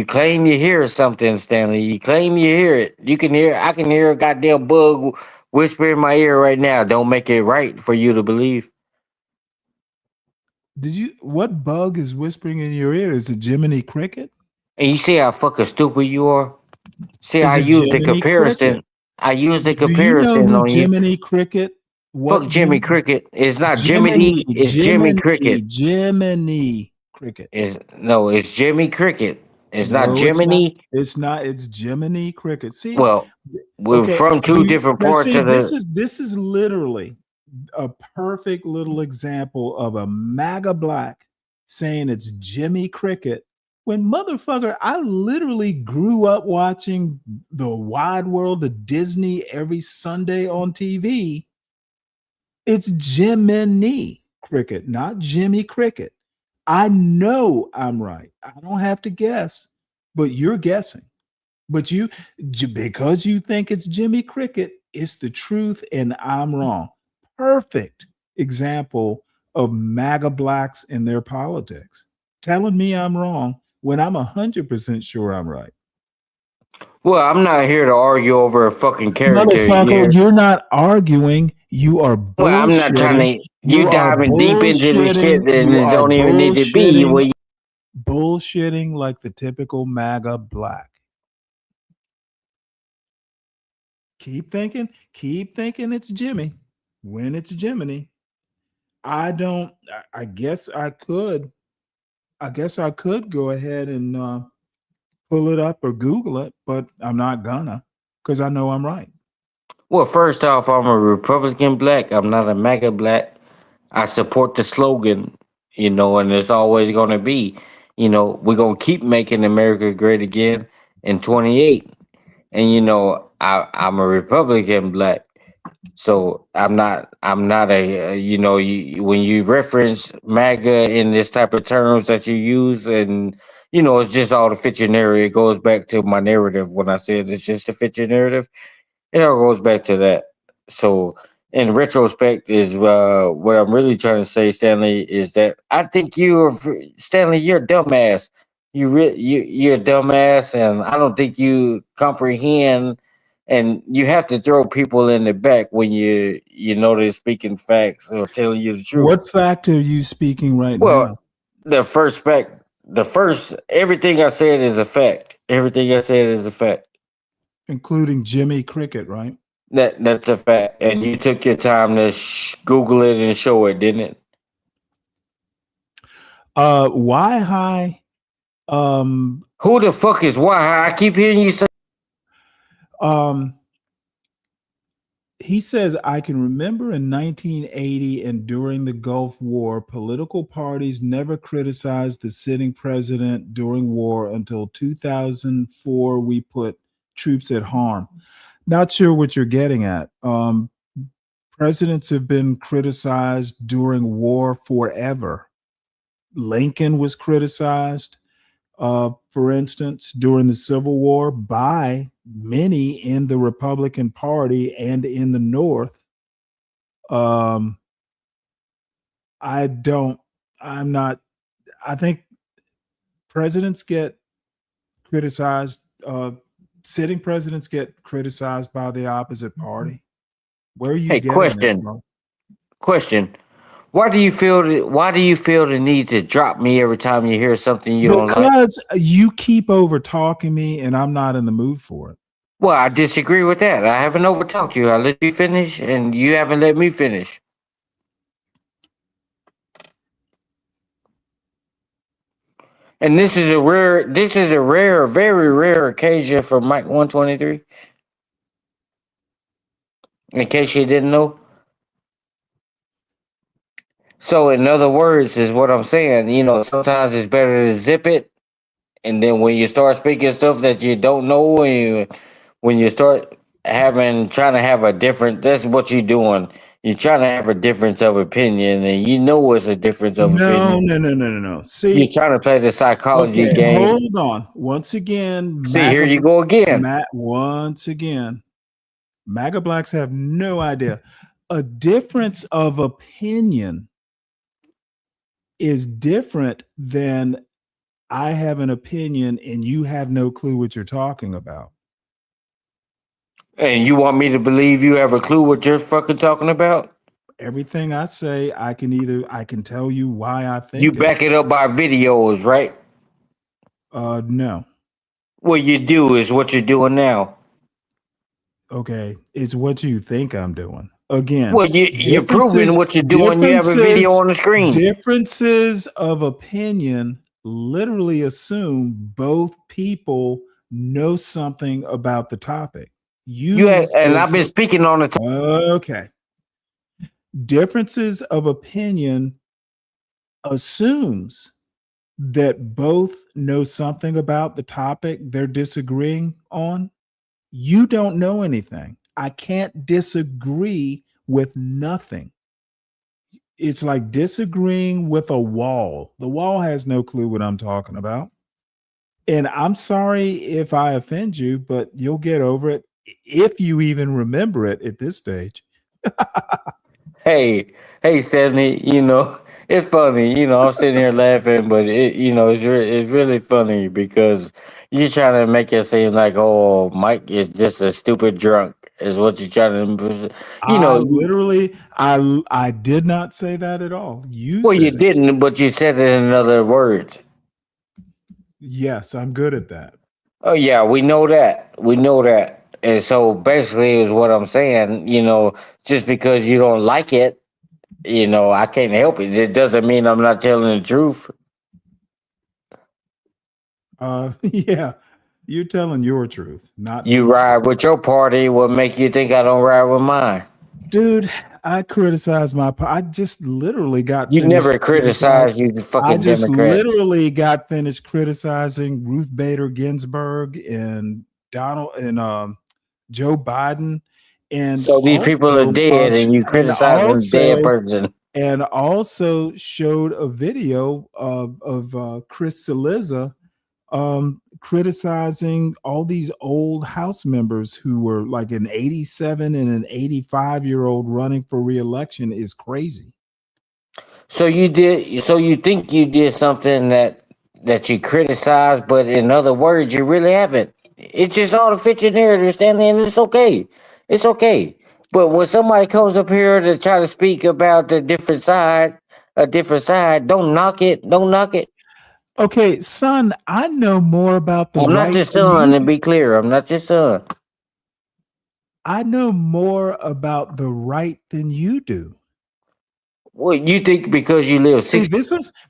claim you hear something, Stanley. You claim you hear it. You can hear. I can hear a goddamn bug whisper in my ear right now. Don't make it right for you to believe. What bug is whispering in your ear? Is it Jiminy Cricket? And you see how fucking stupid you are. See, Is I it use the Jiminy comparison. Cricket? I use the Do you know comparison who on you. Jiminy Cricket? Fuck Jimmy Cricket. It's not Jimmy D. It's Jimmy Cricket. Jiminy Cricket. It's Jimmy Cricket. It's not No, Jiminy. It's not. It's Jiminy Cricket. See, Well, we're from two different parts of the. This is literally a perfect little example of a MAGA black saying it's Jimmy Cricket. When motherfucker, I literally grew up watching The Wide World of Disney every Sunday on TV. It's Jiminy Cricket, not Jimmy Cricket. I know I'm right. I don't have to guess, but you're guessing. But because you think it's Jimmy Cricket, it's the truth and I'm wrong. Perfect example of MAGA blacks in their politics. Telling me I'm wrong when I'm 100% sure I'm right. Well, I'm not here to argue over a fucking character Motherfucker, here. you're not arguing. You are bullshitting. Well, I'm not trying to. You diving deep into the shit that it don't even need to be. Bullshitting like the typical MAGA black. Keep thinking it's Jimmy when it's Jiminy. I guess I could go ahead and pull it up or Google it, but I'm not gonna because I know I'm right. Well, first off, I'm a Republican black. I'm not a MAGA black. I support the slogan, and it's always going to be, we're going to keep making America great again in 28. And, I'm a Republican black. So I'm not when you reference MAGA in this type of terms that you use, and it's just all to fit your narrative. It goes back to my narrative when I said it's just to fit your narrative. It all goes back to that. So in retrospect, is what I'm really trying to say, Stanley, is that I think Stanley, you're a dumbass. You're a dumbass, and I don't think you comprehend. And you have to throw people in the back when you know they're speaking facts or telling you the truth. What fact are you speaking right now? Well, everything I said is a fact. Everything I said is a fact. Including Jimmy Cricket, right? That's a fact. And you took your time to Google it and show it, didn't it? Why high? Who the fuck is why high? I keep hearing you say. He says, I can remember in 1980 and during the Gulf War, political parties never criticized the sitting president during war until 2004. We put troops at harm. Not sure what you're getting at. Presidents have been criticized during war forever. Lincoln was criticized, for instance, during the Civil War by many in the Republican Party and in the North. I think presidents get criticized. Sitting presidents get criticized by the opposite party. Where are you getting this from? Question. Why do you feel the need to drop me every time you hear something you don't like? Because you keep over talking me and I'm not in the mood for it. Well, I disagree with that. I haven't overtalked you. I let you finish and you haven't let me finish. And this is a very rare occasion for Mike 123. In case you didn't know. So in other words, is what I'm saying, sometimes it's better to zip it. And then when you start speaking stuff that you don't know, when you start trying to have a different, that's what you're doing. You're trying to have a difference of opinion, and it's a difference of opinion. No. See, you're trying to play the psychology game. Hold on. Once again, See, here you go again. Once again, MAGA blacks have no idea. A difference of opinion is different than I have an opinion and you have no clue what you're talking about. And you want me to believe you have a clue what you're fucking talking about? Everything I say, I can tell you why I think you back it up by videos, right? No. What you do is what you're doing now. Okay, it's what you think I'm doing. Again, well, you're proving what you're doing. You have a video on the screen. Differences of opinion literally assume both people know something about the topic. I've been speaking on the topic. Okay. Differences of opinion assumes that both know something about the topic they're disagreeing on. You don't know anything. I can't disagree with nothing. It's like disagreeing with a wall. The wall has no clue what I'm talking about. And I'm sorry if I offend you, but you'll get over it if you even remember it at this stage. Hey, Stanley, it's funny. I'm sitting here laughing, but it's really funny because you're trying to make it seem like, oh, Mike is just a stupid drunk, is what you're trying to. I did not say that at all. You didn't, but you said it in other words. Yes, I'm good at that. Oh yeah, we know that. And so basically, is what I'm saying. Just because you don't like it, I can't help it. It doesn't mean I'm not telling the truth. Yeah, you're telling your truth, not you ride with your party. What make you think I don't ride with mine? Dude, I criticize I just literally got. You never criticized, you fucking I just Democrat. Literally got finished criticizing Ruth Bader Ginsburg and Donald and Joe Biden. And so these people are dead, and you criticize a dead person. And also showed a video of Chris Cillizza criticizing all these old House members who were like an 87 and an 85-year-old running for re-election is crazy. So you think you did something that you criticized, but in other words, you really haven't. It's just all to fit your narrative, Stanley, and it's okay. It's okay. But when somebody comes up here to try to speak about a different side, don't knock it. Don't knock it. Okay, son, I know more about the I'm right not your son, and be clear, I'm not your son. I know more about the right than you do. Well, you think because you live See,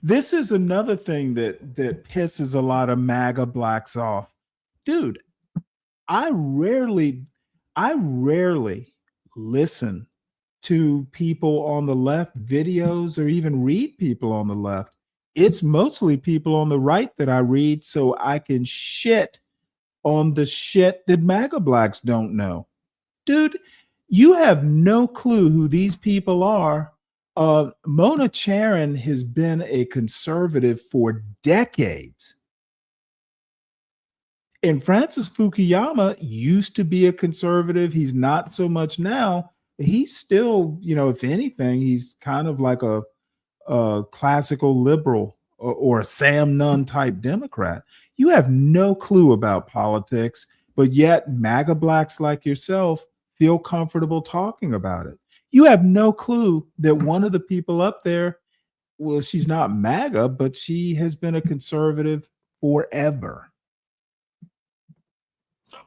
this is another thing that pisses a lot of MAGA blacks off. Dude, I rarely listen to people on the left videos or even read people on the left. It's mostly people on the right that I read so I can shit on the shit that MAGA blacks don't know. Dude, you have no clue who these people are. Mona Charen has been a conservative for decades. And Francis Fukuyama used to be a conservative. He's not so much now. He's still, if anything, he's kind of like a classical liberal or a Sam Nunn type Democrat. You have no clue about politics, but yet MAGA blacks like yourself feel comfortable talking about it. You have no clue that one of the people up there, well, she's not MAGA, but she has been a conservative forever.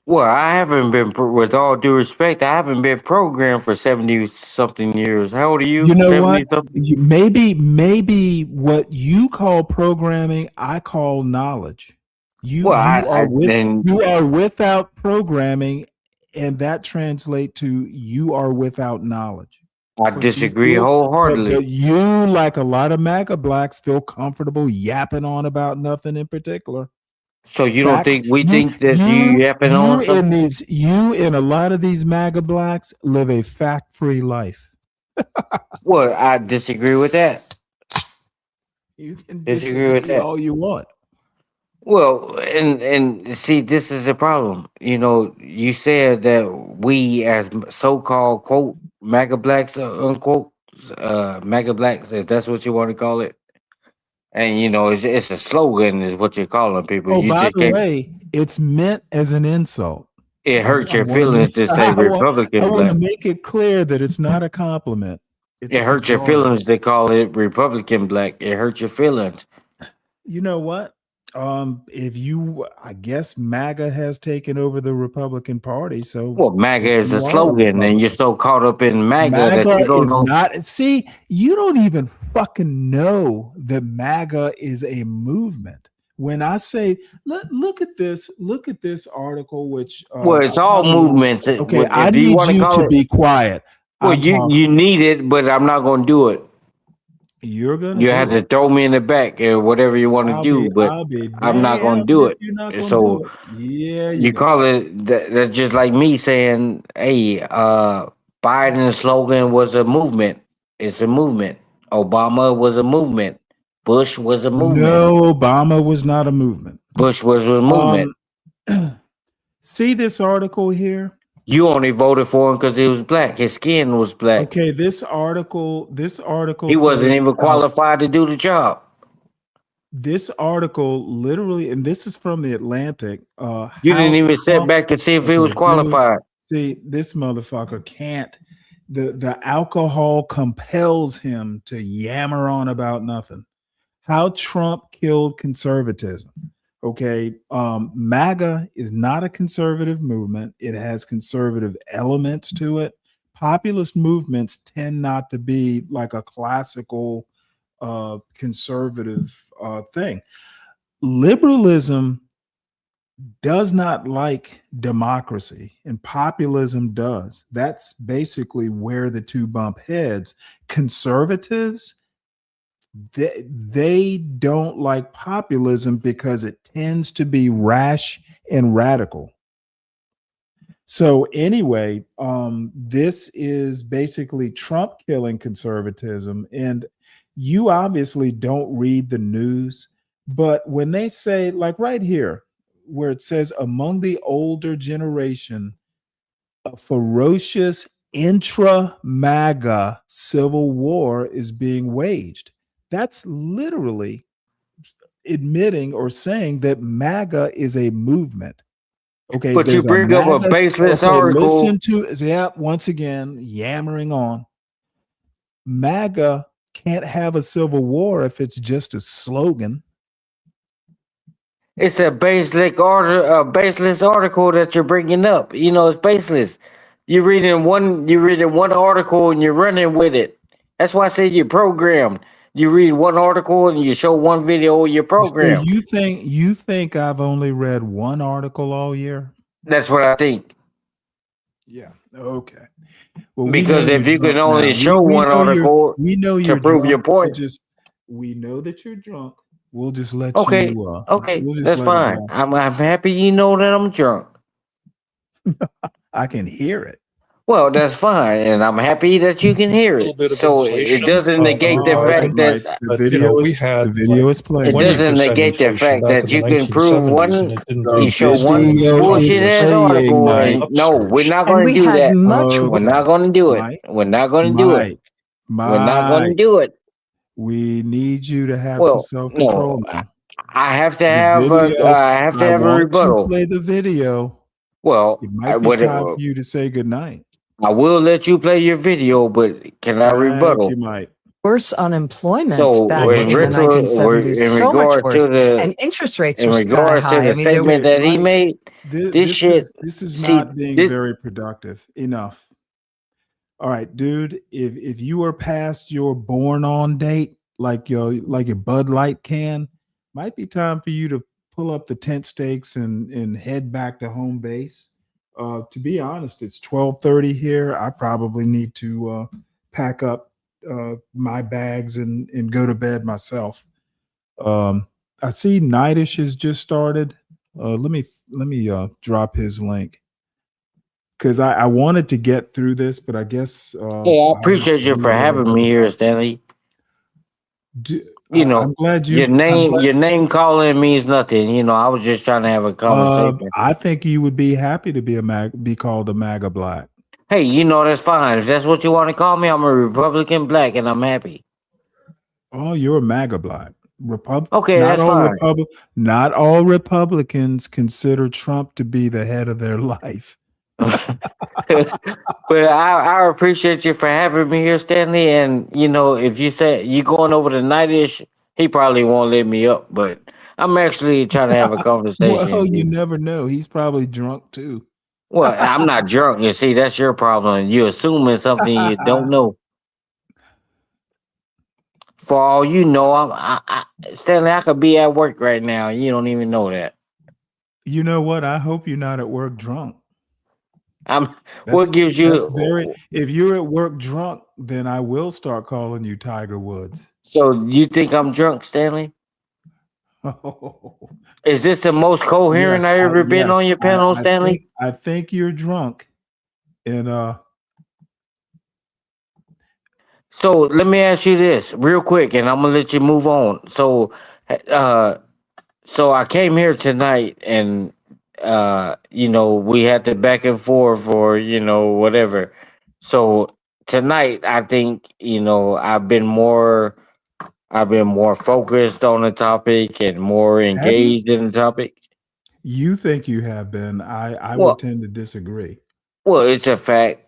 Well, I haven't been, with all due respect, I haven't been programmed for 70 something years. How old are you? You know 70 what? something? Maybe what you call programming, I call knowledge. You are without programming, and that translates to you are without knowledge. I disagree wholeheartedly. But you, like a lot of MAGA blacks, feel comfortable yapping on about nothing in particular. So you don't think we think that you yapping on something? You and a lot of these MAGA blacks live a fact-free life. Well, I disagree with that. You can disagree with that all you want. Well, and see, this is the problem. You know, you said that we, as so-called quote MAGA blacks, unquote MAGA blacks, if that's what you want to call it. And you know, it's a slogan, is what you're calling people. Oh, by the way, it's meant as an insult. It hurts your feelings to say Republican I want to black. make it clear that it's not a compliment. It hurts your feelings to call it Republican black. It hurts your feelings. You know what? I guess MAGA has taken over the Republican Party. So, well, MAGA is a slogan, and you're so caught up in MAGA that you don't know. You don't even fucking know that MAGA is a movement. When I say, look at this article, which well, it's all movements. Okay, I need you to be quiet. Well, you need it, but I'm not going to do it. You have to throw me in the back or whatever you want to do, but I'm not going to do it. So you call it that's just like me saying, "Hey, Biden's slogan was a movement. It's a movement. Obama was a movement. Bush was a movement. No, Obama was not a movement. Bush was a movement." See this article here? You only voted for him because he was black. His skin was black. Okay, this article. He wasn't even qualified to do the job. This article literally, and this is from the Atlantic. You didn't even sit back and see if he was qualified. See, this motherfucker can't. The alcohol compels him to yammer on about nothing. How Trump killed conservatism. Okay, MAGA is not a conservative movement. It has conservative elements to it. Populist movements tend not to be like a classical conservative thing. Liberalism does not like democracy, and populism does. That's basically where the two bump heads. Conservatives, they don't like populism because it tends to be rash and radical. So anyway, this is basically Trump killing conservatism. And you obviously don't read the news, but when they say, like right here, where it says among the older generation, a ferocious intra-MAGA civil war is being waged. That's literally admitting or saying that MAGA is a movement. Okay, but you bring up a baseless article. Listen to once again, yammering on. MAGA can't have a civil war if it's just a slogan. It's a baseless article that you're bringing up. You know, it's baseless. You're reading one article and you're running with it. That's why I said you're programmed. You read one article and you show one video, you're programmed. So you think I've only read one article all year? That's what I think. Yeah. Okay. Well, because if you can only show one article to prove your point, we know that you're drunk. We'll just let you. Okay, that's fine. I'm happy you know that I'm drunk. I can hear it. Well, that's fine, and I'm happy that you can hear it. So it doesn't negate the fact that the video is playing. It doesn't negate the fact that you can prove one. You show one bullshit ass article. No, we're not going to do that. We're not going to do it. We're not going to do it. We're not going to do it. We need you to have some self-control. No, I have to have a rebuttal. Play the video. Well, it might be time for you to say goodnight. I will let you play your video, but can I Thank you, rebuttal? Mike. Worse unemployment So back Well, in in the retro, 1970s, in so much regard worse. to And the interest rates in were sky regards to high. I the mean, there statement were, that he Mike, made, this shit. this is See, not being this, very productive. Enough. All right, dude. If you are past your born on date, like your Bud Light can, might be time for you to pull up the tent stakes and head back to home base. To be honest, it's 12:30 here. I probably need to pack up my bags and go to bed myself. I see Nightish has just started. Let me drop his link because I wanted to get through this, but I guess hey, I I'll appreciate you do for whatever. having me here, Stanley. I'm glad you. Your name calling means nothing. I was just trying to have a conversation. I think you would be happy to be called a MAGA black. Hey, that's fine. If that's what you want to call me, I'm a Republican black, and I'm happy. Oh, you're a MAGA black. Okay, that's fine. Not all Republicans consider Trump to be the head of their life. But I appreciate you for having me here, Stanley. And if you say you going over the Nightish, he probably won't let me up. But I'm actually trying to have a conversation. Well, you never know. He's probably drunk too. Well, I'm not drunk. You see, that's your problem. You assuming something you don't know. For all you know, Stanley, I could be at work right now. You don't even know that. You know what? I hope you're not at work drunk. What gives you? If you're at work drunk, then I will start calling you Tiger Woods. So you think I'm drunk, Stanley? Is this the most coherent I ever been on your panel, Stanley? I think you're drunk. And so let me ask you this real quick, and I'm gonna let you move on. So I came here tonight, and we had the back and forth, or whatever. So tonight, I think I've been more focused on the topic and more engaged in the topic. You think you have been? I would tend to disagree. Well, it's a fact.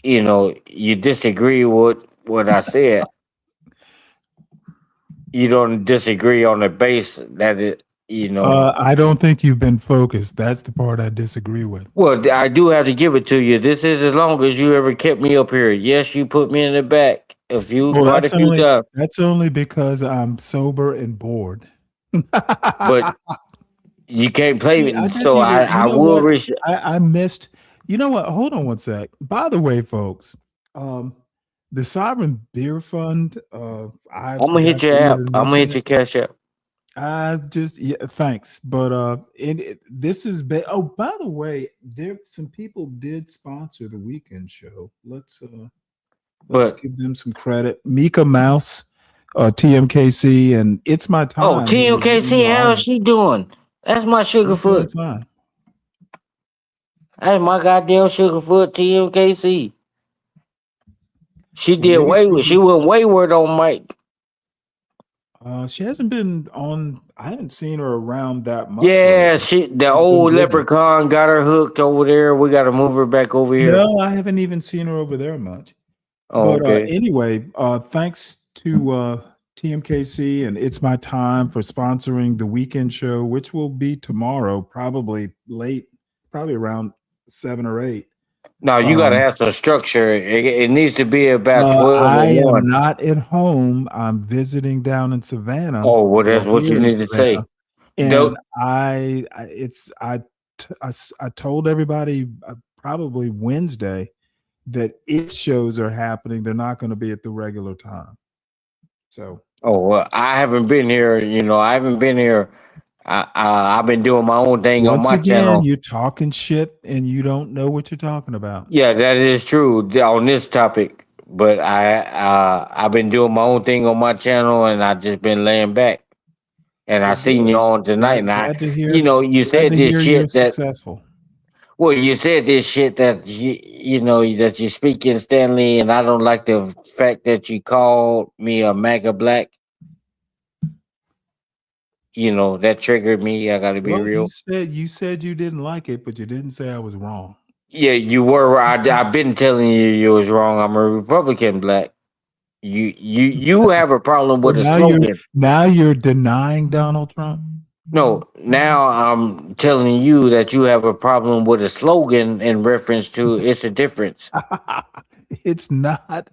You disagree with what I said. You don't disagree on the base that it. I don't think you've been focused. That's the part I disagree with. Well, I do have to give it to you. This is as long as you ever kept me up here. Yes, you put me in the back quite a few times. That's only because I'm sober and bored. But you can't play me. I will. I missed. You know what? Hold on one sec. By the way, folks, the Sovereign Beer Fund. I'm gonna hit your app. I'm gonna hit your cash app. Thanks, but this is oh, by the way, some people did sponsor the weekend show. Let's give them some credit. Mika Mouse, TMKC, and It's My Time. Oh, TMKC, how's she doing? That's my Sugarfoot. Fine. Hey, my goddamn Sugarfoot, TMKC. She did wayward. She went wayward on Mike. She hasn't been on. I haven't seen her around that much. Yeah, the old leprechaun got her hooked over there. We got to move her back over here. No, I haven't even seen her over there much. Oh, but okay. Anyway, thanks to TMKC and It's My Time for sponsoring the weekend show, which will be tomorrow, probably late, probably around 7 or 8. No, you got to have some structure. It needs to be about 12 I and 1. am not at home. I'm visiting down in Savannah. Oh, well, that's what you need to say. And I told everybody probably Wednesday that if shows are happening, they're not going to be at the regular time. So. Oh, well, I haven't been here. I haven't been here. I've been doing my own thing on my channel. You're talking shit and you don't know what you're talking about. Yeah, that is true on this topic. But I've been doing my own thing on my channel, and I just been laying back. And I seen you on tonight, and you said this shit that successful. Well, you said this shit that that you're speaking, Stanley, and I don't like the fact that you called me a MAGA black. That triggered me. I got to be real. You said you didn't like it, but you didn't say I was wrong. Yeah, you were. I've been telling you was wrong. I'm a Republican, Black. You have a problem So with a slogan. now you're denying Donald Trump. No, now I'm telling you that you have a problem with a slogan in reference to it's a difference. It's not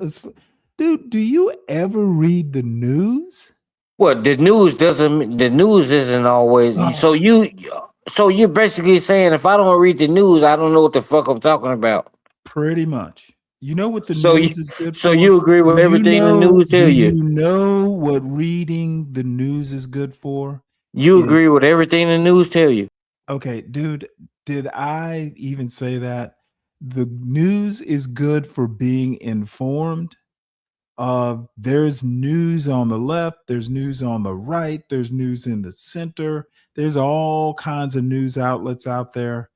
dude, do you ever read the news? Well, the news isn't always so you're basically saying if I don't read the news, I don't know what the fuck I'm talking about. Pretty much. You know what the So news is good so for? you agree with everything the news tell Do you? you know what reading the news is good for? You agree with everything the news tell you. Okay, dude, did I even say that? The news is good for being informed. There's news on the left, there's news on the right, there's news in the center. There's all kinds of news outlets out there.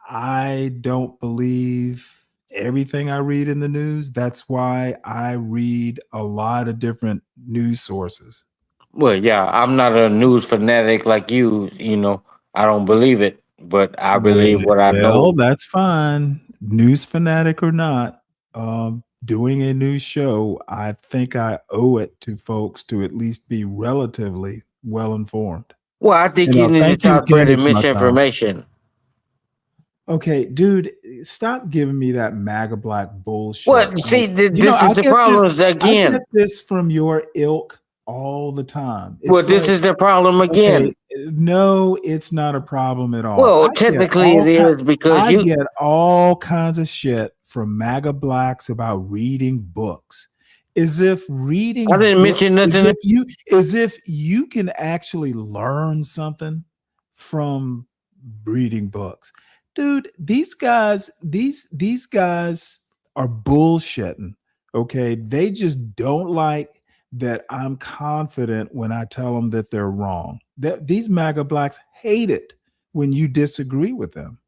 I don't believe everything I read in the news. That's why I read a lot of different news sources. Well, yeah, I'm not a news fanatic like you. I don't believe it, but I believe what I know. Well, that's fine. News fanatic or not, doing a news show, I think I owe it to folks to at least be relatively well informed. Well, I think you need to Thank you stop again. spreading It's my time. misinformation. Okay, dude, stop giving me that MAGA black bullshit. Well, see, this I is the get problem this- I again. get this from your ilk all the time. Well, this like, is the problem again. okay, no, it's not a problem at all. Well, I get technically all it ki- is because I you. get all kinds of shit from MAGA blacks about reading books. As if reading I didn't mention nothing. as if you can actually learn something from reading books. Dude, these guys are bullshitting. Okay. They just don't like that I'm confident when I tell them that they're wrong. These MAGA blacks hate it when you disagree with them.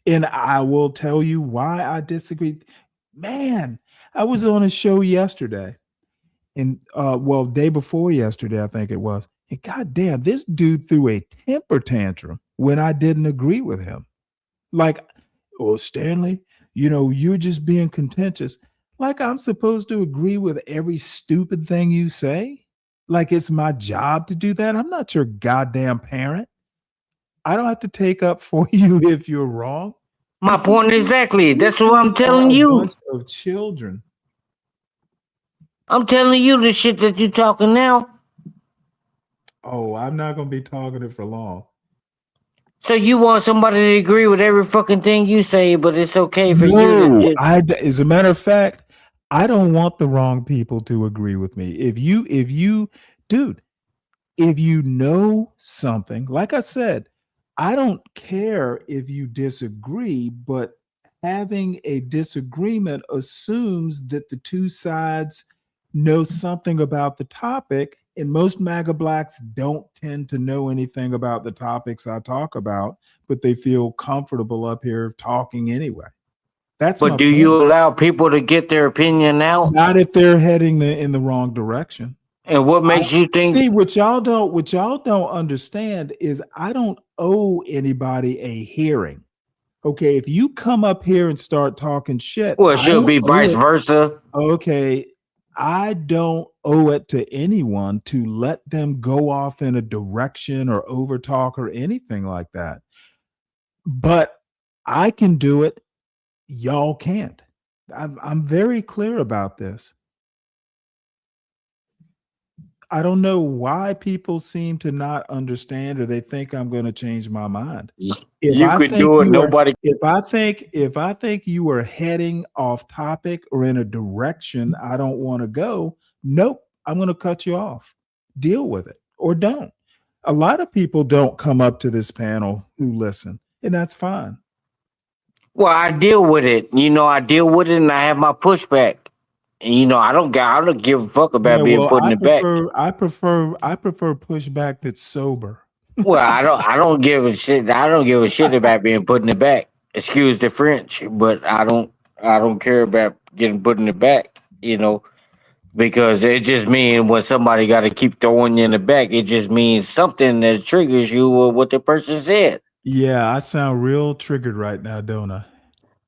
And I will tell you why I disagree. Man, I was on a show yesterday. And day before yesterday, I think it was. And goddamn, this dude threw a temper tantrum when I didn't agree with him. Like, oh, Stanley, you're just being contentious. Like I'm supposed to agree with every stupid thing you say? Like it's my job to do that? I'm not your goddamn parent. I don't have to take up for you if you're wrong. My point exactly. That's what I'm telling A you. bunch of children. I'm telling you the shit that you're talking now. Oh, I'm not going to be talking it for long. So you want somebody to agree with every fucking thing you say, but it's okay for you to as a matter of fact, I don't want the wrong people to agree with me. If you know something, like I said, I don't care if you disagree, but having a disagreement assumes that the two sides know something about the topic, and most MAGA blacks don't tend to know anything about the topics I talk about, but they feel comfortable up here talking anyway. But do you allow people to get their opinion out? Not if they're heading in the wrong direction. And what makes you think? See, what y'all don't understand is I don't owe anybody a hearing. Okay, if you come up here and start talking shit, Well, it should be vice versa. Okay, I don't owe it to anyone to let them go off in a direction or overtalk or anything like that. But I can do it. Y'all can't. I'm very clear about this. I don't know why people seem to not understand, or they think I'm going to change my mind. If I think you are heading off topic or in a direction I don't want to go, nope, I'm going to cut you off. Deal with it or don't. A lot of people don't come up to this panel who listen, and that's fine. Well, I deal with it. I deal with it, and I have my pushback. And I don't give a fuck about being put in the back. I prefer pushback that's sober. Well, I don't give a shit. I don't give a shit about being put in the back. Excuse the French, but I don't care about getting put in the back. Because it just means when somebody got to keep throwing you in the back, it just means something that triggers you with what the person said. Yeah, I sound real triggered right now, don't I?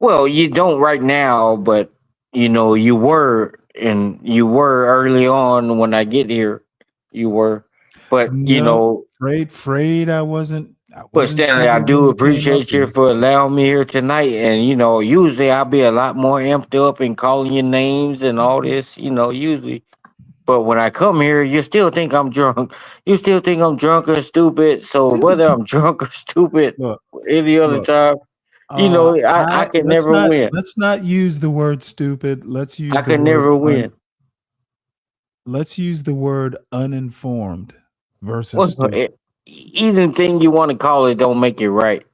Well, you don't right now, but you were, and you were early on when I get here. You were, but No, afraid I wasn't. I but wasn't Stanley, I triggered when do you came up appreciate you here. for allowing me here tonight. And usually I'll be a lot more amped up and calling your names and all this. Usually. But when I come here, you still think I'm drunk. You still think I'm drunk or stupid. So whether I'm drunk or stupid Look, any other look. time, I can never win. Let's not use the word stupid. Let's I use the can word never win. let's use the word uninformed versus Well, stupid. anything you want to call it don't make it right.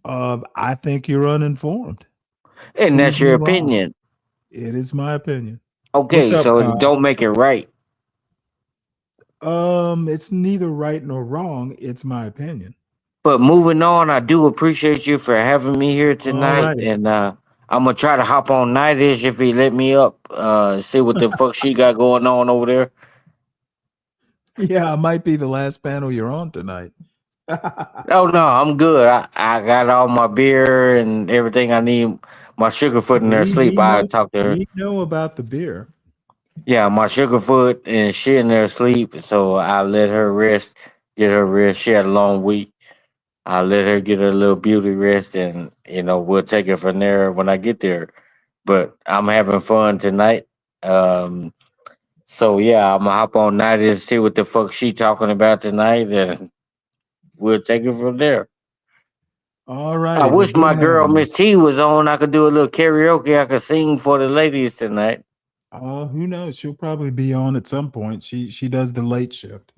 I think you're uninformed. And Prove that's your me wrong. opinion. It is my opinion. What's Okay, up, so Con? don't make it right. It's neither right nor wrong. It's my opinion. But moving on, I do appreciate you for having me here All tonight. righty. And I'm gonna try to hop on Nightish if he let me up. See what the fuck she got going on over there. Yeah, it might be the last panel you're on tonight. Oh no, I'm good. I got all my beer and everything I need. My Sugarfoot in there sleep. I talk to her. We know about the beer. Yeah, my Sugarfoot and she in there sleep. So I let her rest, get her rest. She had a long week. I let her get her little beauty rest, and we'll take it from there when I get there. But I'm having fun tonight. So yeah, I'm gonna hop on night and see what the fuck she talking about tonight, and we'll take it from there. All righty. I Well, wish good my girl having you. Miss T was on. I could do a little karaoke. I could sing for the ladies tonight. Who knows? She'll probably be on at some point. She does the late shift.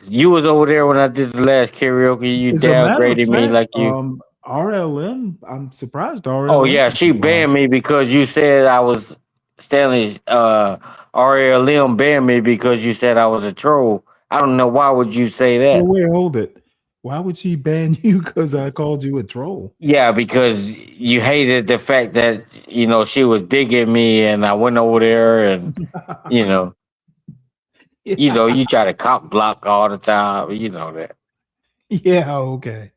You was over there when I did the last karaoke. You As a matter of downgraded me fact, like you. RLM, I'm surprised RLM. Oh yeah, she banned me because you said I was Stanley. RLM banned me because you said I was a troll. I don't know why would you say that. Well, wait, hold it. Why would she ban you? Because I called you a troll. Yeah, because you hated the fact that she was digging me, and I went over there, and you try to cop block all the time. You know that. Yeah, okay.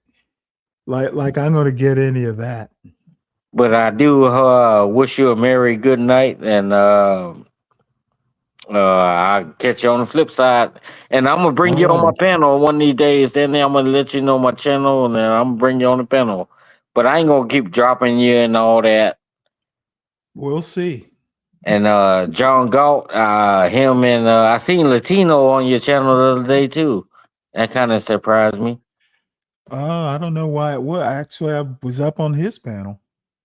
Like I'm gonna get any of that. But I do wish you a merry good night, and I'll catch you on the flip side. And I'm gonna bring you on my panel one of these days. Then I'm gonna let you know my channel, and then I'm gonna bring you on the panel. But I ain't gonna keep dropping you and all that. We'll see. And John Galt, him and I seen Latino on your channel the other day too. That kind of surprised me. I don't know why it would. Actually, I was up on his panel.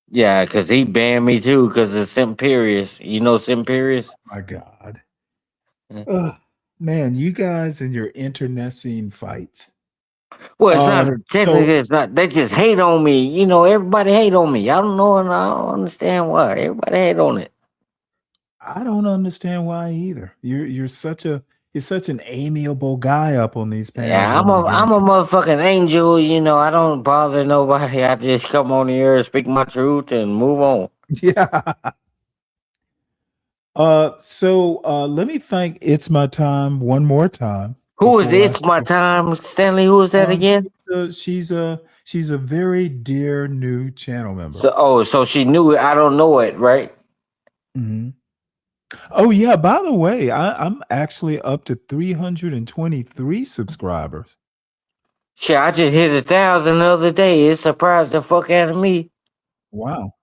Yeah, because he banned me too because of Simperius. You know Simperius? Oh my God. Man, you guys and your internecine fights. Well, it's not technically. It's not. They just hate on me. Everybody hate on me. I don't know, and I don't understand why. Everybody hate on it. I don't understand why either. You're such an amiable guy up on these panels. Yeah, I'm a motherfucking angel. I don't bother nobody. I just come on here, speak my truth, and move on. Yeah. So let me thank It's My Time one more time. Who is It's My Time, Stanley? Who is that again? She's a very dear new channel member. So she knew it. I don't know it, right? Mm-hmm. Oh yeah. By the way, I'm actually up to 323 subscribers. Shit, I just hit 1,000 the other day. It surprised the fuck out of me. Wow.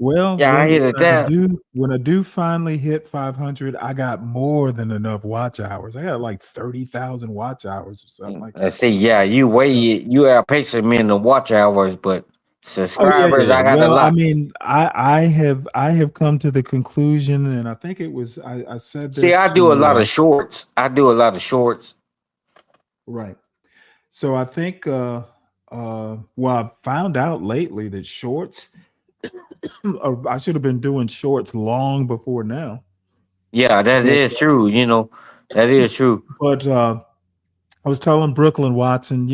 Well, yeah, I hit 1,000. When I do finally hit 500, I got more than enough watch hours. I got like 30,000 watch hours or something like that. Let's see. Yeah, you outpacing me in the watch hours, but subscribers, I got a lot. I mean, I have come to the conclusion, and I think it was I said this. See, I do a lot of shorts. Right. So I think I found out lately that shorts I should have been doing shorts long before now. Yeah, that is true. That is true. But I was telling Brooklyn Watson,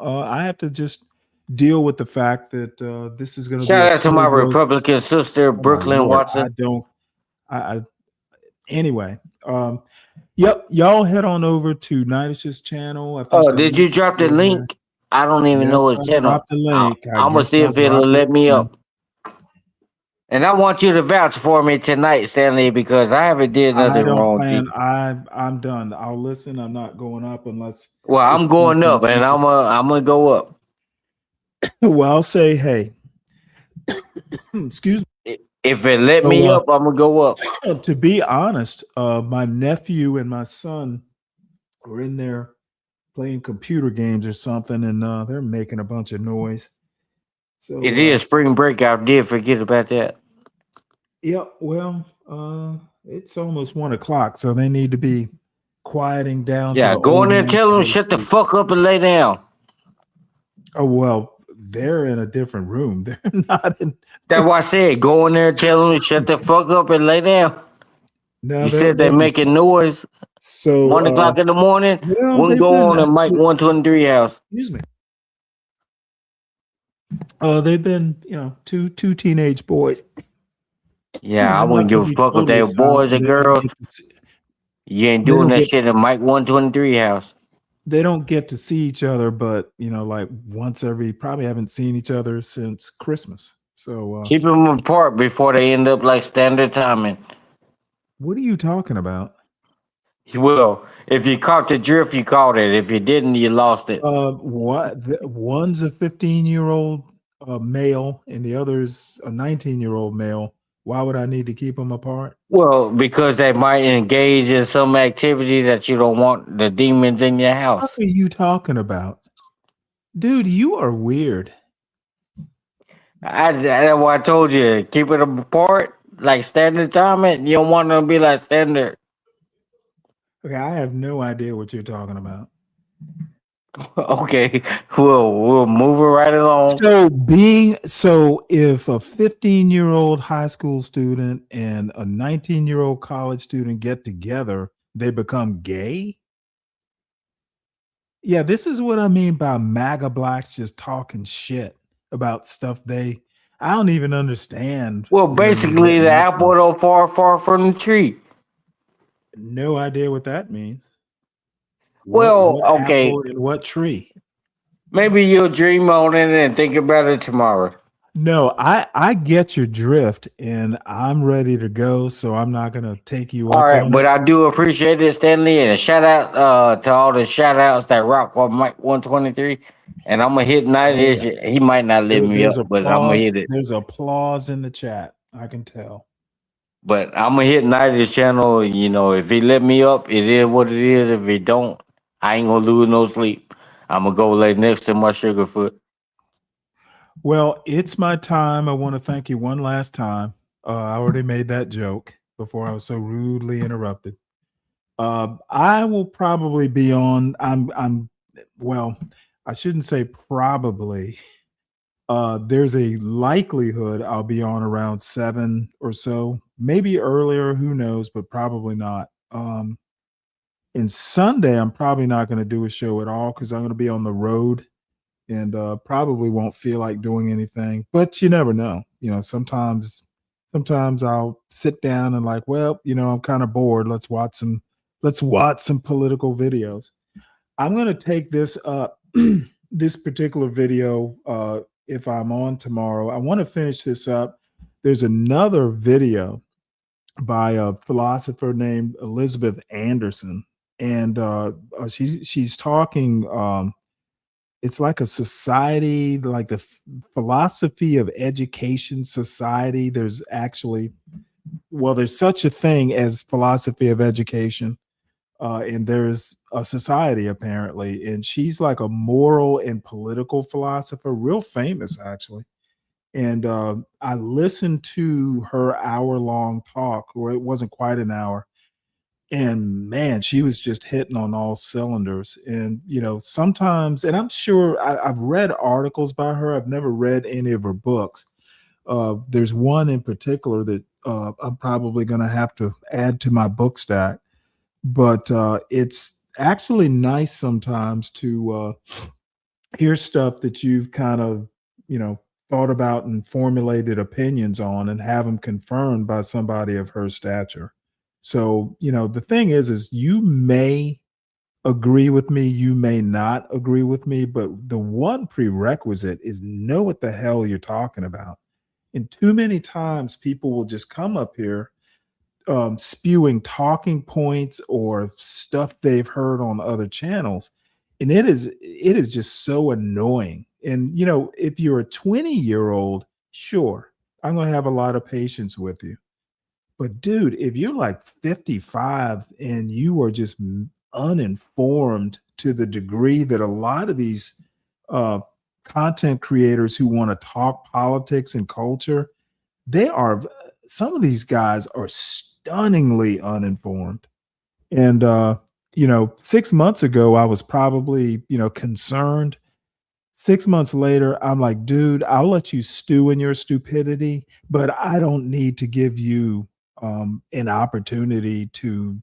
I have to just deal with the fact that this is going to be. Shout out to my Republican sister, Brooklyn Watson. Anyway, yep. Y'all head on over to Nightish's channel. Did you drop the link? I don't even Yes, know I his channel. dropped the link. I I'm gonna guess see I if it'll dropped it let me again. up. And I want you to vouch for me tonight, Stanley, because I haven't did I nothing don't wrong. plan. I'm done. I'll listen. I'm not going up unless Well, it's I'm going something. up, and I'm gonna go up. Well, I'll say, hey, excuse me. If it let So, me up, I'm gonna go up. to be honest, my nephew and my son were in there playing computer games or something, and they're making a bunch of noise. So It is spring break. I did forget about that. yeah, well, it's almost 1 o'clock, so they need to be quieting down. So Yeah, the go in old there and man tell can them go to shut the sleep. fuck up and lay down. Oh well, they're in a different room. They're not in. That's why I said go in there and tell them to shut the fuck up and lay down. No, You said they're making noise. So 1 o'clock in the morning. well, Wouldn't they've go been. on in Mike 123 house. Excuse me. They've been, two teenage boys. Yeah, I I'm not wouldn't give gonna a be fuck if they totally were boys or silent. They don't girls. get to You ain't they doing don't that get shit in Mike 123 house. they don't get to see each other, but like once every. Probably haven't seen each other since Christmas. So Keep them apart before they end up like standard timing. what are you talking about? Well, if you caught the drift, you caught it. If you didn't, you lost it. One's a 15-year-old male, and the other's a 19-year-old male. Why would I need to keep them apart? Well, because they might engage in some activity that you don't want the demons in your What house. are you talking about? Dude, you are weird. That's why I told you, keep it apart, like standard timing. You don't want them to be like standard. Okay, I have no idea what you're talking about. Okay, we'll move it right along. So if a 15-year-old high school student and a 19-year-old college student get together, they become gay? Yeah, this is what I mean by MAGA blacks just talking shit about stuff I don't even understand. Well, basically, the apple don't fall far from the tree. No idea what that means. Well, what okay. apple and what tree? Maybe you'll dream on it and think about it tomorrow. No, I get your drift, and I'm ready to go, so I'm not gonna take you All up right, on but it. I do appreciate it, Stanley, and a shout out to all the shout outs that rock on Mike 123. And I'm gonna hit night. He might not let me up, but I'm gonna hit it. There's applause in the chat. I can tell. But I'm gonna hit Nighty's channel. If he let me up, it is what it is. If he don't, I ain't gonna lose no sleep. I'm gonna go lay next to my Sugarfoot. Well, it's my time. I want to thank you one last time. I already made that joke before I was so rudely interrupted. I will probably be on. Well, I shouldn't say probably. There's a likelihood I'll be on around 7 or so, maybe earlier. Who knows? But probably not. And Sunday, I'm probably not going to do a show at all because I'm going to be on the road and probably won't feel like doing anything. But you never know. Sometimes I'll sit down and like, well, I'm kind of bored. Let's watch some political videos. I'm going to take this this particular video if I'm on tomorrow. I want to finish this up. There's another video by a philosopher named Elizabeth Anderson, and she's talking. It's like a society, like the philosophy of education society. There's such a thing as philosophy of education. And there's a society apparently, and she's like a moral and political philosopher, real famous actually. And I listened to her hour-long talk, or it wasn't quite an hour, and man, she was just hitting on all cylinders. And sometimes, and I'm sure I've read articles by her. I've never read any of her books. There's one in particular that I'm probably going to have to add to my book stack. But it's actually nice sometimes to hear stuff that you've kind of, thought about and formulated opinions on, and have them confirmed by somebody of her stature. So, the thing is you may agree with me. You may not agree with me, but the one prerequisite is know what the hell you're talking about. And too many times people will just come up here spewing talking points or stuff they've heard on other channels. And it is just so annoying. And, you know, if you're a 20-year-old, sure, I'm going to have a lot of patience with you. But dude, if you're like 55 and you are just uninformed to the degree that a lot of these content creators who want to talk politics and culture, some of these guys are stunningly uninformed. And, you know, 6 months ago, I was probably, you know, concerned. 6 months later, I'm like, dude, I'll let you stew in your stupidity, but I don't need to give you an opportunity to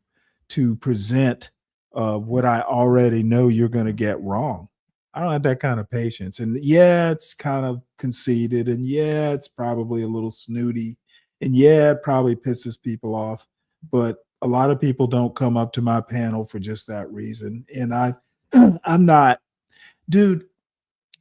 present what I already know you're going to get wrong. I don't have that kind of patience. And yeah, it's kind of conceited, and yeah, it's probably a little snooty, and yeah, it probably pisses people off. But a lot of people don't come up to my panel for just that reason. And I'm not, dude,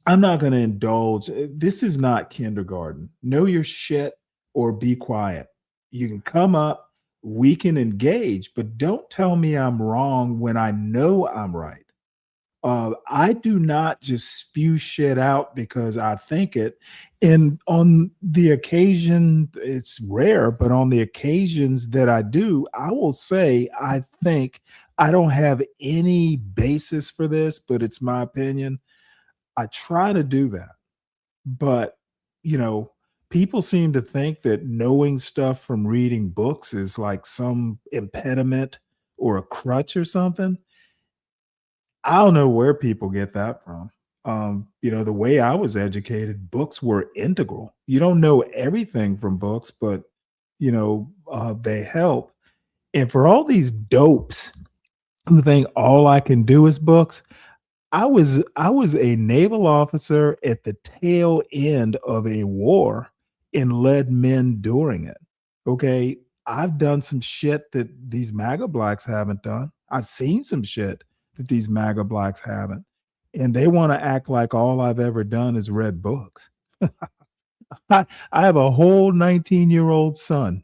I'm not going to indulge. This is not kindergarten. Know your shit or be quiet. You can come up, we can engage, but don't tell me I'm wrong when I know I'm right. I do not just spew shit out because I think it. And on the occasion, it's rare, but on the occasions that I do, I will say, I think I don't have any basis for this, but it's my opinion. I try to do that. But, you know, people seem to think that knowing stuff from reading books is like some impediment or a crutch or something. I don't know where people get that from. You know, the way I was educated, books were integral. You don't know everything from books, but, you know, they help. And for all these dopes who think all I can do is books, I was a naval officer at the tail end of a war and led men during it. Okay. I've done some shit that these MAGA blacks haven't done. I've seen some shit that these MAGA blacks haven't. And they want to act like all I've ever done is read books. I have a whole 19-year-old son.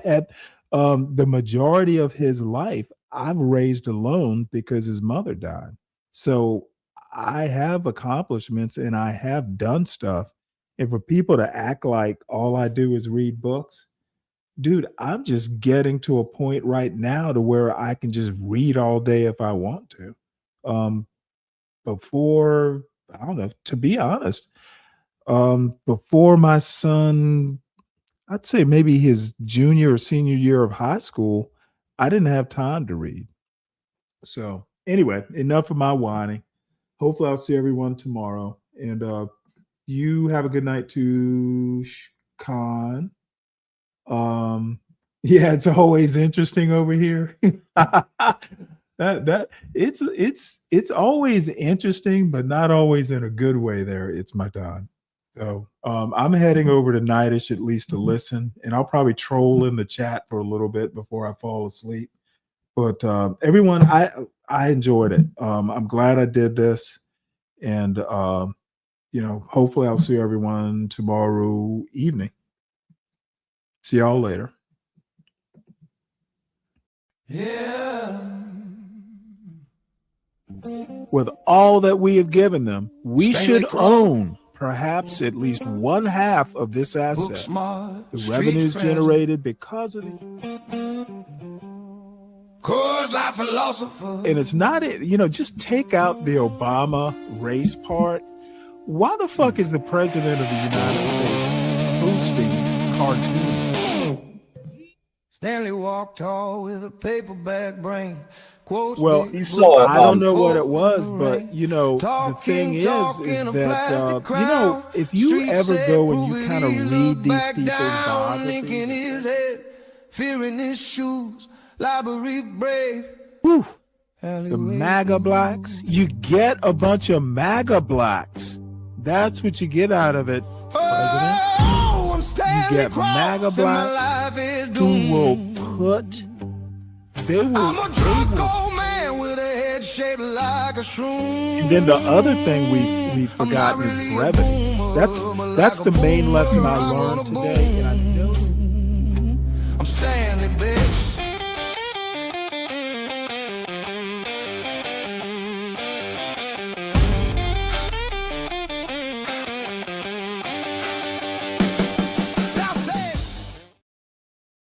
And the majority of his life, I've raised alone because his mother died. So I have accomplishments and I have done stuff. And for people to act like all I do is read books, dude, I'm just getting to a point right now to where I can just read all day if I want to. Before, I don't know, to be honest, before my son, I'd say maybe his junior or senior year of high school, I didn't have time to read. So anyway, enough of my whining. Hopefully I'll see everyone tomorrow. And you have a good night too, Con. Yeah, it's always interesting over here. that it's always interesting, but not always in a good way there. It's my time. So I'm heading over to Nightish at least to listen, and I'll probably troll in the chat for a little bit before I fall asleep. But everyone, I enjoyed it. I'm glad I did this. And you know, hopefully I'll see everyone tomorrow evening. See y'all later. Yeah. With all that we have given them, we should own perhaps at least one half of this asset. The revenues generated because of it. And it's not it, you know, just take out the Obama race part. Why the fuck is the president of the United States hosting cartoons? Stanley walked tall with a paperback brain. Well, I don't know what it was, but you know, the thing is that you know, if you ever go and you kind of read these people's biographies, fearing his shoes, library brave. Whew. The MAGA blacks, you get a bunch of MAGA blacks. That's what you get out of it, President. You get MAGA blacks who will put. They will. I'm a drunk old man with a shaped like a shroom. And then the other thing we've forgotten is brevity. That's the main lesson I learned today. And I know